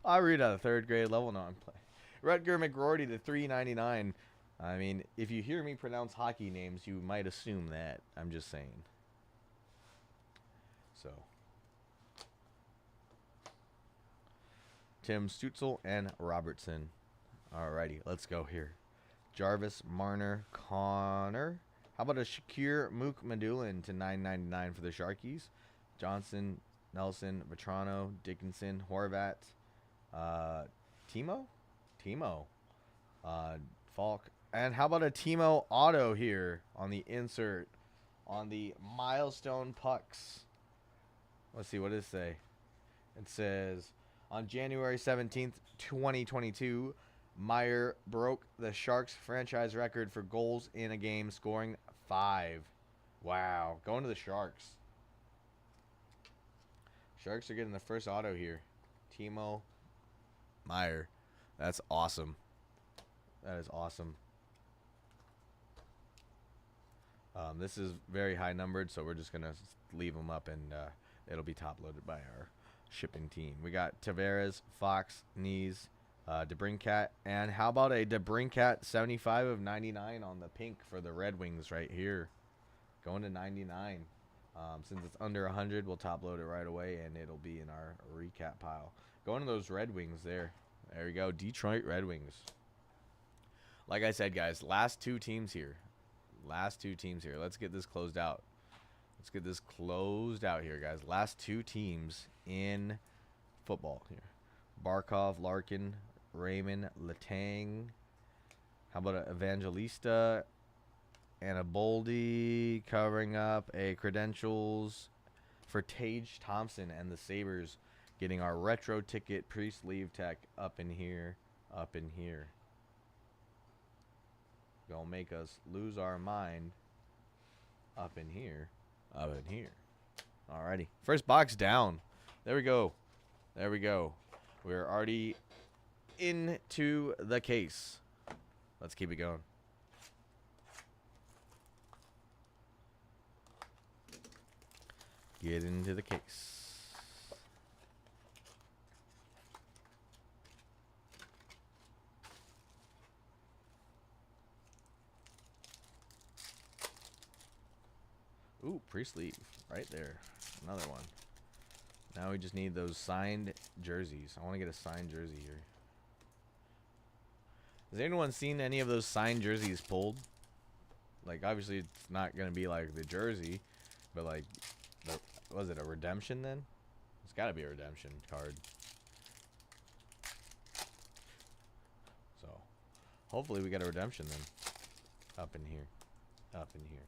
I read at a 3rd grade level. No, I'm playing. Rutger McGroarty to $3.99. I mean, if you hear me pronounce hockey names, you might assume that. I'm just saying. So, Tim Stutzel and Robertson. Alrighty, let's go here. Jarvis, Marner, Connor. How about a Shakir Mook-Madulin to $9.99 for the Sharkies? Johnson, Nelson, Vetrano, Dickinson, Horvat, Timo, Falk. And how about a Timo auto here on the insert on the milestone pucks? Let's see, what does it say? It says, on January 17th, 2022, Meyer broke the Sharks franchise record for goals in a game, scoring 5. Wow. Going to the Sharks. Sharks are getting the first auto here. Timo Meyer. That's awesome. That is awesome. This is very high numbered, so we're just going to leave them up, and it'll be top loaded by our shipping team. We got Tavares, Fox, Knees, DeBrincat, and how about a DeBrincat 75 of 99 on the pink for the Red Wings right here, going to 99. Since it's under 100, we'll top load it right away, and it'll be in our recap pile. Going to those Red Wings there. There we go, Detroit Red Wings. Like I said, guys, last two teams here. Let's get this closed out. Let's get this closed out here, guys. Last 2 teams in football here. Barkov, Larkin, Raymond, Letang. How about an Evangelista and a Boldy covering up a credentials for Tage Thompson and the Sabres, getting our retro ticket pre-sleeve tech up in here, up in here. Gonna make us lose our mind up in here, up in here. Alrighty, first box down. There we go. There we go. We're already into the case. Let's keep it going. Get into the case. Ooh, pre-sleeve right there. Another one. Now we just need those signed jerseys. I want to get a signed jersey here. Has anyone seen any of those signed jerseys pulled? Like, obviously it's not going to be like the jersey, but like, was it a redemption then? It's got to be a redemption card. So, hopefully we get a redemption then. Up in here. Up in here.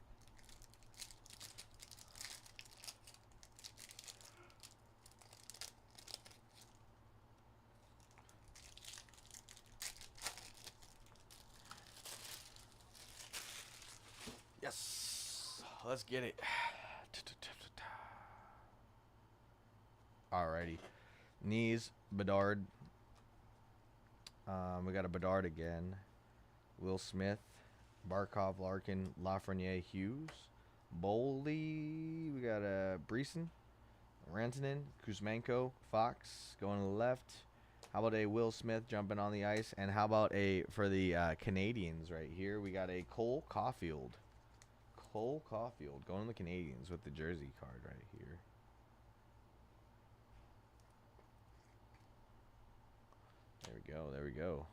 Yes. Let's get it. Alrighty. Knees, Bedard. We got a Bedard again. Will Smith, Barkov, Larkin, Lafreniere, Hughes, Boldy. We got a Breeson, Rantanen, Kuzmenko, Fox going to the left. How about a Will Smith jumping on the ice? And how about a, for the Canadians right here, we got a Cole Caulfield. Cole Caulfield going to the Canadians with the jersey card right here. There we go. There we go.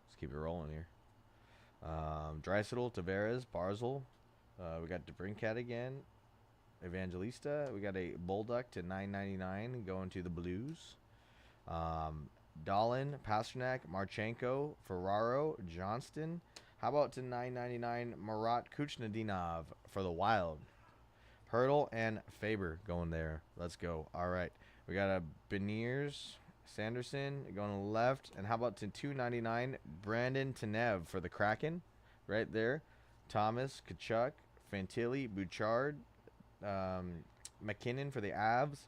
Let's keep it rolling here. Draisaitl, Tavares, Barzal. We got DeBrincat again. Evangelista. We got a Bolduc to $9.99 going to the Blues. Dahlin, Pasternak, Marchenko, Ferraro, Johnston. How about to $9.99 Marat Kuchnadinov for the Wild. Hurdle and Faber going there. Let's go. All right. We got a Beniers, Sanderson going to the left. And how about to $2.99 Brandon Tanev for the Kraken right there. Thomas, Kachuk, Fantilli, Bouchard, McKinnon for the Avs.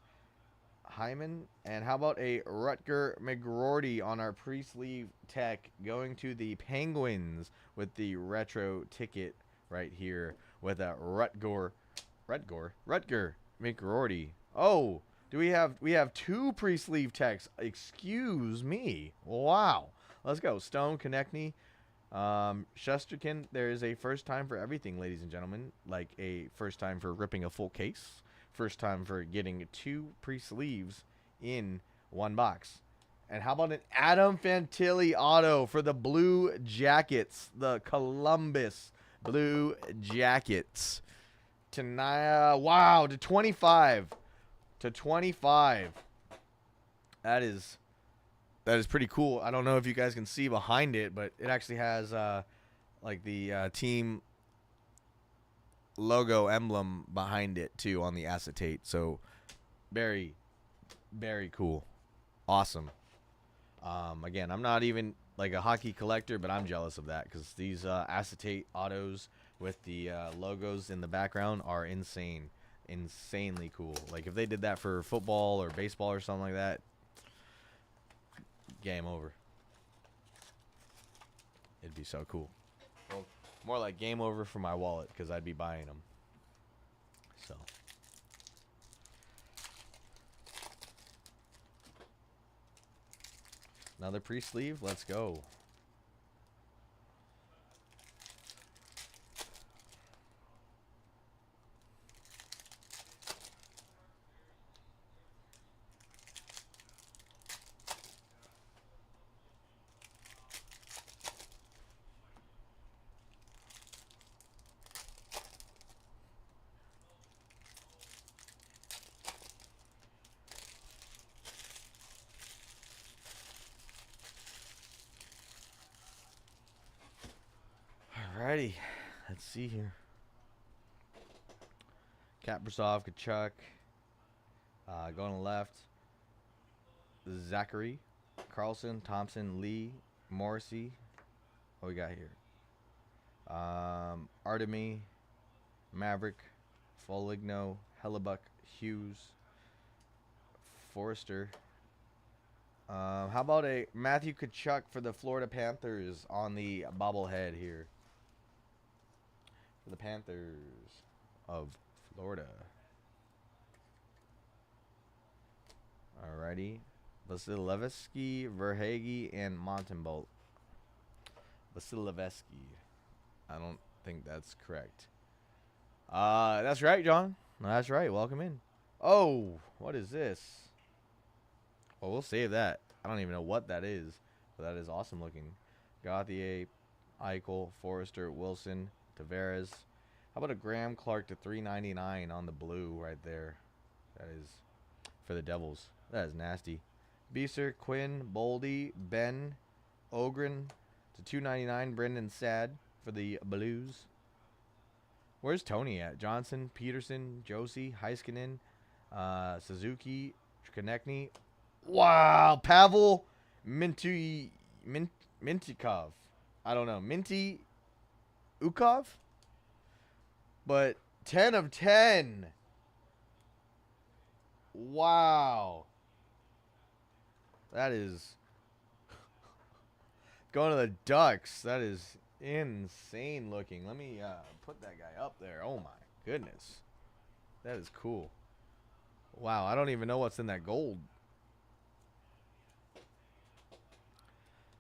Hyman. And how about a Rutger McGroarty on our pre-sleeve tech going to the Penguins with the retro ticket right here with a Rutger McGroarty. Oh, do we have 2 pre-sleeve techs? Excuse me. Wow. Let's go. Stone, Konechny, Shesterkin. There is a first time for everything, ladies and gentlemen. Like a first time for ripping a full case. First time for getting 2 pre-sleeves in one box. And how about an Adam Fantilli auto for the Blue Jackets, the Columbus Blue Jackets. Wow, to 25. To 25. That is pretty cool. I don't know if you guys can see behind it, but it actually has like the team logo emblem behind it too on the acetate. So very, very cool. Awesome. Again, I'm not even like a hockey collector, but I'm jealous of that because these acetate autos with the logos in the background are insane. Insanely cool. Like if they did that for football or baseball or something like that, game over. It'd be so cool. Well, more like game over for my wallet because I'd be buying them. So. Another pre-sleeve. Let's go. Alrighty. Let's see here. Kaprizov, Kachuk. Going to left. Zachary, Carlson, Thompson, Lee, Morrissey. What we got here? Artemi, Maverick, Foligno, Hellebuck, Hughes, Forrester. How about a Matthew Kachuk for the Florida Panthers on the bobblehead here? For the Panthers of Florida. Alrighty. Vasilevsky, Verhage, and Montembolt. Vasilevsky. I don't think that's correct. That's right, John. That's right. Welcome in. Oh, what is this? Well, we'll save that. I don't even know what that is, but that is awesome looking. Gauthier, Eichel, Forrester, Wilson, Tavares. How about a Graham Clark to $3.99 on the blue right there? That is for the Devils. That is nasty. Beeser, Quinn, Boldy, Ben, Ogren to $2.99. Brendan Sad for the Blues. Where's Tony at? Johnson, Peterson, Josie, Heiskanen, Suzuki, Konechny. Wow, Pavel Mintikov. I don't know. Minty Ukov? But 10 of 10. Wow. That is going to the Ducks. That is insane looking. Let me put that guy up there. Oh my goodness. That is cool. Wow, I don't even know what's in that gold.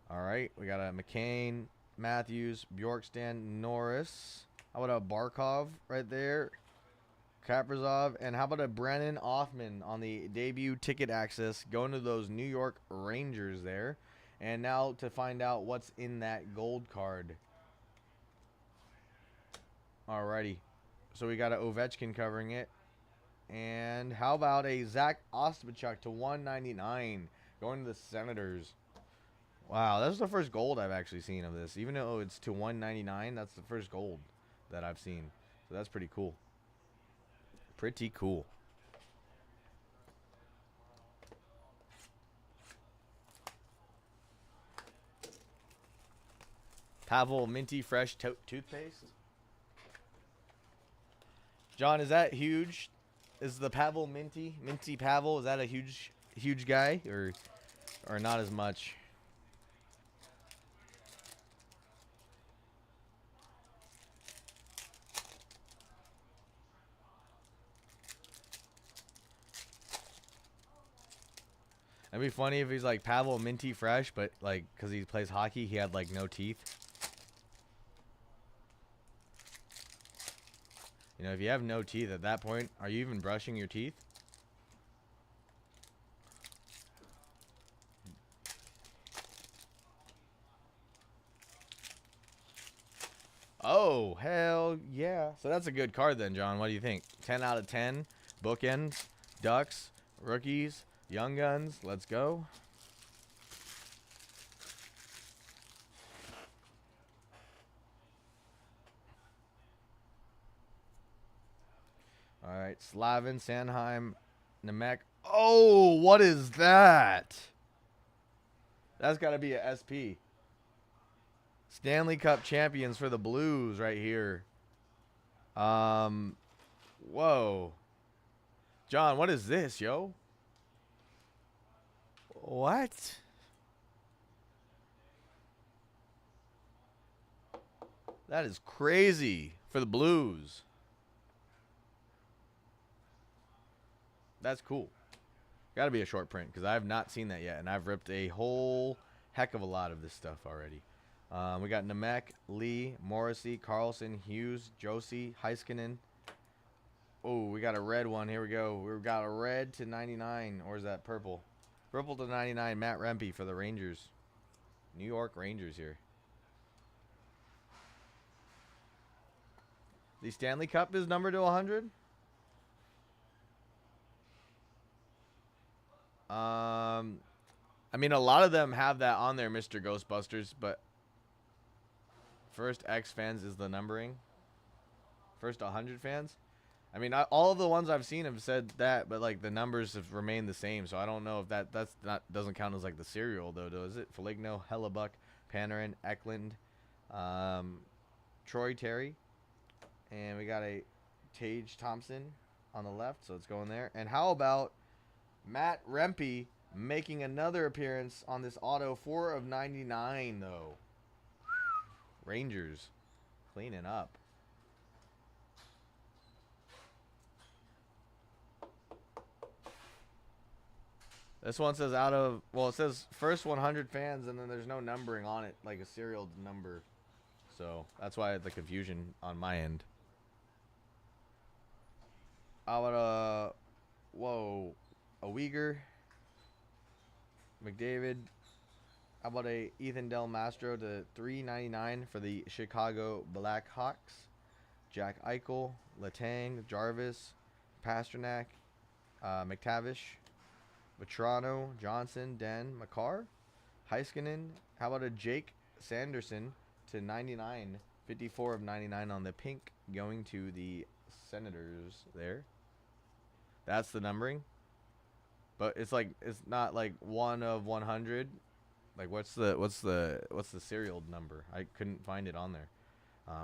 All right, we got a McCain, Matthews, Bjorkstrand, Norris. How about a Barkov right there? Kaprizov. And how about a Brennan Offman on the debut ticket access going to those New York Rangers there. And now to find out what's in that gold card. Alrighty. So we got an Ovechkin covering it. And how about a Zach Ostapchuk to $1.99 going to the Senators. Wow, that's the first gold I've actually seen of this. Even though it's to $1.99, that's the first gold that I've seen. So that's pretty cool. Pretty cool. Pavel Minty Fresh toothpaste. John, is that huge? Is the Pavel Minty Pavel, is that a huge guy or not as much? It'd be funny if he's like Pavel Minty Fresh, but like because he plays hockey, he had like no teeth. You know, if you have no teeth at that point, are you even brushing your teeth? Oh, hell yeah. So that's a good card then, John. What do you think? 10 out of 10. Bookends, Ducks, rookies, Young Guns. Let's go. All right, Slavin, Sanheim, Nemec. Oh, what is that? That's got to be a SP. Stanley Cup champions for the Blues right here. Whoa. John, what is this, yo? What? That is crazy for the Blues. That's cool. Got to be a short print because I have not seen that yet, and I've ripped a whole heck of a lot of this stuff already. We got Nemec, Lee, Morrissey, Carlson, Hughes, Josie, Heiskanen. Oh, we got a red one. Here we go. We've got a red to 99, or is that purple? Purple to 99, Matt Rempe for the Rangers. New York Rangers here. The Stanley Cup is numbered to 100? I mean, a lot of them have that on there, Mr. Ghostbusters, but First X fans is the numbering. First 100 fans. I mean, all of the ones I've seen have said that, but like the numbers have remained the same. So I don't know if that's not doesn't count as like the serial though, does it? Feligno, Hellebuck, Panarin, Eklund, Troy Terry, and we got a Tage Thompson on the left, so it's going there. And how about Matt Rempe making another appearance on this auto, 4 of 99 though. Rangers cleaning up. This one says it says first 100 fans, and then there's no numbering on it, like a serial number. So that's why the confusion on my end. How about a Uyghur, McDavid. How about a Ethan Del Mastro to 399 for the Chicago Blackhawks. Jack Eichel, Letang, Jarvis, Pasternak, McTavish, Vetrano, Johnson, Den, Makar, Heiskanen. How about a Jake Sanderson to 99, 54 of 99 on the pink, going to the Senators there. That's the numbering. But it's not like 1 of 100. Like what's the serial number? I couldn't find it on there.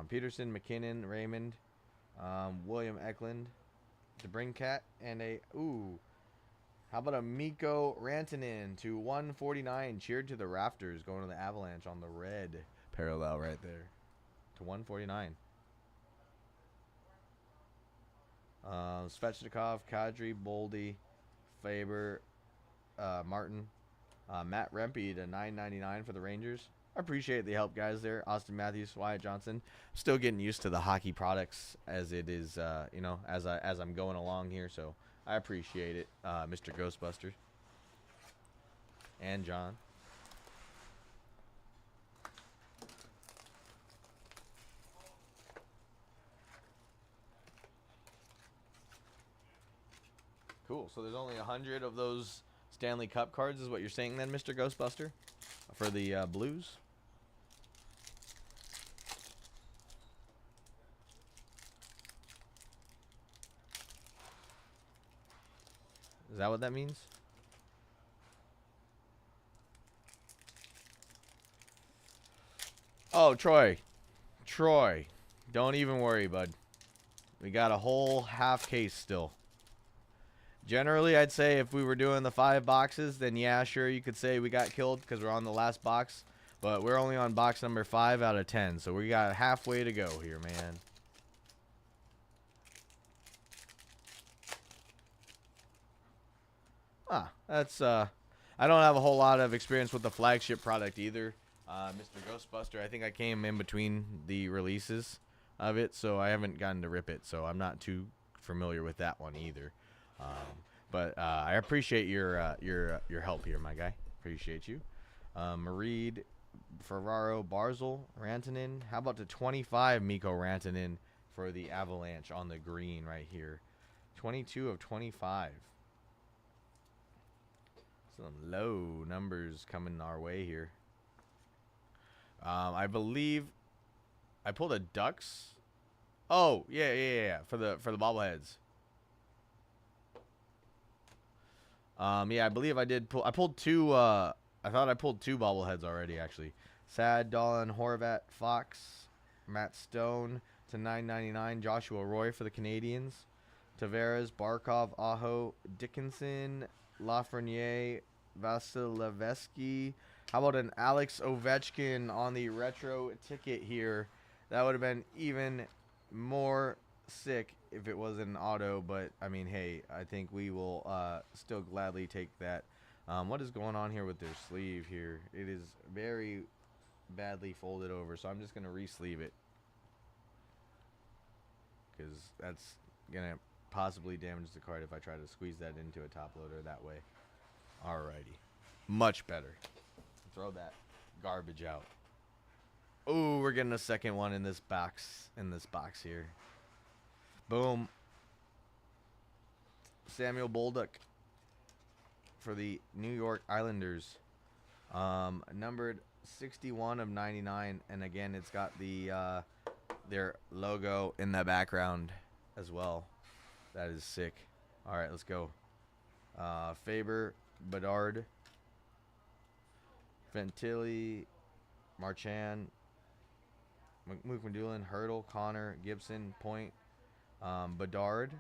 Peterson, McKinnon, Raymond, William Eklund, DeBrincat, and how about a Mikko Rantanen to 149, cheered to the rafters, going to the Avalanche on the red parallel right there to 149. Svechnikov, Kadri, Boldy, Faber, Martin, Matt Rempe to 999 for the Rangers. I appreciate the help, guys. There, Austin Matthews, Wyatt Johnson. Still getting used to the hockey products as it is, as I'm going along here. So I appreciate it, Mr. Ghostbuster and John. Cool. So there's only 100 of those Stanley Cup cards, is what you're saying then, Mr. Ghostbuster, for the Blues? Is that what that means? Oh, Troy. Don't even worry, bud. We got a whole half case still. Generally, I'd say if we were doing the 5 boxes, then yeah, sure, you could say we got killed because we're on the last box. But we're only on box number 5 out of 10, so we got halfway to go here, man. That's I don't have a whole lot of experience with the flagship product either, Mr. Ghostbuster. I think I came in between the releases of it, so I haven't gotten to rip it, so I'm not too familiar with that one either. But I appreciate your help here, my guy. Appreciate you. Mareed, Ferraro, Barzal, Rantanen. How about the 25 Mikko Rantanen for the Avalanche on the green right here? 22 of 25. Some low numbers coming our way here. I believe I pulled a Ducks. Oh, yeah. For the bobbleheads. Yeah, I believe I did pull. I pulled 2. I thought I pulled 2 bobbleheads already, actually. Sad, Dolan, Horvat, Fox, Matt Stone to 999. Joshua Roy for the Canadians. Tavares, Barkov, Aho, Dickinson, Lafreniere, Vasilevsky. How about an Alex Ovechkin on the retro ticket here? That would have been even more sick if it was an auto, but I mean, hey, I think we will still gladly take that. What is going on here with their sleeve here? It is very badly folded over, so I'm just going to re-sleeve it because that's going to possibly damage the card if I try to squeeze that into a top loader that way. Alrighty. Much better. Throw that garbage out. Oh, we're getting a second one in this box here. Boom. Samuel Bolduc for the New York Islanders. Numbered 61 of 99, and again, it's got the their logo in the background as well. That is sick. All right, let's go. Faber, Bedard, Fantilli, Marchand, McMullen, Hurdle, Connor, Gibson, Point, Bedard,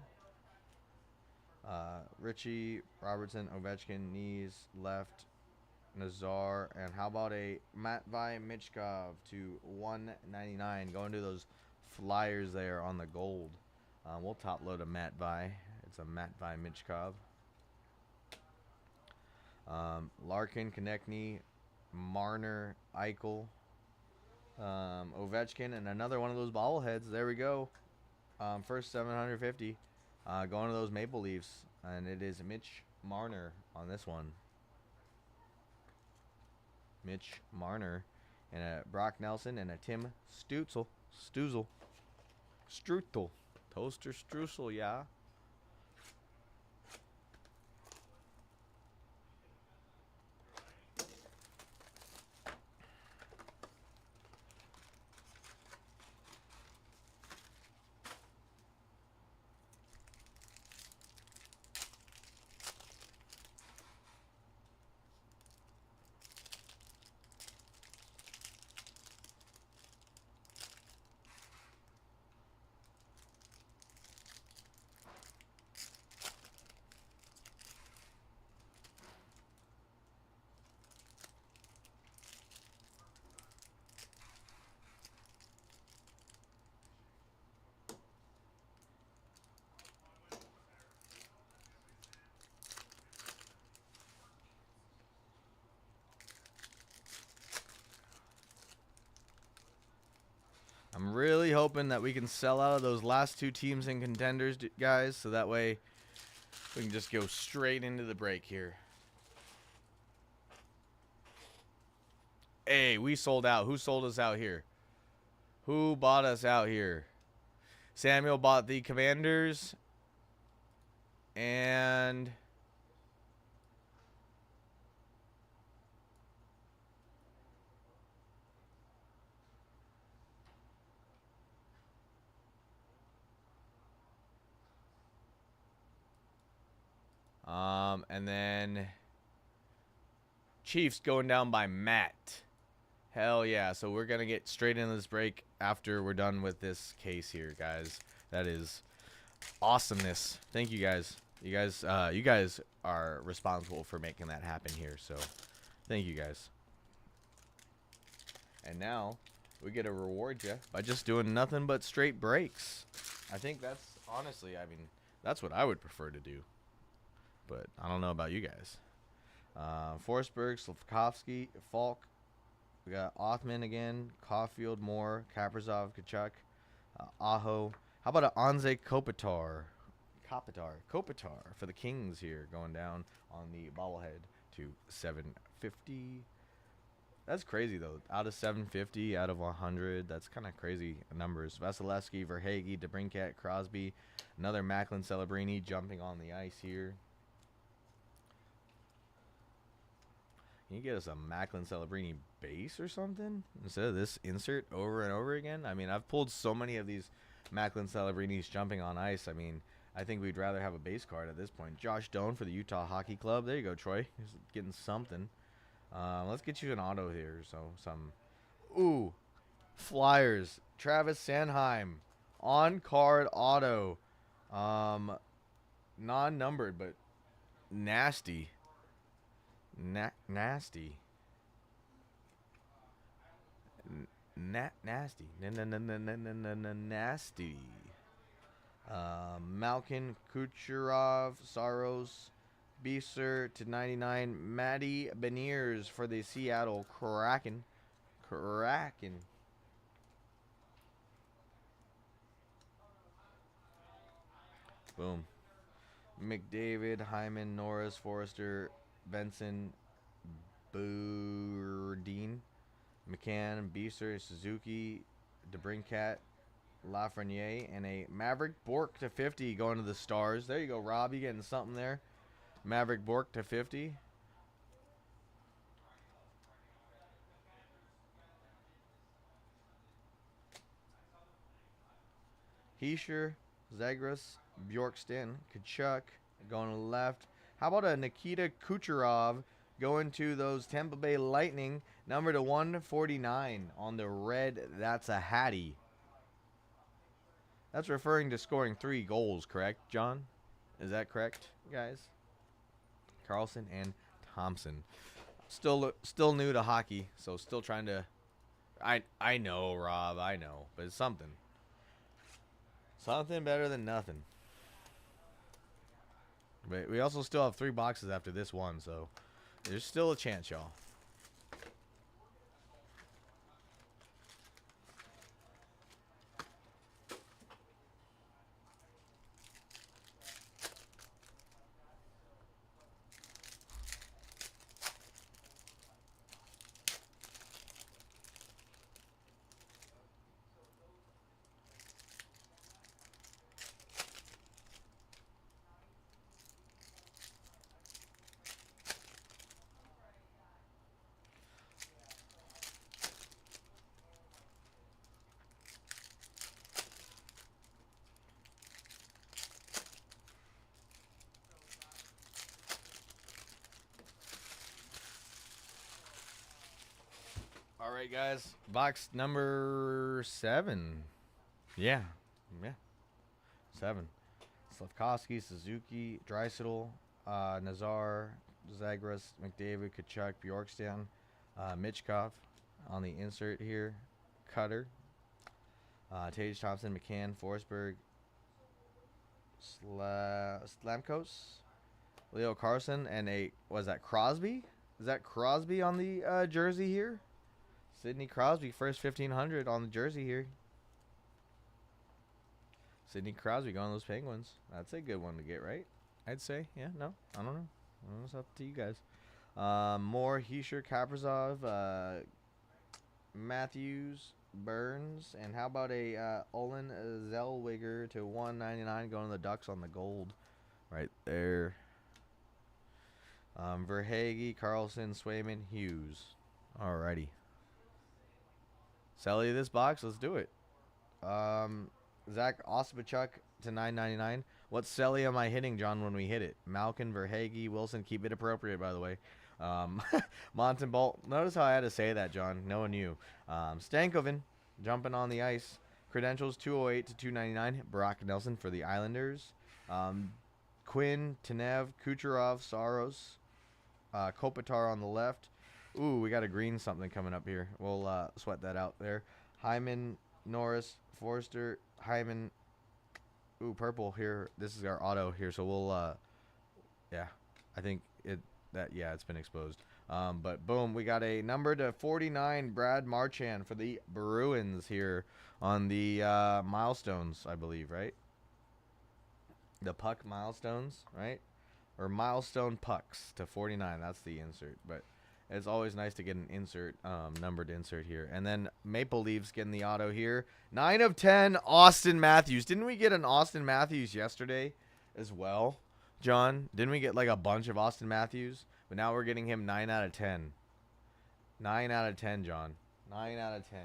Richie, Robertson, Ovechkin, knees, left, Nazar, and how about a Matvei Michkov to 199? Going to those Flyers there on the gold. We'll top load a Matvei. It's a Matvei Michkov. Larkin, Konechny, Marner, Eichel, Ovechkin, and another one of those bobbleheads. There we go. First 750. Going to those Maple Leafs, and it is Mitch Marner on this one. Mitch Marner, and a Brock Nelson, and a Tim Stützle. Strudel. Toaster Streusel, yeah. I'm really hoping that we can sell out of those last two teams in Contenders, guys, so that way we can just go straight into the break here. Hey, we sold out. Who sold us out here? Who bought us out here? Samuel bought the Commanders. And and then Chiefs going down by Matt. Hell yeah. So we're going to get straight into this break after we're done with this case here, guys. That is awesomeness. Thank you guys. You guys are responsible for making that happen here. So thank you guys. And now we get to reward you by just doing nothing but straight breaks. I think that's honestly, I mean, that's what I would prefer to do. But I don't know about you guys. Forsberg, Slavkovsky, Falk. We got Othman again, Caulfield, Moore, Kaprizov, Kachuk, Aho. How about an Anze Kopitar? Kopitar for the Kings here, going down on the bobblehead to 750. That's crazy, though. Out of 750, out of 100, that's kind of crazy numbers. Vasilevsky, Verhaeghe, DeBrincat, Crosby. Another Macklin Celebrini jumping on the ice here. Can you get us a Macklin Celebrini base or something instead of this insert over and over again? I mean, I've pulled so many of these Macklin Celebrinis jumping on ice. I mean, I think we'd rather have a base card at this point. Josh Doan for the Utah Hockey Club. There you go, Troy. He's getting something. Let's get you an auto here. So ooh, Flyers. Travis Sanheim on card auto. Non-numbered, but nasty. Nasty. Nasty. Nasty. Malkin, Kucherov, Saros, Beeser to 99. Matty Beniers for the Seattle Kraken. Boom. McDavid, Hyman, Norris, Forrester, Benson, Bourdin, McCann, Beeser, Suzuki, DeBrincat, Lafreniere, and a Maverick Bork to 50 going to the Stars. There you go, Rob. You getting something there. Maverick Bork to 50. Heischer, Zagras, Bjorkstan, Kachuk going to the left. How about a Nikita Kucherov going to those Tampa Bay Lightning, number to 149 on the red? That's a Hattie. That's referring to scoring 3 goals, correct, John? Is that correct, guys? Carlson and Thompson. Still new to hockey, so still trying to. I know, Rob, I know, but it's something. Something better than nothing. But we also still have 3 boxes after this one, so there's still a chance, y'all. All right, guys. Box number 7. Yeah. 7. Slavkovsky, Suzuki, Draisaitl, Nazar, Zagras, McDavid, Kachuk, Bjorkstan, Mitchkov on the insert here. Cutter, Tage Thompson, McCann, Forsberg, Slamkos, Leo Carlson, and was that Crosby? Is that Crosby on the jersey here? Sidney Crosby, first 1,500 on the jersey here. Sidney Crosby going to those Penguins. That's a good one to get, right? I'd say. Yeah, no? I don't know. It's up to you guys. More Heischer, Kaprizov, Matthews, Burns, and how about a Olin Zellweger to 199 going to the Ducks on the gold right there. Verhaeghe, Carlson, Swayman, Hughes. Alrighty. Selly this box. Let's do it. Zach Ospachuk to 999. What Selly am I hitting, John, when we hit it? Malkin, Verhaeghe, Wilson. Keep it appropriate, by the way. Montenbolt. Notice how I had to say that, John. No one knew. Stankoven jumping on the ice. Credentials 208 to 299. Brock Nelson for the Islanders. Quinn, Tanev, Kucherov, Saros, Kopitar on the left. Ooh, we got a green something coming up here. We'll sweat that out there. Hyman, Norris, Forster, Hyman. Ooh, purple here. This is our auto here, so we'll yeah, I think it's been exposed. But boom, we got a number to 49 Brad Marchand for the Bruins here on the milestones, I believe, right? The puck milestones, right? Or milestone pucks to 49. That's the insert, but it's always nice to get an insert, numbered insert here. And then Maple Leafs getting the auto here. 9 of 10, Austin Matthews. Didn't we get an Austin Matthews yesterday as well, John? Didn't we get like a bunch of Austin Matthews? But now we're getting him 9 out of 10. 9 out of 10, John. 9 out of 10.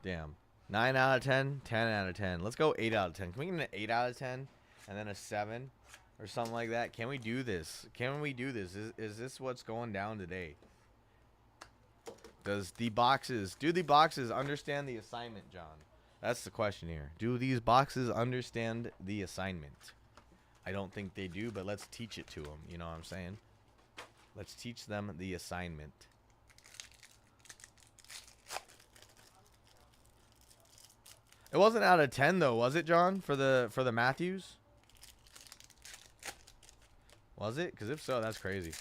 Damn. 9 out of 10, 10 out of 10. Let's go 8 out of 10. Can we get an 8 out of 10 and then a 7? Or something like that. Can we do this? Can we do this? Is this what's going down today? Do the boxes understand the assignment, John? That's the question here. Do these boxes understand the assignment? I don't think they do, but let's teach it to them. You know what I'm saying? Let's teach them the assignment. It wasn't out of 10 though, was it, John? For the Matthews? Was it? Because if so, that's crazy.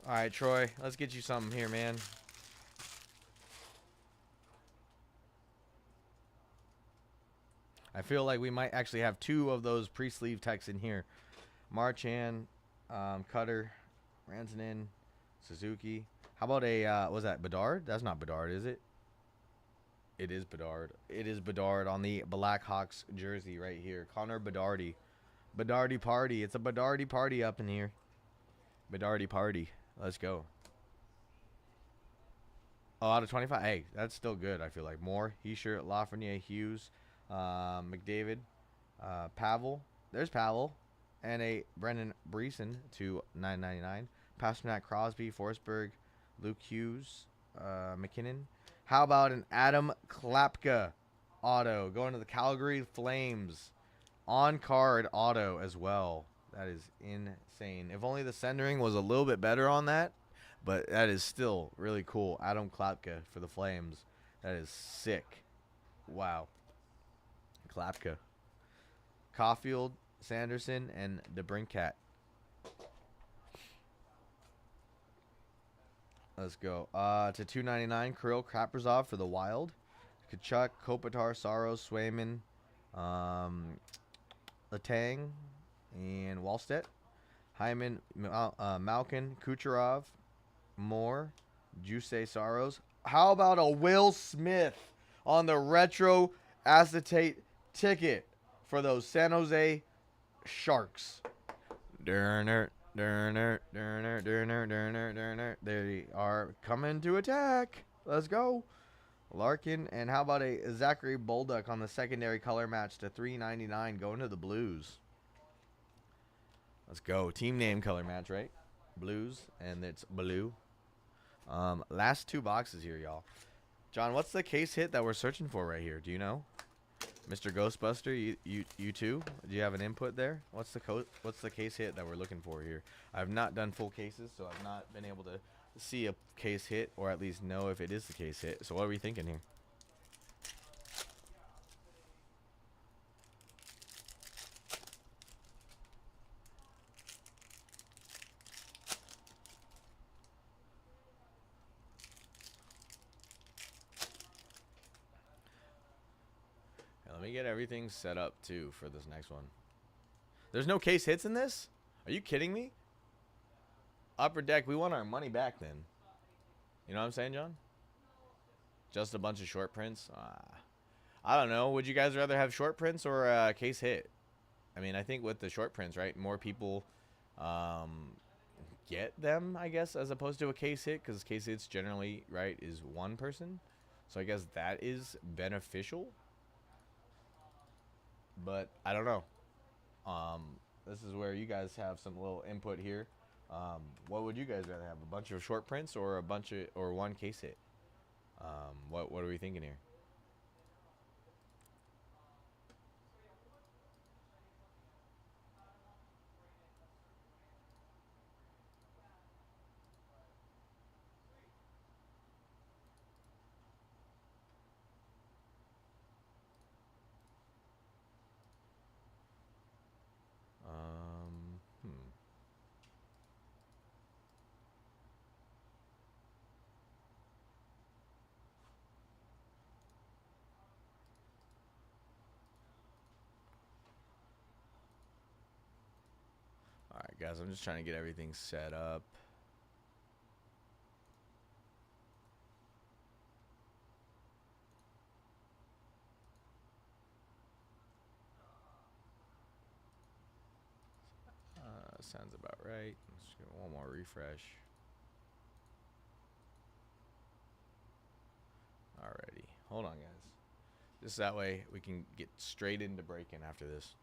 All right, Troy, let's get you something here, man. I feel like we might actually have 2 of those pre-sleeve techs in here. Marchand, Cutter, Rantanen, Suzuki. How about a, was that Bedard? That's not Bedard, is it? It is Bedard. It is Bedard on the Blackhawks jersey right here. Connor Bedardi. Bedardi party. It's a Bedardi party up in here. Bedardi party. Let's go. Oh, out of 25. Hey, that's still good, I feel like. Moore, Heischer, Lafreniere, Hughes, McDavid, Pavel. There's Pavel. And a Brendan Breeson to 9.99. Pasternak, Crosby, Forsberg, Luke Hughes, McKinnon. How about an Adam Klapka auto going to the Calgary Flames? On card auto as well. That is insane. If only the centering was a little bit better on that, but that is still really cool. Adam Klapka for the Flames. That is sick. Wow. Klapka. Caulfield, Sanderson, and DeBrincat. Let's go. To 2.99, Kirill Kaprizov for the Wild. Kachuk, Kopitar, Saros, Swayman, Letang, and Wallstedt. Hyman, Malkin, Kucherov, Moore, Juice Saros. How about a Will Smith on the retro acetate ticket for those San Jose Sharks? Durner. They are coming to attack. Let's go. Larkin. And how about a Zachary Bolduc on the secondary color match to 3.99 going to the Blues? Let's go. Team name color match, right? Blues. And it's blue. Last two boxes here, y'all. John, what's the case hit that we're searching for right here? Do you know? Mr. Ghostbuster, you too? Do you have an input there? What's the case hit that we're looking for here? I've not done full cases, so I've not been able to see a case hit, or at least know if it is the case hit. So what are we thinking here? Let me get everything set up too for this next one. There's no case hits in this? Are you kidding me? Upper Deck, we want our money back then. You know what I'm saying, John? Just a bunch of short prints? I don't know. Would you guys rather have short prints or a case hit? I mean, I think with the short prints, right, more people get them, I guess, as opposed to a case hit, because case hits generally, right, is one person. So I guess that is beneficial. But I don't know. This is where you guys have some little input here. What would you guys rather have? A bunch of short prints or or one case hit? What are we thinking here? Alright, guys, I'm just trying to get everything set up. Sounds about right. Let's get one more refresh. Alrighty. Hold on, guys. Just that way we can get straight into breaking after this.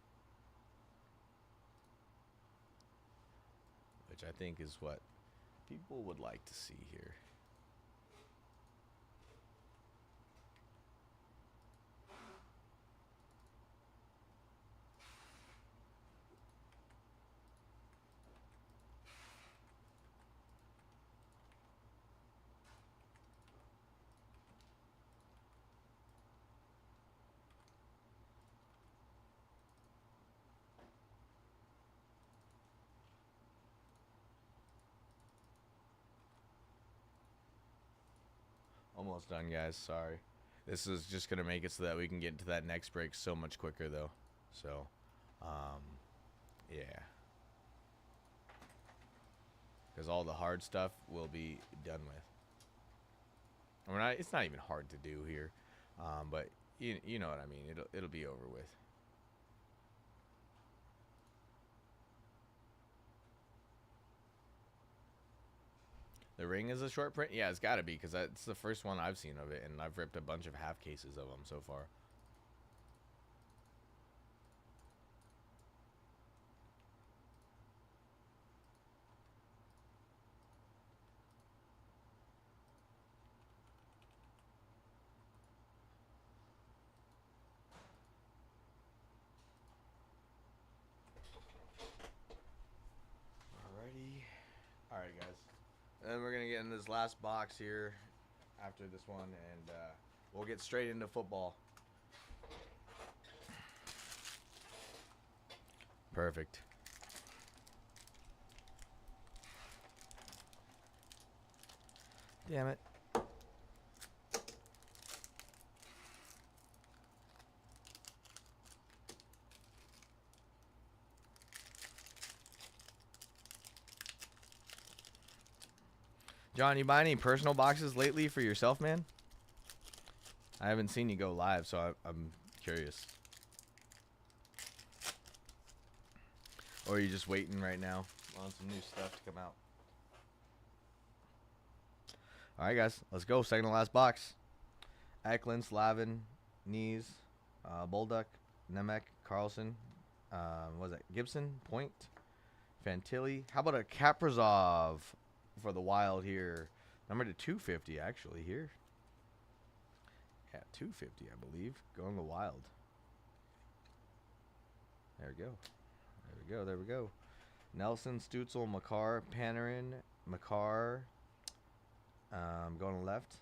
Which I think is what people would like to see here. Almost done, guys. Sorry. This is just going to make it so that we can get into that next break so much quicker, though. So, yeah. because all the hard stuff will be done with. We're not. It's not even hard to do here, but you know what I mean. It'll be over with. The ring is a short print? Yeah, it's got to be, because that's the first one I've seen of it, and I've ripped a bunch of half cases of them so far. Alrighty. Alright, guys. And we're going to get in this last box here after this one, and we'll get straight into football. Perfect. Damn it. John, you buy any personal boxes lately for yourself, man? I haven't seen you go live, so I'm curious. Or are you just waiting right now on some new stuff to come out? Alright, guys. Let's go. Second to last box. Eklund, Slavin, Knees, Bolduc, Nemec, Carlson. What was that? Gibson, Point, Fantilli. How about a Kaprizov for the Wild here? Number to 250, actually, here. Yeah, 250, I believe. Going the Wild. There we go. There we go. There we go. Nelson, Stutzel, Makar, Panarin, Makar. Going to left.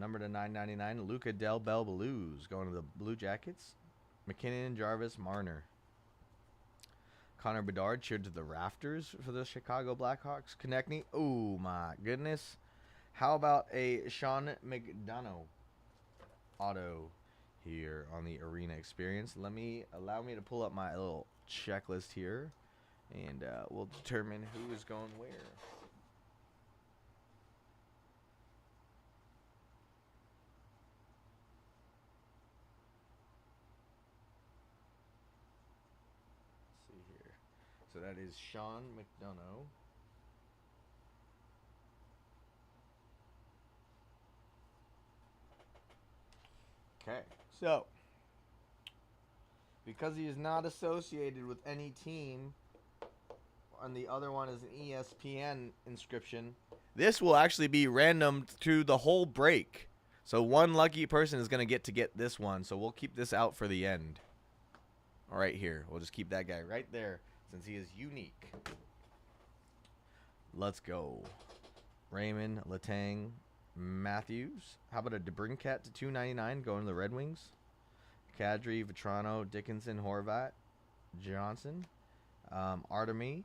Number to 999, Luca Del Bel Blues. Going to the Blue Jackets. McKinnon, Jarvis, Marner. Connor Bedard cheered to the rafters for the Chicago Blackhawks. Konechny. Oh, my goodness. How about a Sean McDonough auto here on the Arena Experience? Allow me to pull up my little checklist here, and we'll determine who is going where. Let's see here. So that is Sean McDonough. Okay, so because he is not associated with any team, and the other one is an ESPN inscription, this will actually be random through the whole break. So one lucky person is going to get this one. So we'll keep this out for the end. All right, here. We'll just keep that guy right there since he is unique. Let's go. Raymond, Letang, Matthews. How about a DeBrincat to 299 going to the Red Wings? Kadri, Vetrano, Dickinson, Horvat, Johnson, Artemi,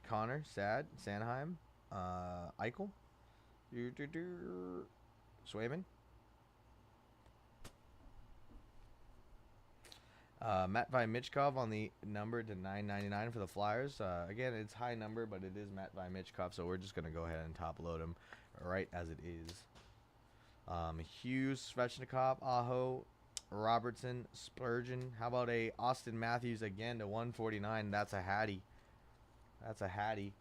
Connor, Sanheim, Eichel, Swayman, Matvei Michkov on the number to 999 for the Flyers. Again, it's high number, but it is Matvei Michkov, so we're just going to go ahead and top load him right as it is. Hughes, Svechnikov, Aho, Robertson, Spurgeon. How about a Austin Matthews again to 149? That's a Hattie. That's a Hattie.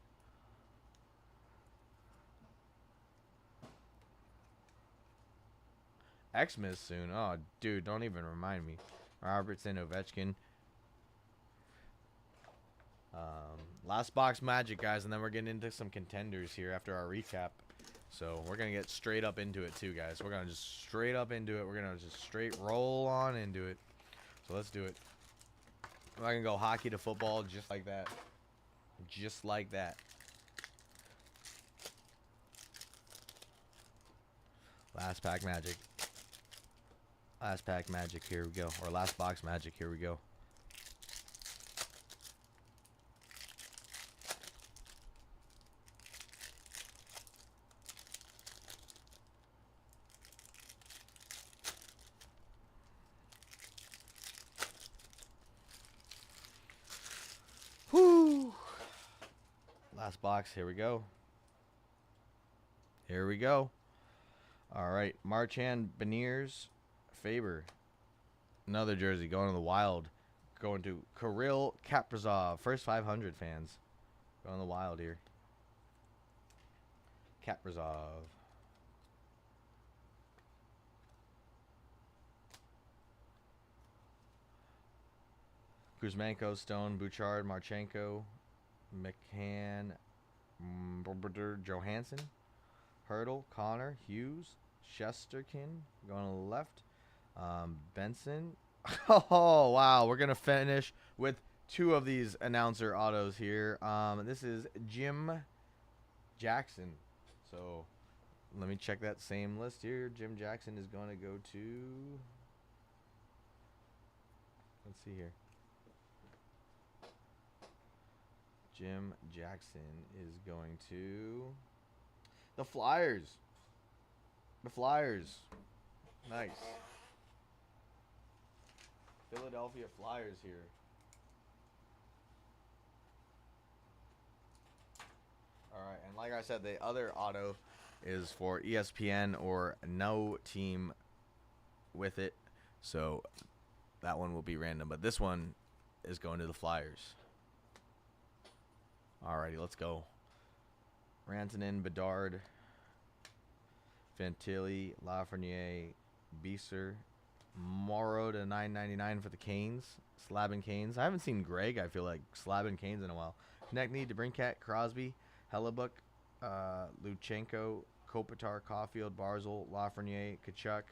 Xmas soon. Oh, dude, don't even remind me. Robertson, Ovechkin. Last box Magic, guys, and then we're getting into some contenders here after our recap. So we're going to get straight up into it too, guys. We're going to just straight up into it. We're going to just straight roll on into it. So let's do it. I can go hockey to football just like that. Just like that. Last pack Magic. Last pack Magic. Here we go. Or last box Magic. Here we go. Whoo! Last box. Here we go. Here we go. All right, Marchand, Beniers, Faber. Another jersey going to the Wild. Going to Kirill Kaprizov. First 500 fans. Going to the Wild here. Kaprizov. Kuzmenko, Stone, Bouchard, Marchenko, McCann, Johansson, Hurdle, Connor, Hughes, Shesterkin going to the left, Benson. Oh, wow. We're going to finish with 2 of these announcer autos here. This is Jim Jackson. So let me check that same list here. Jim Jackson is going to go to, let's see here. Jim Jackson is going to the Flyers. The Flyers. Nice. Philadelphia Flyers here. All right, and like I said, the other auto is for ESPN or no team with it. So that one will be random, but this one is going to the Flyers. Alrighty, let's go. Rantanen, Bedard, Fantilli, Lafreniere, Beeser, Morrow to $9.99 for the Canes. Slab and Canes. I haven't seen Greg, I feel like, Slab and Canes in a while. Konechny, DeBrincat, Crosby, Hellebuck, Luchenko, Kopitar, Caulfield, Barzal, Lafreniere, Kachuk.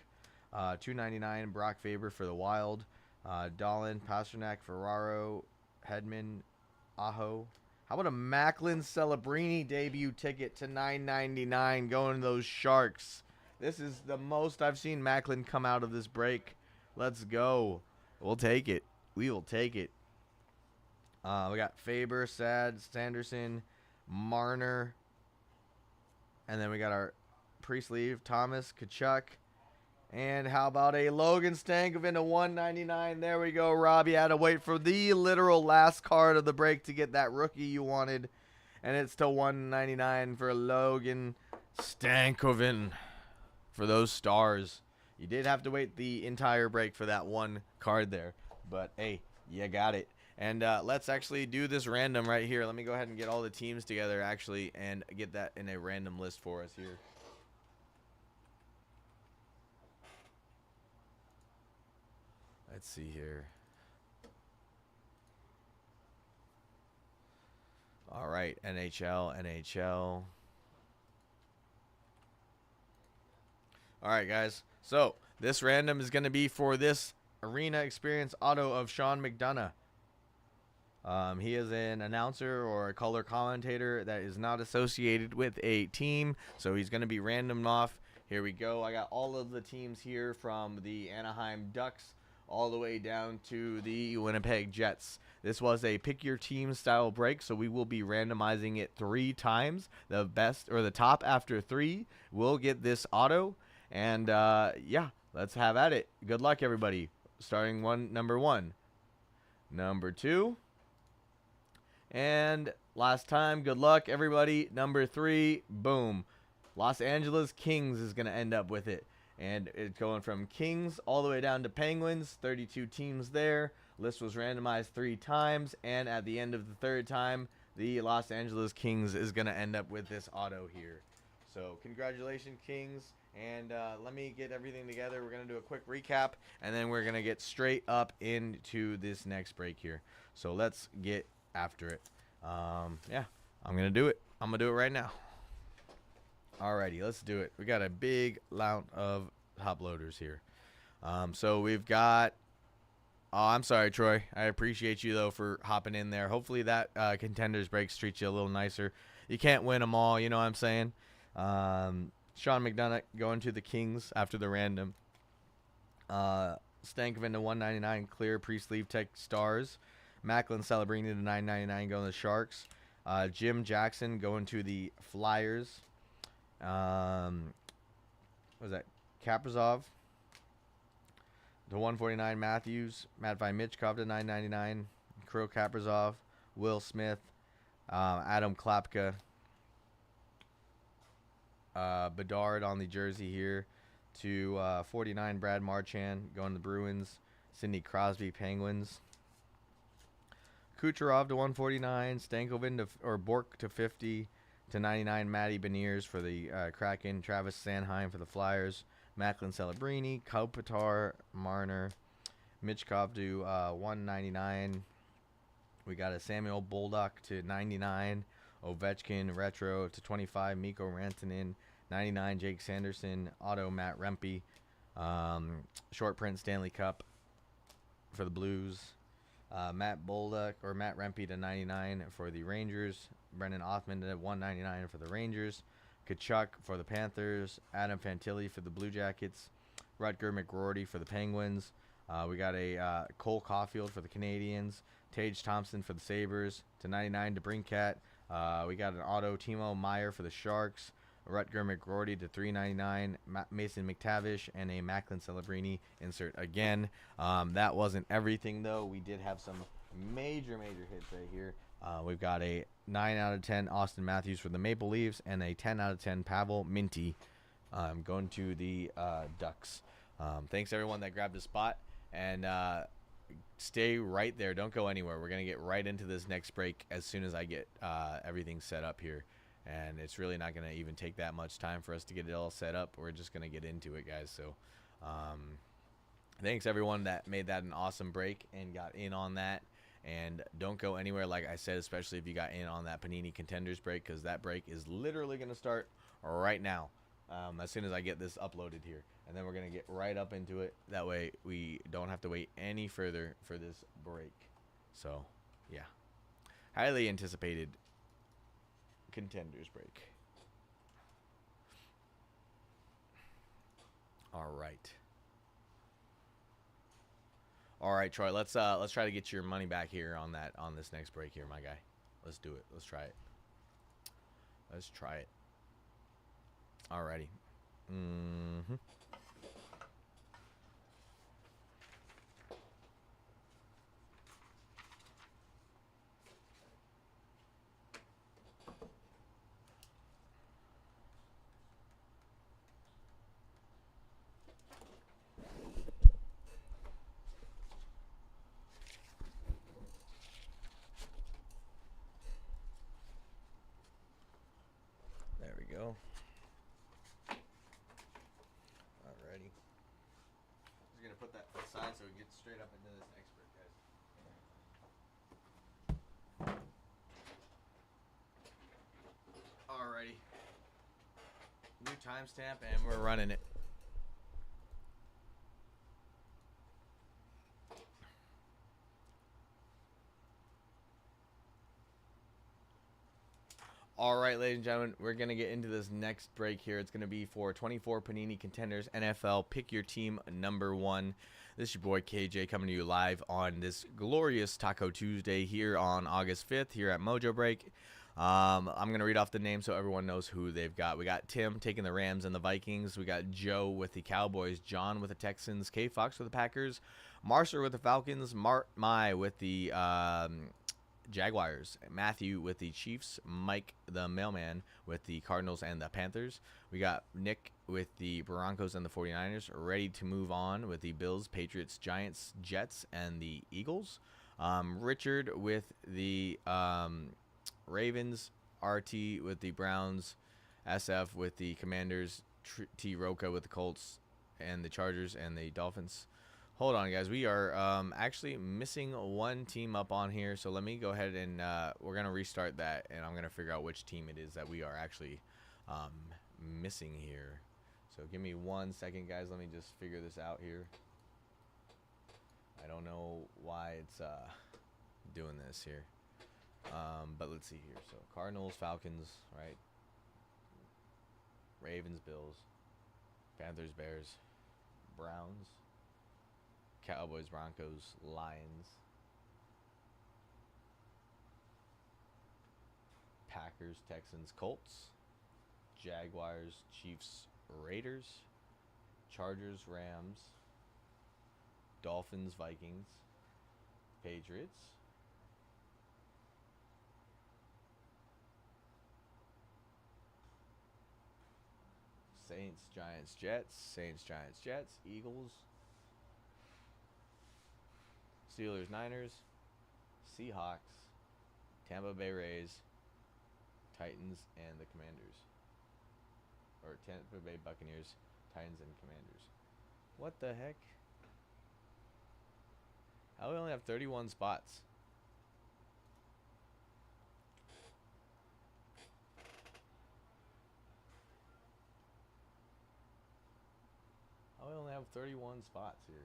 $2.99 Brock Faber for the Wild. Dahlin, Pasternak, Ferraro, Hedman, Aho. How about a Macklin Celebrini debut ticket to $9.99 going to those Sharks? This is the most I've seen Macklin come out of this break. Let's go. We'll take it. We will take it. We got Faber, Sanderson, Marner. And then we got our pre-sleeve, Thomas, Kachuk. And how about a Logan Stankoven to $1.99? There we go, Rob. You had to wait for the literal last card of the break to get that rookie you wanted. And it's to $1.99 for Logan Stankoven for those Stars. You did have to wait the entire break for that one card there. But, hey, you got it. And let's actually do this random right here. Let me go ahead and get all the teams together, actually, and get that in a random list for us here. Let's see here. All right, NHL. All right, guys. So this random is going to be for this Arena Experience auto of Sean McDonough. He is an announcer or a color commentator that is not associated with a team, so he's going to be random off. Here we go. I got all of the teams here from the Anaheim Ducks all the way down to the Winnipeg Jets. This was a pick your team style break, so we will be randomizing it 3 times. The best or the top after 3 will get this auto. And yeah, let's have at it. Good luck, everybody. Starting number 1, number 2, and last time. Good luck, everybody. Number 3, boom. Los Angeles Kings is going to end up with it. And it's going from Kings all the way down to Penguins. 32 teams there. List was randomized 3 times. And at the end of the 3rd time, the Los Angeles Kings is going to end up with this auto here. So congratulations, Kings. And let me get everything together. We're going to do a quick recap. And then we're going to get straight up into this next break here. So let's get after it. Yeah, I'm going to do it. I'm going to do it right now. Alrighty, let's do it. We got a big amount of top loaders here. So we've got... Oh, I'm sorry, Troy. I appreciate you, though, for hopping in there. Hopefully that Contenders breaks treats you a little nicer. You can't win them all, you know what I'm saying? Sean McDonough going to the Kings after the random. Stankoven to $1.99 clear pre-sleeve tech Stars. Macklin Celebrini to $9.99 going to the Sharks. Jim Jackson going to the Flyers. What was that? Kaprizov to $1.49 Matthews. Matvei Michkov to $9.99. Kirill Kaprizov. Will Smith. Adam Klapka. Bedard on the jersey here. To 49, Brad Marchand going to the Bruins. Sidney Crosby, Penguins. Kucherov to 149. Stankoven or Bork to 50. To 99, Matty Beniers for the Kraken. Travis Sanheim for the Flyers. Macklin Celebrini. Kopitar, Marner. Mitchkov to 199. We got a Samuel Bolduc to 99. Ovechkin retro to 25. Mikko Rantanen 99. Jake Sanderson auto. Matt Rempe short print Stanley Cup for the Blues. Matt Bolduc or Matt Rempe to 99 for the Rangers. Brendan Othman to 199 for the Rangers. Kachuk for the Panthers. Adam Fantilli for the Blue Jackets. Rutger McGroarty for the Penguins. We got a Cole Caulfield for the Canadiens. Tage Thompson for the Sabres. To 99 DeBrincat. We got an auto Timo Meyer for the Sharks. Rutger McGroarty to 399. Mason McTavish and a Macklin Celebrini insert again. That wasn't everything though. We did have some major hits right here. We've got a 9 out of 10 Austin Matthews for the Maple Leafs and a 10 out of 10 Pavel Minty going to the Ducks. Thanks everyone that grabbed a spot, and stay right there. Don't go anywhere. We're going to get right into this next break as soon as I get everything set up here. And it's really not going to even take that much time for us to get it all set up. We're just going to get into it, guys. So thanks everyone that made that an awesome break and got in on that. And don't go anywhere, like I said, especially if you got in on that Panini Contenders break, because that break is literally going to start right now as soon as I get this uploaded here. And then we're going to get right up into it. That way we don't have to wait any further for this break. So, yeah. Highly anticipated Contenders break. All right, Troy. Let's try to get your money back here on this next break here, my guy. Let's do it. Let's try it. Alrighty. There we go. Alrighty. Just gonna put that aside so we get straight up into this next break, guys. Alrighty. New timestamp, and we're running it. All right, ladies and gentlemen, we're going to get into this next break here. It's going to be for 24 Panini Contenders NFL Pick Your Team #1. This is your boy KJ coming to you live on this glorious Taco Tuesday here on August 5th here at Mojobreak. I'm going to read off the names so everyone knows who they've got. We got Tim taking the Rams and the Vikings. We got Joe with the Cowboys, John with the Texans, K Fox with the Packers, Marcer with the Falcons, Mai with the Jaguars, Matthew with the Chiefs, Mike the Mailman with the Cardinals and the Panthers. We got Nick with the Broncos and the 49ers, ready to move on with the Bills, Patriots, Giants, Jets, and the Eagles. Richard with the Ravens, RT with the Browns, SF with the Commanders, T. Roca with the Colts and the Chargers and the Dolphins. Hold on, guys. We are actually missing one team up on here, so let me go ahead and we're going to restart that, and I'm going to figure out which team it is that we are actually missing here. So give me 1 second, guys. Let me just figure this out here. I don't know why it's doing this here. But let's see here. So Cardinals, Falcons, right? Ravens, Bills, Panthers, Bears, Browns, Cowboys, Broncos, Lions, Packers, Texans, Colts, Jaguars, Chiefs, Raiders, Chargers, Rams, Dolphins, Vikings, Patriots, Saints, Giants, Jets. Saints, Giants, Jets. Eagles. Steelers, Niners. Seahawks. Tampa Bay Rays. Titans, and the Commanders. Or Tampa Bay Buccaneers, Titans, and Commanders. What the heck? How do we only have 31 spots? How do we only have 31 spots here?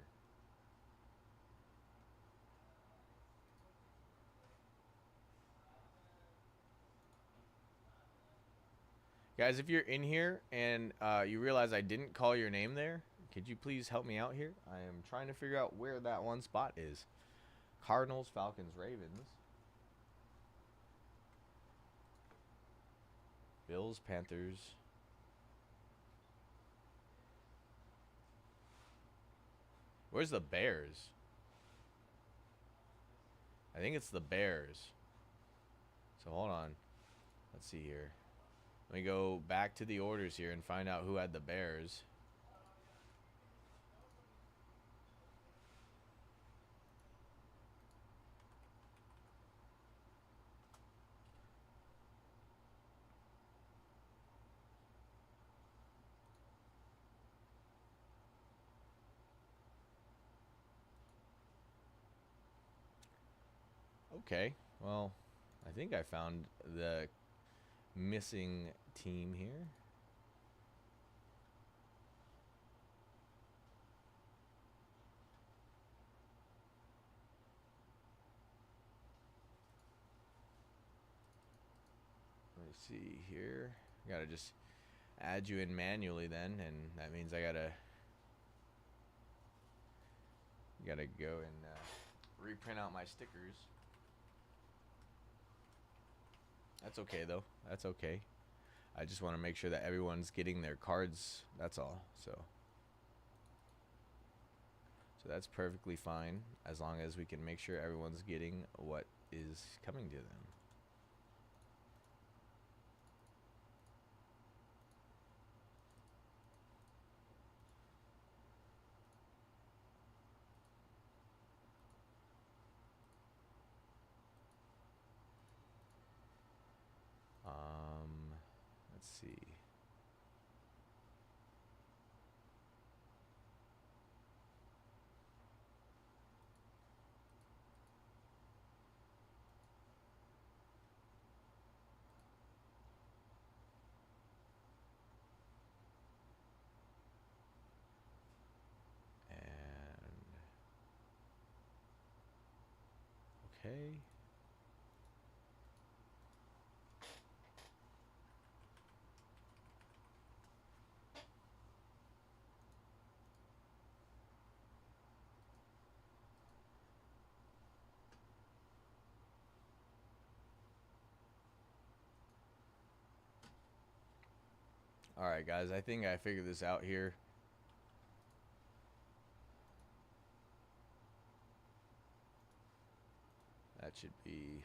Guys, if you're in here and you realize I didn't call your name there, could you please help me out here? I am trying to figure out where that one spot is. Cardinals, Falcons, Ravens. Bills, Panthers. Where's the Bears? I think it's the Bears. So hold on. Let's see here. Let me go back to the orders here and find out who had the Bears. Okay, well, I think I found the missing team here. Let me see here. Gotta just add you in manually then, and that means I gotta go and reprint out my stickers. That's okay though. That's okay. I just want to make sure that everyone's getting their cards. That's all. So that's perfectly fine as long as we can make sure everyone's getting what is coming to them. Let's see. And okay. Alright guys, I think I figured this out here. That should be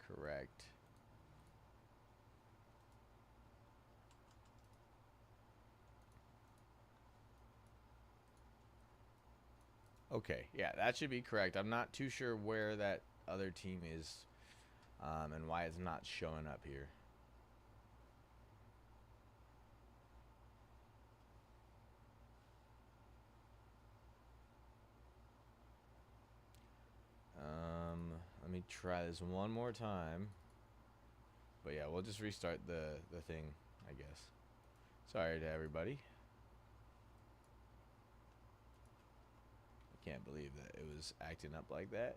correct. Okay, yeah, that should be correct. I'm not too sure where that other team is and why it's not showing up here. Let me try this one more time. But yeah, we'll just restart the thing, I guess. Sorry to everybody. I can't believe that it was acting up like that.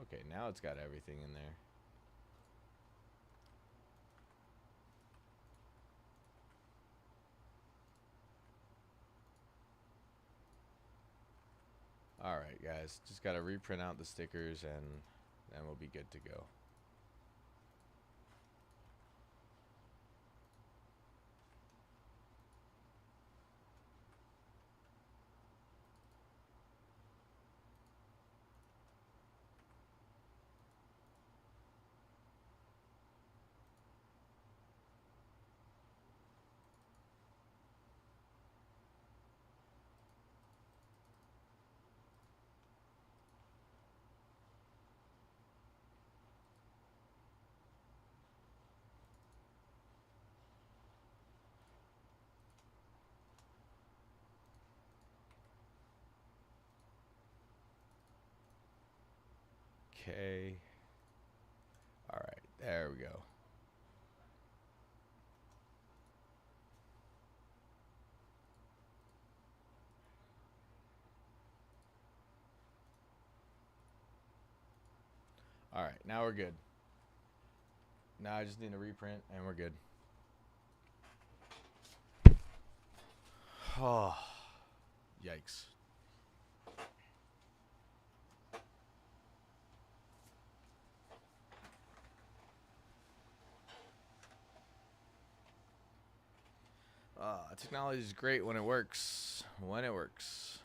Okay, now it's got everything in there. Alright guys, just gotta reprint out the stickers and then we'll be good to go. Okay. All right, there we go. All right, now we're good. Now I just need to reprint, and we're good. Oh, yikes. Technology is great when it works. When it works.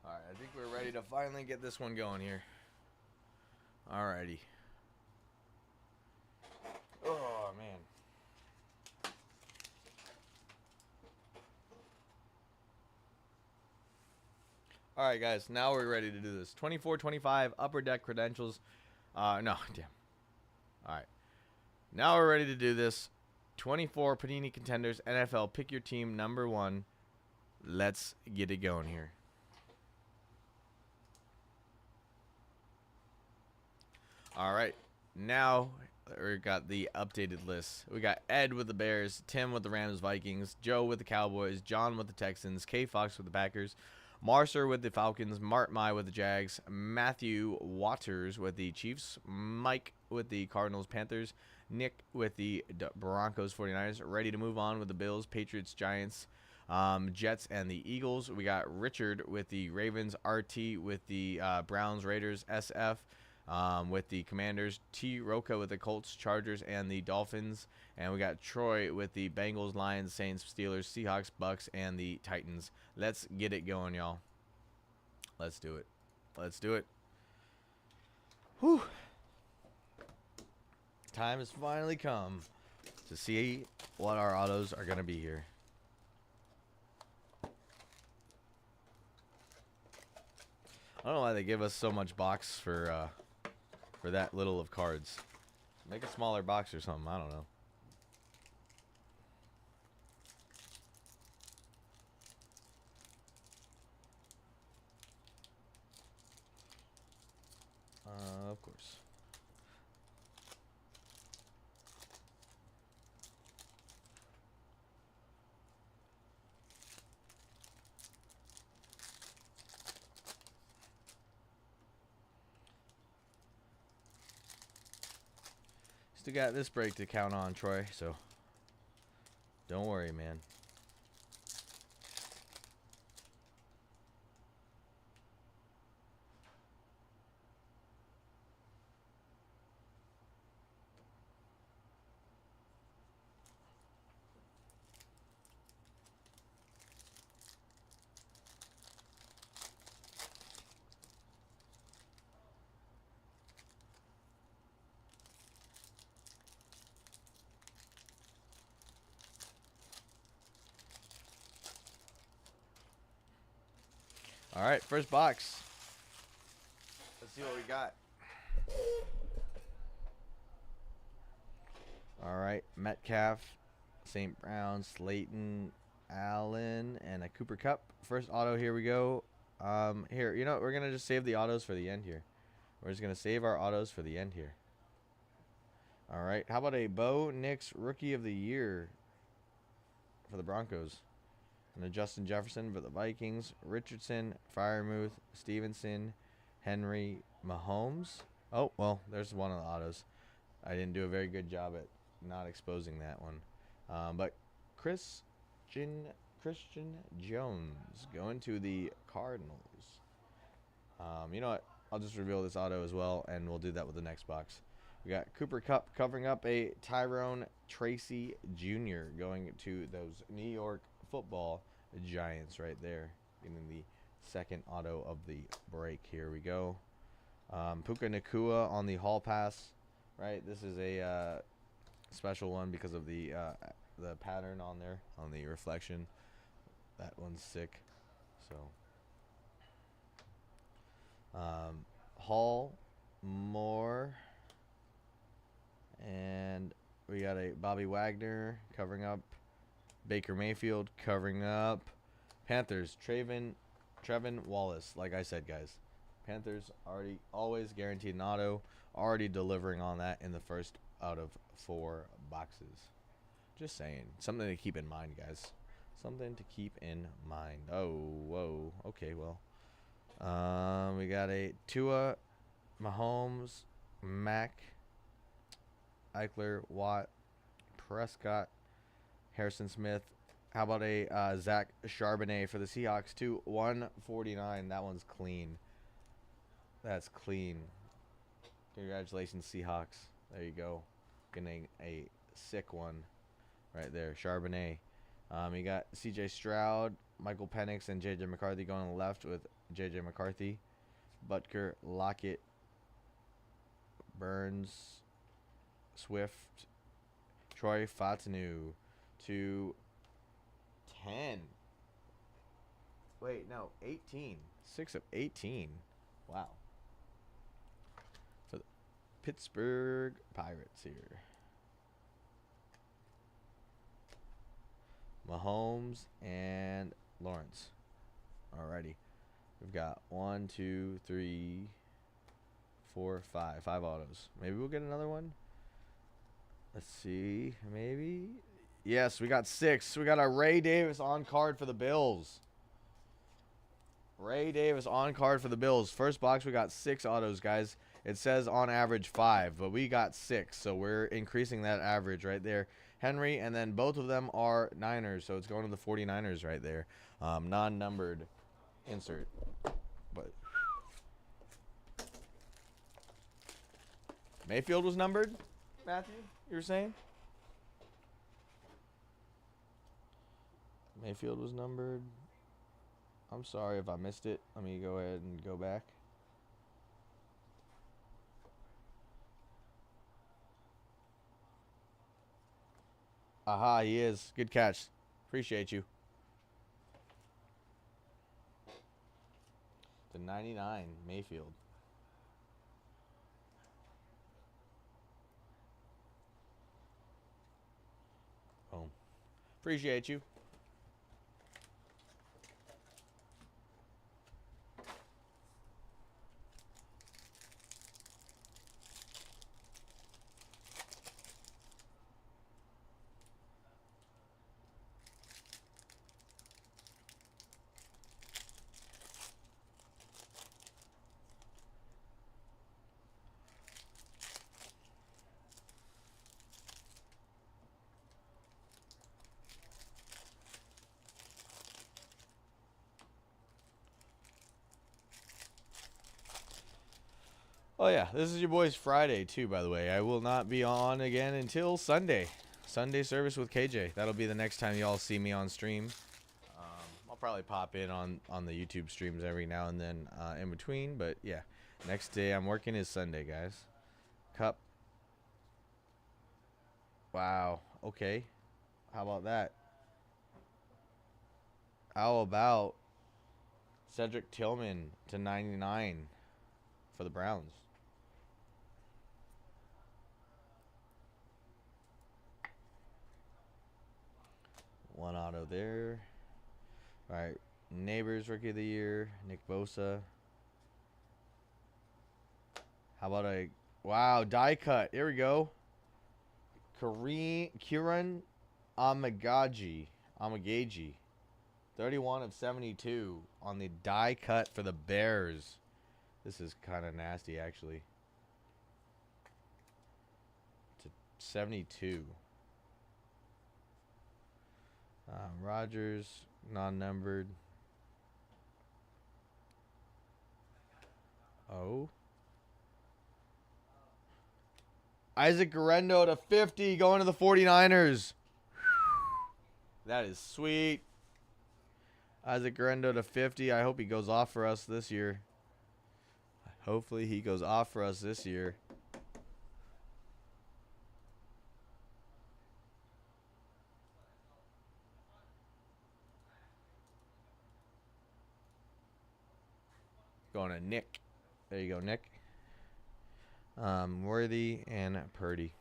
All right, I think we're ready to finally get this one going here. All righty. Oh, man. All right, guys, now we're ready to do this. 24-25 Upper Deck Credentials. No, damn. All right. Now we're ready to do this. 24 Panini Contenders NFL. Pick your team number 1. Let's get it going here. All right. Now we got the updated list. We got Ed with the Bears, Tim with the Rams, Vikings, Joe with the Cowboys, John with the Texans, K Fox with the Packers, Marcer with the Falcons, Mart Mai with the Jags, Matthew Waters with the Chiefs, Mike with the Cardinals, Panthers, Nick with the Broncos, 49ers. Ready to move on with the Bills, Patriots, Giants, Jets, and the Eagles. We got Richard with the Ravens, RT with the Browns, Raiders, SF with the Commanders, T. Roca with the Colts, Chargers, and the Dolphins. And we got Troy with the Bengals, Lions, Saints, Steelers, Seahawks, Bucks, and the Titans. Let's get it going, y'all. Let's do it. Let's do it. Whew. Time has finally come to see what our autos are going to be here. I don't know why they give us so much box for that little of cards. Make a smaller box or something. I don't know. Of course. Still got this break to count on, Troy, so don't worry, man. All right, first box. Let's see what we got. All right, Metcalf, St. Brown, Slayton, Allen, and a Cooper Cup. First auto, here we go. Here, you know, we're going to just save the autos for the end here. We're just going to save our autos for the end here. All right, how about a Bo Nix Rookie of the Year for the Broncos? And a Justin Jefferson for the Vikings, Richardson, Freiermuth, Stevenson, Henry, Mahomes. Oh, well, there's one of the autos. I didn't do a very good job at not exposing that one. But Christian Jones going to the Cardinals. You know what? I'll just reveal this auto as well, and we'll do that with the next box. We got Cooper Kupp covering up a Tyrone Tracy Jr. going to those New York Football Giants right there. Getting the second auto of the break. Here we go. Puka Nakua on the Hall Pass. Right, this is a special one because of the pattern on there, on the reflection. That one's sick. So, Hall, Moore, and we got a Bobby Wagner covering up. Baker Mayfield covering up. Panthers, Trevin Wallace. Like I said, guys, Panthers always guaranteed an auto. Already delivering on that in the first out of 4 boxes. Just saying. Something to keep in mind, guys. Something to keep in mind. Oh, whoa. Okay, well. We got a Tua, Mahomes, Mack, Eichler, Watt, Prescott, Harrison Smith. How about a Zach Charbonnet for the Seahawks, too? 149. That one's clean. That's clean. Congratulations, Seahawks. There you go. Getting a sick one right there. Charbonnet. You got C.J. Stroud, Michael Penix, and J.J. McCarthy going on the left with J.J. McCarthy. Butker, Lockett, Burns, Swift, Troy Fatanu. 210. Wait, no, 18. 6 of 18. Wow. Pittsburgh Pirates here. Mahomes and Lawrence. Alrighty. We've got 1, 2, 3, 4, 5. 5 autos. Maybe we'll get another one. Let's see. Maybe. Yes, we got 6. We got a Ray Davis on card for the Bills. Ray Davis on card for the Bills. First box, we got 6 autos, guys. It says on average 5, but we got 6, so we're increasing that average right there. Henry, and then both of them are Niners, so it's going to the 49ers right there. Non-numbered insert. But Mayfield was numbered, Matthew, you were saying? Mayfield was numbered. I'm sorry if I missed it. Let me go ahead and go back. Aha, he is. Good catch. Appreciate you. The 99, Mayfield. Boom. Appreciate you. Oh, yeah, this is your boy's Friday, too, by the way. I will not be on again until Sunday. Sunday service with KJ. That'll be the next time y'all see me on stream. I'll probably pop in on the YouTube streams every now and then in between. But, yeah, next day I'm working is Sunday, guys. Cup. Wow. Okay. How about that? How about Cedric Tillman to 99 for the Browns? One auto there. All right. Neighbors Rookie of the Year. Nick Bosa. How about a... Wow, die cut. Here we go. Kieran Amagaji. 31 of 72 on the die cut for the Bears. This is kind of nasty, actually. To 72. Rogers, non-numbered. Oh. Isaac Guerrero to 50 going to the 49ers. That is sweet. Isaac Guerrero to 50. I hope he goes off for us this year. Hopefully he goes off for us this year. Going to Nick. There you go, Nick. Worthy and Purdy.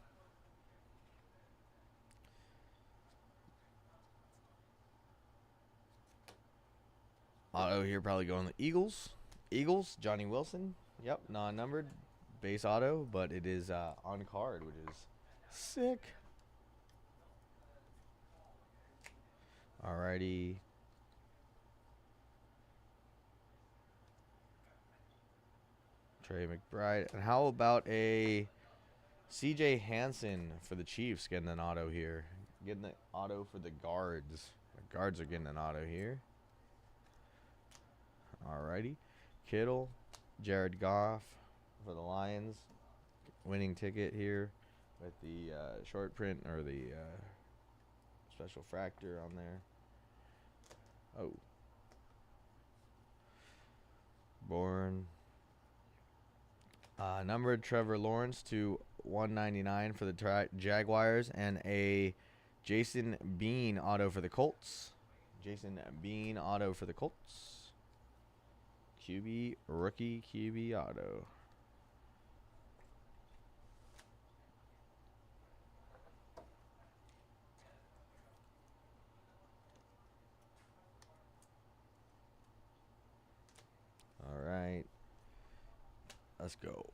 Auto here probably going the Eagles. Eagles, Johnny Wilson. Yep, non-numbered. Base auto, but it is on card, which is sick. Alrighty. Trey McBride. And how about a CJ Hansen for the Chiefs getting an auto here? Getting the auto for the guards. The guards are getting an auto here. Alrighty. Kittle, Jared Goff for the Lions. Winning ticket here with the short print or the special fractor on there. Oh. Bourne. Numbered Trevor Lawrence to 199 for the Jaguars, and a Jason Bean auto for the Colts. Jason Bean auto for the Colts. QB, rookie QB auto. All right. Let's go.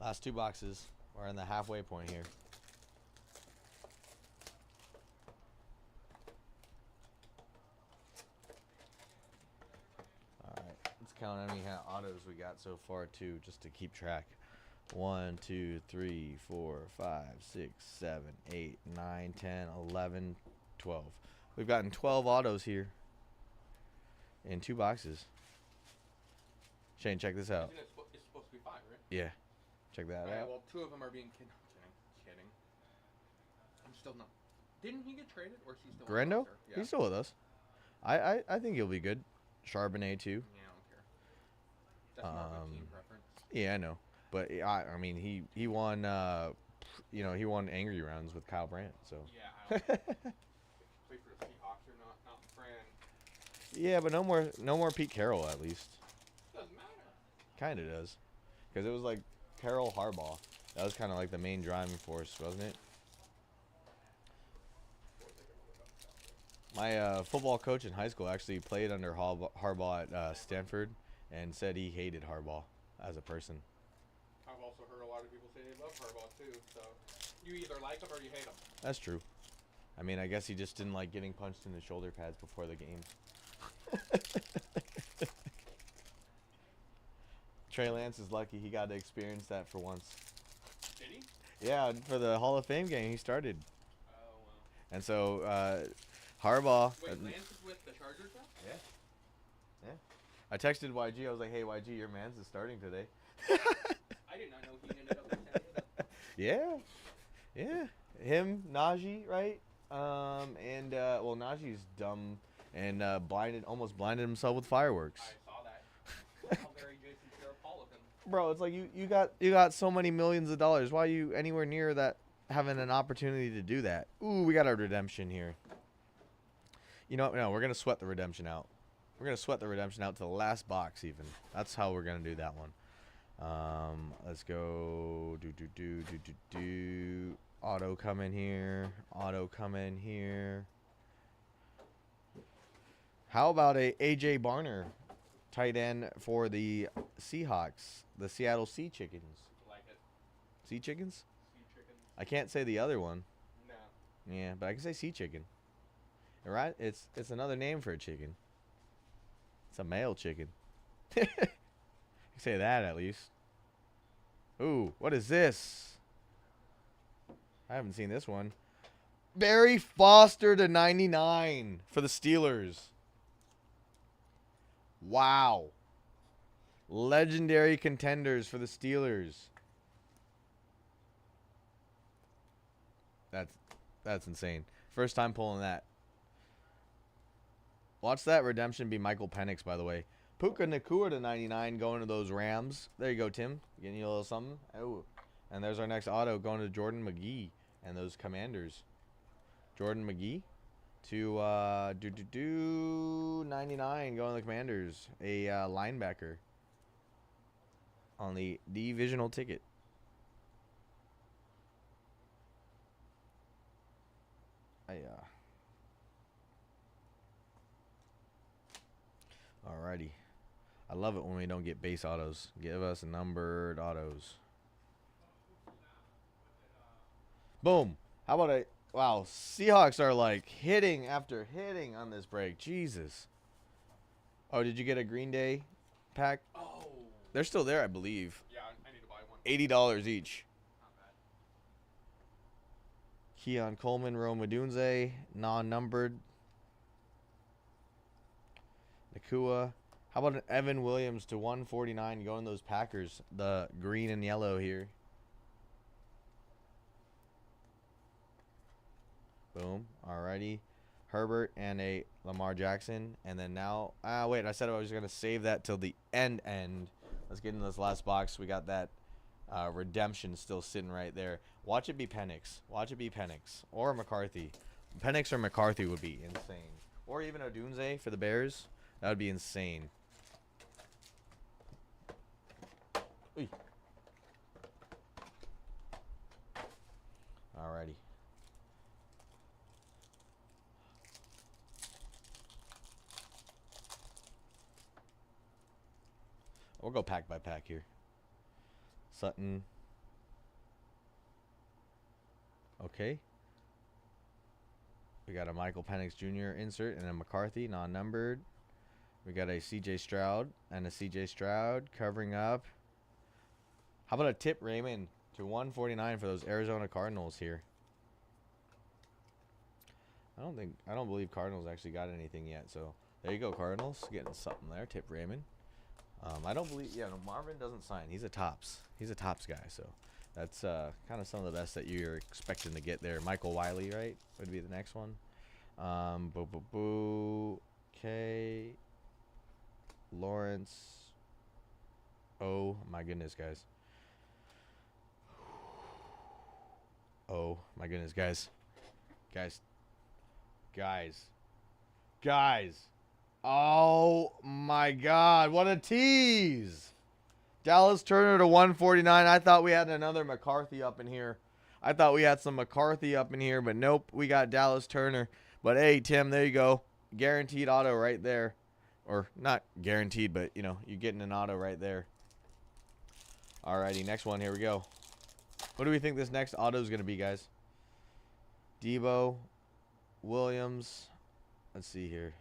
Last two boxes. We're in the halfway point here. All right. Let's count how many autos we got so far, too, just to keep track. 1, 2, 3, 4, 5, 6, 7, 8, 9, 10, 11, 12. We've gotten 12 autos here in 2 boxes. Shane, check this out. Isn't it it's supposed to be 5, right? Yeah. Check that out. Well, 2 of them are being kidding. Kidding. I'm still not. Didn't he get traded, or is he still? Grendo? Yeah. He's still with us. I think he'll be good. Charbonnet too. Yeah, I don't care. That's more of a team preference. Yeah, I know. But I mean, he won. He won angry rounds with Kyle Brandt. So. Yeah. I don't play for the Seahawks or not Fran. Yeah, but no more Pete Carroll at least. Doesn't matter. Kind of does, because it was like Carroll Harbaugh. That was kind of like the main driving force, wasn't it? My football coach in high school actually played under Harbaugh at Stanford, and said he hated Harbaugh as a person. I've also heard a lot of people say they love Harbaugh too. So you either like him or you hate him. That's true. I mean, I guess he just didn't like getting punched in the shoulder pads before the game. Trey Lance is lucky he got to experience that for once. Did he? Yeah, for the Hall of Fame game he started. Oh wow. And so Harbaugh. Wait, Lance is with the Chargers now? Yeah. Yeah. I texted YG. I was like, "Hey YG, your man's is starting today." I did not know he ended up with San Diego. Yeah. Yeah. Him, Najee, right? Well, Najee's dumb and almost blinded himself with fireworks. I saw that. How very Jason Pierre-Paul of him. Bro, it's like you got so many millions of dollars. Why are you anywhere near that, having an opportunity to do that? Ooh, we got our redemption here. You know what? No, we're gonna sweat the redemption out. We're gonna sweat the redemption out to the last box even. That's how we're gonna do that one. Let's go. Do. Auto come in here. Auto come in here. How about a AJ Barner, tight end for the Seahawks, the Seattle Sea Chickens? Like it. Sea Chickens? Sea chickens. I can't say the other one. No. Yeah, but I can say sea chicken. Right? It's another name for a chicken. It's a male chicken. Say that at least. Ooh, what is this? I haven't seen this one. Barry Foster to 99 for the Steelers. Wow. Legendary contenders for the Steelers. That's insane. First time pulling that. Watch that redemption be Michael Penix, by the way. Puka Nakua to 99 going to those Rams. There you go, Tim. Getting you a little something. Oh. And there's our next auto going to Jordan McGee and those Commanders. Jordan McGee to 99 going to the Commanders. A linebacker on the divisional ticket. Alrighty. I love it when we don't get base autos. Give us numbered autos. Boom. How about a... Wow, Seahawks are like hitting after hitting on this break. Jesus. Oh, did you get a Green Day pack? Oh. They're still there, I believe. Yeah, I need to buy one. $80 each. Not bad. Keon Coleman, Rome Odunze, non-numbered. Nakua. How about an Evan Williams to 149 going those Packers? The green and yellow here. Boom. Alrighty. Herbert and a Lamar Jackson. And then now... wait, I said I was going to save that till the end. Let's get into this last box. We got that redemption still sitting right there. Watch it be Penix. Watch it be Penix. Or McCarthy. Penix or McCarthy would be insane. Or even Odunze for the Bears. That would be insane. Oy. Alrighty. We'll go pack by pack here. Sutton. Okay. We got a Michael Penix Jr. insert and a McCarthy non-numbered. We got a CJ Stroud and a CJ Stroud covering up. How about a Tip Raymond to 149 for those Arizona Cardinals here? I don't believe Cardinals actually got anything yet. So there you go, Cardinals getting something there. Tip Raymond. I don't believe. Yeah, no, Marvin doesn't sign. He's a tops. He's a tops guy. So that's kind of some of the best that you're expecting to get there. Michael Wiley, right, would be the next one. Okay. Lawrence. Oh my goodness, guys. Oh my goodness, guys. Guys. Oh my God, what a tease. Dallas Turner to 149. I thought we had another McCarthy up in here. I thought we had some McCarthy up in here, but nope, we got Dallas Turner. But hey, Tim, there you go. Guaranteed auto right there. Or not guaranteed, but you know, you're getting an auto right there. Alrighty, next one. Here we go. What do we think this next auto is going to be, guys? Debo, Williams. Let's see here.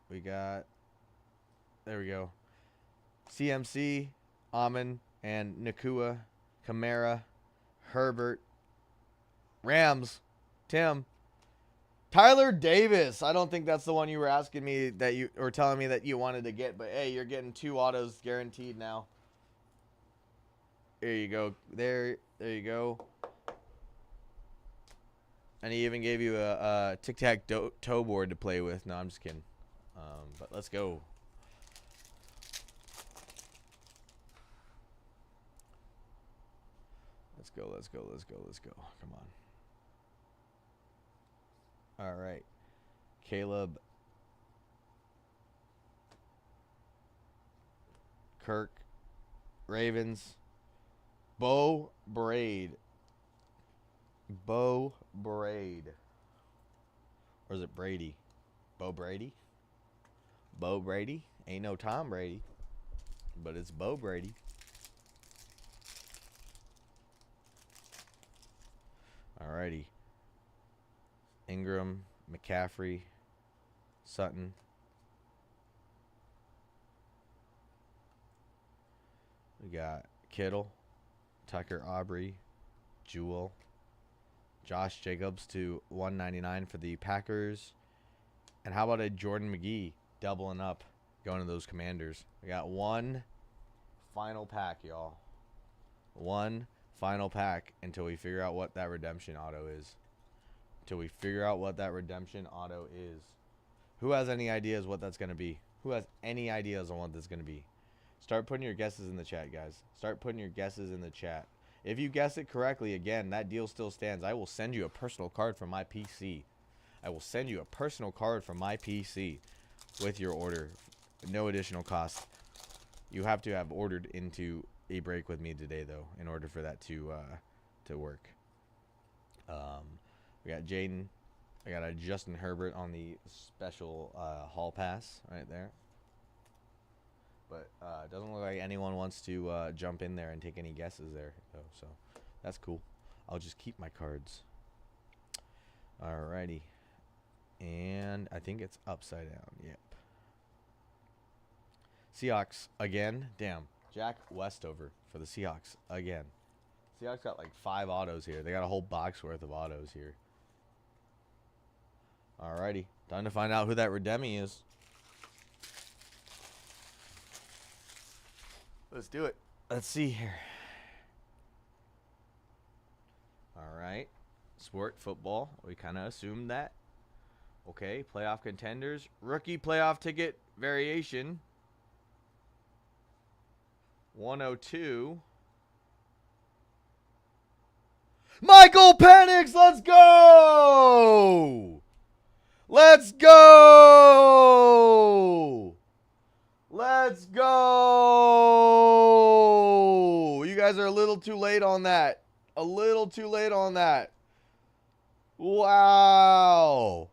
We got, there we go. CMC, Amon, and Nakua, Kamara, Herbert, Rams, Tim, Tyler Davis. I don't think that's the one you were asking me that you, or telling me that you wanted to get, but hey, you're getting 2 autos guaranteed now. There you go. There you go. And he even gave you a tic-tac-toe board to play with. No, I'm just kidding. But let's go. Let's go. Come on. All right. Caleb. Kirk. Ravens. Bo Braid. Or is it Brady? Bo Brady. Ain't no Tom Brady. But it's Bo Brady. Alrighty. Ingram, McCaffrey, Sutton, got Kittle, Tucker Aubrey, Jewel, Josh Jacobs to 199 for the Packers. And how about a Jordan McGee doubling up, going to those Commanders? We got one final pack, y'all. One final pack until we figure out what that redemption auto is. Until we figure out what that redemption auto is. Who has any ideas what that's going to be? Who has any ideas on what that's going to be? Start putting your guesses in the chat, guys. Start putting your guesses in the chat. If you guess it correctly, again, that deal still stands. I will send you a personal card from my PC. I will send you a personal card from my PC with your order. No additional cost. You have to have ordered into a break with me today, though, in order for that to work. We got Jaden. I got a Justin Herbert on the special hall pass right there. But it doesn't look like anyone wants to jump in there and take any guesses there, though. So that's cool. I'll just keep my cards. Alrighty. And I think it's upside down. Yep. Seahawks again. Damn. Jack Westover for the Seahawks again. Seahawks got like 5 autos here. They got a whole box worth of autos here. Alrighty. Time to find out who that Redemi is. Let's do it. Let's see here. Alright. Sport, football. We kind of assumed that. Okay. Playoff contenders. Rookie playoff ticket variation. 102. Michael Penix, let's go! Let's go! Let's go! You guys are a little too late on that. A little too late on that. Wow.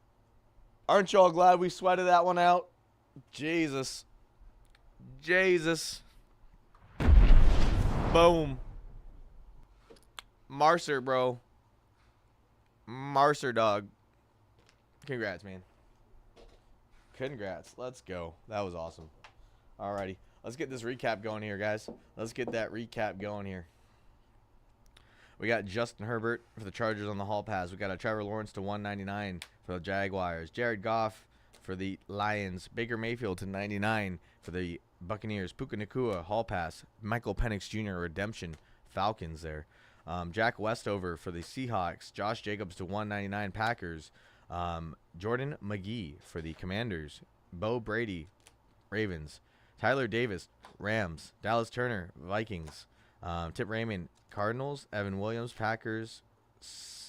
Aren't y'all glad we sweated that one out? Jesus. Jesus. Boom. Marcer, bro. Marcer, dog. Congrats, man. Congrats. Let's go. That was awesome. Alrighty. Let's get this recap going here, guys. Let's get that recap going here. We got Justin Herbert for the Chargers on the hall pass. We got a Trevor Lawrence to 199 for the Jaguars. Jared Goff for the Lions. Baker Mayfield to 99 for the Buccaneers. Puka Nacua, hall pass. Michael Penix Jr. redemption. Falcons there. Jack Westover for the Seahawks. Josh Jacobs to 199 Packers. Jordan McGee for the Commanders. Bo Brady, Ravens. Tyler Davis, Rams. Dallas Turner, Vikings. Tip Raymond, Cardinals. Evan Williams, Packers.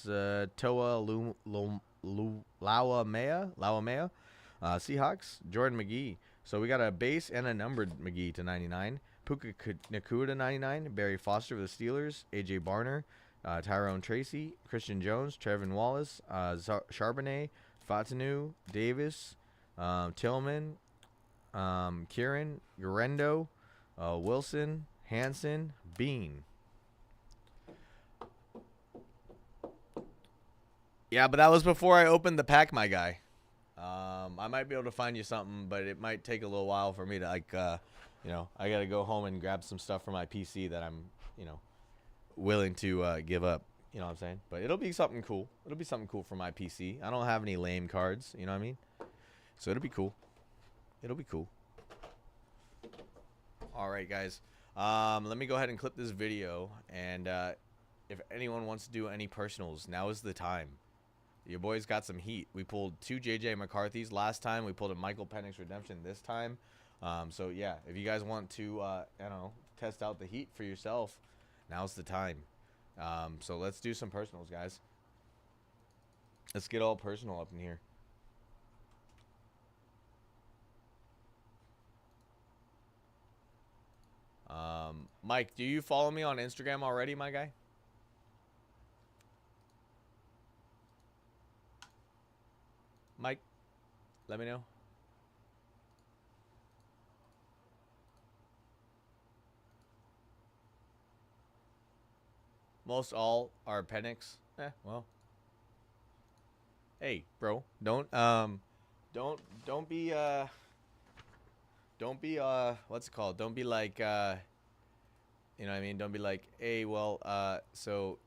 Toa Lauamea, Seahawks. Jordan McGee. So we got a base and a numbered McGee to 99. Puka Nacua to 99. Barry Foster for the Steelers. A.J. Barner. Tyrone Tracy. Christian Jones. Trevin Wallace. Charbonnet. Fatanu. Davis. Tillman. Kieran. Garendo. Wilson. Hanson. Bean. Yeah, but that was before I opened the pack, my guy. I might be able to find you something, but it might take a little while for me to, like, you know, I got to go home and grab some stuff for my PC that I'm, you know, willing to give up. You know what I'm saying? But it'll be something cool. It'll be something cool for my PC. I don't have any lame cards. You know what I mean? So it'll be cool. It'll be cool. All right, guys. Let me go ahead and clip this video. And if anyone wants to do any personals, now is the time. Your boys got some heat. We pulled 2 J.J. McCarthy's last time. We pulled a Michael Penix redemption this time. So, yeah, if you guys want to, you know, test out the heat for yourself, now's the time. So let's do some personals, guys. Let's get all personal up in here. Mike, do you follow me on Instagram already, my guy? Mike, let me know. Most all are Penix. Well. Hey, bro, don't be what's it called? Don't be like You know what I mean? Don't be like, hey, well, so,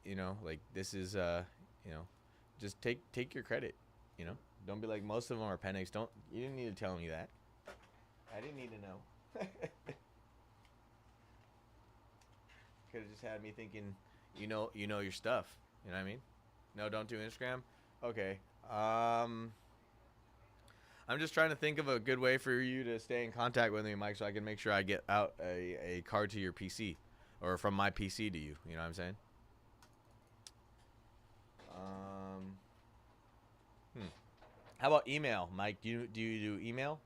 you know, like this is, you know, just take your credit. You know, don't be like most of them are Penix. You didn't need to tell me that. I didn't need to know. Could have just had me thinking, you know your stuff. You know what I mean? No, don't do Instagram. Okay. I'm just trying to think of a good way for you to stay in contact with me, Mike, so I can make sure I get out a card to your PC, or from my PC to you. You know what I'm saying? How about email, Mike? Do you do email?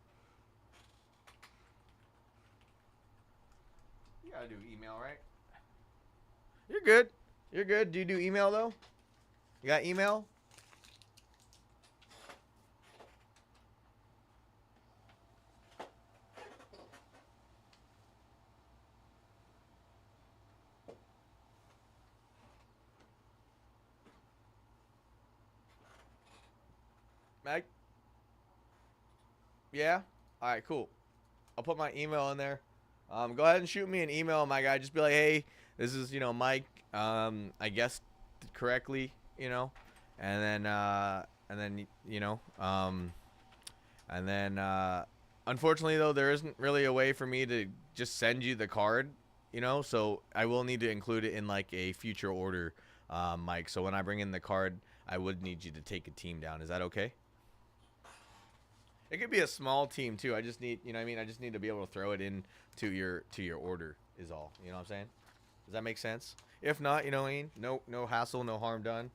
You gotta do email, right? You're good. You're good. Do you do email though? You got email? Mike? Yeah? Alright, cool. I'll put my email in there. Go ahead and shoot me an email, my guy. Just be like, hey, this is, Mike. I guessed correctly, and then, unfortunately though, there isn't really a way for me to just send you the card, so I will need to include it in like a future order, Mike. So when I bring in the card, I would need you to take a team down. Is that okay? It could be a small team too. I just need, I just need to be able to throw it in to your order is all. You know what I'm saying? Does that make sense? If not, no hassle, no harm done.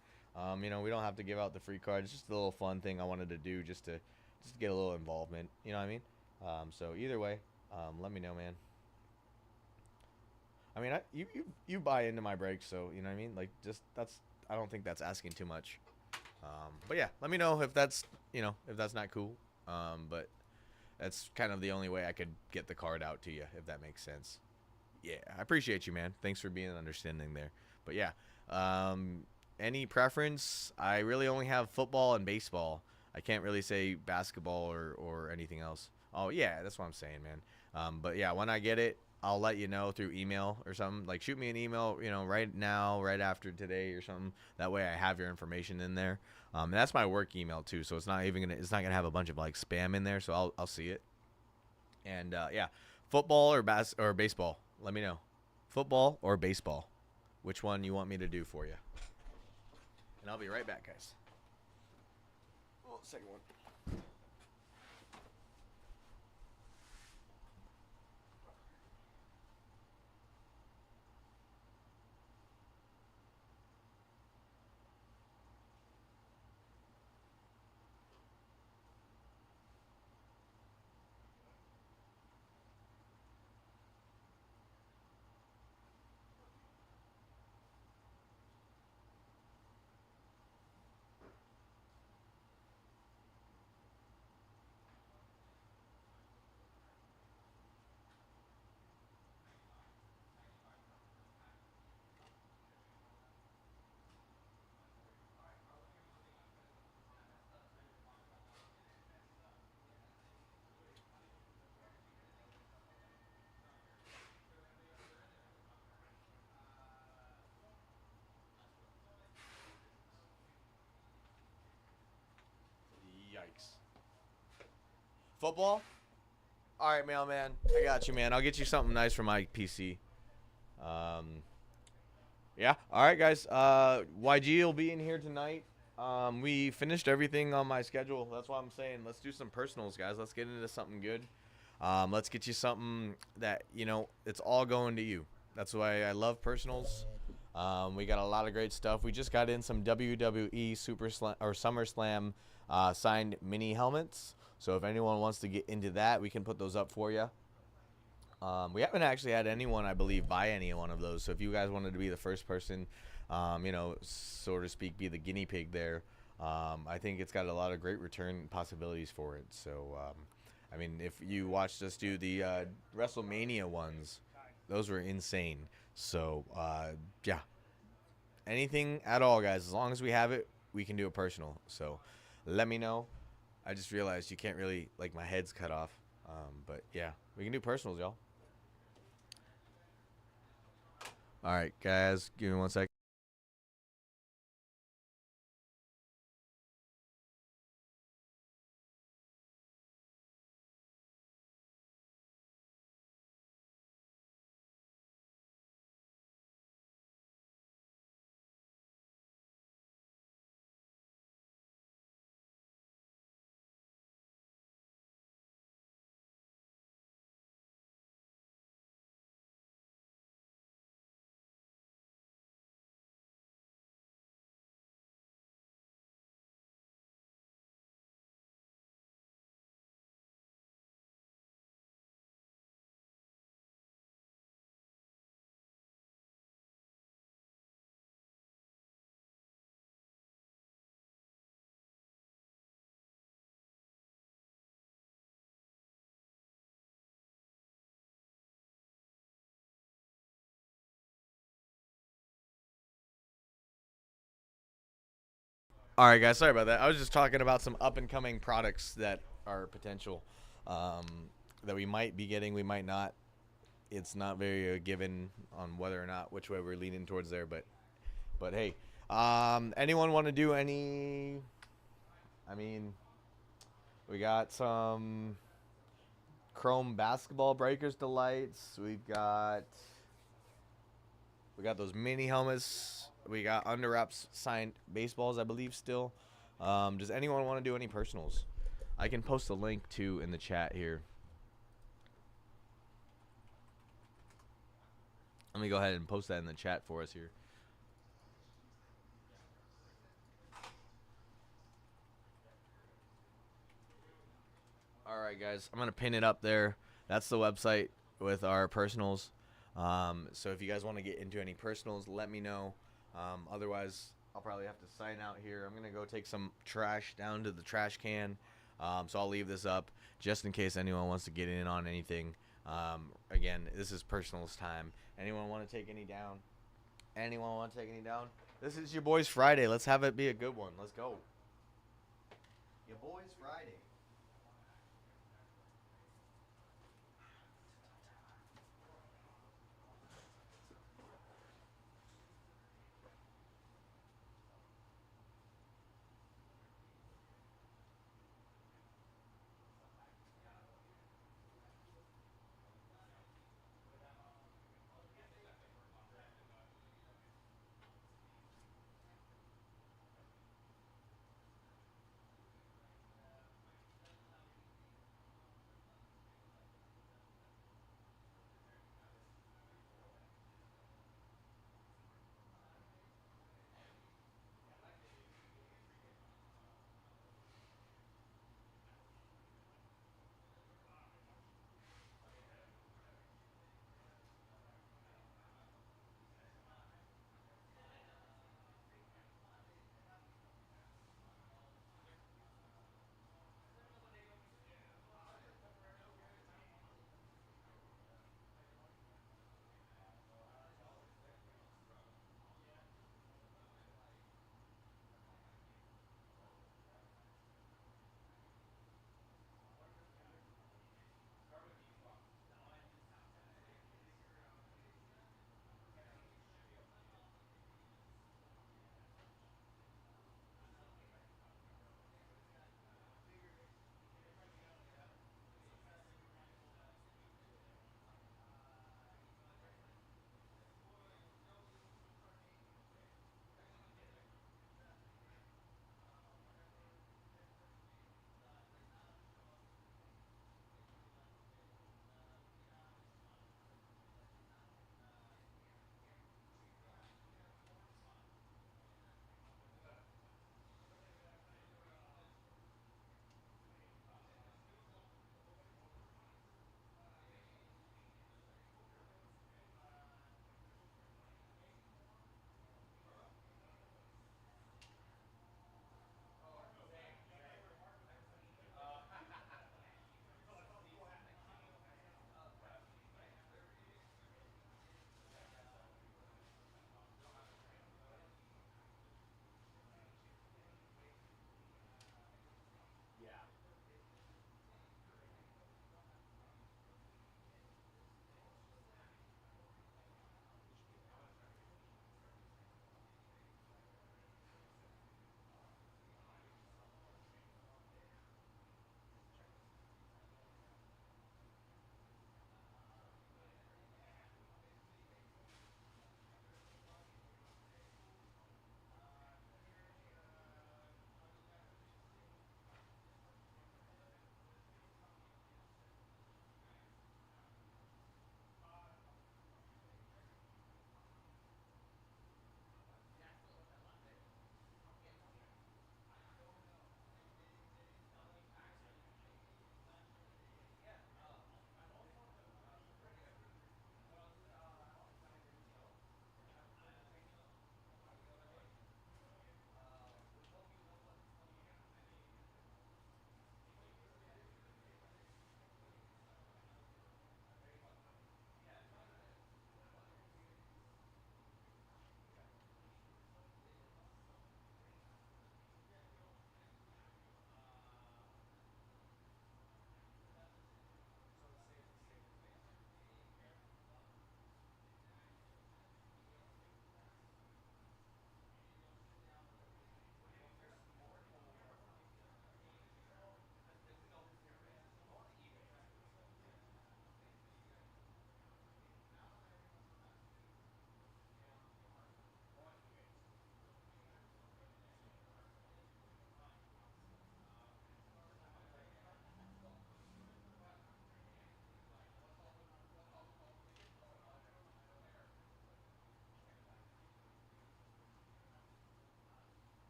We don't have to give out the free card. It's just a little fun thing I wanted to do just to get a little involvement. You know what I mean? So either way, let me know, man. I mean, you buy into my breaks, so you know what I mean. Like, I don't think that's asking too much. But yeah, let me know if that's not cool. But that's kind of the only way I could get the card out to you, if that makes sense. Yeah, I appreciate you, man. Thanks for being understanding there. But yeah, any preference? I really only have football and baseball. I can't really say basketball or anything else. Oh yeah, that's what I'm saying, man. But yeah, when I get it, I'll let you know through email or something. Like, shoot me an email, right now, right after today or something. That way I have your information in there. And that's my work email too, so it's not gonna have a bunch of like spam in there. So I'll see it. And yeah, football or baseball. Let me know. Football or baseball. Which one you want me to do for you? And I'll be right back, guys. Oh, second one. Yikes. Football? All right, mailman. I got you, man. I'll get you something nice for my PC. Yeah. All right, guys. YG will be in here tonight. We finished everything on my schedule. That's why I'm saying let's do some personals, guys. Let's get into something good. Let's get you something that, it's all going to you. That's why I love personals. We got a lot of great stuff. We just got in some WWE SummerSlam signed mini helmets. So if anyone wants to get into that, we can put those up for you. We haven't actually had anyone, I believe, buy any one of those. So if you guys wanted to be the first person, so to speak, be the guinea pig there, I think it's got a lot of great return possibilities for it. So, I mean, if you watched us do the WrestleMania ones, those were insane. So, yeah, anything at all, guys. As long as we have it, we can do a personal. So let me know. I just realized you can't really, like, my head's cut off. But, yeah, we can do personals, y'all. All right, guys, give me 1 second. All right, guys. Sorry about that. I was just talking about some up and coming products that are potential, um, that we might be getting, we might not. It's not very given on whether or not which way we're leaning towards there, but hey, anyone want to do any? I mean, we got some Chrome basketball breakers delights. We got those mini helmets. We got under wraps signed baseballs, I believe, still. Does anyone want to do any personals? I can post a link too in the chat here. Let me go ahead and post that in the chat for us here. All right, guys. I'm going to pin it up there. That's the website with our personals. So if you guys want to get into any personals, let me know. Otherwise, I'll probably have to sign out here. I'm going to go take some trash down to the trash can. So I'll leave this up just in case anyone wants to get in on anything. Again, this is personals time. Anyone want to take any down? Anyone want to take any down? This is your boys Friday. Let's have it be a good one. Let's go. Your boys Friday.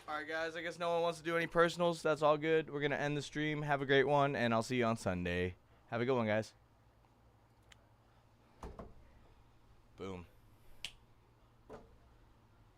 All right, guys. I guess no one wants to do any personals. That's all good. We're going to end the stream. Have a great one, and I'll see you on Sunday. Have a good one, guys.